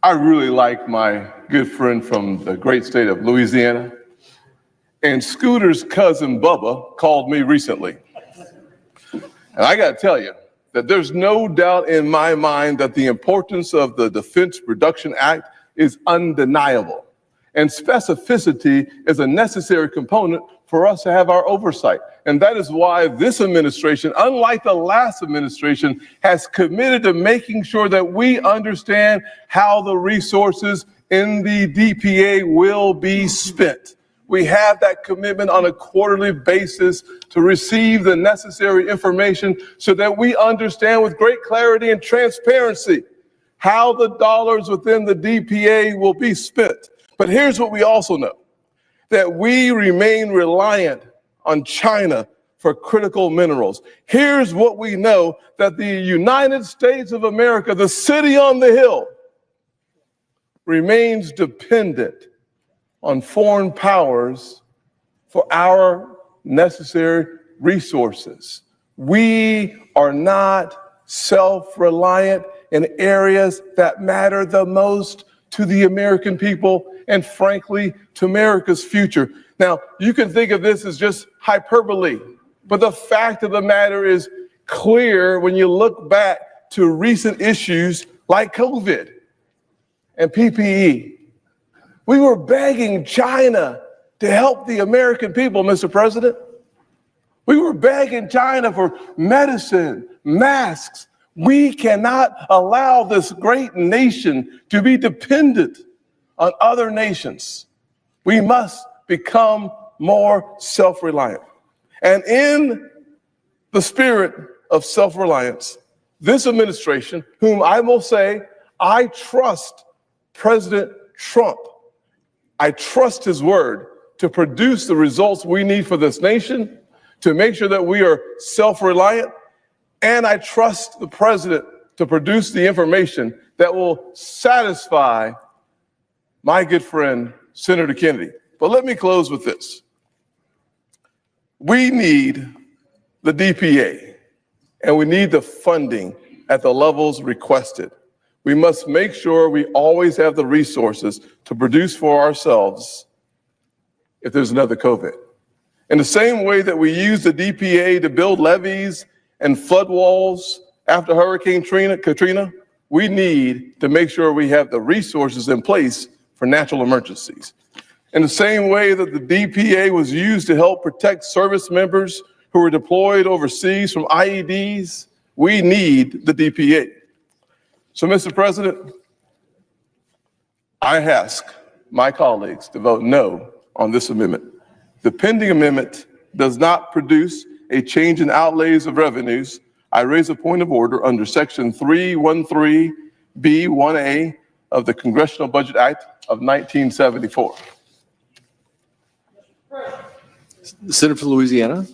I really like my good friend from the great state of Louisiana. And Scooter's cousin Bubba called me recently. And I got to tell you that there's no doubt in my mind that the importance of the Defense Production Act is undeniable. And specificity is a necessary component for us to have our oversight. And that is why this administration, unlike the last administration, has committed to making sure that we understand how the resources in the DPA will be spent. We have that commitment on a quarterly basis to receive the necessary information so that we understand with great clarity and transparency how the dollars within the DPA will be spent. But here's what we also know, that we remain reliant on China for critical minerals. Here's what we know, that the United States of America, the city on the hill, remains dependent on foreign powers for our necessary resources. We are not self-reliant in areas that matter the most to the American people and, frankly, to America's future. Now, you can think of this as just hyperbole, but the fact of the matter is clear when you look back to recent issues like COVID and PPE. We were begging China to help the American people, Mr. President. We were begging China for medicine, masks. We cannot allow this great nation to be dependent on other nations. We must become more self-reliant. And in the spirit of self-reliance, this administration, whom I will say, I trust President Trump. I trust his word to produce the results we need for this nation, to make sure that we are self-reliant, and I trust the president to produce the information that will satisfy my good friend, Senator Kennedy. But let me close with this. We need the DPA, and we need the funding at the levels requested. We must make sure we always have the resources to produce for ourselves if there's another COVID. In the same way that we use the DPA to build levees and flood walls after Hurricane Katrina, we need to make sure we have the resources in place for natural emergencies. In the same way that the DPA was used to help protect service members who were deployed overseas from IEDs, We need the DPA. So, Mr. President, I ask my colleagues to vote no on this amendment. The pending amendment does not produce a change in outlays of revenues. I raise a point of order under Section 313B1A of the Congressional Budget Act of 1974. The Senator for Louisiana.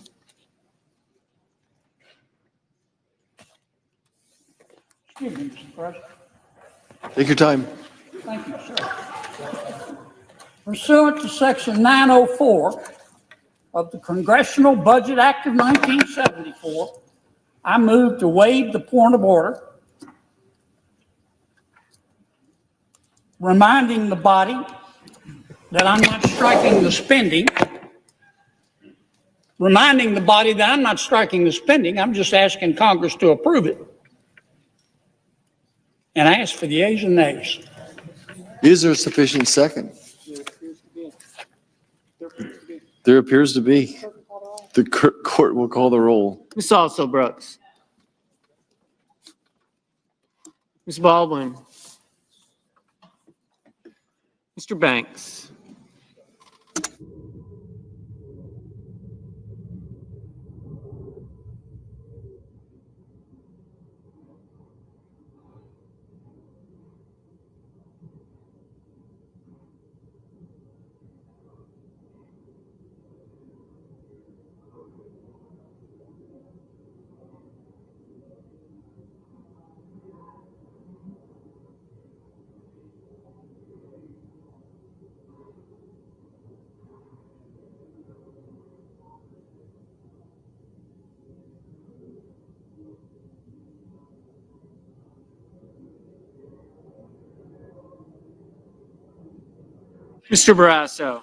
Excuse me, Mr. President. Take your time. Thank you, sir. Pursuant to Section 904 of the Congressional Budget Act of 1974, I move to waive the point of order, reminding the body that I'm not striking the spending, I'm just asking Congress to approve it. And I ask for the ayes and nays. Is there a sufficient second? There appears to be. The court will call the roll. Ms. Also Brooks. Ms. Baldwin. Mr. Banks. Mr. Barrasso.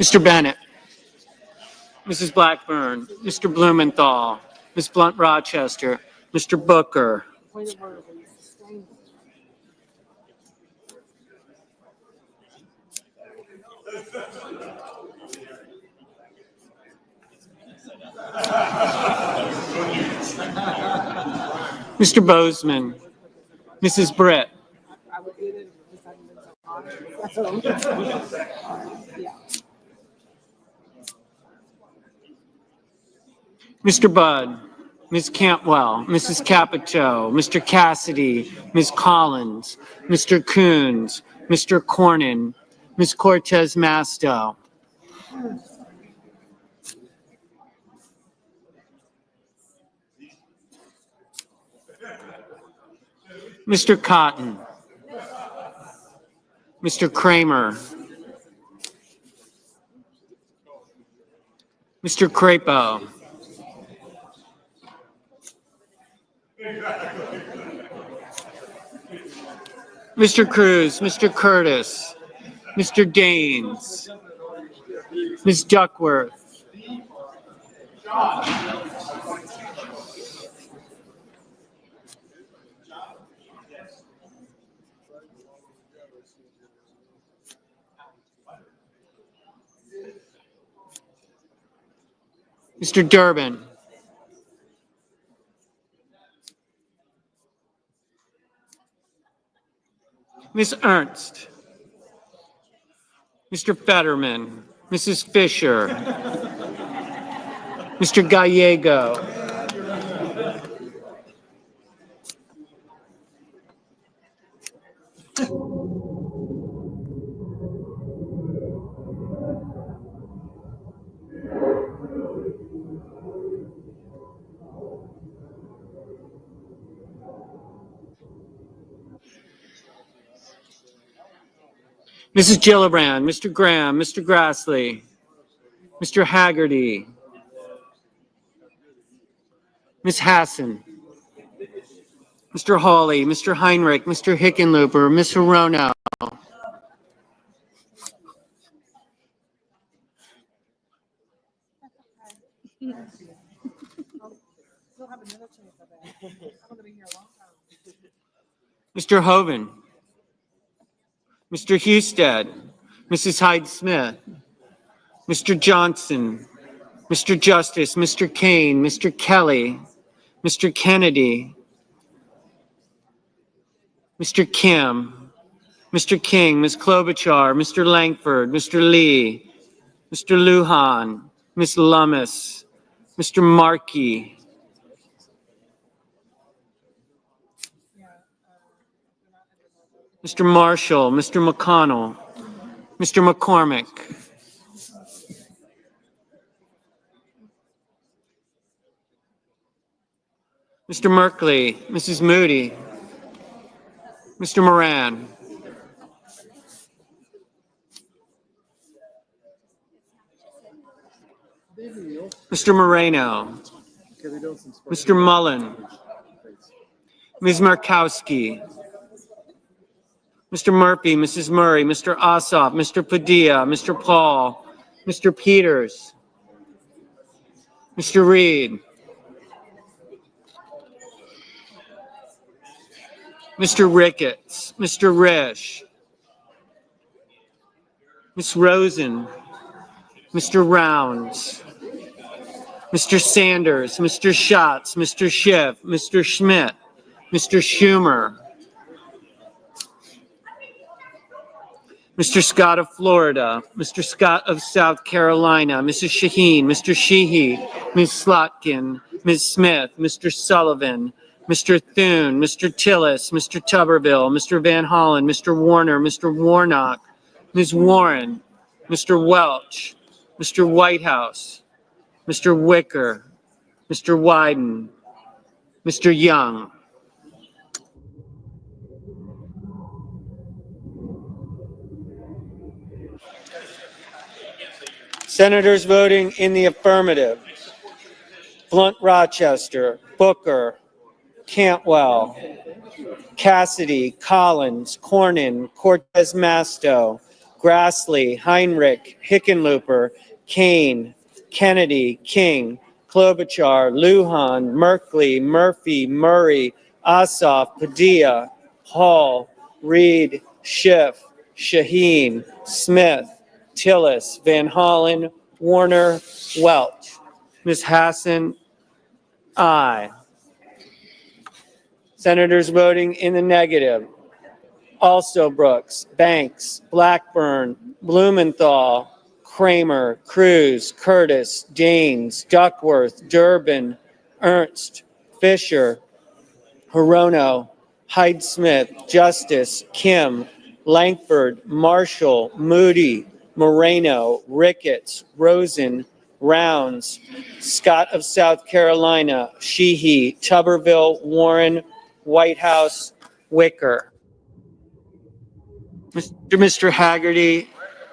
Mr. Bennett. Mrs. Blackburn. Mr. Blumenthal. Ms. Blunt Rochester. Mr. Booker. Mr. Bozeman. Mrs. Britt. Mr. Budd. Ms. Cantwell. Mrs. Capito. Mr. Cassidy. Ms. Collins. Mr. Coons. Mr. Cornyn. Ms. Cortez Masto. Mr. Cotton. Mr. Kramer. Mr. Crapo. Mr. Cruz, Mr. Curtis, Mr. Daines, Ms. Duckworth. Mr. Durbin. Ms. Ernst. Mr. Fetterman. Mrs. Fisher. Mr. Gallego. Mrs. Gillibrand, Mr. Graham, Mr. Grassley, Mr. Haggerty, Ms. Hassan, Mr. Hawley, Mr. Heinrich, Mr. Hickenlooper, Ms. Hirono, Mr. Hoven, Mr. Husted, Mrs. Hyde-Smith, Mr. Johnson, Mr. Justice, Mr. Kane, Mr. Kelly, Mr. Kennedy, Mr. Kim, Mr. King, Ms. Klobuchar, Mr. Langford, Mr. Lee, Mr. Lujan, Ms. Lummis, Mr. Markey, Mr. Marshall, Mr. McConnell, Mr. McCormick, Mr. Merkley, Mrs. Moody, Mr. Moran, Mr. Moreno, Mr. Mullen, Ms. Markowski, Mr. Murphy, Mrs. Murray, Mr. Ossoff, Mr. Padilla, Mr. Paul, Mr. Peters, Mr. Reed, Mr. Ricketts, Mr. Risch, Ms. Rosen, Mr. Rounds, Mr. Sanders, Mr. Schatz, Mr. Schiff, Mr. Schmidt, Mr. Schumer, Mr. Scott of Florida, Mr. Scott of South Carolina, Mrs. Shaheen, Mr. Sheehy, Ms. Slotkin, Ms. Smith, Mr. Sullivan, Mr. Thune, Mr. Tillis, Mr. Tuberville, Mr. Van Hollen, Mr. Warner, Mr. Warnock, Ms. Warren, Mr. Welch, Mr. Whitehouse, Mr. Wicker, Mr. Wyden, Mr. Young. Senators voting in the affirmative: Blunt Rochester, Booker, Cantwell, Cassidy, Collins, Cornyn, Cortez Masto, Grassley, Heinrich, Hickenlooper, Kane, Kennedy, King, Klobuchar, Lujan, Merkley, Murphy, Murray, Ossoff, Padilla, Hall, Reed, Schiff, Shaheen, Smith, Tillis, Van Hollen, Warner, Welch. Ms. Hassan, aye. Senators voting in the negative: Also Brooks, Banks, Blackburn, Blumenthal, Kramer, Cruz, Curtis, Daines, Duckworth, Durbin, Ernst, Fisher, Hirono, Hyde-Smith, Justice, Kim, Langford, Marshall, Moody, Moreno, Ricketts, Rosen, Rounds, Scott of South Carolina, Sheehy, Tuberville, Warren, Whitehouse, Wicker. Mr. Haggerty,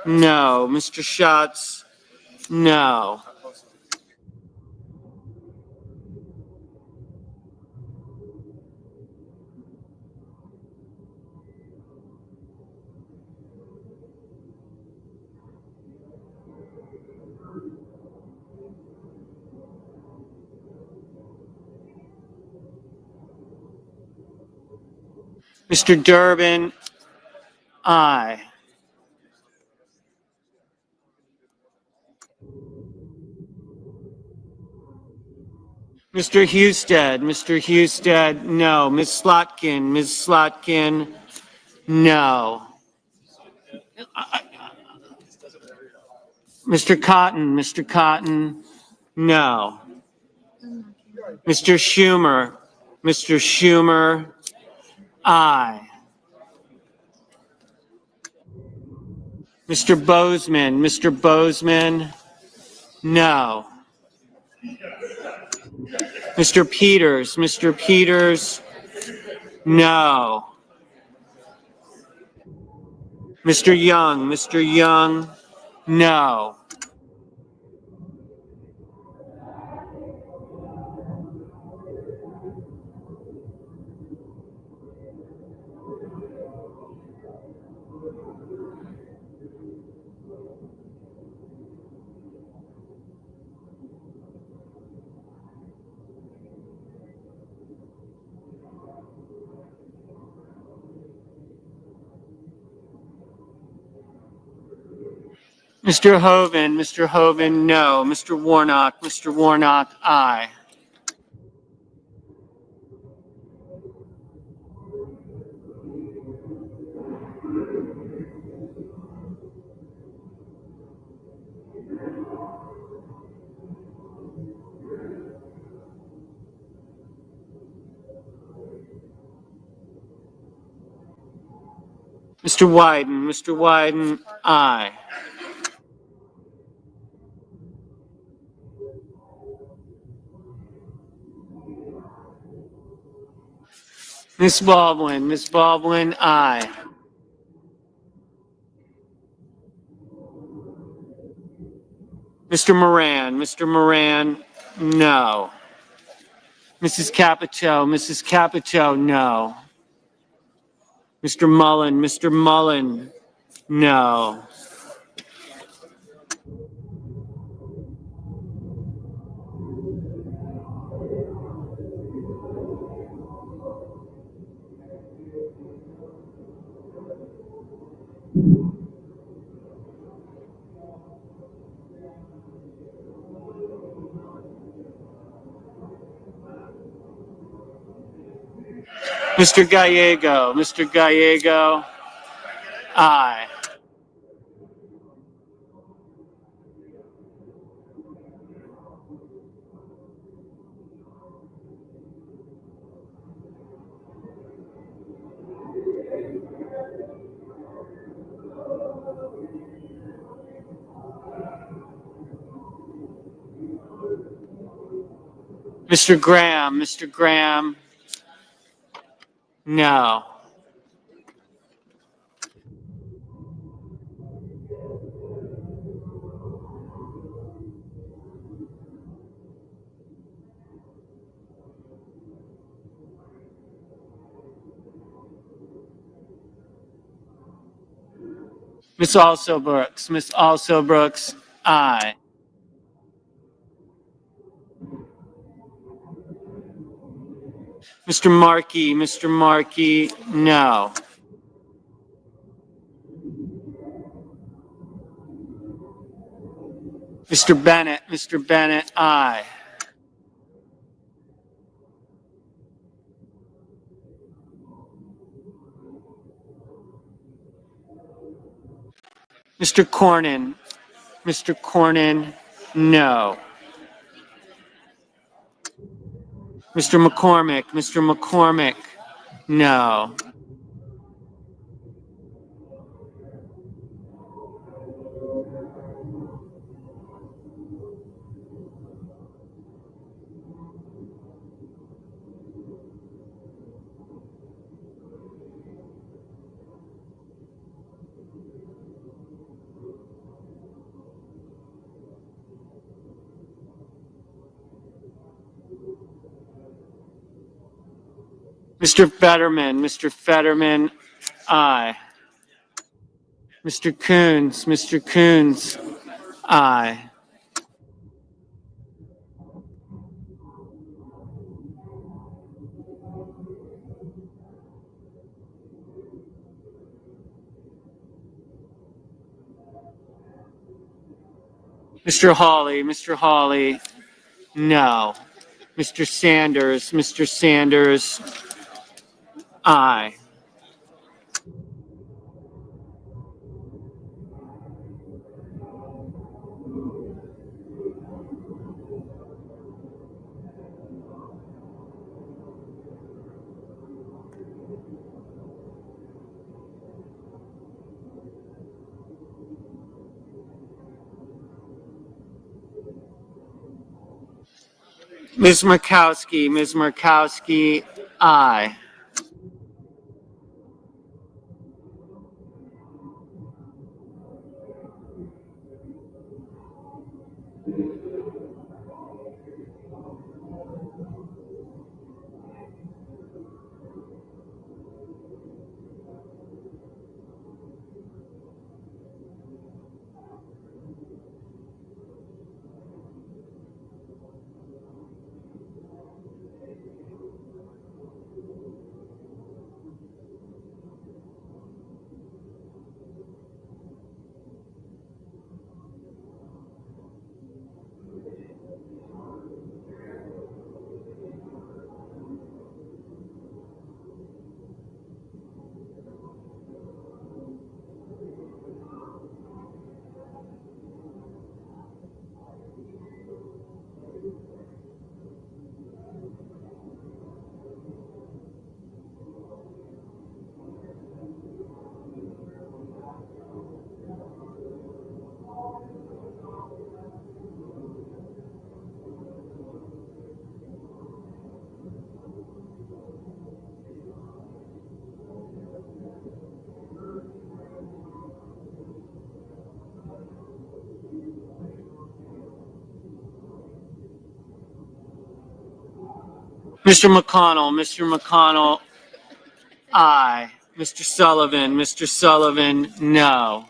no. Mr. Schatz, no. Mr. Durbin, aye. Mr. Husted, no. Ms. Slotkin, no. Mr. Cotton, no. Mr. Schumer, aye. Mr. Bozeman, no. Mr. Peters, no. Mr. Young, no. Mr. Hoven, no. Mr. Warnock, aye. Mr. Wyden, aye. Ms. Baldwin, aye. Mr. Moran, no. Mrs. Capito, no. Mr. Mullen, no. Mr. Gallego, aye. Mr. Graham, no. Miss Brooks, aye. Mr. Markey, no. Mr. Bennett, aye. Mr. Cornyn, no. Mr. McCormick, no. Mr. Fetterman, aye. Mr. Coons, aye. Mr. Hawley, no. Mr. Sanders, aye. Ms. Markowski, aye. Mr. McConnell, aye. Mr. Sullivan, no.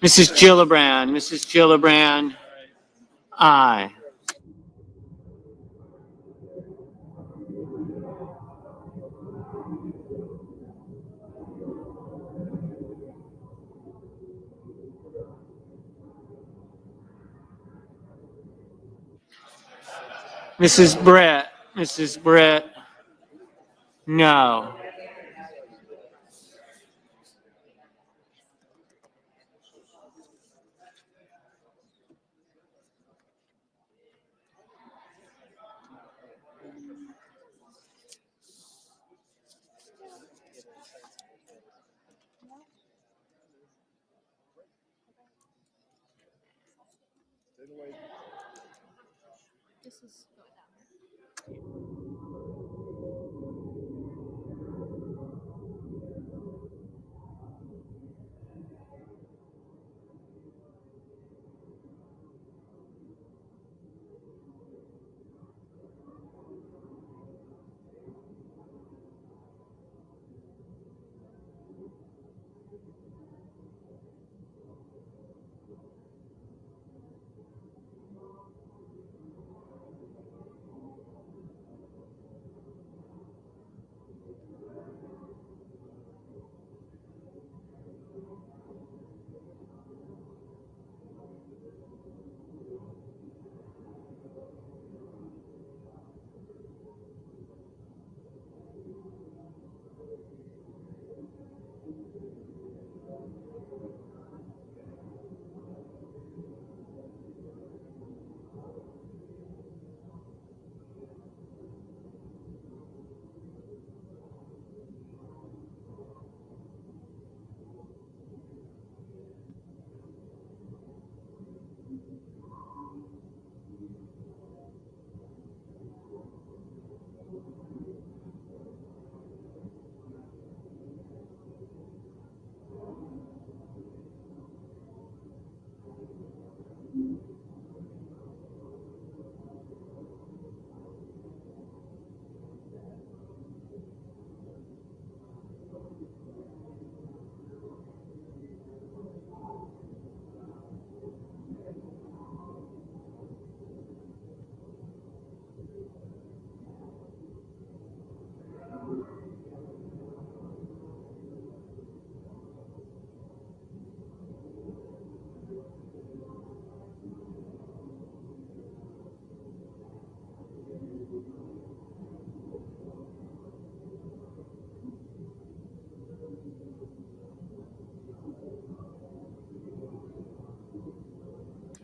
Mrs. Gillibrand, aye. Mrs. Brett, no.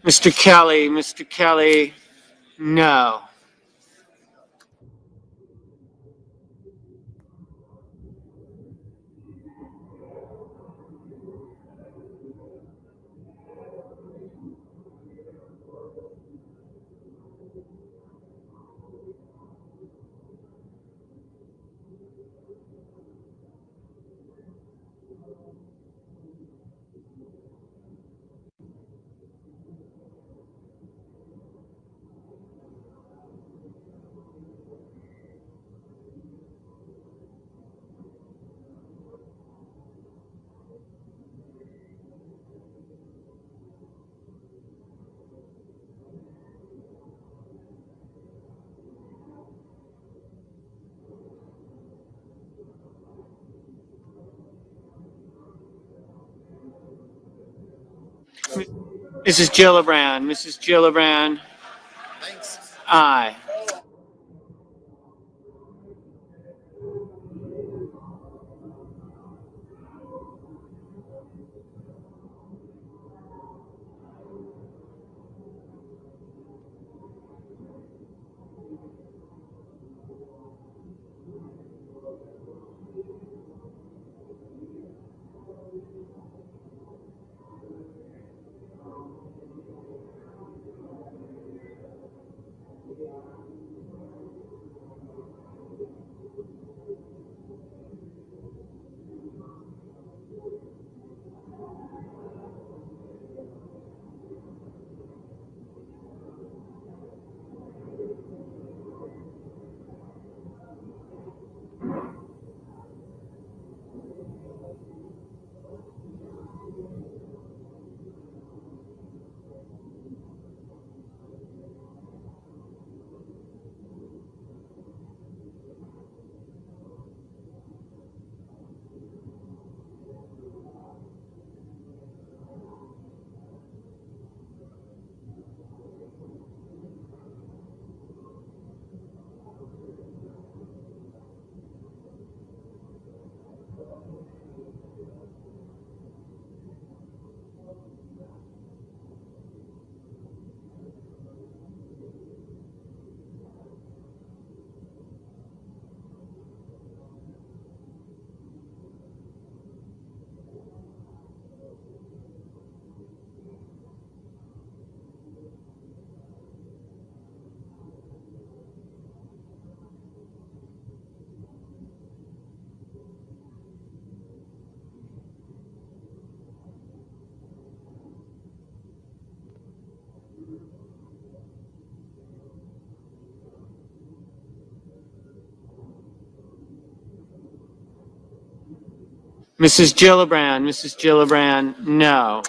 Mr. Kelly, no. Mrs. Gillibrand, aye. Mrs. Gillibrand, no.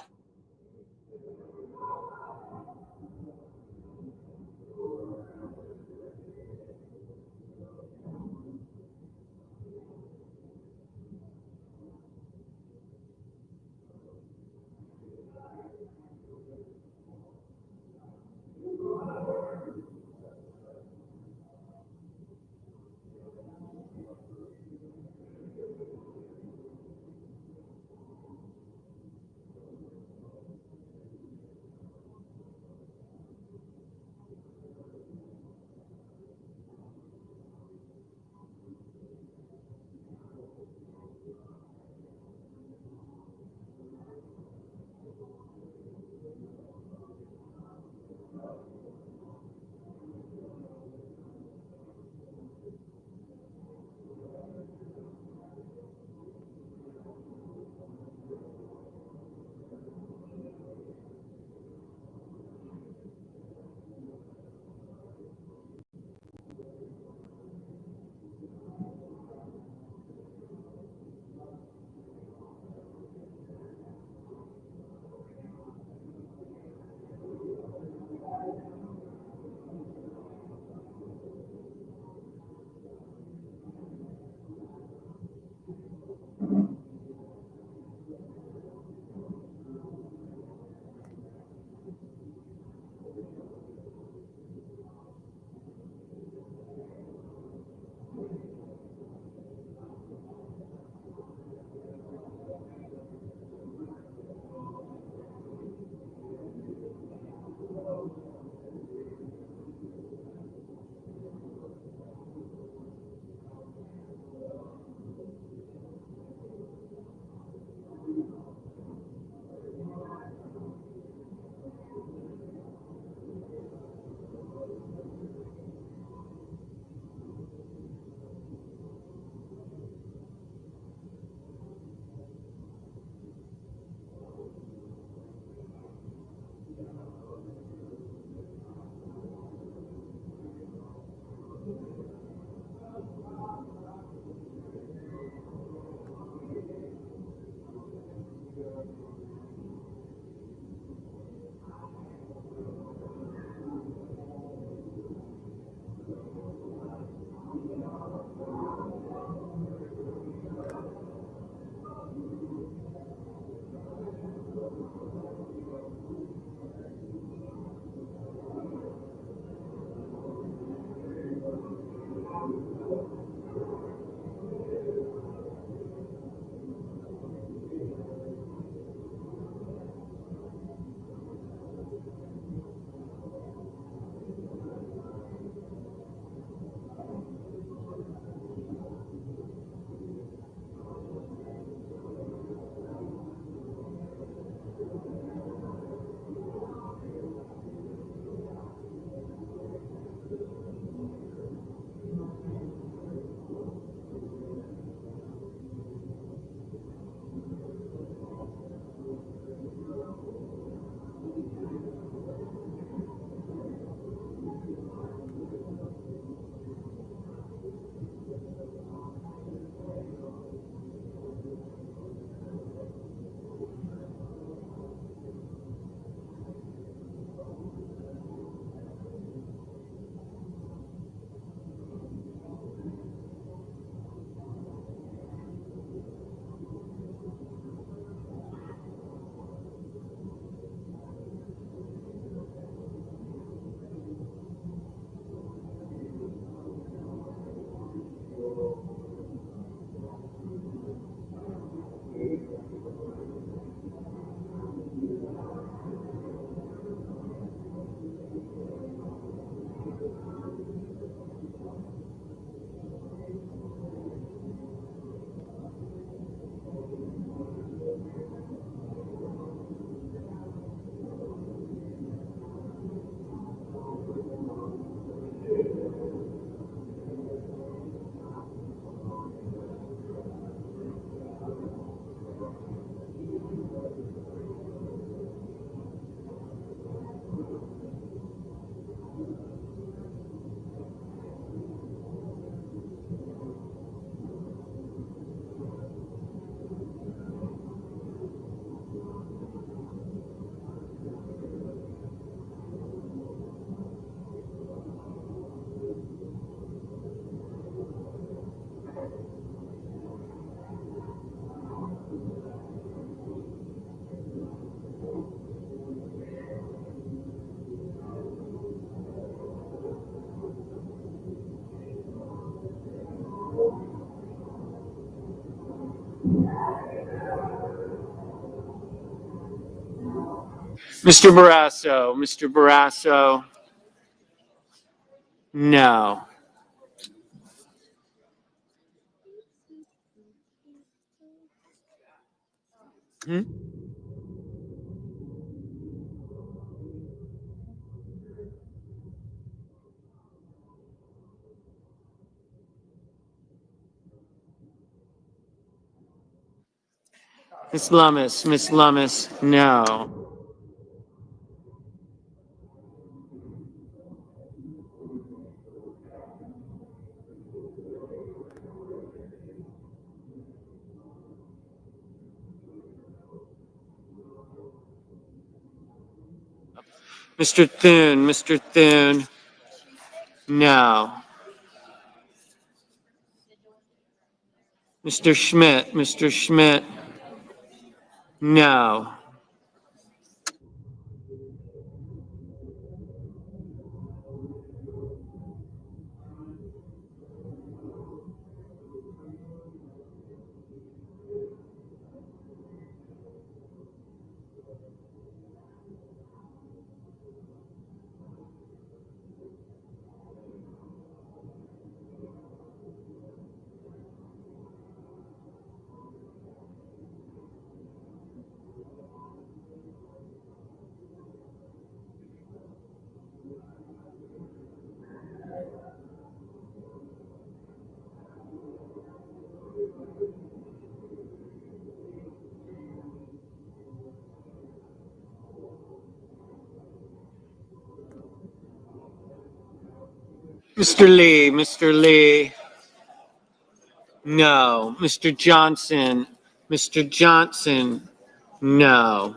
Mr. Barrasso, Mr. Barrasso, no. Miss Lummis, no. Mr. Thune, no. Mr. Schmidt, no. Mr. Lee, no. Mr. Johnson, no.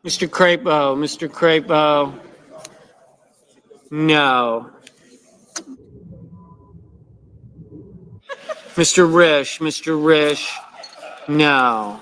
Mr. Crapo, no. Mr. Rish, no.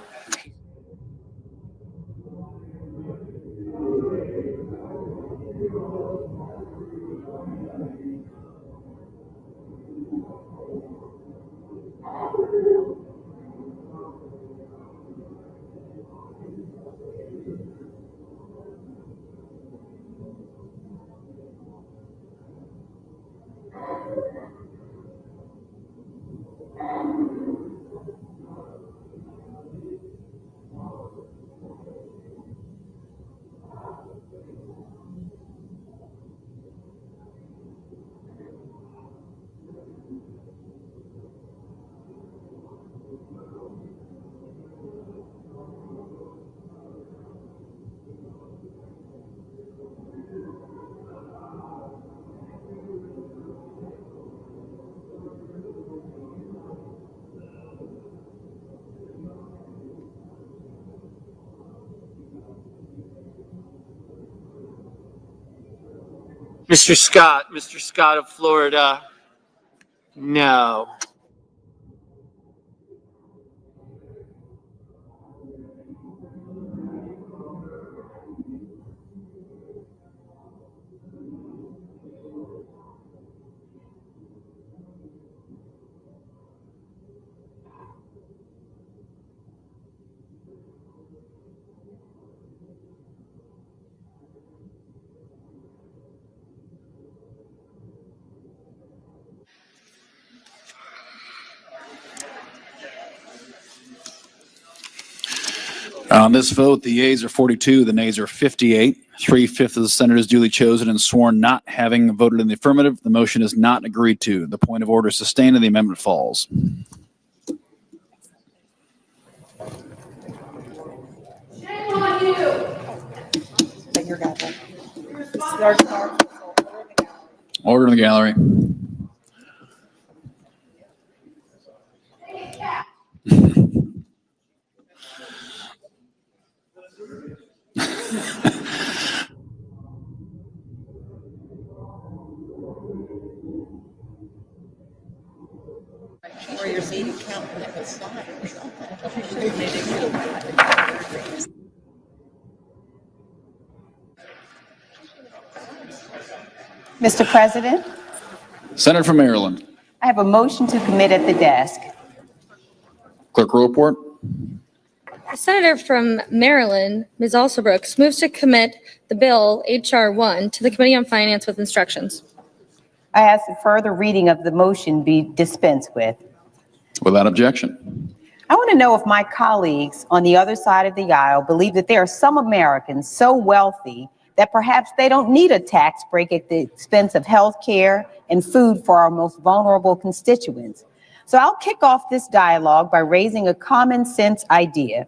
Mr. Scott of Florida, no. On this vote, the yeas are 42, the nays are 58. 3/5 of the senators duly chosen and sworn not having voted in the affirmative. The motion is not agreed to. The point of order is sustained and the amendment falls. Shame on you. Order in the gallery. Or your seat count when it was signed. Mr. President, Senator from Maryland. I have a motion to commit at the desk. Clerk will report. The Senator from Maryland, Ms. Alsobrooks, moves to commit the bill H.R. 1 to the Committee on Finance with instructions. I ask that further reading of the motion be dispensed with. Without objection. I want to know if my colleagues on the other side of the aisle believe that there are some Americans so wealthy that perhaps they don't need a tax break at the expense of health care and food for our most vulnerable constituents. So I'll kick off this dialogue by raising a common sense idea.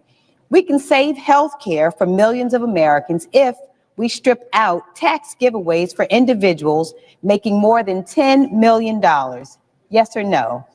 We can save health care for millions of Americans if we strip out tax giveaways for individuals making more than $10 million. Yes or no?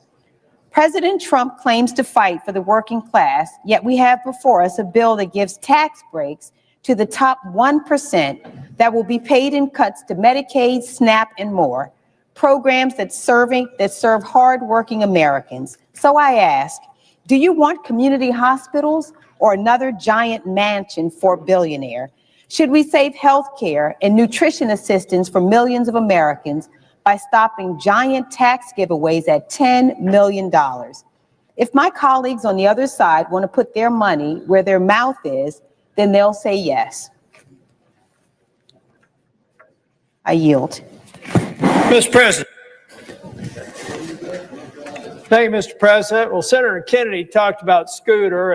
President Trump claims to fight for the working class, yet we have before us a bill that gives tax breaks to the top 1% that will be paid in cuts to Medicaid, SNAP, and more, programs that serve hardworking Americans. So I ask, do you want community hospitals or another giant mansion for a billionaire? Should we save health care and nutrition assistance for millions of Americans by stopping giant tax giveaways at $10 million? If my colleagues on the other side want to put their money where their mouth is, then they'll say yes. I yield. Mr. President. Thank you, Mr. President. Well, Senator Kennedy talked about Scooter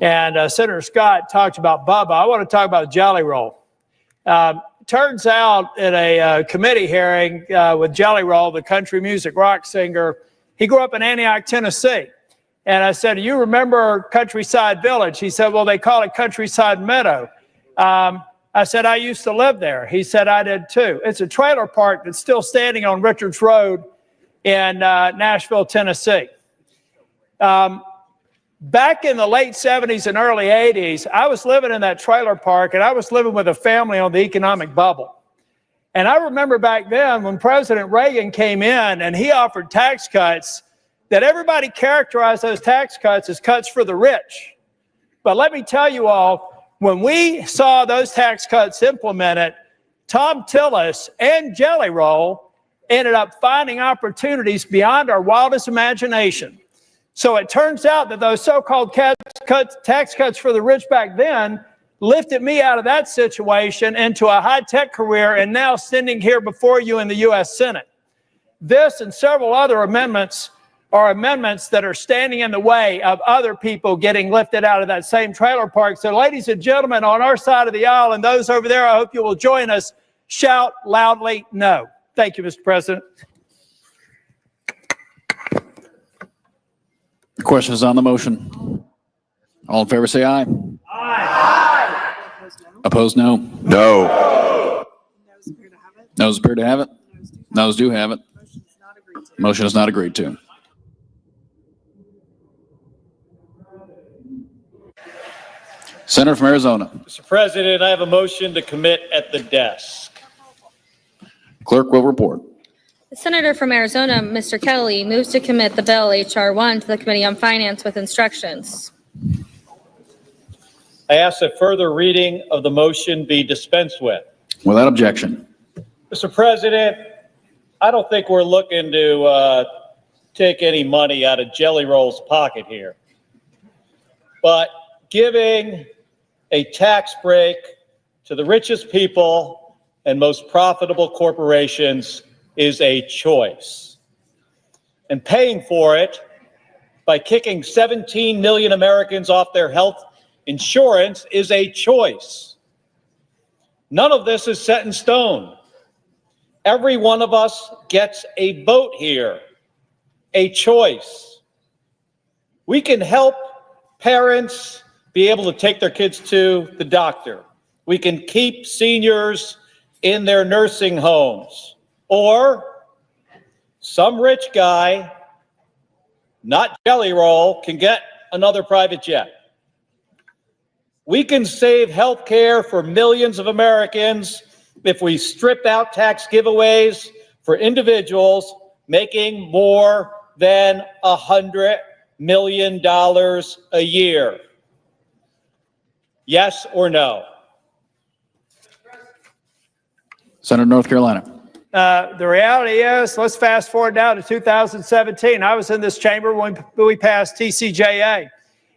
and Senator Scott talked about Bubba. I want to talk about Jelly Roll. Turns out at a committee hearing with Jelly Roll, the country music rock singer, he grew up in Antioch, Tennessee. And I said, you remember Countryside Village? He said, well, they call it Countryside Meadow. I said, I used to live there. He said, I did too. It's a trailer park that's still standing on Richards Road in Nashville, Tennessee. Back in the late 70s and early 80s, I was living in that trailer park, and I was living with a family on the economic bubble. And I remember back then when President Reagan came in and he offered tax cuts, that everybody characterized those tax cuts as cuts for the rich. But let me tell you all, when we saw those tax cuts implemented, Tom Tillis and Jelly Roll ended up finding opportunities beyond our wildest imagination. So it turns out that those so-called tax cuts for the rich back then lifted me out of that situation into a high-tech career and now standing here before you in the U.S. Senate. This and several other amendments are amendments that are standing in the way of other people getting lifted out of that same trailer park. So ladies and gentlemen, on our side of the aisle and those over there, I hope you will join us. Shout loudly no. Thank you, Mr. President. The question is on the motion. All in favor say aye. Aye. Opposed, no. No. Noes appear to have it. Noes do have it. Motion is not agreed to. Senator from Arizona. Mr. President, I have a motion to commit at the desk. Clerk will report. The Senator from Arizona, Mr. Kelly, moves to commit the bill H.R. 1 to the Committee on Finance with instructions. I ask that further reading of the motion be dispensed with. Without objection. Mr. President, I don't think we're looking to take any money out of Jelly Roll's pocket here. But giving a tax break to the richest people and most profitable corporations is a choice. And paying for it by kicking 17 million Americans off their health insurance is a choice. None of this is set in stone. Every one of us gets a vote here, a choice. We can help parents be able to take their kids to the doctor. We can keep seniors in their nursing homes. Or some rich guy, not Jelly Roll, can get another private jet. We can save health care for millions of Americans if we strip out tax giveaways for individuals making more than $100 million a year. Yes or no? Senator, North Carolina. The reality is, let's fast forward now to 2017. I was in this chamber when we passed TCJA.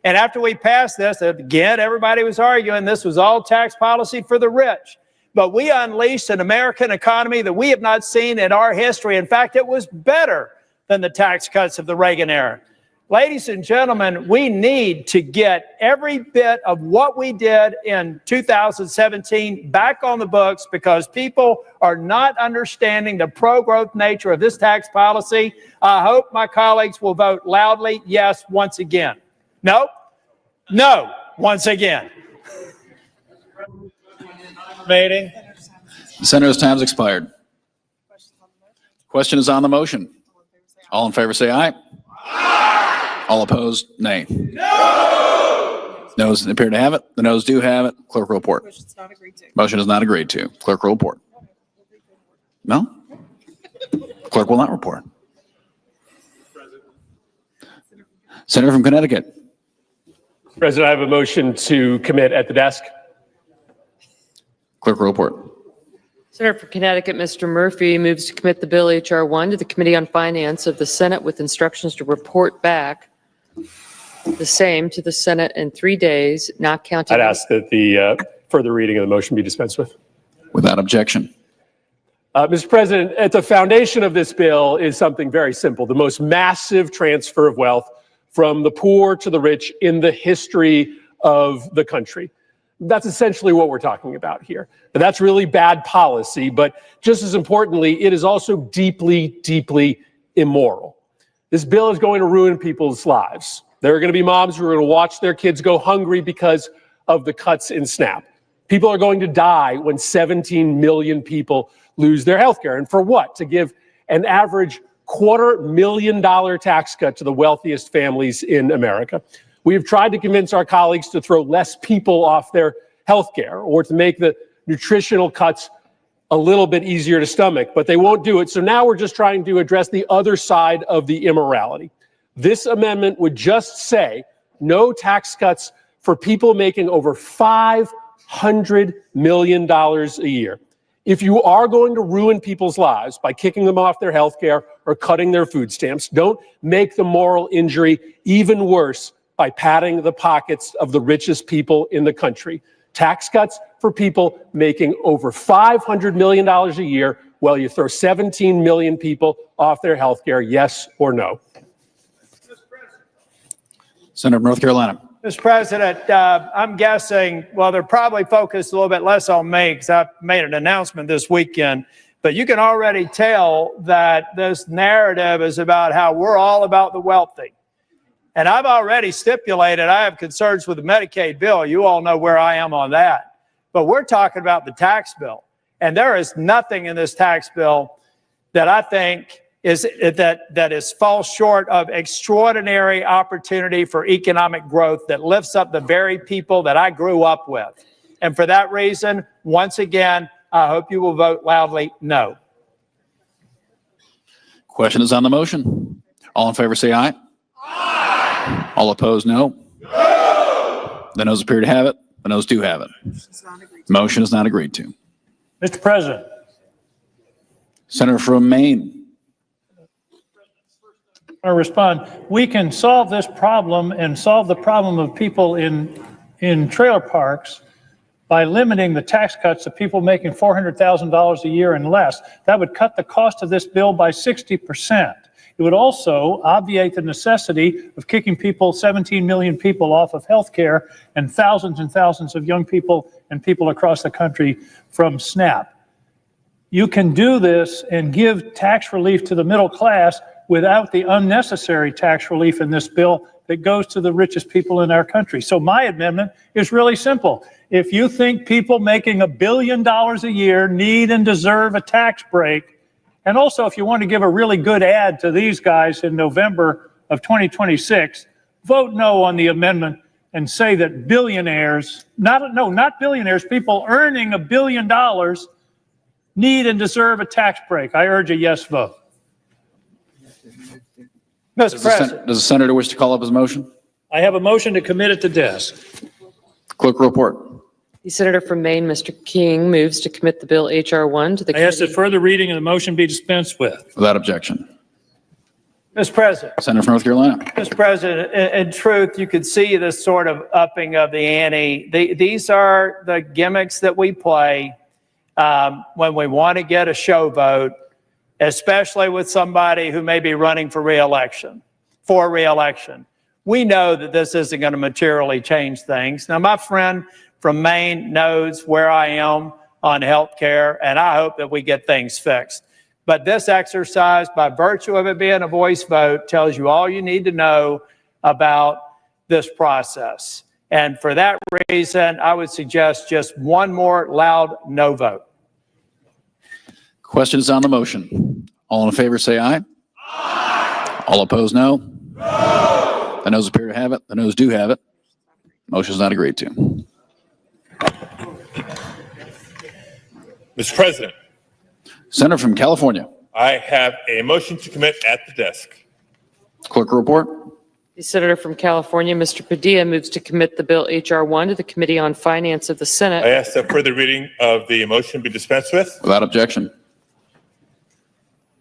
And after we passed this, again, everybody was arguing this was all tax policy for the rich. But we unleashed an American economy that we have not seen in our history. In fact, it was better than the tax cuts of the Reagan era. Ladies and gentlemen, we need to get every bit of what we did in 2017 back on the books because people are not understanding the pro-growth nature of this tax policy. I hope my colleagues will vote loudly yes once again. No? No, once again. Meeting. The senator's time's expired. Question is on the motion. All in favor say aye. All opposed, nay. No! Noes appear to have it. The noes do have it. Clerk will report. Motion is not agreed to. Clerk will report. No? Clerk will not report. Senator from Connecticut. President, I have a motion to commit at the desk. Clerk will report. Senator from Connecticut, Mr. Murphy, moves to commit the bill H.R. 1 to the Committee on Finance of the Senate with instructions to report back the same to the Senate in 3 days, not counting. I'd ask that the further reading of the motion be dispensed with. Without objection. Mr. President, at the foundation of this bill is something very simple, the most massive transfer of wealth from the poor to the rich in the history of the country. That's essentially what we're talking about here. And that's really bad policy, but just as importantly, it is also deeply, deeply immoral. This bill is going to ruin people's lives. There are going to be moms who are going to watch their kids go hungry because of the cuts in SNAP. People are going to die when 17 million people lose their health care. And for what? To give an average $250,000 tax cut to the wealthiest families in America. We have tried to convince our colleagues to throw less people off their health care or to make the nutritional cuts a little bit easier to stomach, but they won't do it. So now we're just trying to address the other side of the immorality. This amendment would just say no tax cuts for people making over $500 million a year. If you are going to ruin people's lives by kicking them off their health care or cutting their food stamps, don't make the moral injury even worse by padding the pockets of the richest people in the country. Tax cuts for people making over $500 million a year while you throw 17 million people off their health care, yes or no? Senator from North Carolina. Mr. President, I'm guessing, well, they're probably focused a little bit less on me because I made an announcement this weekend, but you can already tell that this narrative is about how we're all about the wealthy. And I've already stipulated I have concerns with the Medicaid bill. You all know where I am on that. But we're talking about the tax bill. And there is nothing in this tax bill that I think is falls short of extraordinary opportunity for economic growth that lifts up the very people that I grew up with. And for that reason, once again, I hope you will vote loudly no. Question is on the motion. All in favor say aye. Aye. All opposed, no. No. The noes appear to have it. The noes do have it. Motion is not agreed to. Mr. President. Senator from Maine. I respond. We can solve this problem and solve the problem of people in trailer parks by limiting the tax cuts to people making $400,000 a year and less. That would cut the cost of this bill by 60%. It would also obviate the necessity of kicking 17 million people off of health care and thousands of young people and people across the country from SNAP. You can do this and give tax relief to the middle class without the unnecessary tax relief in this bill that goes to the richest people in our country. So my amendment is really simple. If you think people making $1 billion a year need and deserve a tax break, and also if you want to give a really good ad to these guys in November of 2026, vote no on the amendment and say that billionaires, not billionaires, people earning $1 billion need and deserve a tax break. I urge a yes vote. Mr. President. Does the senator wish to call up his motion? I have a motion to commit at the desk. Clerk report. The senator from Maine, Mr. King, moves to commit the bill H.R. 1 to the I ask that committee. further reading of the motion be dispensed with. Without objection. Mr. President. Senator from North Carolina. Mr. President, in truth, you could see this sort of upping of the ante. These are the gimmicks that we play when we want to get a show vote, especially with somebody who may be running for reelection. We know that this isn't going to materially change things. Now, my friend from Maine knows where I am on health care, and I hope that we get things fixed. But this exercise, by virtue of it being a voice vote, tells you all you need to know about this process. And for that reason, I would suggest just one more loud no vote. Questions on the motion? All in favor, say aye. Aye. All opposed, no. No. The noes appear to have it. The noes do have it. Motion is not agreed to. Mr. President, Senator from California. I have a motion to commit at the desk. Clerk report. The senator from California, Mr. Padilla, moves to commit the bill H.R. 1 to the Committee on Finance of the Senate. I ask that further reading of the motion be dispensed with. Without objection.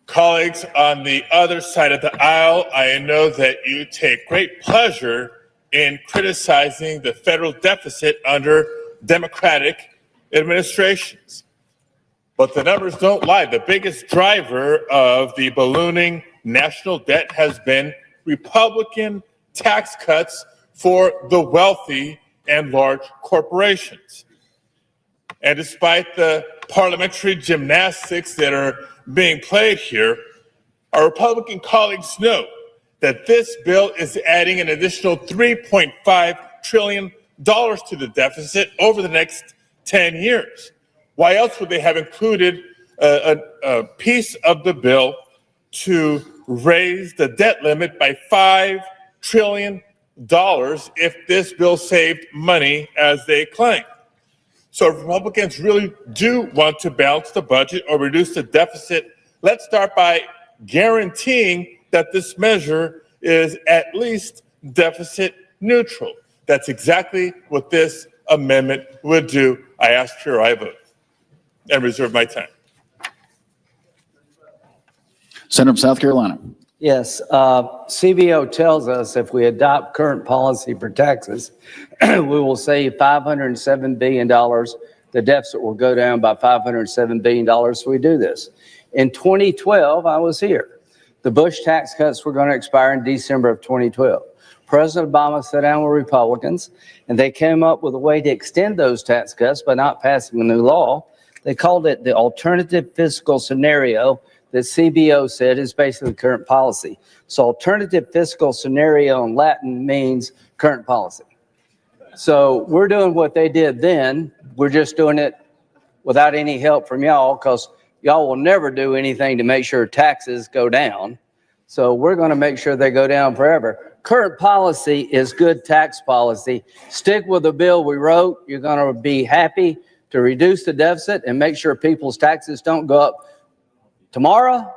Colleagues on the other side of the aisle, I know that you take great pleasure in criticizing the federal deficit under Democratic administrations. But the numbers don't lie. The biggest driver of the ballooning national debt has been Republican tax cuts for the wealthy and large corporations. And despite the parliamentary gymnastics that are being played here, our Republican colleagues know that this bill is adding an additional $3.5 trillion to the deficit over the next 10 years. Why else would they have included a piece of the bill to raise the debt limit by $5 trillion if this bill saved money as they claim? So if Republicans really do want to balance the budget or reduce the deficit, let's start by guaranteeing that this measure is at least deficit neutral. That's exactly what this amendment would do. I ask for your aye vote and reserve my time. Senator from South Carolina. Yes, CBO tells us if we adopt current policy for taxes, we will save $507 billion. The deficit will go down by $507 billion if we do this. In 2012, I was here. The Bush tax cuts were going to expire in December of 2012. President Obama sat down with Republicans, and they came up with a way to extend those tax cuts by not passing a new law. They called it the alternative fiscal scenario that CBO said is basically current policy. So alternative fiscal scenario in Latin means current policy. So we're doing what they did then. We're just doing it without any help from y'all because y'all will never do anything to make sure taxes go down. So we're going to make sure they go down forever. Current policy is good tax policy. Stick with the bill we wrote. You're going to be happy to reduce the deficit and make sure people's taxes don't go up tomorrow,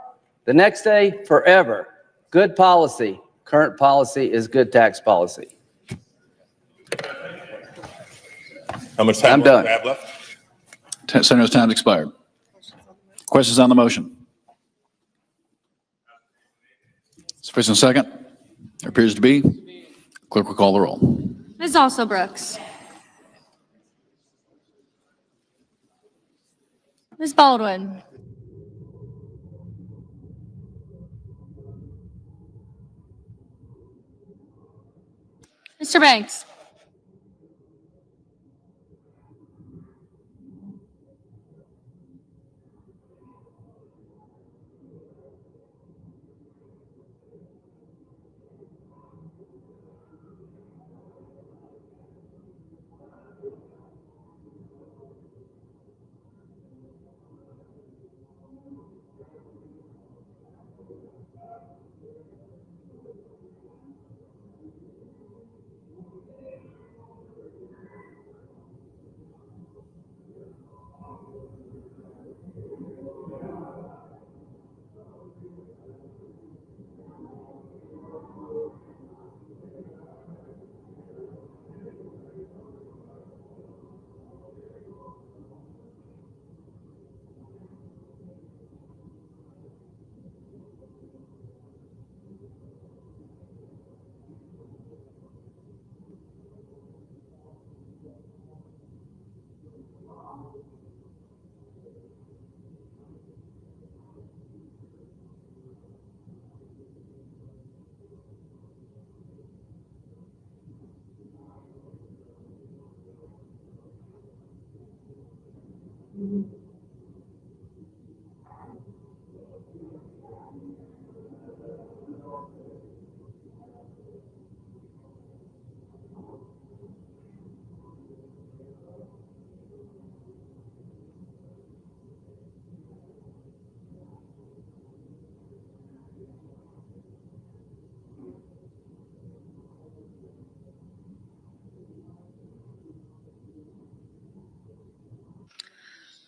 the next day, forever. Good policy. Current policy is good tax policy. How much time I'm do done. I have left? Senator's time expired. Questions on the motion? Sufficient second? There appears to be. Clerk will call the roll. Ms. Also Brooks. Ms. Baldwin. Mr. Banks.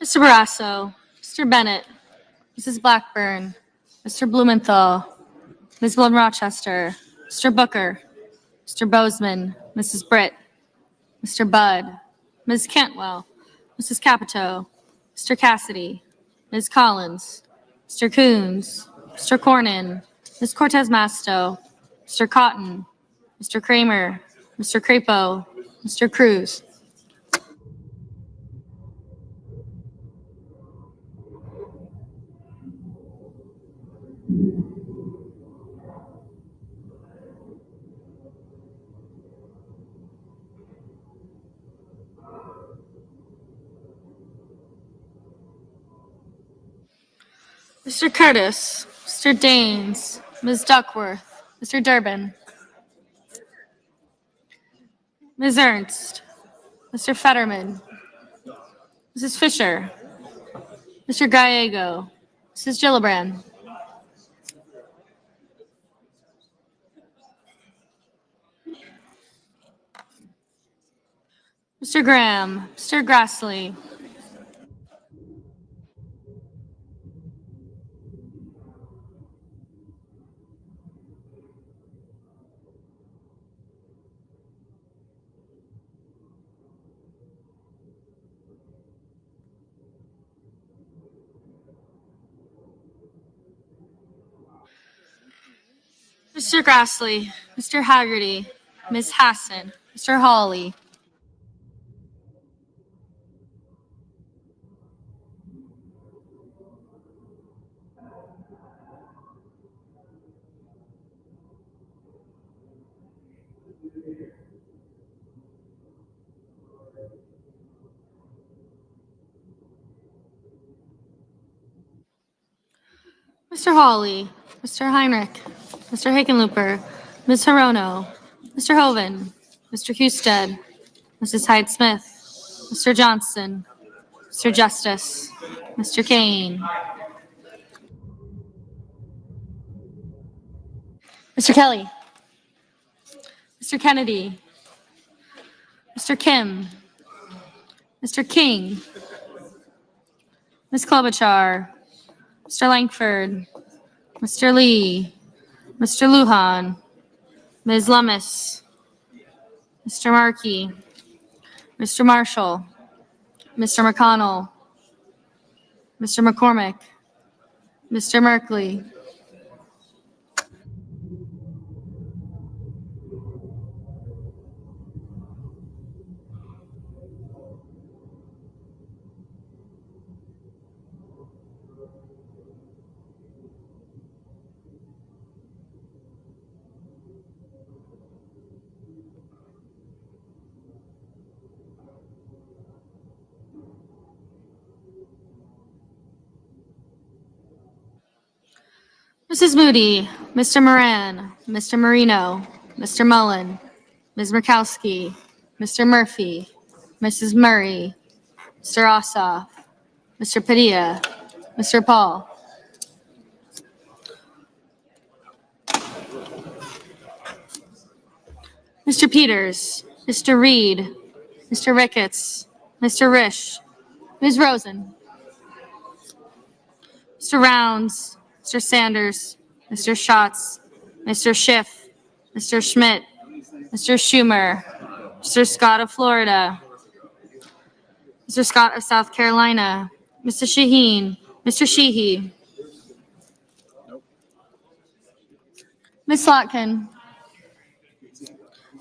Mr. Barrasso, Mr. Bennett, Mrs. Blackburn, Mr. Blumenthal, Ms. Bloom Rochester, Mr. Booker, Mr. Bozeman, Mrs. Britt, Mr. Budd, Ms. Cantwell, Mrs. Capito, Mr. Cassidy, Ms. Collins, Mr. Coons, Mr. Cornyn, Ms. Cortez Masto, Mr. Cotton, Mr. Kramer, Mr. Crapo, Mr. Cruz. Mr. Curtis, Mr. Daines, Ms. Duckworth, Mr. Durbin, Ms. Ernst, Mr. Fetterman, Mrs. Fisher, Mr. Gallego, Mrs. Gillibrand, Mr. Graham, Mr. Grassley, Mr. Grassley, Mr. Haggerty, Ms. Hassan, Mr. Hawley, Mr. Hawley, Mr. Heinrich, Mr. Hickenlooper, Ms. Hirono, Mr. Hoven, Mr. Husted, Mrs. Hyde-Smith, Mr. Johnson, Mr. Justice, Mr. Kane, Mr. Kelly, Mr. Kennedy, Mr. Kim, Mr. King, Ms. Klobuchar, Mr. Langford, Mr. Lee, Mr. Lujan, Ms. Lummis, Mr. Markey, Mr. Marshall, Mr. McConnell, Mr. McCormick, Mr. Merkley, Mrs. Moody, Mr. Moran, Mr. Marino, Mr. Mullen, Ms. Murkowski, Mr. Murphy, Mrs. Murray, Mr. Ossoff, Mr. Padilla, Mr. Paul, Mr. Peters, Mr. Reed, Mr. Ricketts, Mr. Risch, Ms. Rosen, Mr. Rounds, Mr. Sanders, Mr. Schatz, Mr. Schiff, Mr. Schmidt, Mr. Schumer, Mr. Scott of Florida, Mr. Scott of South Carolina, Mr. Shaheen, Mr. Sheehy, Ms. Slotkin,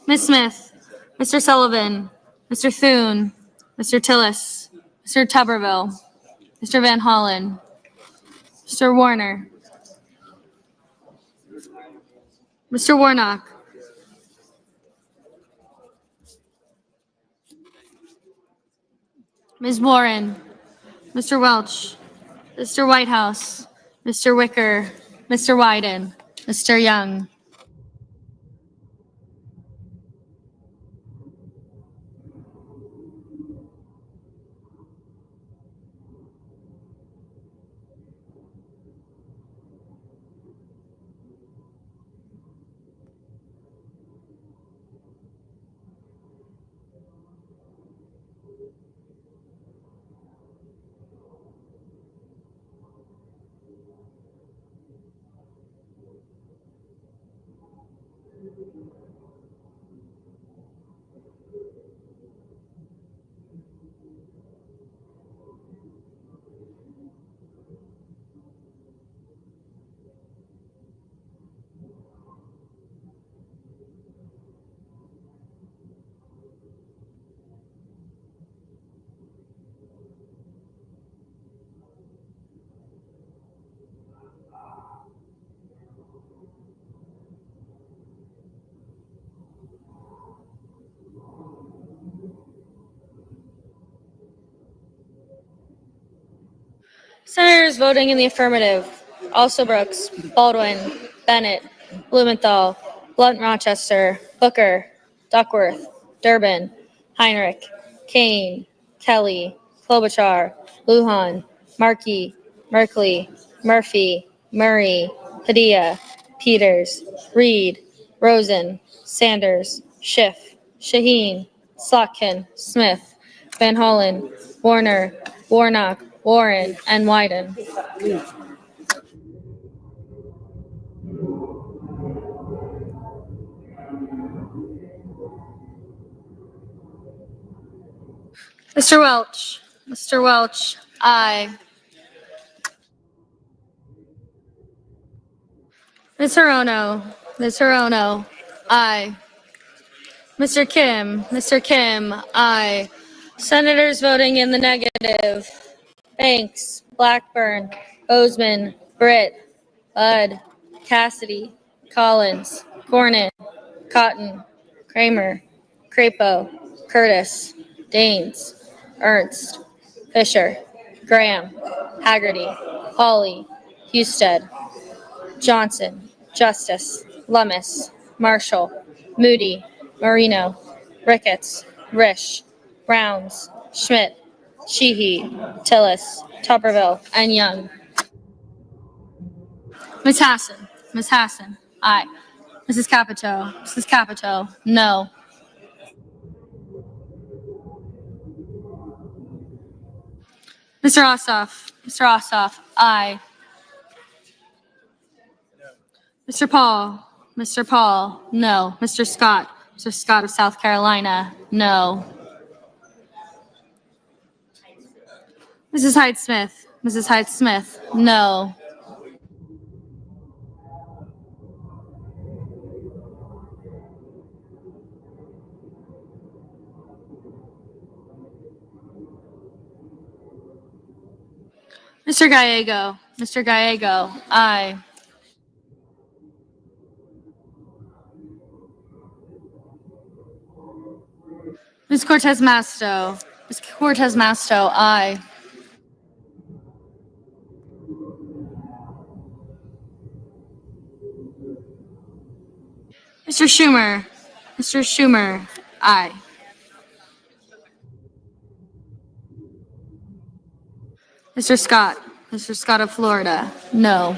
Ms. Smith, Mr. Sullivan, Mr. Thune, Mr. Tillis, Mr. Tuberville, Mr. Van Hollen, Mr. Warner, Mr. Warnock, Ms. Warren, Mr. Welch, Mr. Whitehouse, Mr. Wicker, Mr. Wyden, Mr. Young, Senators voting in the affirmative: Also Brooks, Baldwin, Bennett, Blumenthal, Blunt Rochester, Booker, Duckworth, Durbin, Heinrich, Kane, Kelly, Klobuchar, Lujan, Markey, Merkley, Murphy, Murray, Padilla, Peters, Reed, Rosen, Sanders, Schiff, Shaheen, Slotkin, Smith, Van Hollen, Warner, Warnock, Warren, and Wyden. Mr. Welch. Mr. Welch, aye. Ms. Hirono. Ms. Hirono, aye. Mr. Kim. Mr. Kim, aye. Senators voting in the negative: Banks, Blackburn, Bozeman, Britt, Budd, Cassidy, Collins, Cornyn, Cotton, Kramer, Crapo, Curtis, Daines, Ernst, Fisher, Graham, Haggerty, Hawley, Husted, Johnson, Justice, Lummis, Marshall, Moody, Marino, Ricketts, Risch, Browns, Schmidt, Sheehy, Tillis, Tupperville, and Young. Ms. Hassan. Ms. Hassan, aye. Mrs. Capito. Mrs. Capito, no. Mr. Ossoff. Mr. Ossoff, aye. Mr. Paul. Mr. Paul, no. Mr. Scott. Mr. Scott of South Carolina, no. Mrs. Hyde Smith. Mrs. Hyde Smith, no. Mr. Gallego. Mr. Gallego, aye. Ms. Cortez Masto. Ms. Cortez Masto, aye. Mr. Schumer. Mr. Schumer, aye. Mr. Scott. Mr. Scott of Florida, no.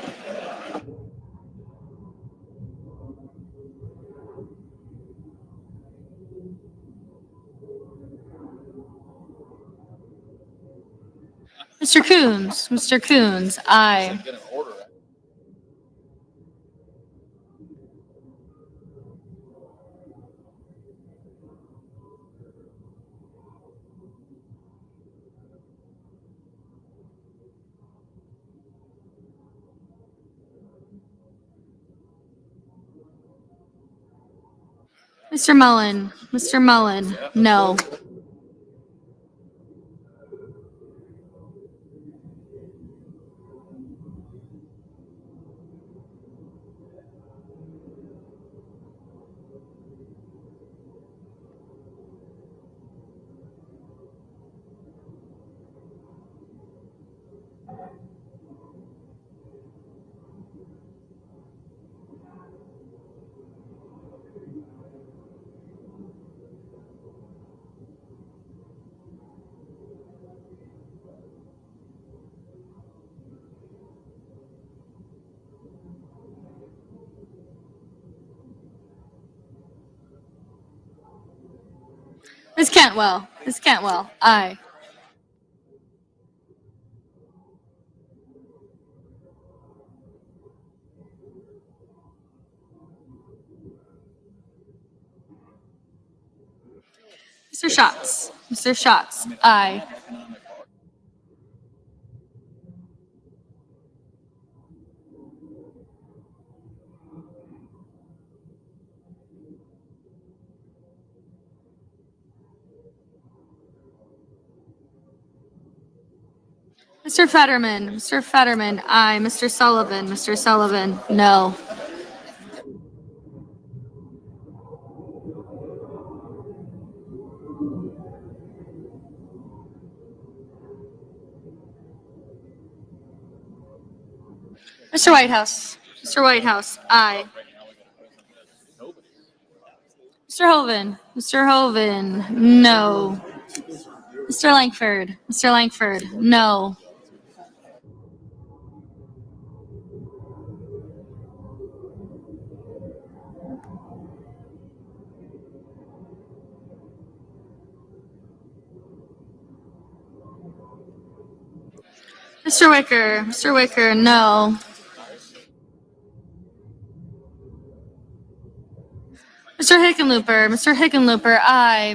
Mr. Coons. Mr. Coons, aye. Mr. Mullen. Mr. Mullen, no. Ms. Cantwell. Ms. Cantwell, aye. Mr. Schatz. Mr. Schatz, aye. Mr. Fetterman. Mr. Fetterman, aye. Mr. Sullivan. Mr. Sullivan, no. Mr. Whitehouse. Mr. Whitehouse, aye. Mr. Hoven. Mr. Hoven, no. Mr. Langford. Mr. Langford, no. Mr. Wicker. Mr. Wicker, no. Mr. Hickenlooper. Mr. Hickenlooper, aye.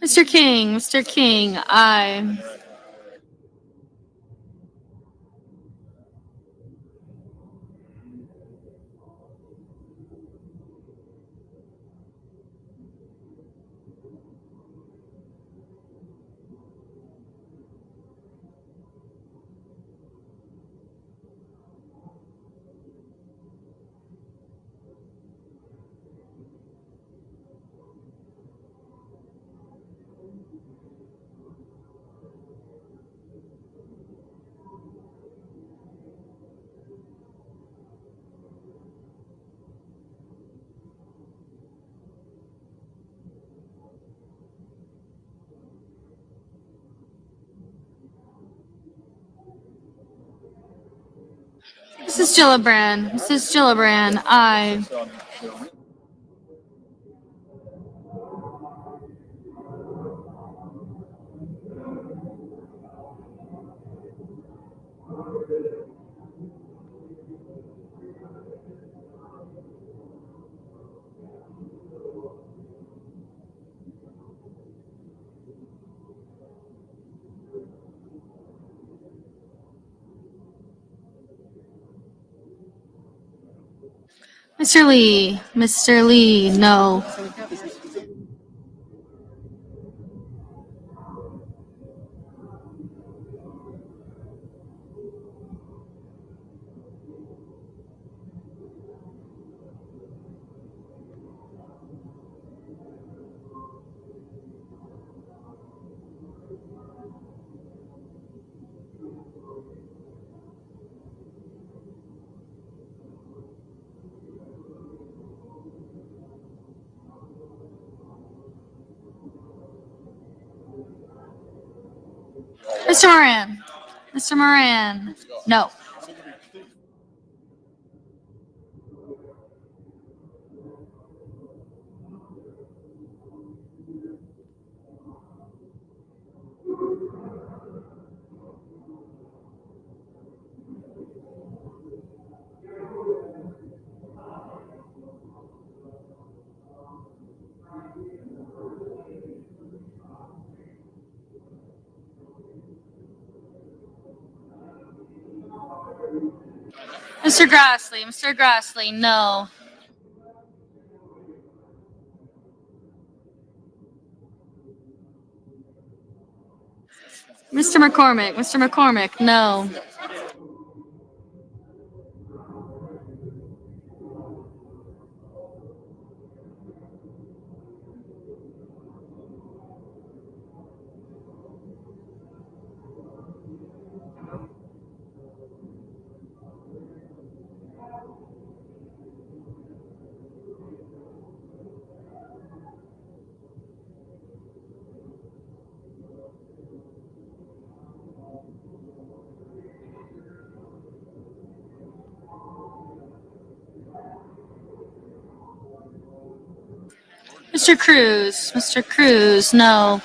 Mr. King. Mr. King, aye. Mrs. Gillibrand. Mrs. Gillibrand, aye. Mr. Lee. Mr. Lee, no. Mr. Moran. Mr. Moran, no. Mr. Grassley. Mr. Grassley, no. Mr. McCormick. Mr. McCormick, no. Mr. Cruz. Mr. Cruz, no.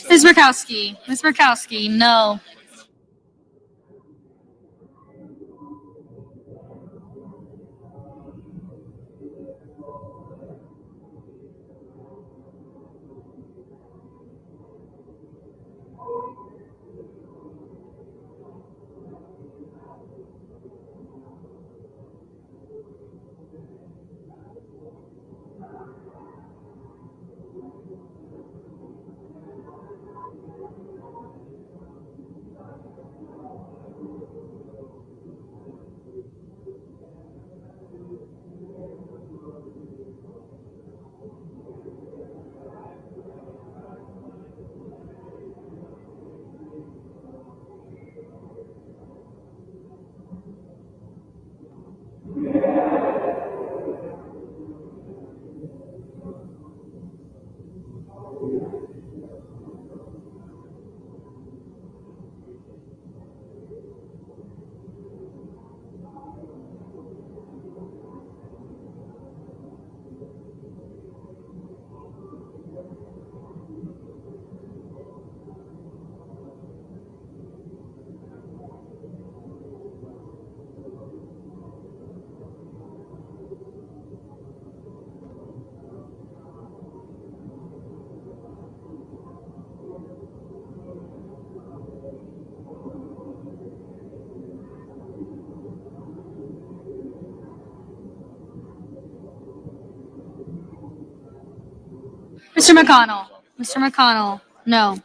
Ms. Murkowski. Ms. Murkowski, no. Mr. McConnell. Mr. McConnell, no.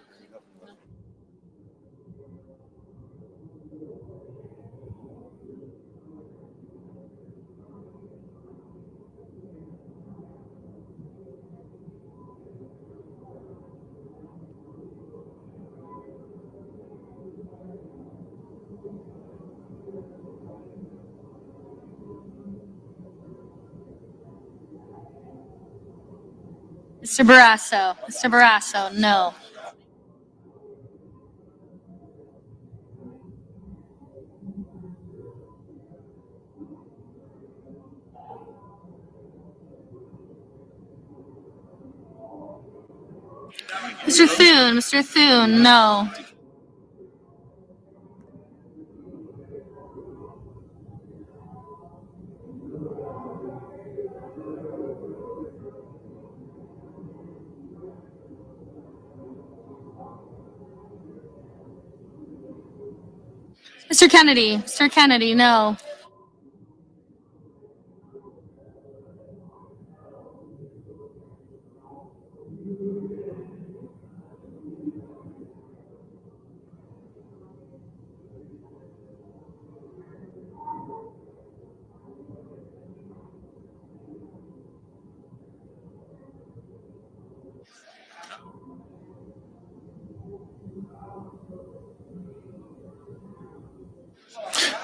Mr. Barrasso. Mr. Barrasso, no. Mr. Thune. Mr. Thune, no. Mr. Kennedy. Mr. Kennedy, no.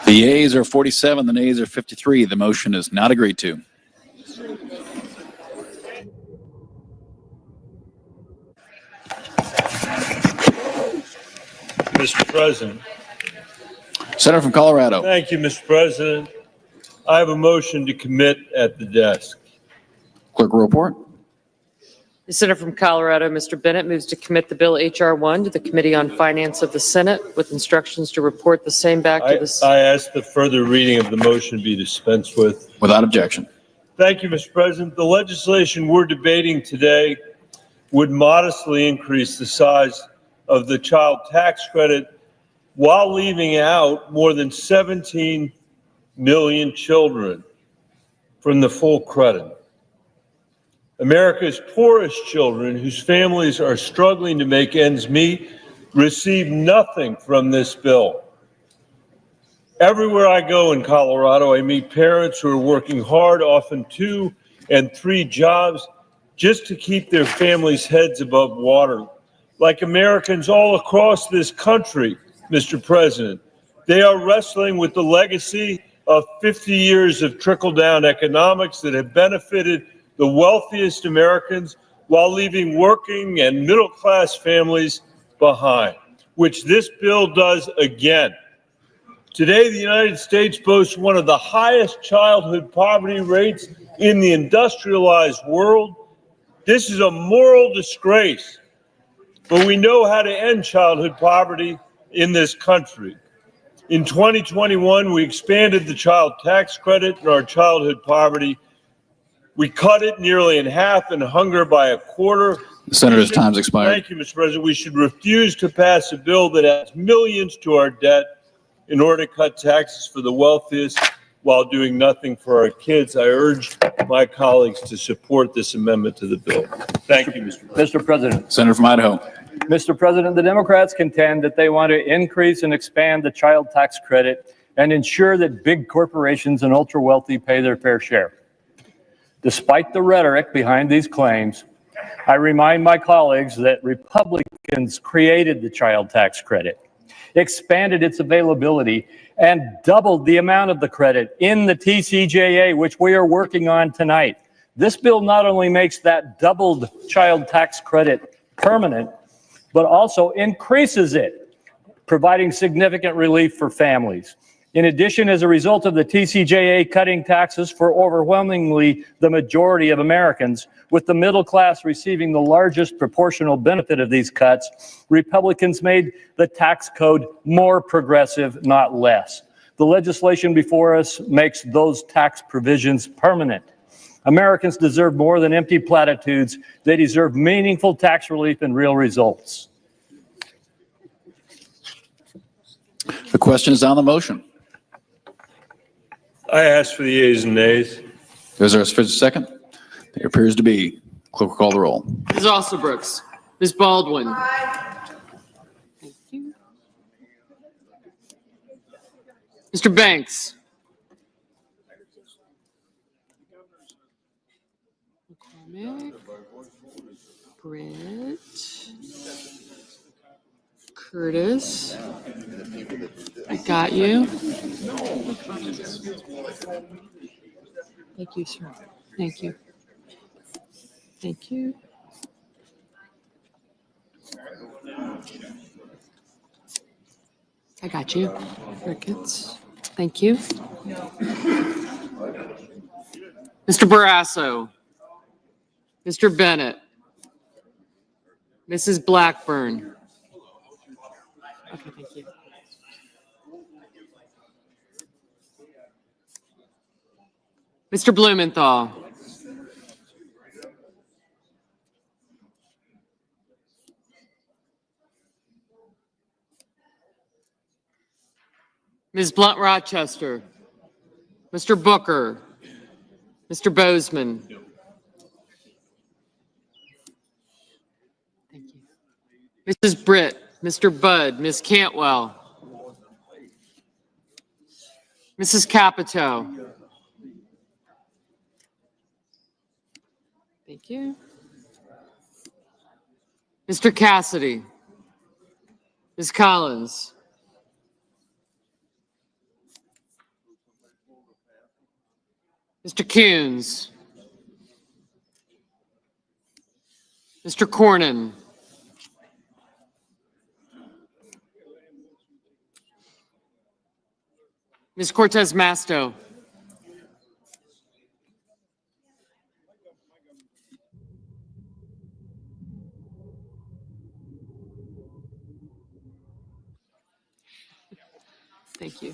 The yeas are 47, the nays are 53. The motion is not agreed to. Mr. President. Senator from Colorado. Thank you, Mr. President. I have a motion to commit at the desk. Clerk will report. The senator from Colorado, Mr. Bennett, moves to commit the bill H.R. 1 to the Committee on Finance of the Senate with instructions to report the same back to the... I ask that further reading of the motion be dispensed with. Without objection. Thank you, Mr. President. The legislation we're debating today would modestly increase the size of the child tax credit while leaving out more than 17 million children from the full credit. America's poorest children, whose families are struggling to make ends meet, receive nothing from this bill. Everywhere I go in Colorado, I meet parents who are working hard, often 2 and 3 jobs, just to keep their families' heads above water. Like Americans all across this country, Mr. President, they are wrestling with the legacy of 50 years of trickle-down economics that have benefited the wealthiest Americans while leaving working and middle-class families behind, which this bill does again. Today, the United States boasts one of the highest childhood poverty rates in the industrialized world. This is a moral disgrace. but we know how to end childhood poverty in this country. In 2021, we expanded the child tax credit and our childhood poverty. We cut it nearly in half and hunger by a quarter. Senator's time's expired. Thank you, Mr. President. We should refuse to pass a bill that adds millions to our debt in order to cut taxes for the wealthiest while doing nothing for our kids. I urge my colleagues to support this amendment to the bill. Thank you, Mr. President. Mr. President. Senator from Idaho. Mr. President, the Democrats contend that they want to increase and expand the child tax credit and ensure that big corporations and ultra-wealthy pay their fair share. Despite the rhetoric behind these claims, I remind my colleagues that Republicans created the child tax credit, expanded its availability, and doubled the amount of the credit in the TCJA, which we are working on tonight. This bill not only makes that doubled child tax credit permanent, but also increases it, providing significant relief for families. In addition, as a result of the TCJA cutting taxes for overwhelmingly the majority of Americans, with the middle class receiving the largest proportional benefit of these cuts, Republicans made the tax code more progressive, not less. The legislation before us makes those tax provisions permanent. Americans deserve more than empty platitudes. They deserve meaningful tax relief and real results. The question is on the motion. I ask for the yeas and nays. Is there a second? There appears to be. Clerk will call the roll. Ms. Alsobrooks. Ms. Baldwin. Thank you. Mr. Banks. McCormick. Britt. Curtis. I got you. Thank you, sir. Thank you. Thank you. I got you. Ricketts. Thank you. Mr. Barrasso. Mr. Bennett. Mrs. Blackburn. Okay, thank you. Mr. Blumenthal. Ms. Blunt Rochester. Mr. Booker. Mr. Bozeman. Thank you. Mrs. Britt. Mr. Budd. Ms. Cantwell. Mrs. Capito. Thank you. Mr. Cassidy. Ms. Collins. Mr. Coons. Mr. Cornyn. Ms. Cortez Masto. Thank you.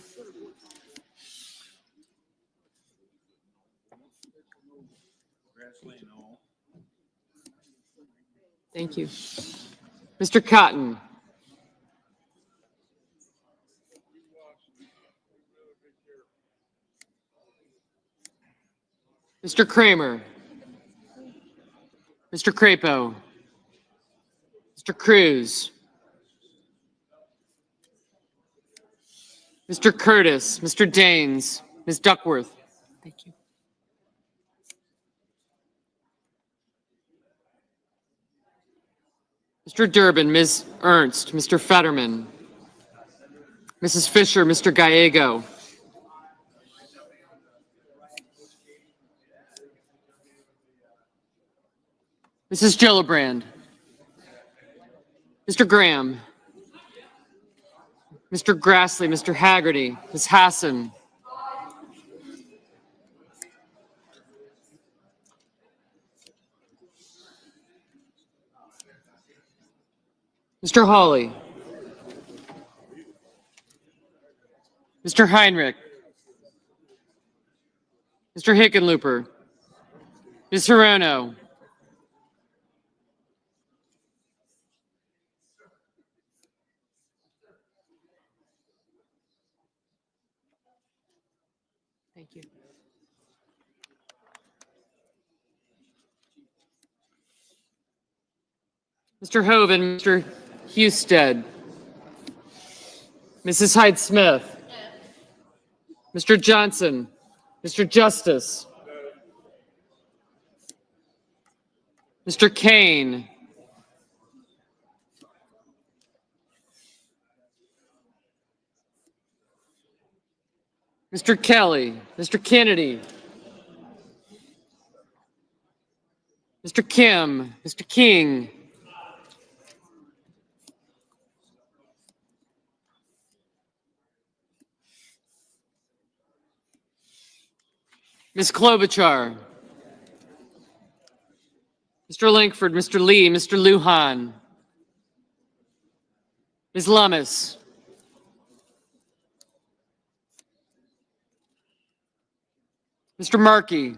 Thank you. Mr. Cotton. Mr. Kramer. Mr. Crapo. Mr. Cruz. Mr. Curtis. Mr. Daines. Ms. Duckworth. Thank you. Mr. Durbin, Ms. Ernst, Mr. Fetterman, Mrs. Fisher, Mr. Gallego, Mrs. Gillibrand, Mr. Graham, Mr. Grassley, Mr. Haggerty, Ms. Hassan, Mr. Hawley. Mr. Heinrich. Mr. Hickenlooper. Ms. Hirono. Thank you. Mr. Hoven, Mr. Husted. Mrs. Hyde-Smith. Mr. Johnson. Mr. Justice. Mr. Kane. Mr. Kelly. Mr. Kennedy. Mr. Kim. Mr. King. Ms. Klobuchar. Mr. Lankford, Mr. Lee, Mr. Lujan. Ms. Lummis. Mr. Markey.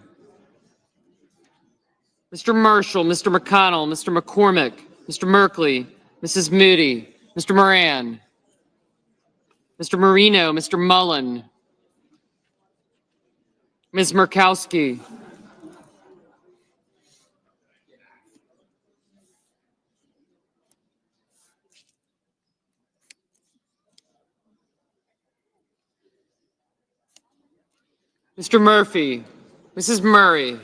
Mr. Marshall, Mr. McConnell, Mr. McCormick, Mr. Merkley, Mrs. Moody, Mr. Moran, Mr. Marino, Mr. Mullen, Ms. Murkowski. Mr. Murphy, Mrs. Murray,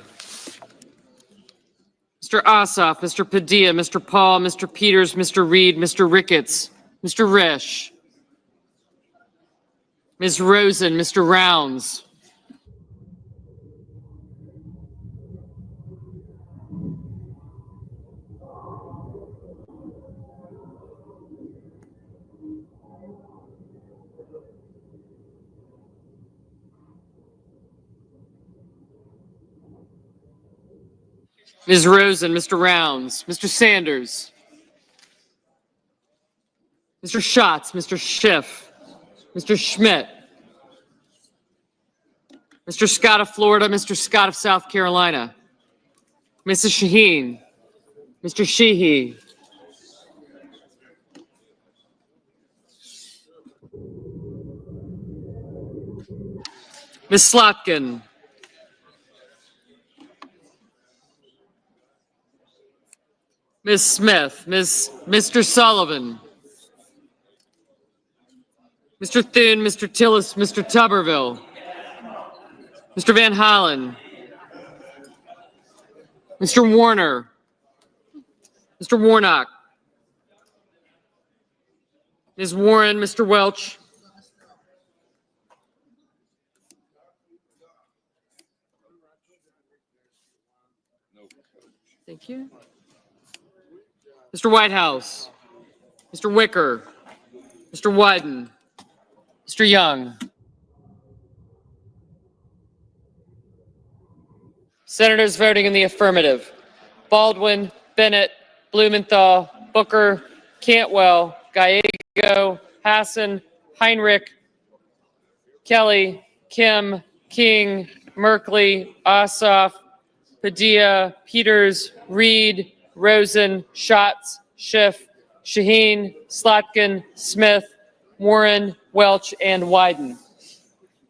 Mr. Ossoff, Mr. Padilla, Mr. Paul, Mr. Peters, Mr. Reed, Mr. Ricketts, Mr. Risch, Ms. Rosen, Mr. Rounds, Ms. Rosen, Mr. Rounds, Mr. Sanders, Mr. Schatz, Mr. Schiff, Mr. Schmidt, Mr. Scott of Florida, Mr. Scott of South Carolina, Mrs. Shaheen, Mr. Sheehy, Ms. Slotkin, Ms. Smith, Mr. Sullivan, Mr. Thune, Mr. Tillis, Mr. Tuberville, Mr. Van Hollen, Mr. Warner, Mr. Warnock, Ms. Warren, Mr. Welch, thank you, Mr. Whitehouse, Mr. Wicker, Mr. Wyden, Mr. Young. Senators voting in the affirmative: Baldwin, Bennett, Blumenthal, Booker, Cantwell, Gallego, Hassan, Heinrich, Kelly, Kim, King, Merkley, Ossoff, Padilla, Peters, Reed, Rosen, Schatz, Schiff, Shaheen, Slotkin, Smith, Warren, Welch, and Wyden.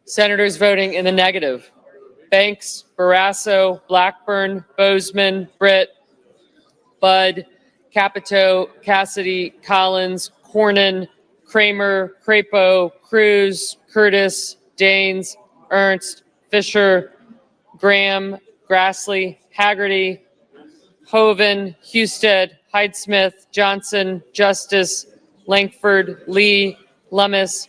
Senators voting in the negative: Banks, Barrasso, Blackburn, Bozeman, Britt, Budd, Capito, Cassidy, Collins, Cornyn, Kramer, Crapo, Cruz, Curtis, Daines, Ernst, Fisher, Graham, Grassley, Haggerty, Hoven, Husted, Hyde-Smith, Johnson, Justice, Lankford, Lee, Lummis,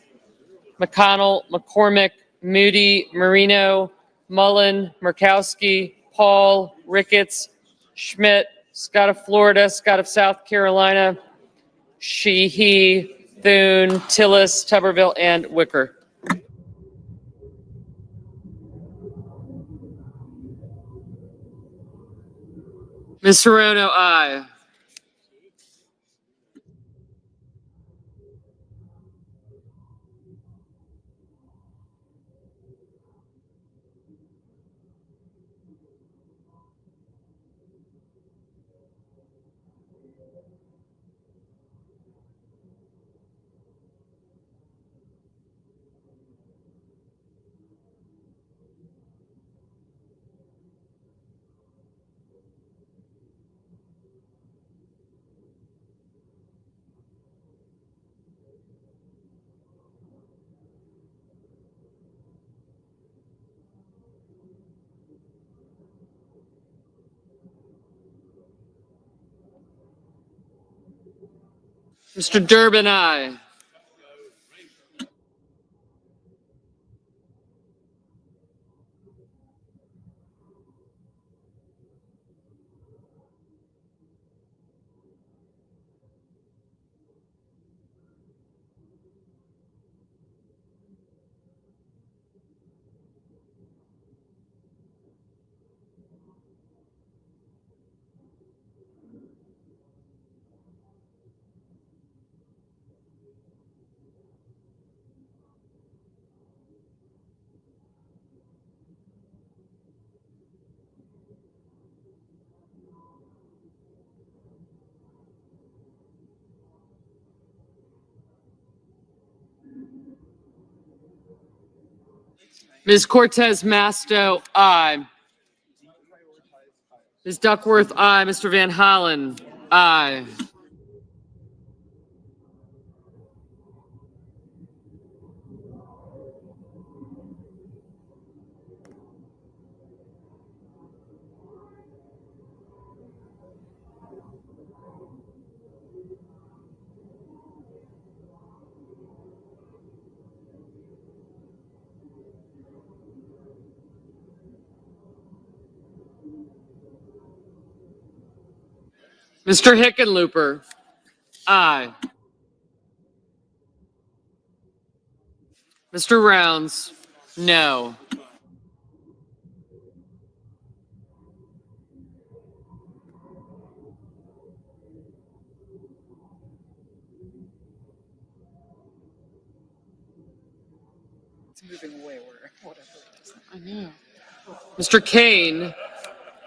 McConnell, McCormick, Moody, Marino, Mullen, Murkowski, Paul, Ricketts, Schmidt, Scott of Florida, Scott of South Carolina, Sheehy, Thune, Tillis, Tuberville, and Wicker. Ms. Hirono, aye. Mr. Durbin, aye. Ms. Cortez Masto, aye. Ms. Duckworth, aye. Mr. Van Hollen, aye. Mr. Hickenlooper, aye. Mr. Rounds, no. It's moving away or whatever it is. I know. Mr. Kane,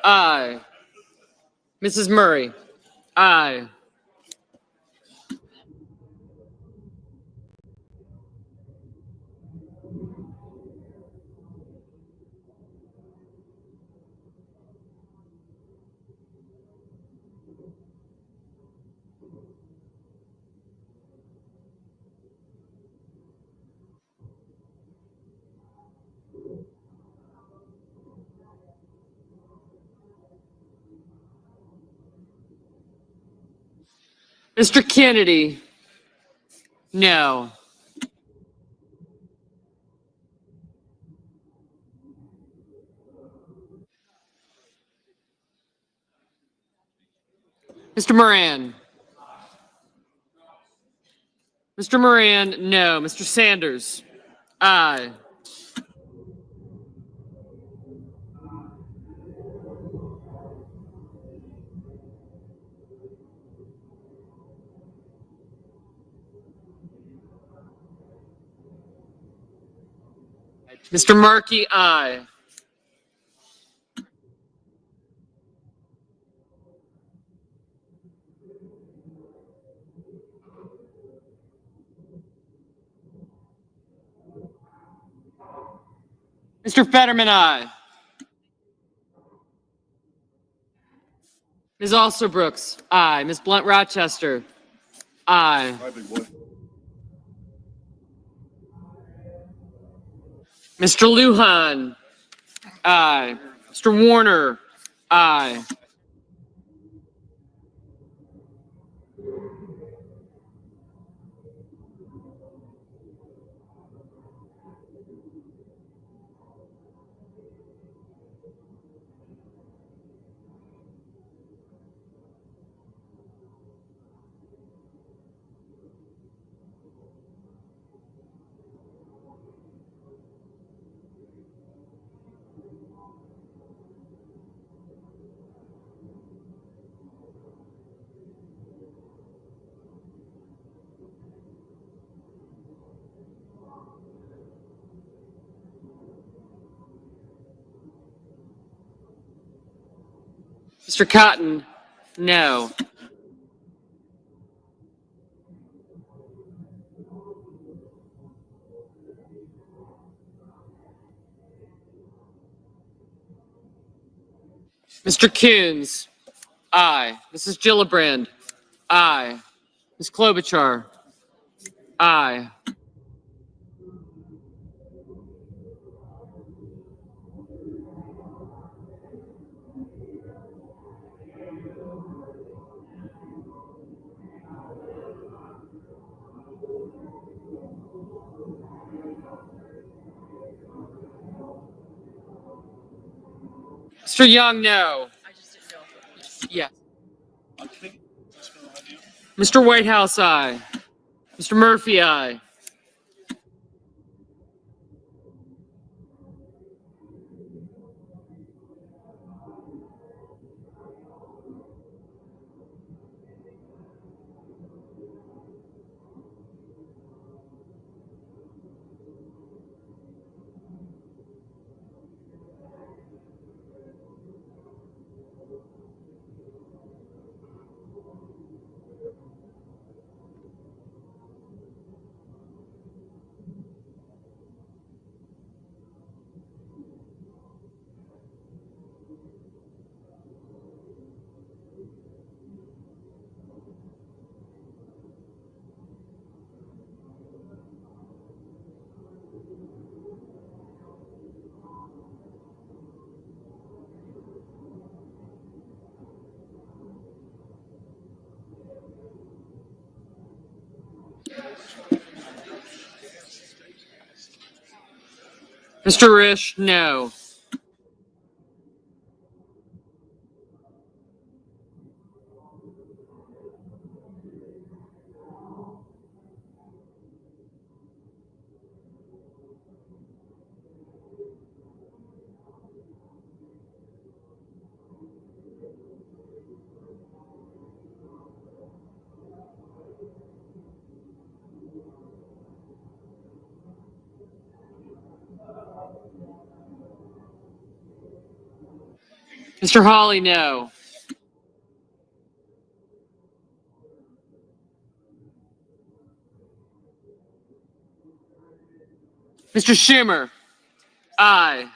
aye. Mrs. Murray, aye. Mr. Kennedy, no. Mr. Moran. Mr. Moran, no. Mr. Sanders, aye. Mr. Markey, aye. Mr. Fetterman, aye. Ms. Alsobrooks, aye. Ms. Blunt Rochester, aye. Mr. Lujan, aye. Mr. Warner, aye. Mr. Cotton, no. Mr. Coons, aye. Mrs. Gillibrand, aye. Ms. Klobuchar, aye. Mr. Young, no. Yes. Mr. Whitehouse, aye. Mr. Murphy, aye. Mr. Risch, no. Mr. Hawley, no. Mr. Schumer, aye.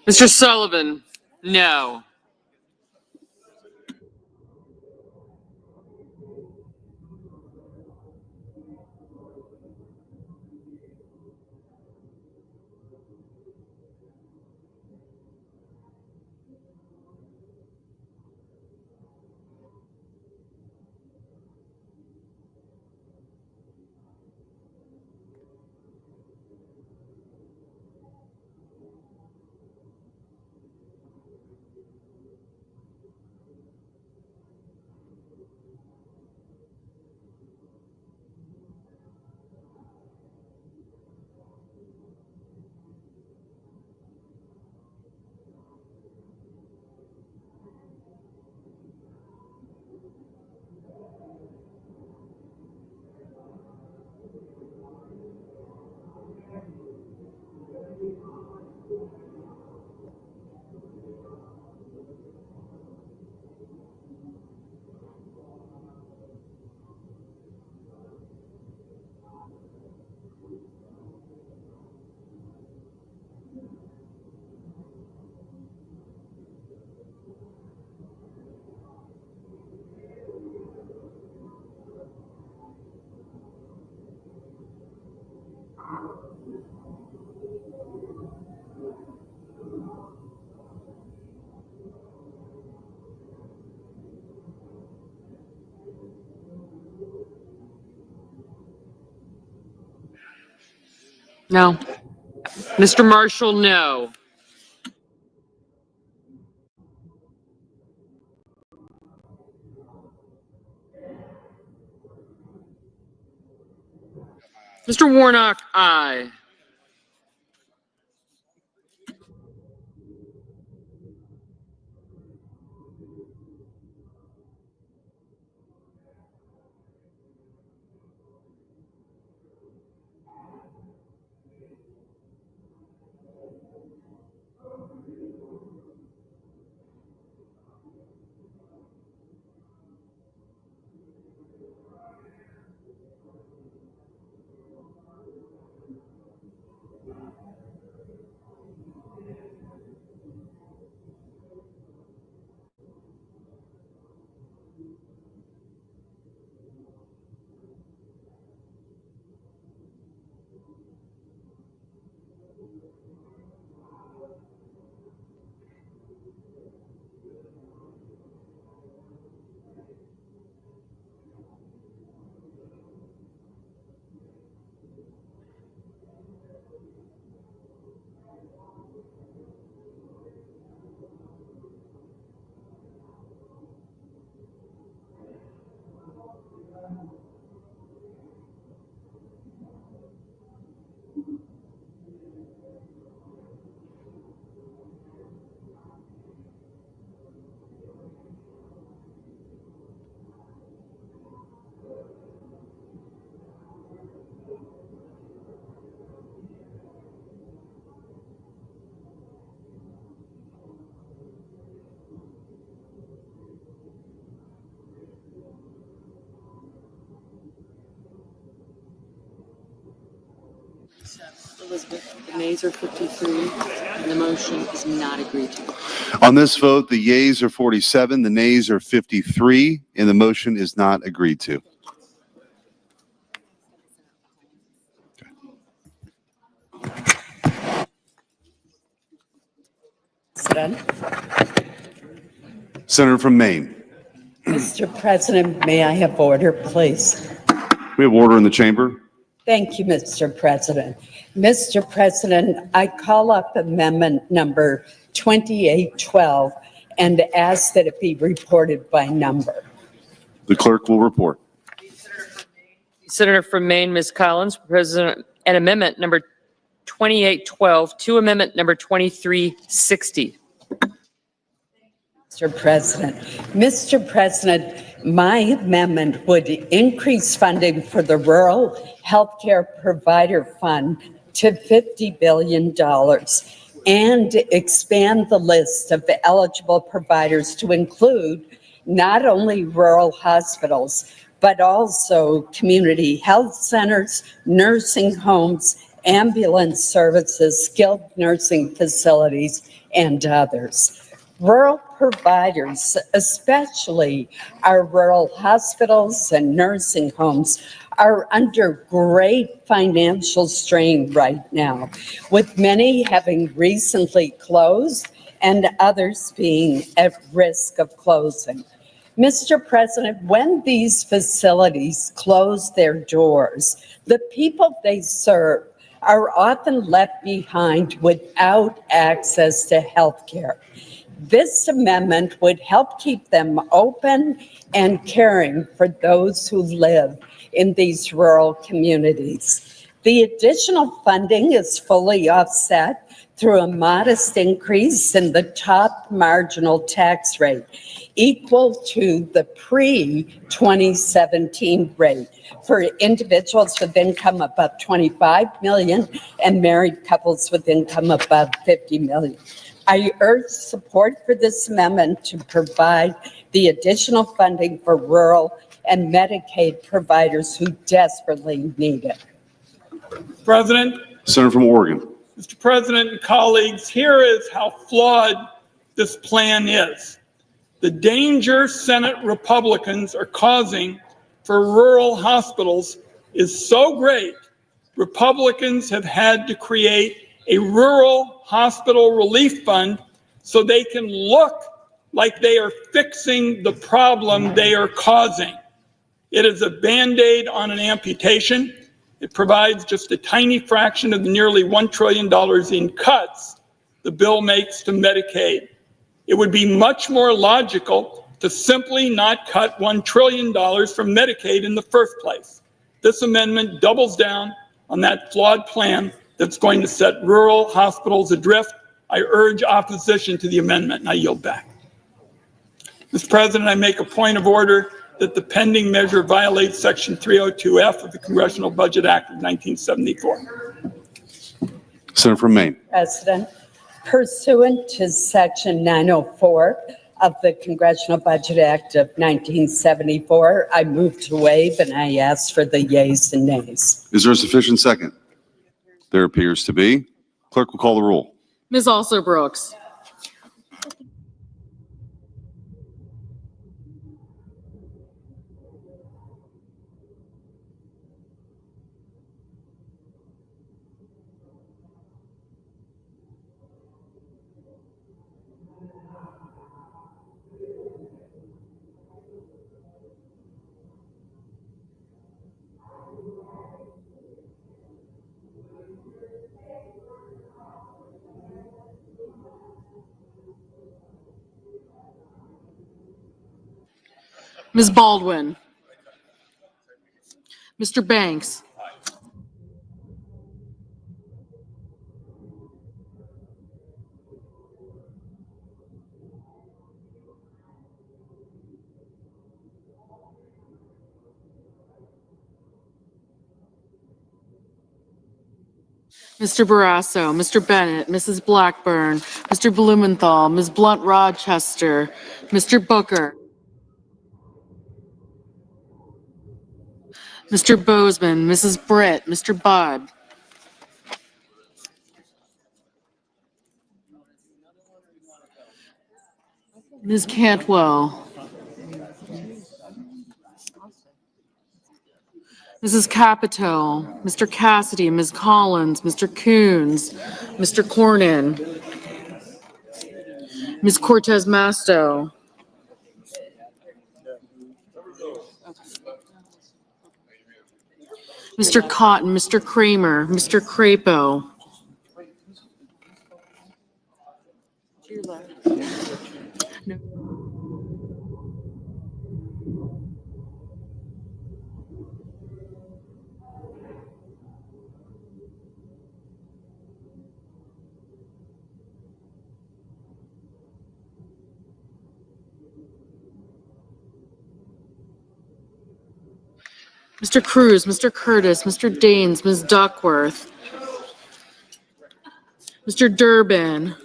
Mr. Sullivan, no. No. Mr. Marshall, no. Mr. Warnock, aye. Elizabeth, the nays are 53, and the motion is not agreed to. On this vote, the yeas are 47, the nays are 53, and the motion is not agreed to. Senator from Maine. Mr. President, may I have order, please? We have order in the chamber. Thank you, Mr. President. Mr. President, I call up amendment number 2812 and ask that it be reported by number. The clerk will report. Senator from Maine, Ms. Collins, President, and amendment number 2812 to amendment number 2360. Mr. President, my amendment would increase funding for the Rural Healthcare Provider Fund to $50 billion and expand the list of eligible providers to include not only rural hospitals, but also community health centers, nursing homes, ambulance services, skilled nursing facilities, and others. Rural providers, especially our rural hospitals and nursing homes, are under great financial strain right now, with many having recently closed and others being at risk of closing. Mr. President, when these facilities close their doors, the people they serve are often left behind without access to health care. This amendment would help keep them open and caring for those who live in these rural communities. The additional funding is fully offset through a modest increase in the top marginal tax rate, equal to the pre-2017 rate for individuals with income above 25 million and married couples with income above 50 million. I urge support for this amendment to provide the additional funding for rural and Medicaid providers who desperately need it. President. Senator from Oregon. Mr. President and colleagues, here is how flawed this plan is. The danger Senate Republicans are causing for rural hospitals is so great, Republicans have had to create a rural hospital relief fund so they can look like they are fixing the problem they are causing. It is a Band-Aid on an amputation. It provides just a tiny fraction of the nearly $1 trillion in cuts the bill makes to Medicaid. It would be much more logical to simply not cut $1 trillion from Medicaid in the first place. This amendment doubles down on that flawed plan that's going to set rural hospitals adrift. I urge opposition to the amendment, and I yield back. Mr. President, I make a point of order that the pending measure violates Section 302F of the Congressional Budget Act of 1974. Senator from Maine. President, pursuant to Section 904 of the Congressional Budget Act of 1974, I move to waive, and I ask for the yeas and nays. Is there a sufficient second? There appears to be. Clerk will call the roll. Ms. Alsor-Brooks. Ms. Baldwin. Mr. Banks. Mr. Barrasso, Mr. Bennett, Mrs. Blackburn, Mr. Blumenthal, Ms. Blunt-Rochester, Mr. Booker, Mr. Bozeman, Mrs. Britt, Mr. Budd, Ms. Cantwell, Mrs. Capito, Mr. Cassidy, Ms. Collins, Mr. Coons, Mr. Cornyn, Ms. Cortez Masto, Mr. Cotton, Mr. Kramer, Mr. Crapo, Mr. Cruz, Mr. Curtis, Mr. Daines, Ms. Duckworth, Mr. Durbin,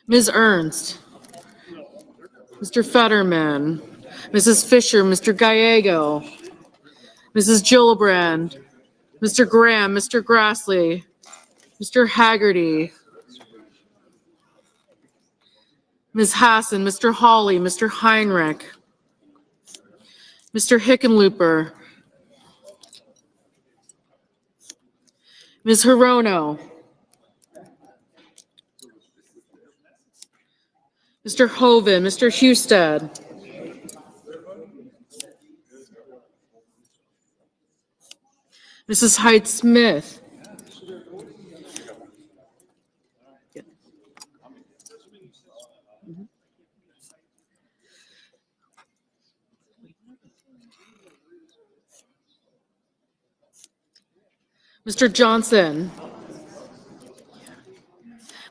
Ms. Ernst, Mr. Fetterman, Mrs. Fisher, Mr. Gallego, Mrs. Gillibrand, Mr. Graham, Mr. Grassley, Mr. Haggerty, Ms. Hassan, Mr. Hawley, Mr. Heinrich, Mr. Hickenlooper, Ms. Hirono, Mr. Hoven, Mr. Husted, Mrs. Hyde-Smith, Mr. Johnson,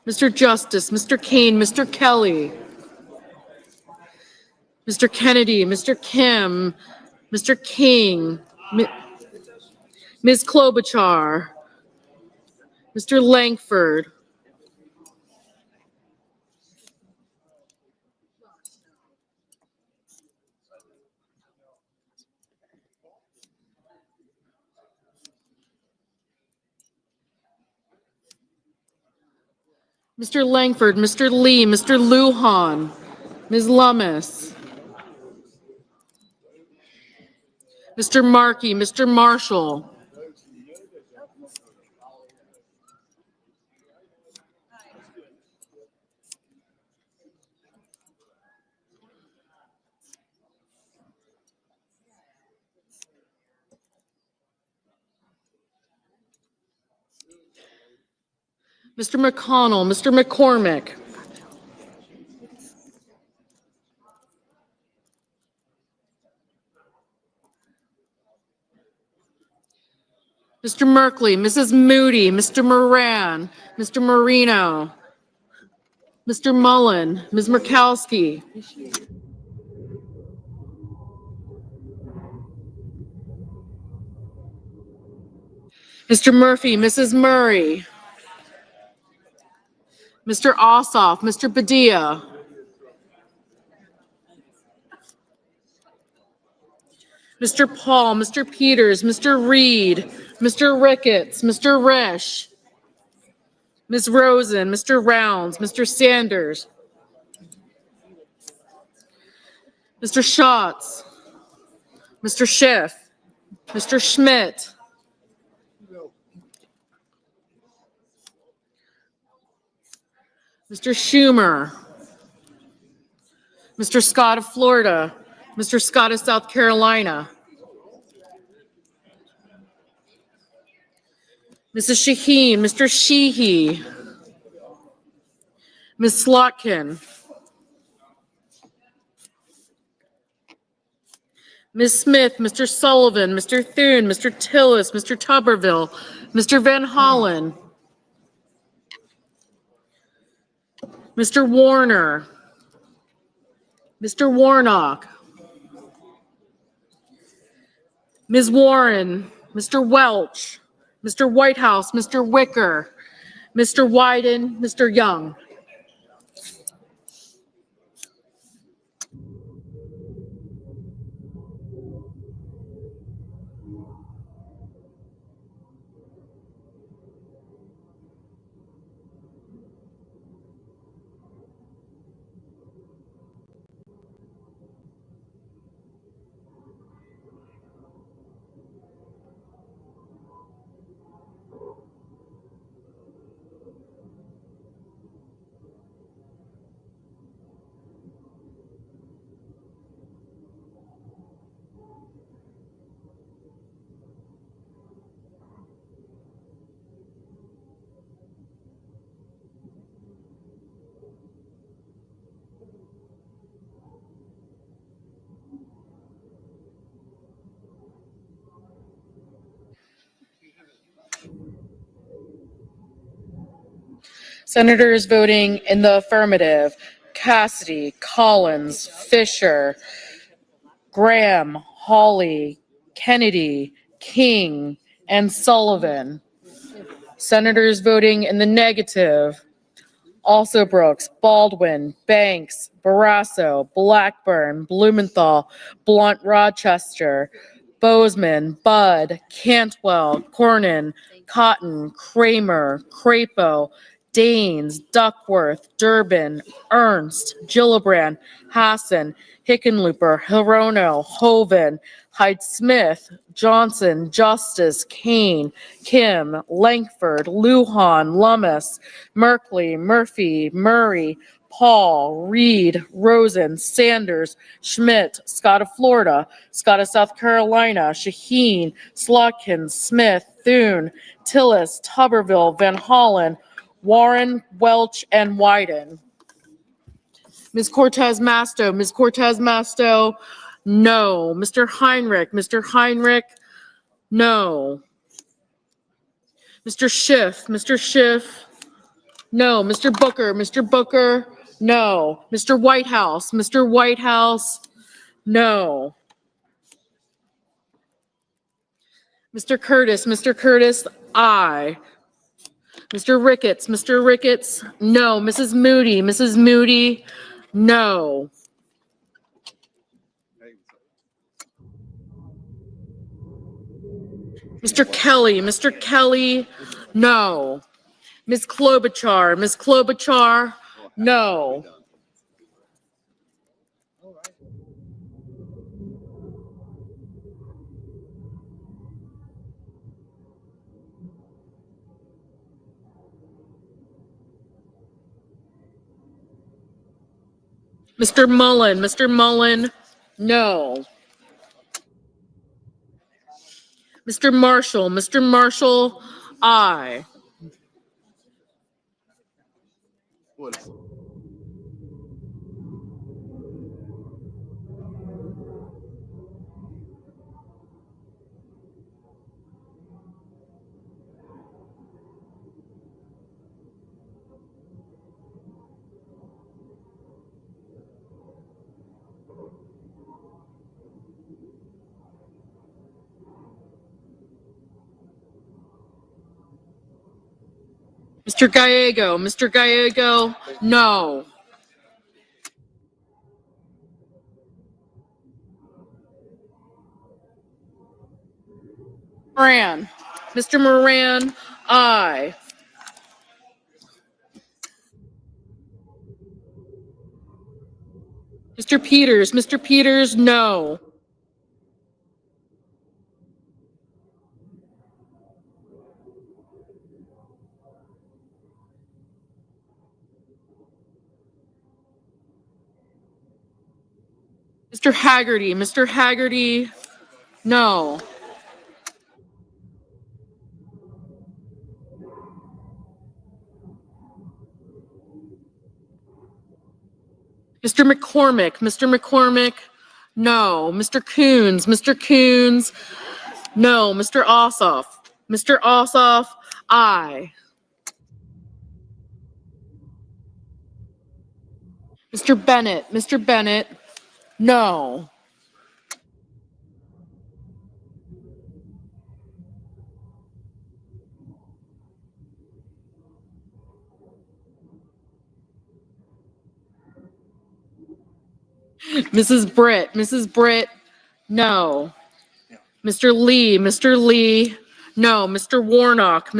Mr. Justice, Mr. Kane, Mr. Kelly, Mr. Kennedy, Mr. Kim, Mr. King, Ms. Klobuchar, Mr. Langford, Mr. Langford, Mr. Lee, Mr. Lujan, Ms. Lummis, Mr. Markey, Mr. Marshall, Mr. McConnell, Mr. McCormick, Mr. Merkley, Mrs. Moody, Mr. Moran, Mr. Marino, Mr. Mullen, Ms. Murkowski, Mr. Murphy, Mrs. Murray, Mr. Ossoff, Mr. Padilla, Mr. Paul, Mr. Peters, Mr. Reed, Mr. Ricketts, Mr. Risch, Ms. Rosen, Mr. Rounds, Mr. Sanders, Mr. Schatz, Mr. Schiff, Mr. Schmidt, Mr. Schumer, Mr. Scott of Florida, Mr. Scott of South Carolina, Mrs. Shaheen, Mr. Sheehy, Ms. Slotkin, Ms. Smith, Mr. Sullivan, Mr. Thune, Mr. Tillis, Mr. Tuberville, Mr. Van Hollen, Mr. Warner, Mr. Warnock, Ms. Warren, Mr. Welch, Mr. Whitehouse, Mr. Wicker, Mr. Wyden, Mr. Young. Senators voting in the affirmative: Cassidy, Collins, Fisher, Graham, Hawley, Kennedy, King, and Sullivan. Senators voting in the negative: also Brooks, Baldwin, Banks, Barrasso, Blackburn, Blumenthal, Blunt, Rochester, Bozeman, Budd, Cantwell, Cornyn, Cotton, Kramer, Crapo, Daines, Duckworth, Durbin, Ernst, Gillibrand, Hassan, Hickenlooper, Hirono, Hoven, Hyde-Smith, Johnson, Justice, Kane, Kim, Langford, Lujan, Lummis, Merkley, Murphy, Murray, Paul, Reed, Rosen, Sanders, Schmidt, Scott of Florida, Scott of South Carolina, Shaheen, Slotkin, Smith, Thune, Tillis, Tuberville, Van Hollen, Warren, Welch, and Wyden. Ms. Cortez Masto, Ms. Cortez Masto, no. Mr. Heinrich, no. Mr. Schiff, no. Mr. Booker, no. Mr. Whitehouse, no. Mr. Curtis, aye. Mr. Ricketts, no. Mrs. Moody, no. Mr. Kelly, no. Ms. Klobuchar, no. Mr. Mullen, no. Mr. Marshall, aye. Mr. Gallego, no. Mr. Moran, aye. Mr. Peters, no. Mr. Haggerty, no. Mr. McCormick, no. Mr. Coons, no. Mr. Ossoff, aye. Mr. Bennett, no. Mrs. Britt, no. Mr. Lee, no. Mr. Warnock,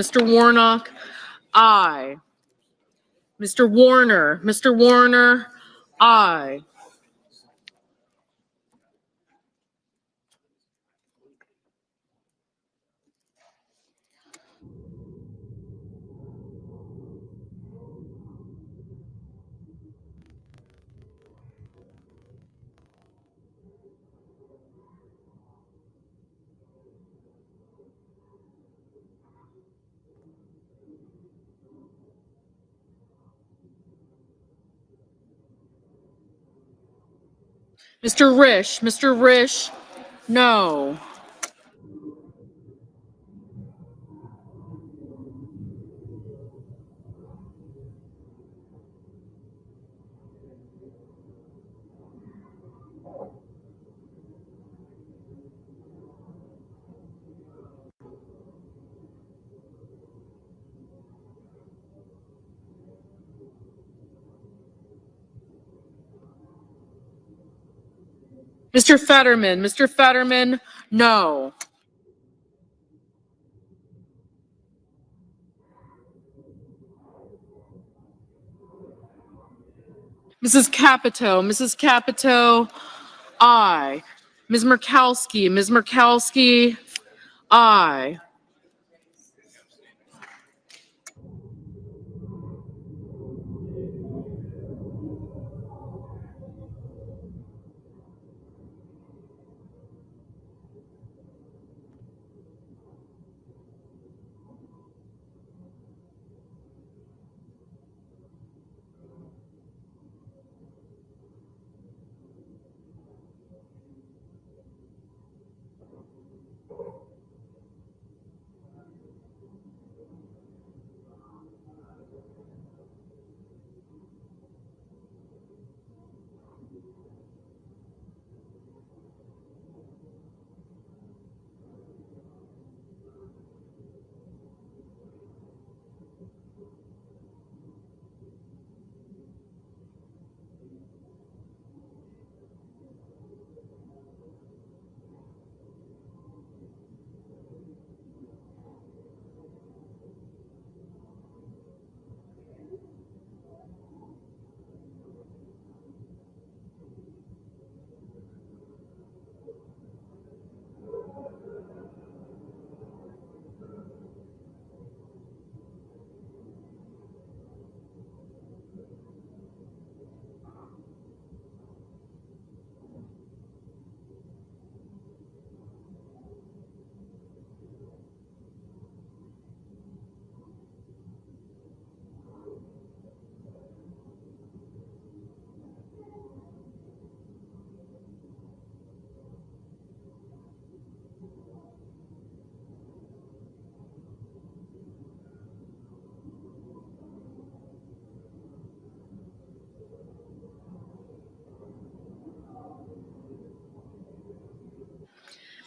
aye. Mr. Warner, aye. Mr. Risch, no. Mr. Fetterman, no. Mrs. Capito, aye. Ms. Murkowski, aye.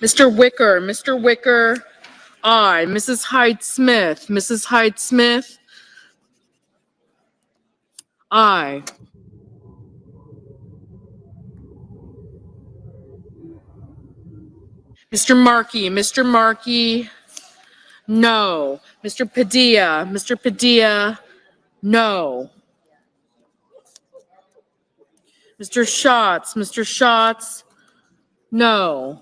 Mr. Wicker, aye. Mrs. Hyde Smith, Aye. Mr. Markey, no. Mr. Padilla, no. Mr. Schatz, no.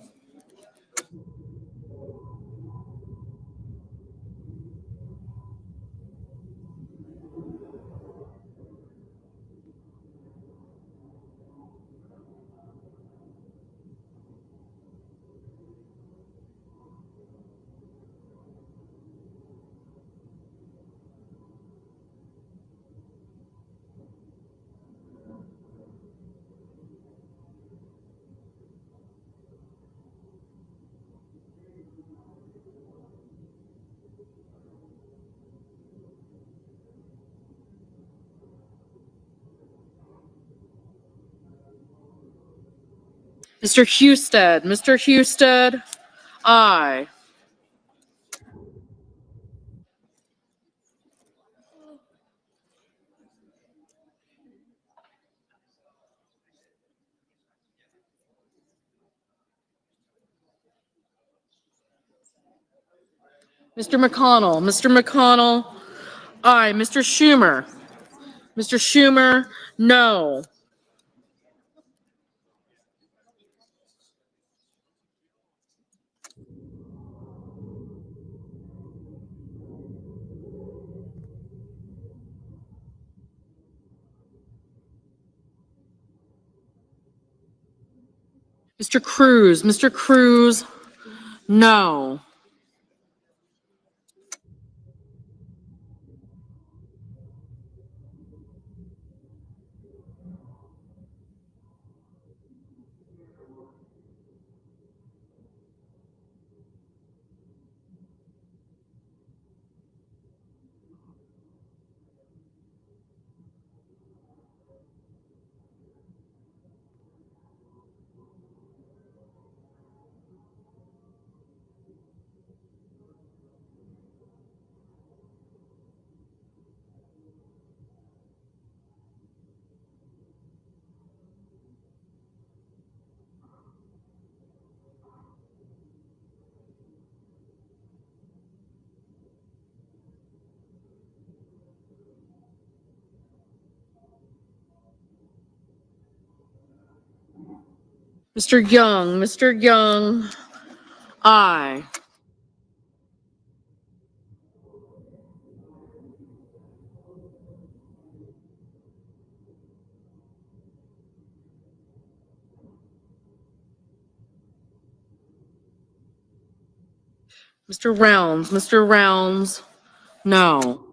Mr. Husted, aye. Mr. McConnell, aye. Mr. Schumer, no. Mr. Cruz, no. Mr. Young, aye. Mr. Rounds, no.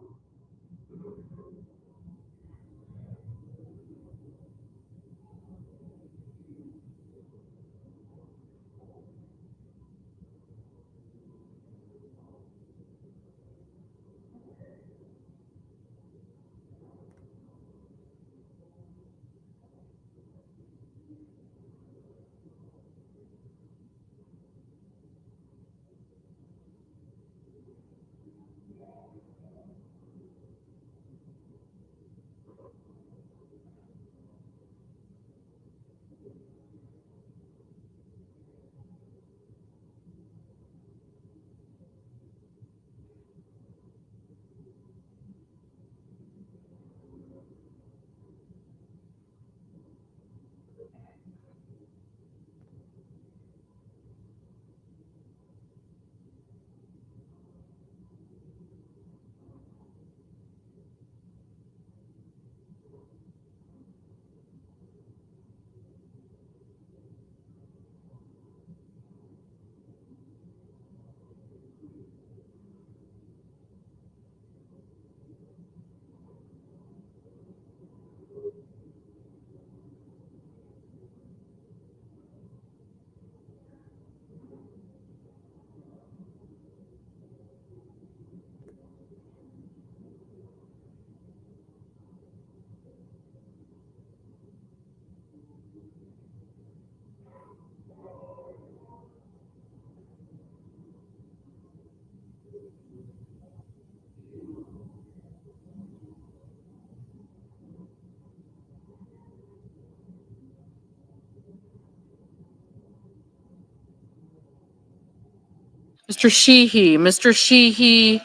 Mr. Sheehy. Mr. Sheehy,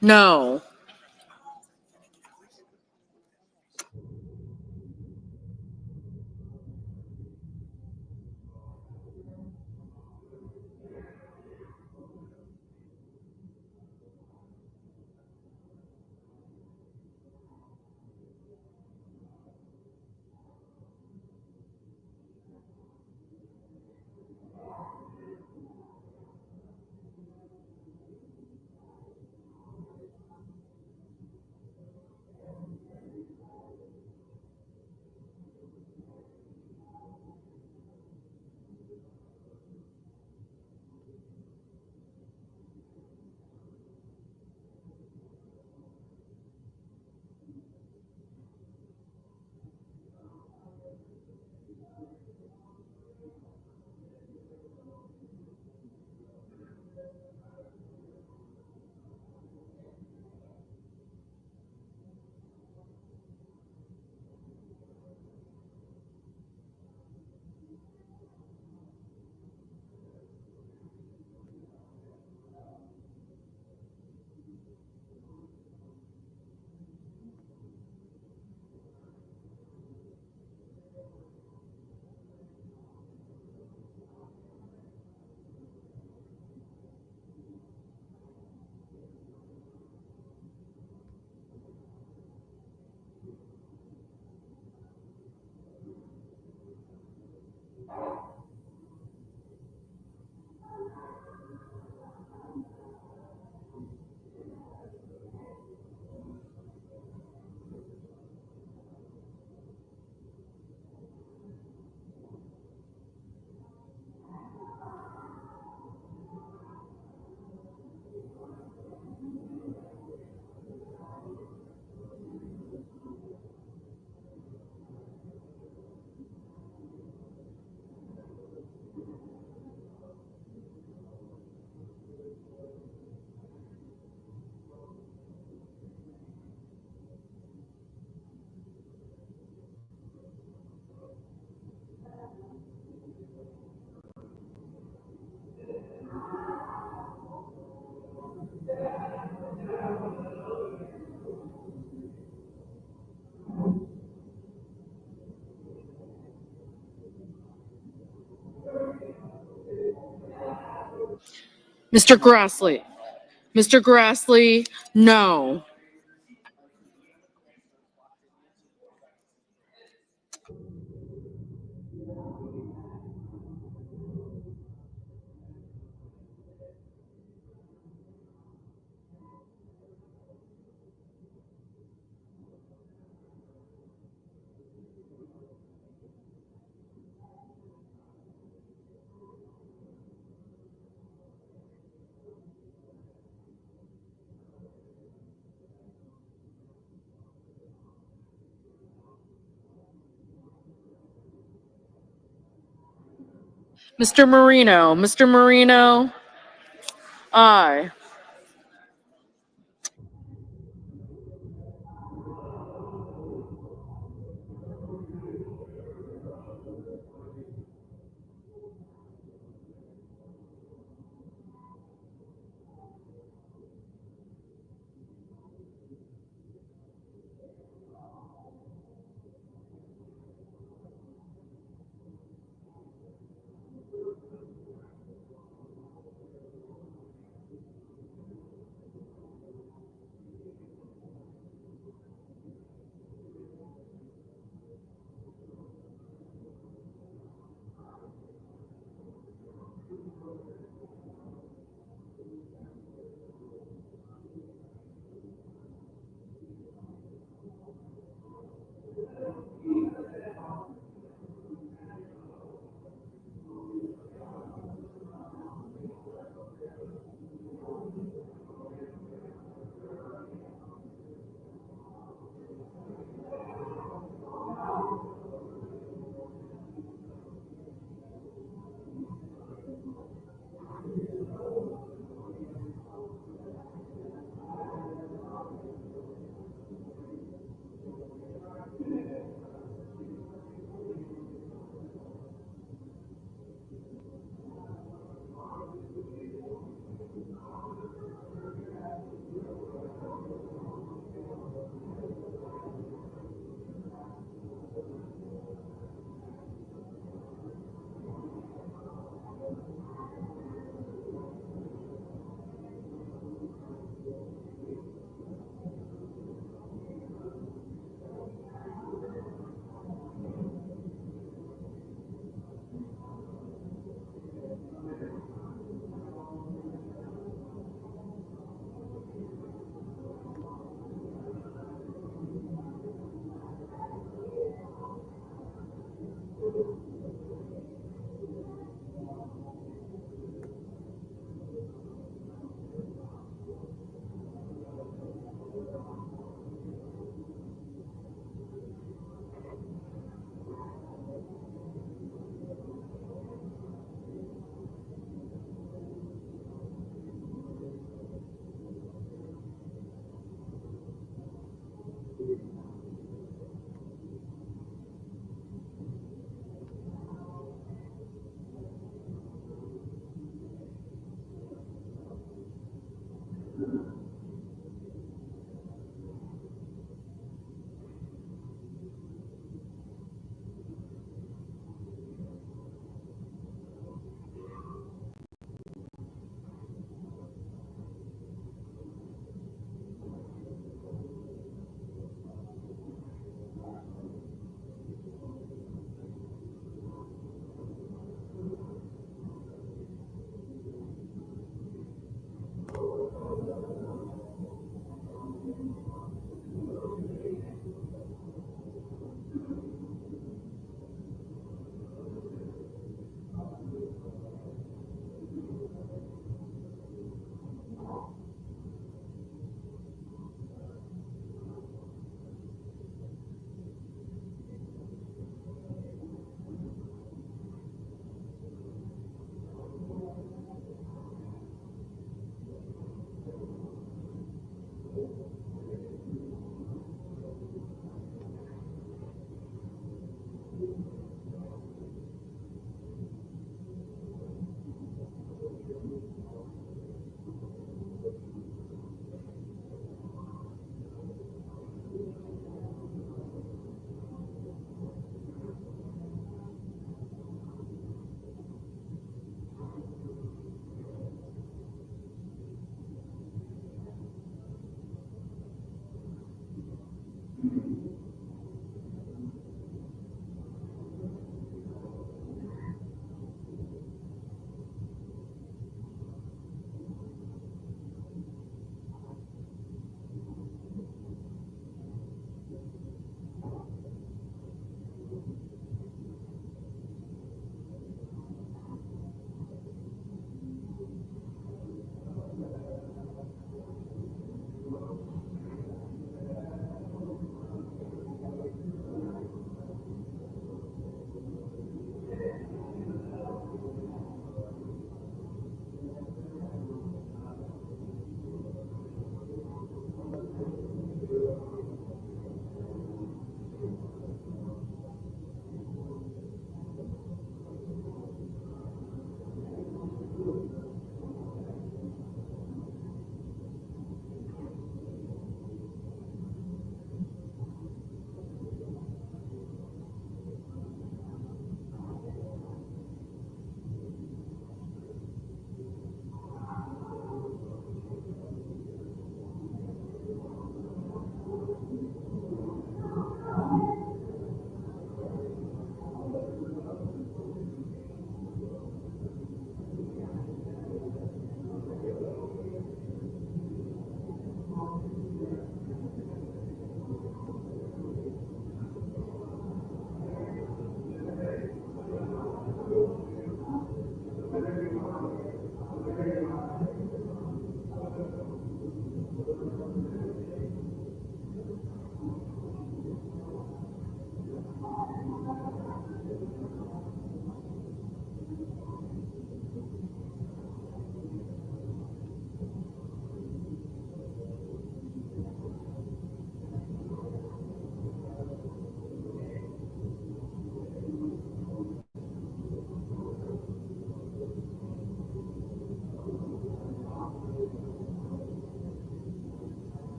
no. Mr. Grassley. Mr. Grassley, no. Mr. Marino. Mr. Marino, aye.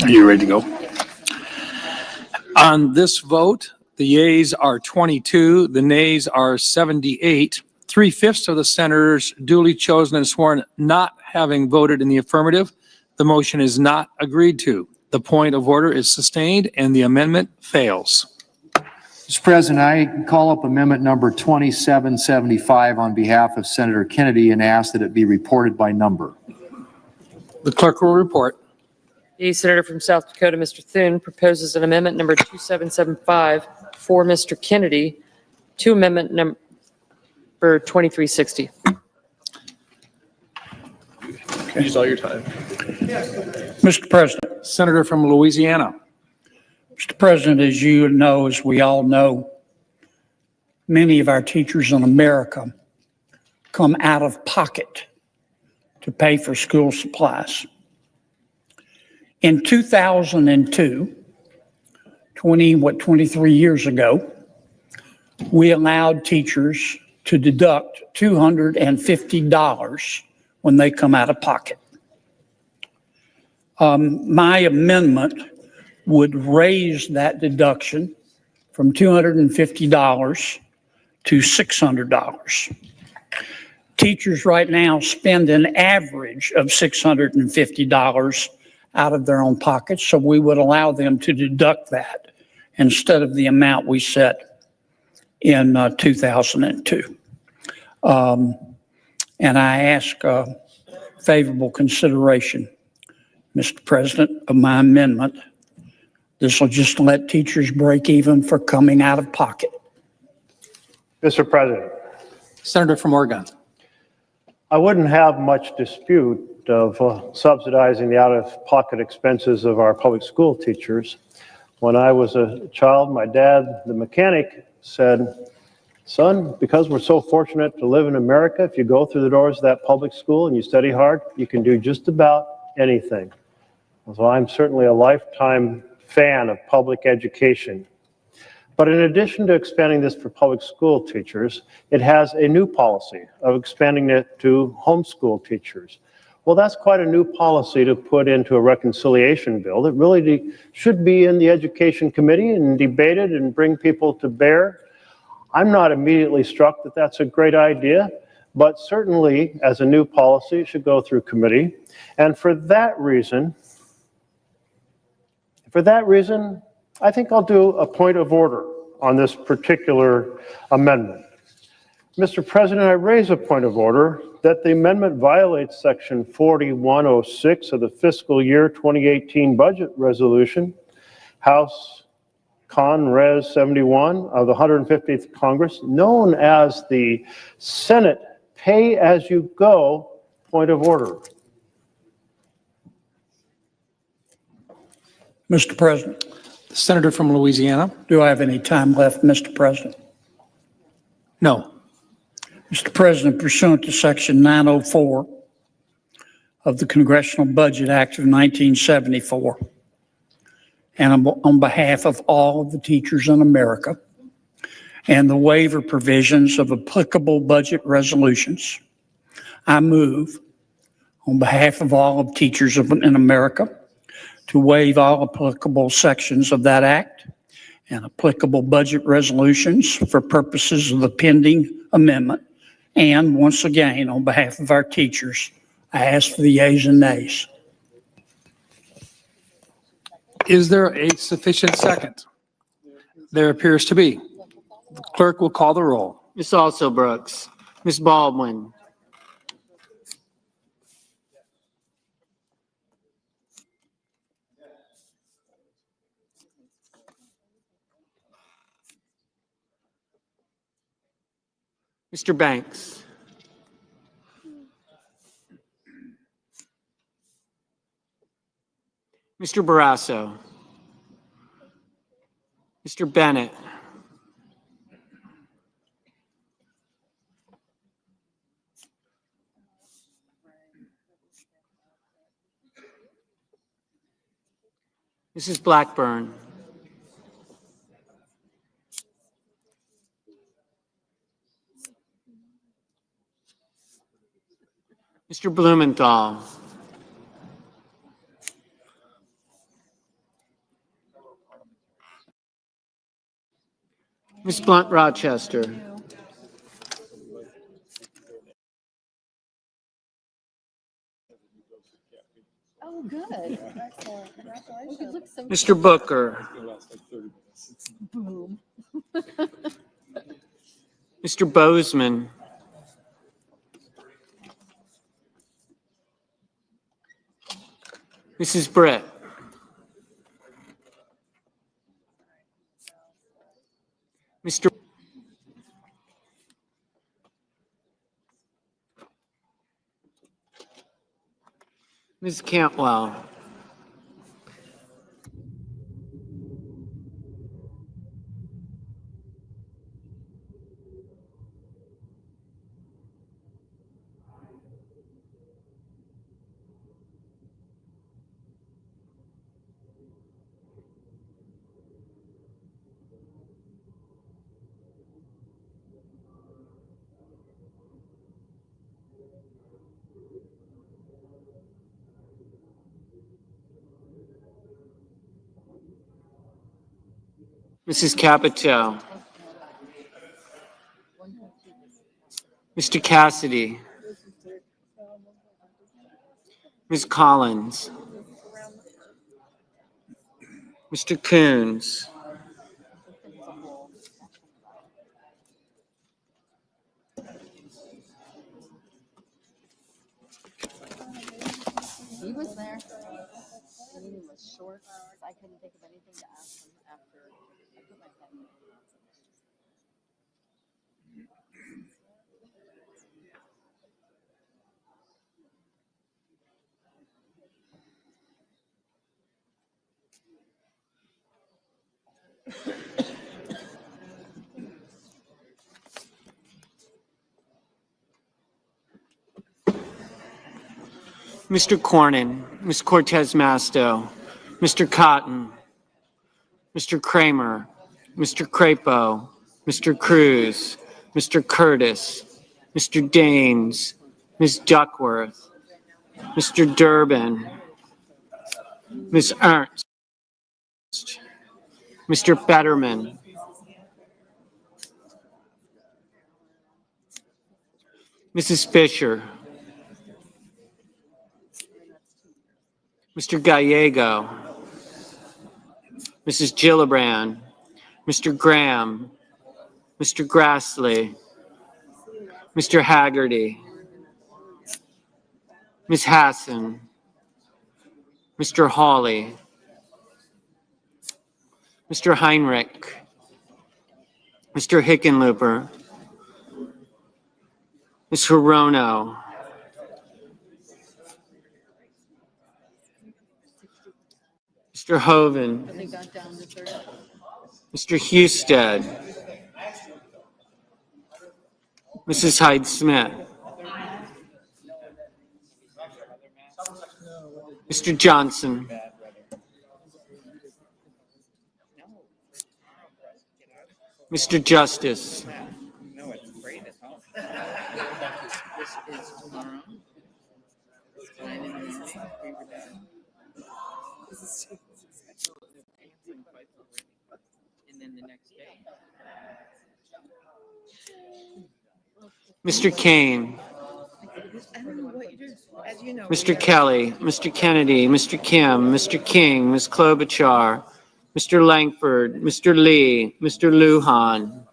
Are you ready to go? On this vote, the yeas are 22, the nays are 78. 3/5 of the senators duly chosen and sworn not having voted in the affirmative. The motion is not agreed to. The point of order is sustained and the amendment fails. Mr. President, I call up amendment number 2775 on behalf of Senator Kennedy and ask that it be reported by number. The clerk will report. The senator from South Dakota, Mr. Thune, proposes an amendment number 2775 for Mr. Kennedy to amendment number 2360. Use all your time. Mr. President. Senator from Louisiana. Mr. President, as you know, as we all know, many of our teachers in America come out of pocket to pay for school supplies. In 2002, 23 years ago, we allowed teachers to deduct $250 when they come out of pocket. My amendment would raise that deduction from $250 to $600. Teachers right now spend an average of $650 out of their own pockets, so we would allow them to deduct that instead of the amount we set in 2002. And I ask favorable consideration, Mr. President, of my amendment. This will just let teachers break even for coming out of pocket. Mr. President. Senator from Oregon. I wouldn't have much dispute of subsidizing the out-of-pocket expenses of our public school teachers. When I was a child, my dad, the mechanic, said, "Son, because we're so fortunate to live in America, if you go through the doors of that public school and you study hard, you can do just about anything." So I'm certainly a lifetime fan of public education. But in addition to expanding this for public school teachers, it has a new policy of expanding it to homeschool teachers. Well, that's quite a new policy to put into a reconciliation bill that really should be in the Education Committee and debated and bring people to bear. I'm not immediately struck that that's a great idea, but certainly as a new policy, it should go through committee. And for that reason, I think I'll do a point of order on this particular amendment. Mr. President, I raise a point of order that the amendment violates Section 4106 of the fiscal year 2018 budget resolution, House Con Res 71 of the 150th Congress, known as the Senate Pay-As-You-Go point of order. Mr. President, The senator from Louisiana. do I have any time left, Mr. President? No. Mr. President, pursuant to Section 904 of the Congressional Budget Act of 1974, and on behalf of all of the teachers in America and the waiver provisions of applicable budget resolutions, I move on behalf of all of teachers in America to waive all applicable sections of that act and applicable budget resolutions for purposes of the pending amendment. And once again, on behalf of our teachers, I ask for the yeas and nays. Is there a sufficient second? There appears to be. The clerk will call the roll. Ms. Also Brooks, Ms. Baldwin, Mr. Banks, Mr. Barrasso, Mr. Bennett, Mrs. Blackburn, Mr. Blumenthal, Ms. Blunt Rochester, Oh, good. Excellent. Congratulations. Mr. Booker, Boom. Mr. Bozeman, Mrs. Britt, Mr. Ms. Cantwell, Mrs. Capito, Mr. Cassidy, Ms. Collins, Mr. Coons, He was there. The meeting was short. I couldn't think of anything to ask him after I put my pen in. Mr. Cornyn, Ms. Cortez Masto, Mr. Cotton, Mr. Kramer, Mr. Crapo, Mr. Cruz, Mr. Curtis, Mr. Daines, Ms. Duckworth, Mr. Durbin, Ms. Ernst, Mr. Fetterman, Mrs. Fisher, Mr. Gallego, Mrs. Gillibrand, Mr. Graham, Mr. Grassley, Mr. Haggerty, Ms. Hassan, Mr. Hawley, Mr. Heinrich, Mr. Hickenlooper, Ms. Hirono, Mr. Hoven, Mr. Husted, Mrs. Hyde-Smith, Mr. Johnson, Mr. Justice, Mr. Kane, Mr. Kelly, Mr. Kennedy, Mr. Kim, Mr. King, Ms. Klobuchar, Mr. Langford, Mr. Lee, Mr. Lujan,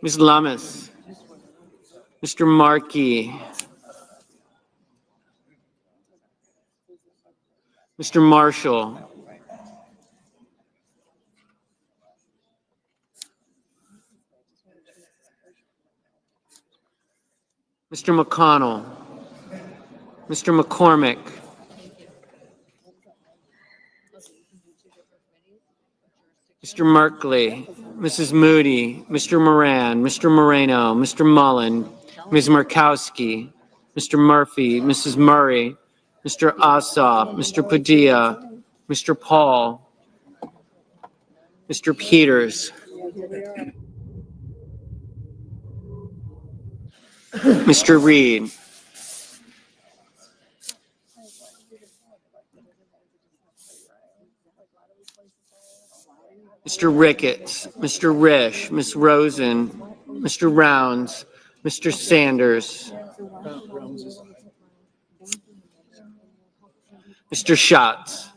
Ms. Lummis, Mr. Markey, Mr. Marshall, Mr. McConnell, Mr. McCormick, Mr. Merkley, Mrs. Moody, Mr. Moran, Mr. Moreno, Mr. Mullen, Ms. Murkowski, Mr. Murphy, Mrs. Murray, Mr. Ossoff, Mr. Padilla, Mr. Paul, Mr. Peters, Mr. Reed, Mr. Ricketts, Mr. Risch, Ms. Rosen, Mr. Rounds, Mr. Sanders, Mr. Schatz,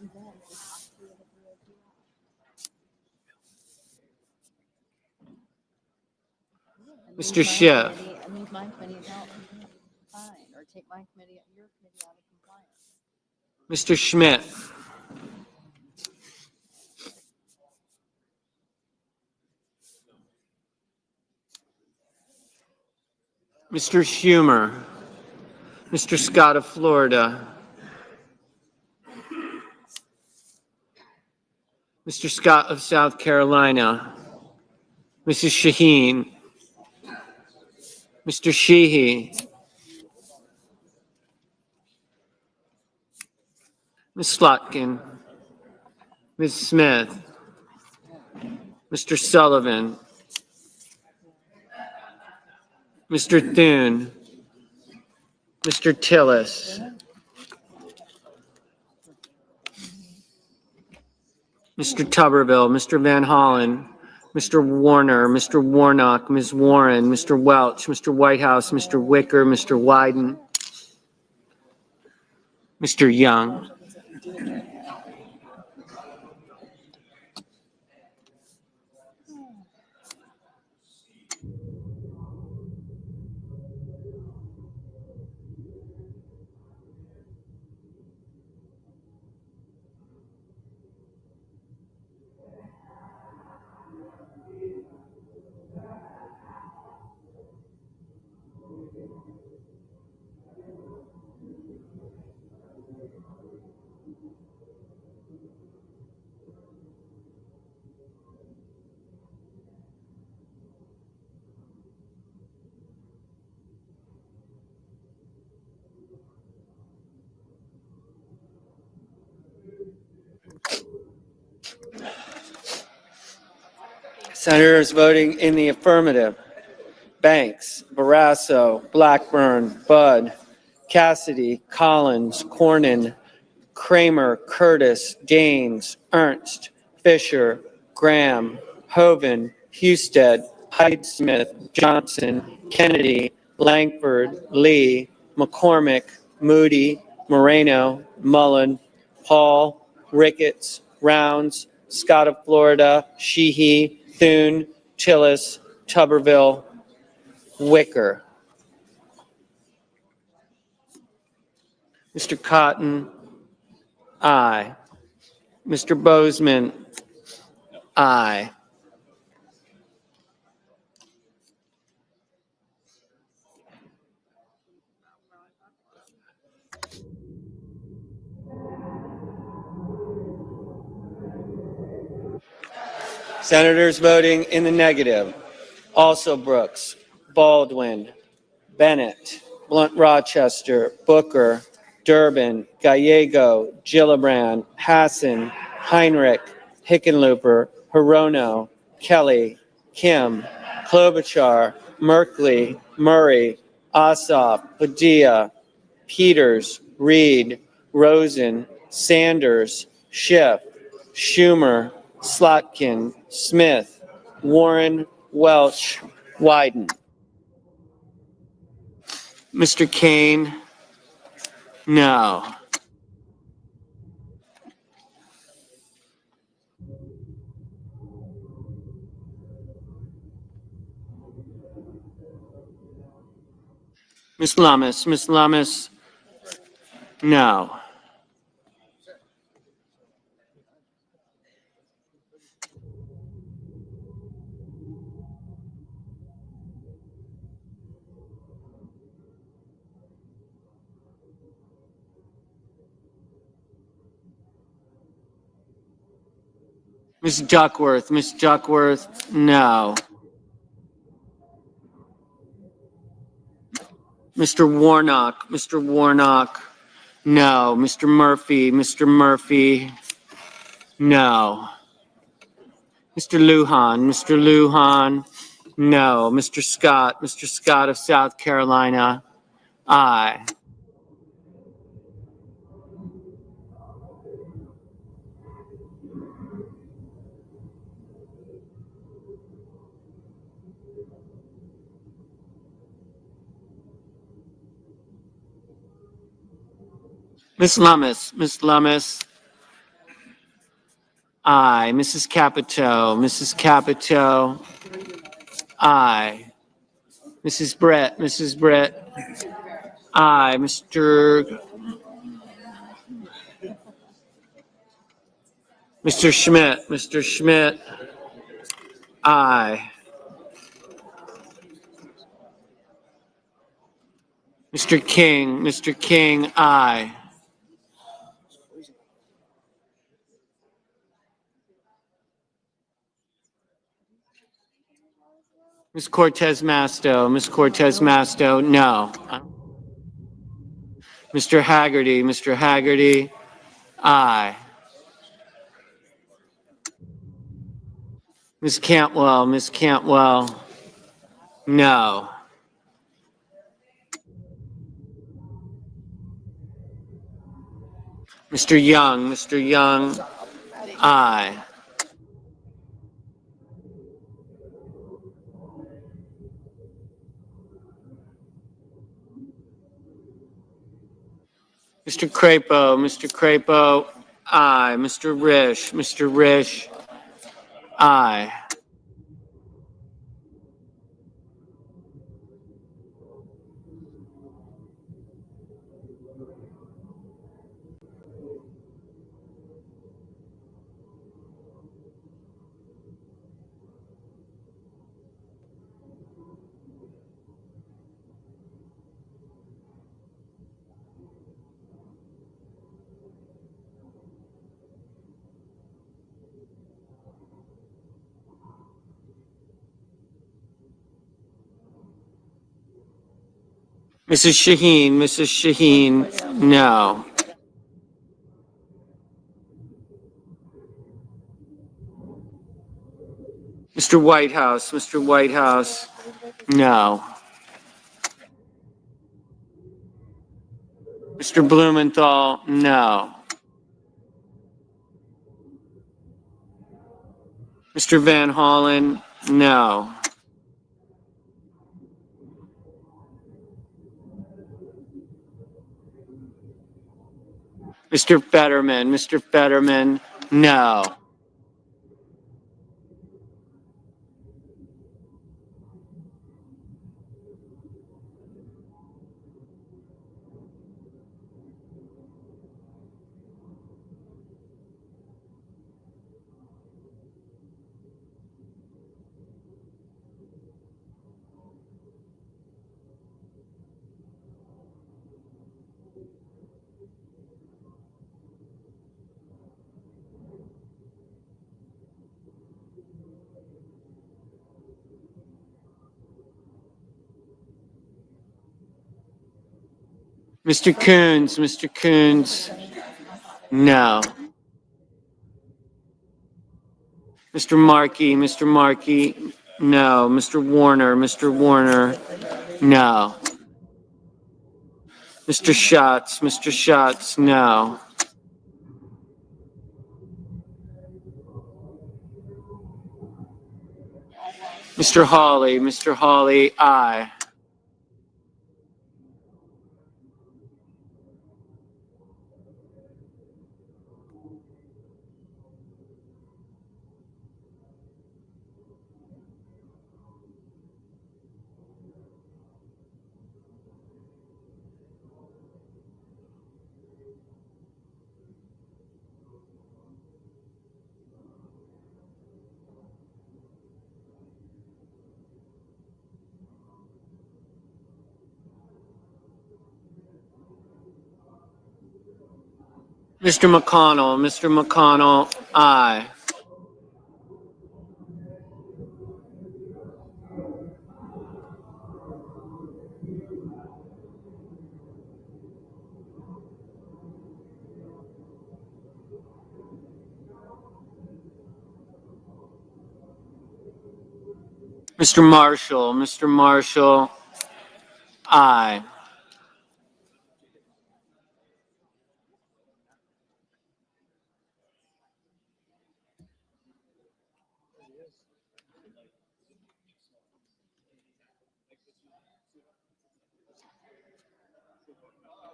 Mr. Schiff, And leave my committee out, fine, or take my committee, your committee out of compliance. Mr. Schmidt, Mr. Schumer, Mr. Scott of Florida, Mr. Scott of South Carolina, Mrs. Shaheen, Mr. Sheehy, Ms. Slotkin, Ms. Smith, Mr. Sullivan, Mr. Thune, Mr. Tillis, Mr. Tuberville, Mr. Van Hollen, Mr. Warner, Mr. Warnock, Ms. Warren, Mr. Welch, Mr. Whitehouse, Mr. Wicker, Mr. Wyden, Mr. Young. Senators voting in the affirmative: Banks, Barrasso, Blackburn, Budd, Cassidy, Collins, Cornyn, Kramer, Curtis, Gaines, Ernst, Fisher, Graham, Hoeven, Husted, Hyde-Smith, Johnson, Kennedy, Langford, Lee, McCormick, Moody, Moreno, Mullen, Paul, Ricketts, Rounds, Scott of Florida, Sheehy, Thune, Tillis, Tuberville, Wicker. Mr. Cotton, aye. Mr. Bozeman, aye. Senators voting in the negative: also Brooks, Baldwin, Bennett, Blunt Rochester, Booker, Durbin, Gallego, Gillibrand, Hassan, Heinrich, Hickenlooper, Hirono, Kelly, Kim, Klobuchar, Merkley, Murray, Ossoff, Padilla, Peters, Reed, Rosen, Sanders, Schiff, Schumer, Slotkin, Smith, Warren, Welch, Wyden. Mr. Kane, no. Ms. Lummis, no. Ms. Duckworth, no. Mr. Warnock, no. Mr. Murphy, no. Mr. Lujan, no. Mr. Scott of South Carolina, aye. Ms. Lummis, aye. Mrs. Capito, aye. Mrs. Brett, aye. Mr. Schmidt, aye. Mr. King, aye. Ms. Cortez Masto, no. Mr. Haggerty, aye. Ms. Cantwell, no. Mr. Young, aye. Mr. Crapo, aye. Mr. Risch, aye. Mrs. Shaheen, no. Mr. Whitehouse, Mr. Whitehouse, no. Mr. Blumenthal, no. Mr. Van Hollen, no. Mr. Fetterman, no. Mr. Coons, no. Mr. Markey, no. Mr. Warner, no. Mr. Schatz, no. Mr. Hawley, aye. Mr. McConnell, aye. Mr. Marshall, aye.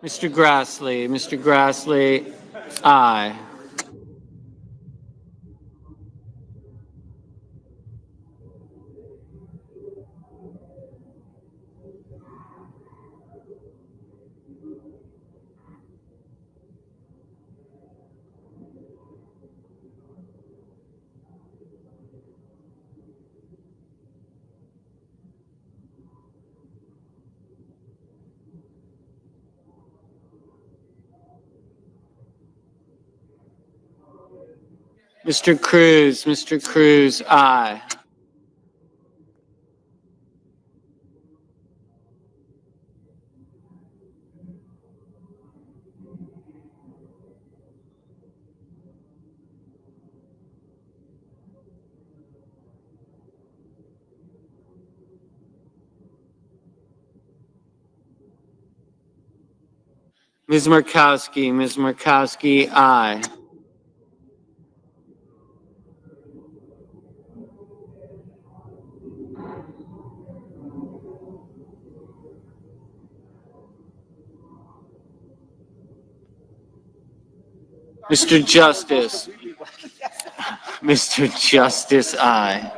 Mr. Grassley, aye. Mr. Cruz, aye. Ms. Murkowski, aye. Mr. Justice, aye.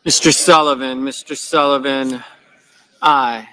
Mr. Sullivan, aye.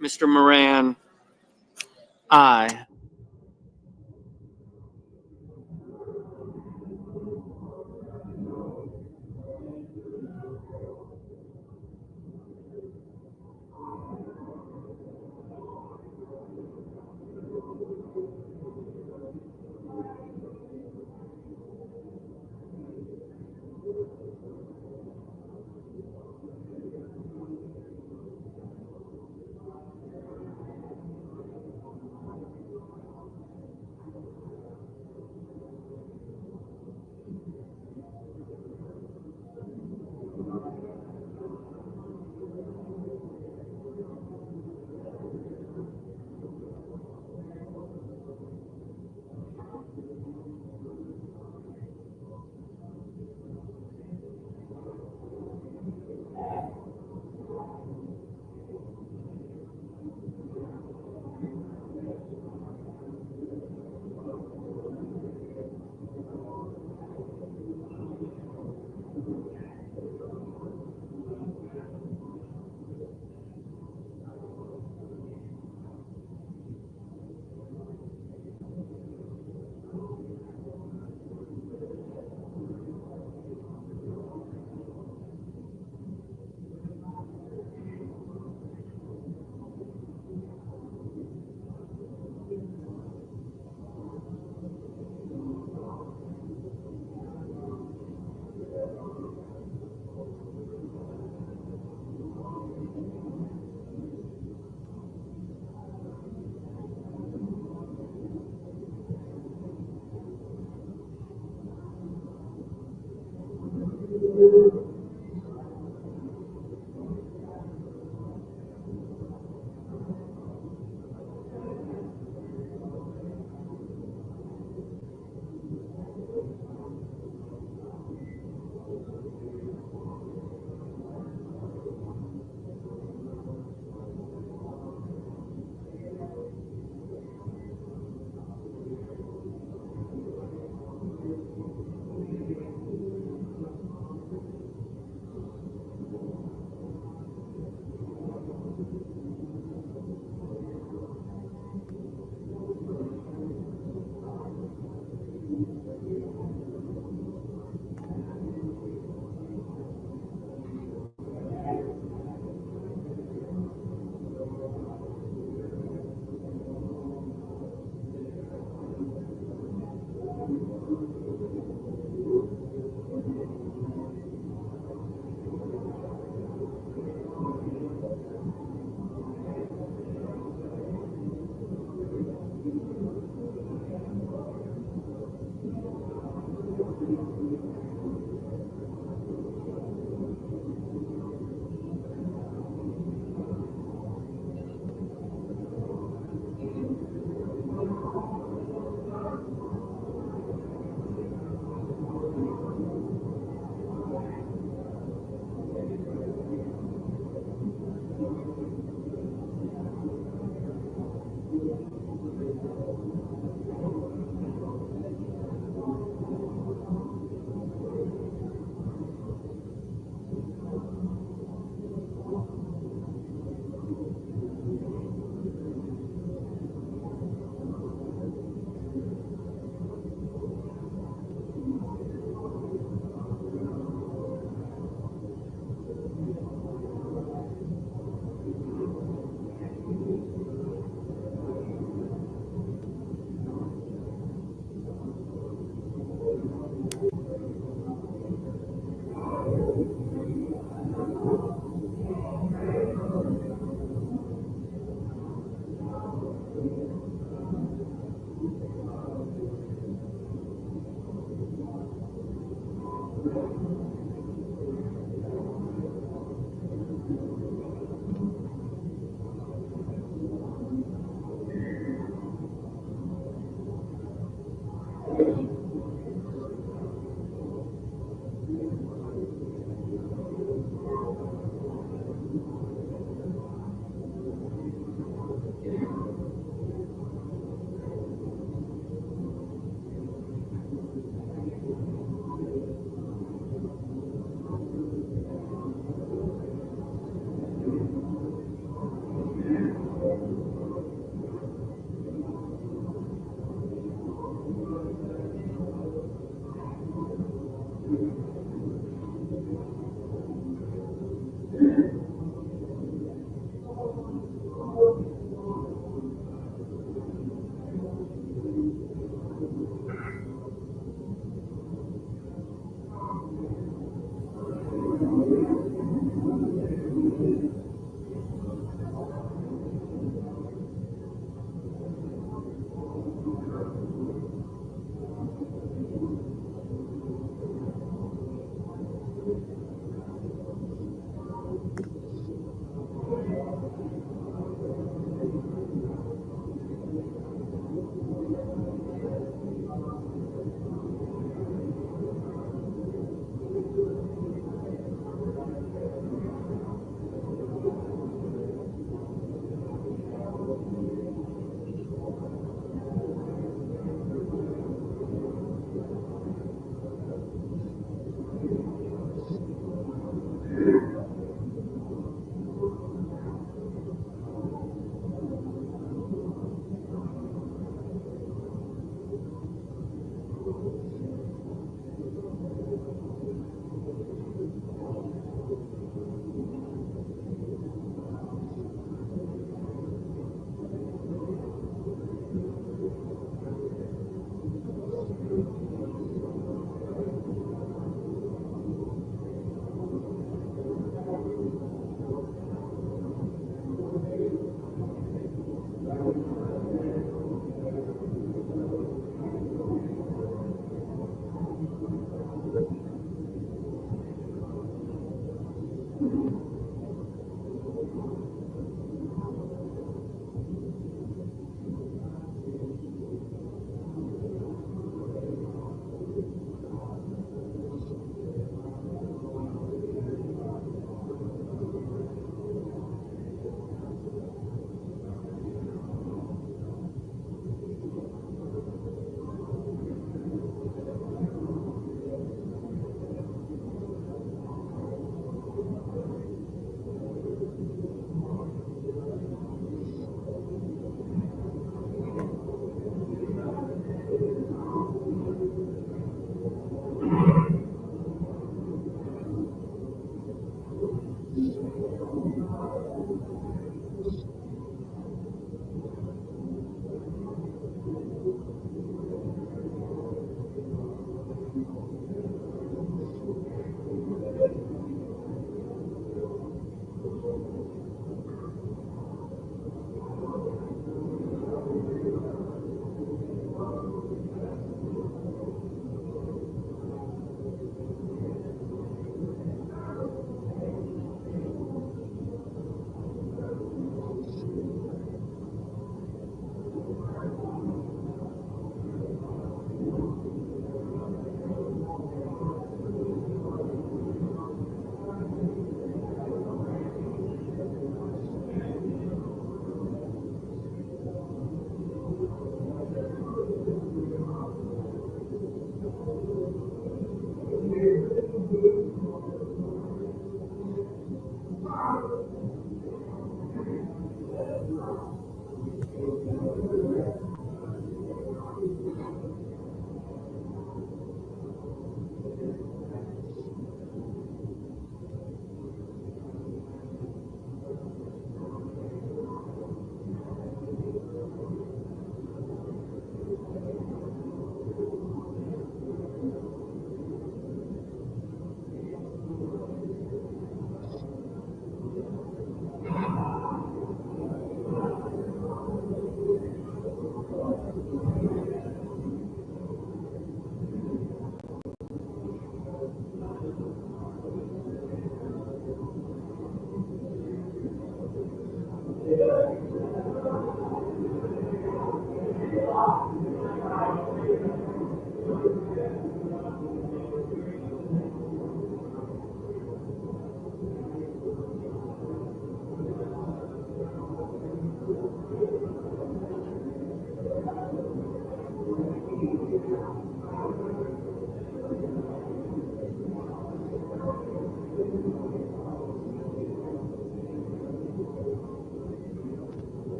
Mr. Moran, aye.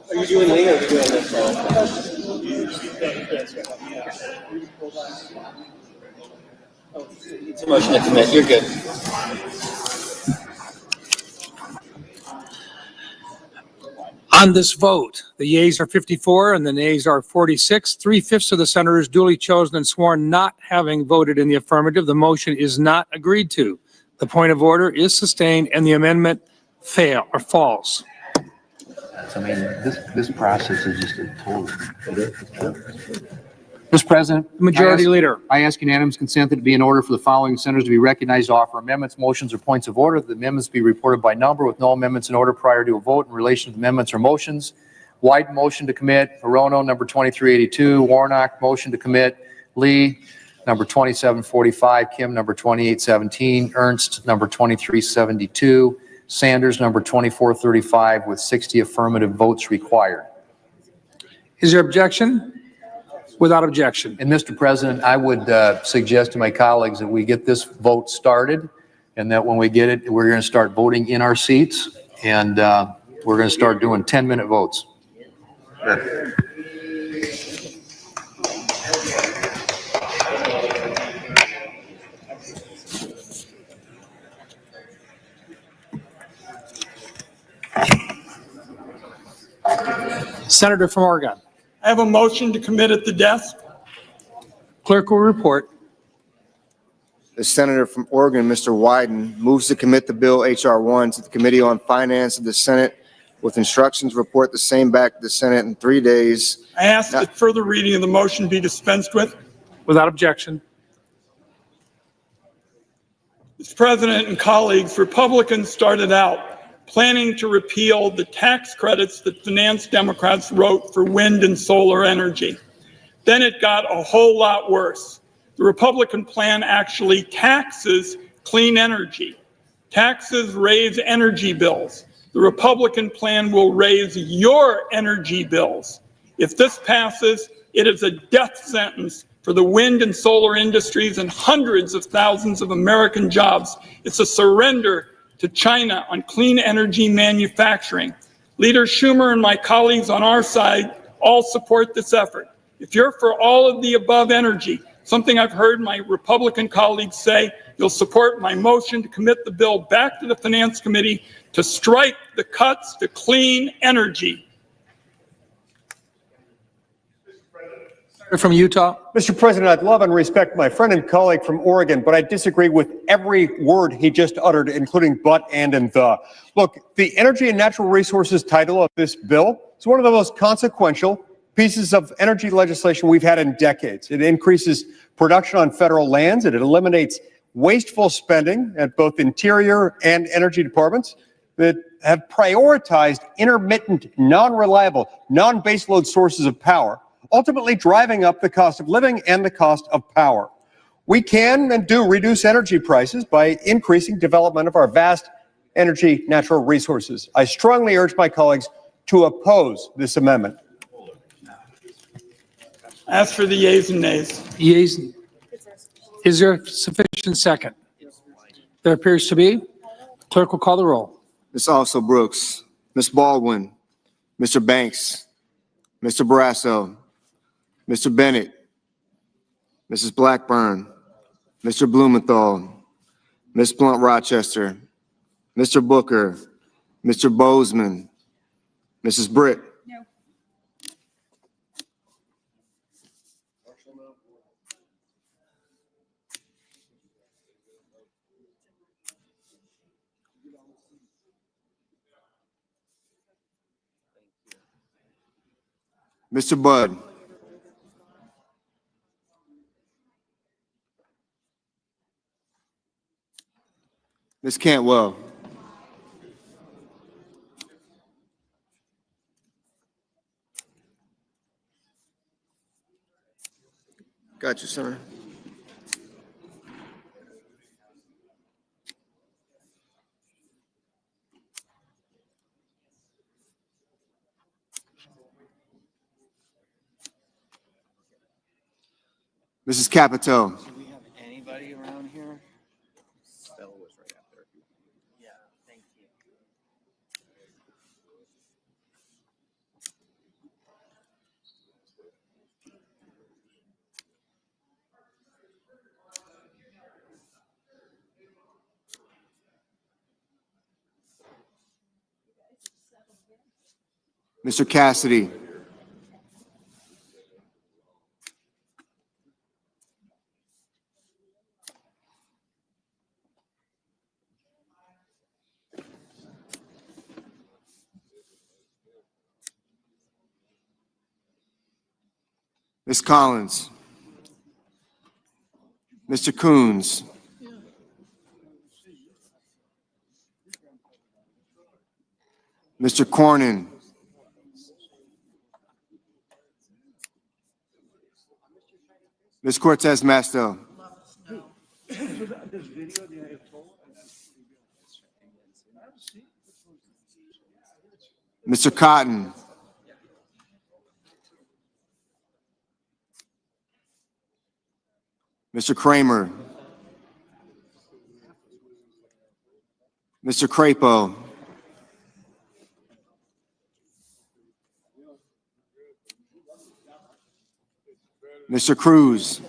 Are you doing Lee or are you doing this? Oh, it's a motion to commit. You're good. On this vote, the yeas are 54 and the nays are 46. 3/5 of the senators duly chosen and sworn not having voted in the affirmative. The motion is not agreed to. The point of order is sustained and the amendment falls. I mean, this process is just a total. Mr. President. Majority Leader. I ask unanimous consent that it be in order for the following senators to be recognized to offer amendments, motions, or points of order. The amendments be reported by number with no amendments in order prior to a vote in relation to the amendments or motions. White, motion to commit. Hirono, number 2382. Warnock, motion to commit. Lee, number 2745. Kim, number 2817. Ernst, number 2372. Sanders, number 2435, with 60 affirmative votes required. Is there objection? Without objection. And Mr. President, I would suggest to my colleagues that we get this vote started, and that when we get it, we're going to start voting in our seats, and we're going to start doing 10-minute votes. Senator from Oregon. I have a motion to commit at the desk. Clerk will report. The senator from Oregon, Mr. Wyden, moves to commit the bill H.R. 1 to the Committee on Finance of the Senate with instructions to report the same back to the Senate in 3 days. I ask that further reading of the motion be dispensed with. Without objection. Mr. President and colleagues, Republicans started out planning to repeal the tax credits that finance Democrats wrote for wind and solar energy. Then it got a whole lot worse. The Republican plan actually taxes clean energy. Taxes raise energy bills. The Republican plan will raise your energy bills. If this passes, it is a death sentence for the wind and solar industries and hundreds of thousands of American jobs. It's a surrender to China on clean energy manufacturing. Leader Schumer and my colleagues on our side all support this effort. If you're for all of the above energy, something I've heard my Republican colleagues say, you'll support my motion to commit the bill back to the Finance Committee to strike the cuts to clean energy. From Utah. Mr. President, I'd love and respect my friend and colleague from Oregon, but I disagree with every word he just uttered, including but, and the. Look, the energy and natural resources title of this bill is one of the most consequential pieces of energy legislation we've had in decades. It increases production on federal lands, and it eliminates wasteful spending at both Interior and Energy departments that have prioritized intermittent, non-reliable, non-baseload sources of power, ultimately driving up the cost of living and the cost of power. We can and do reduce energy prices by increasing development of our vast energy natural resources. I strongly urge my colleagues to oppose this amendment. As for the yeas and nays. Yeas. Is there sufficient second? There appears to be. Clerk will call the roll. Ms. Also Brooks, Ms. Baldwin, Mr. Banks, Mr. Barrasso, Mr. Bennett, Mrs. Blackburn, Mr. Blumenthal, Ms. Blunt Rochester, Mr. Booker, Mr. Bozeman, Mrs. Britt. No. Mr. Budd. Ms. Cantwell. Got you, sir. Mrs. Capito. Do we have anybody around here? Yeah, thank you. Mr. Cassidy. Ms. Collins. Mr. Coons. Mr. Cornyn. Ms. Cortez Masto. Mr. Cotton. Mr. Kramer. Mr. Crapo. Mr. Cruz.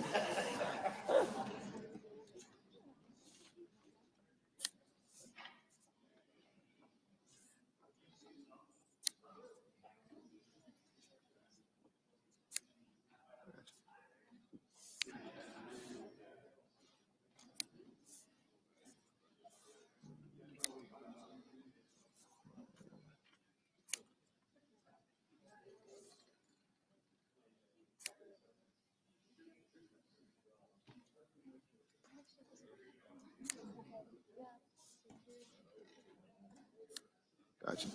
Gotcha.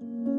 you.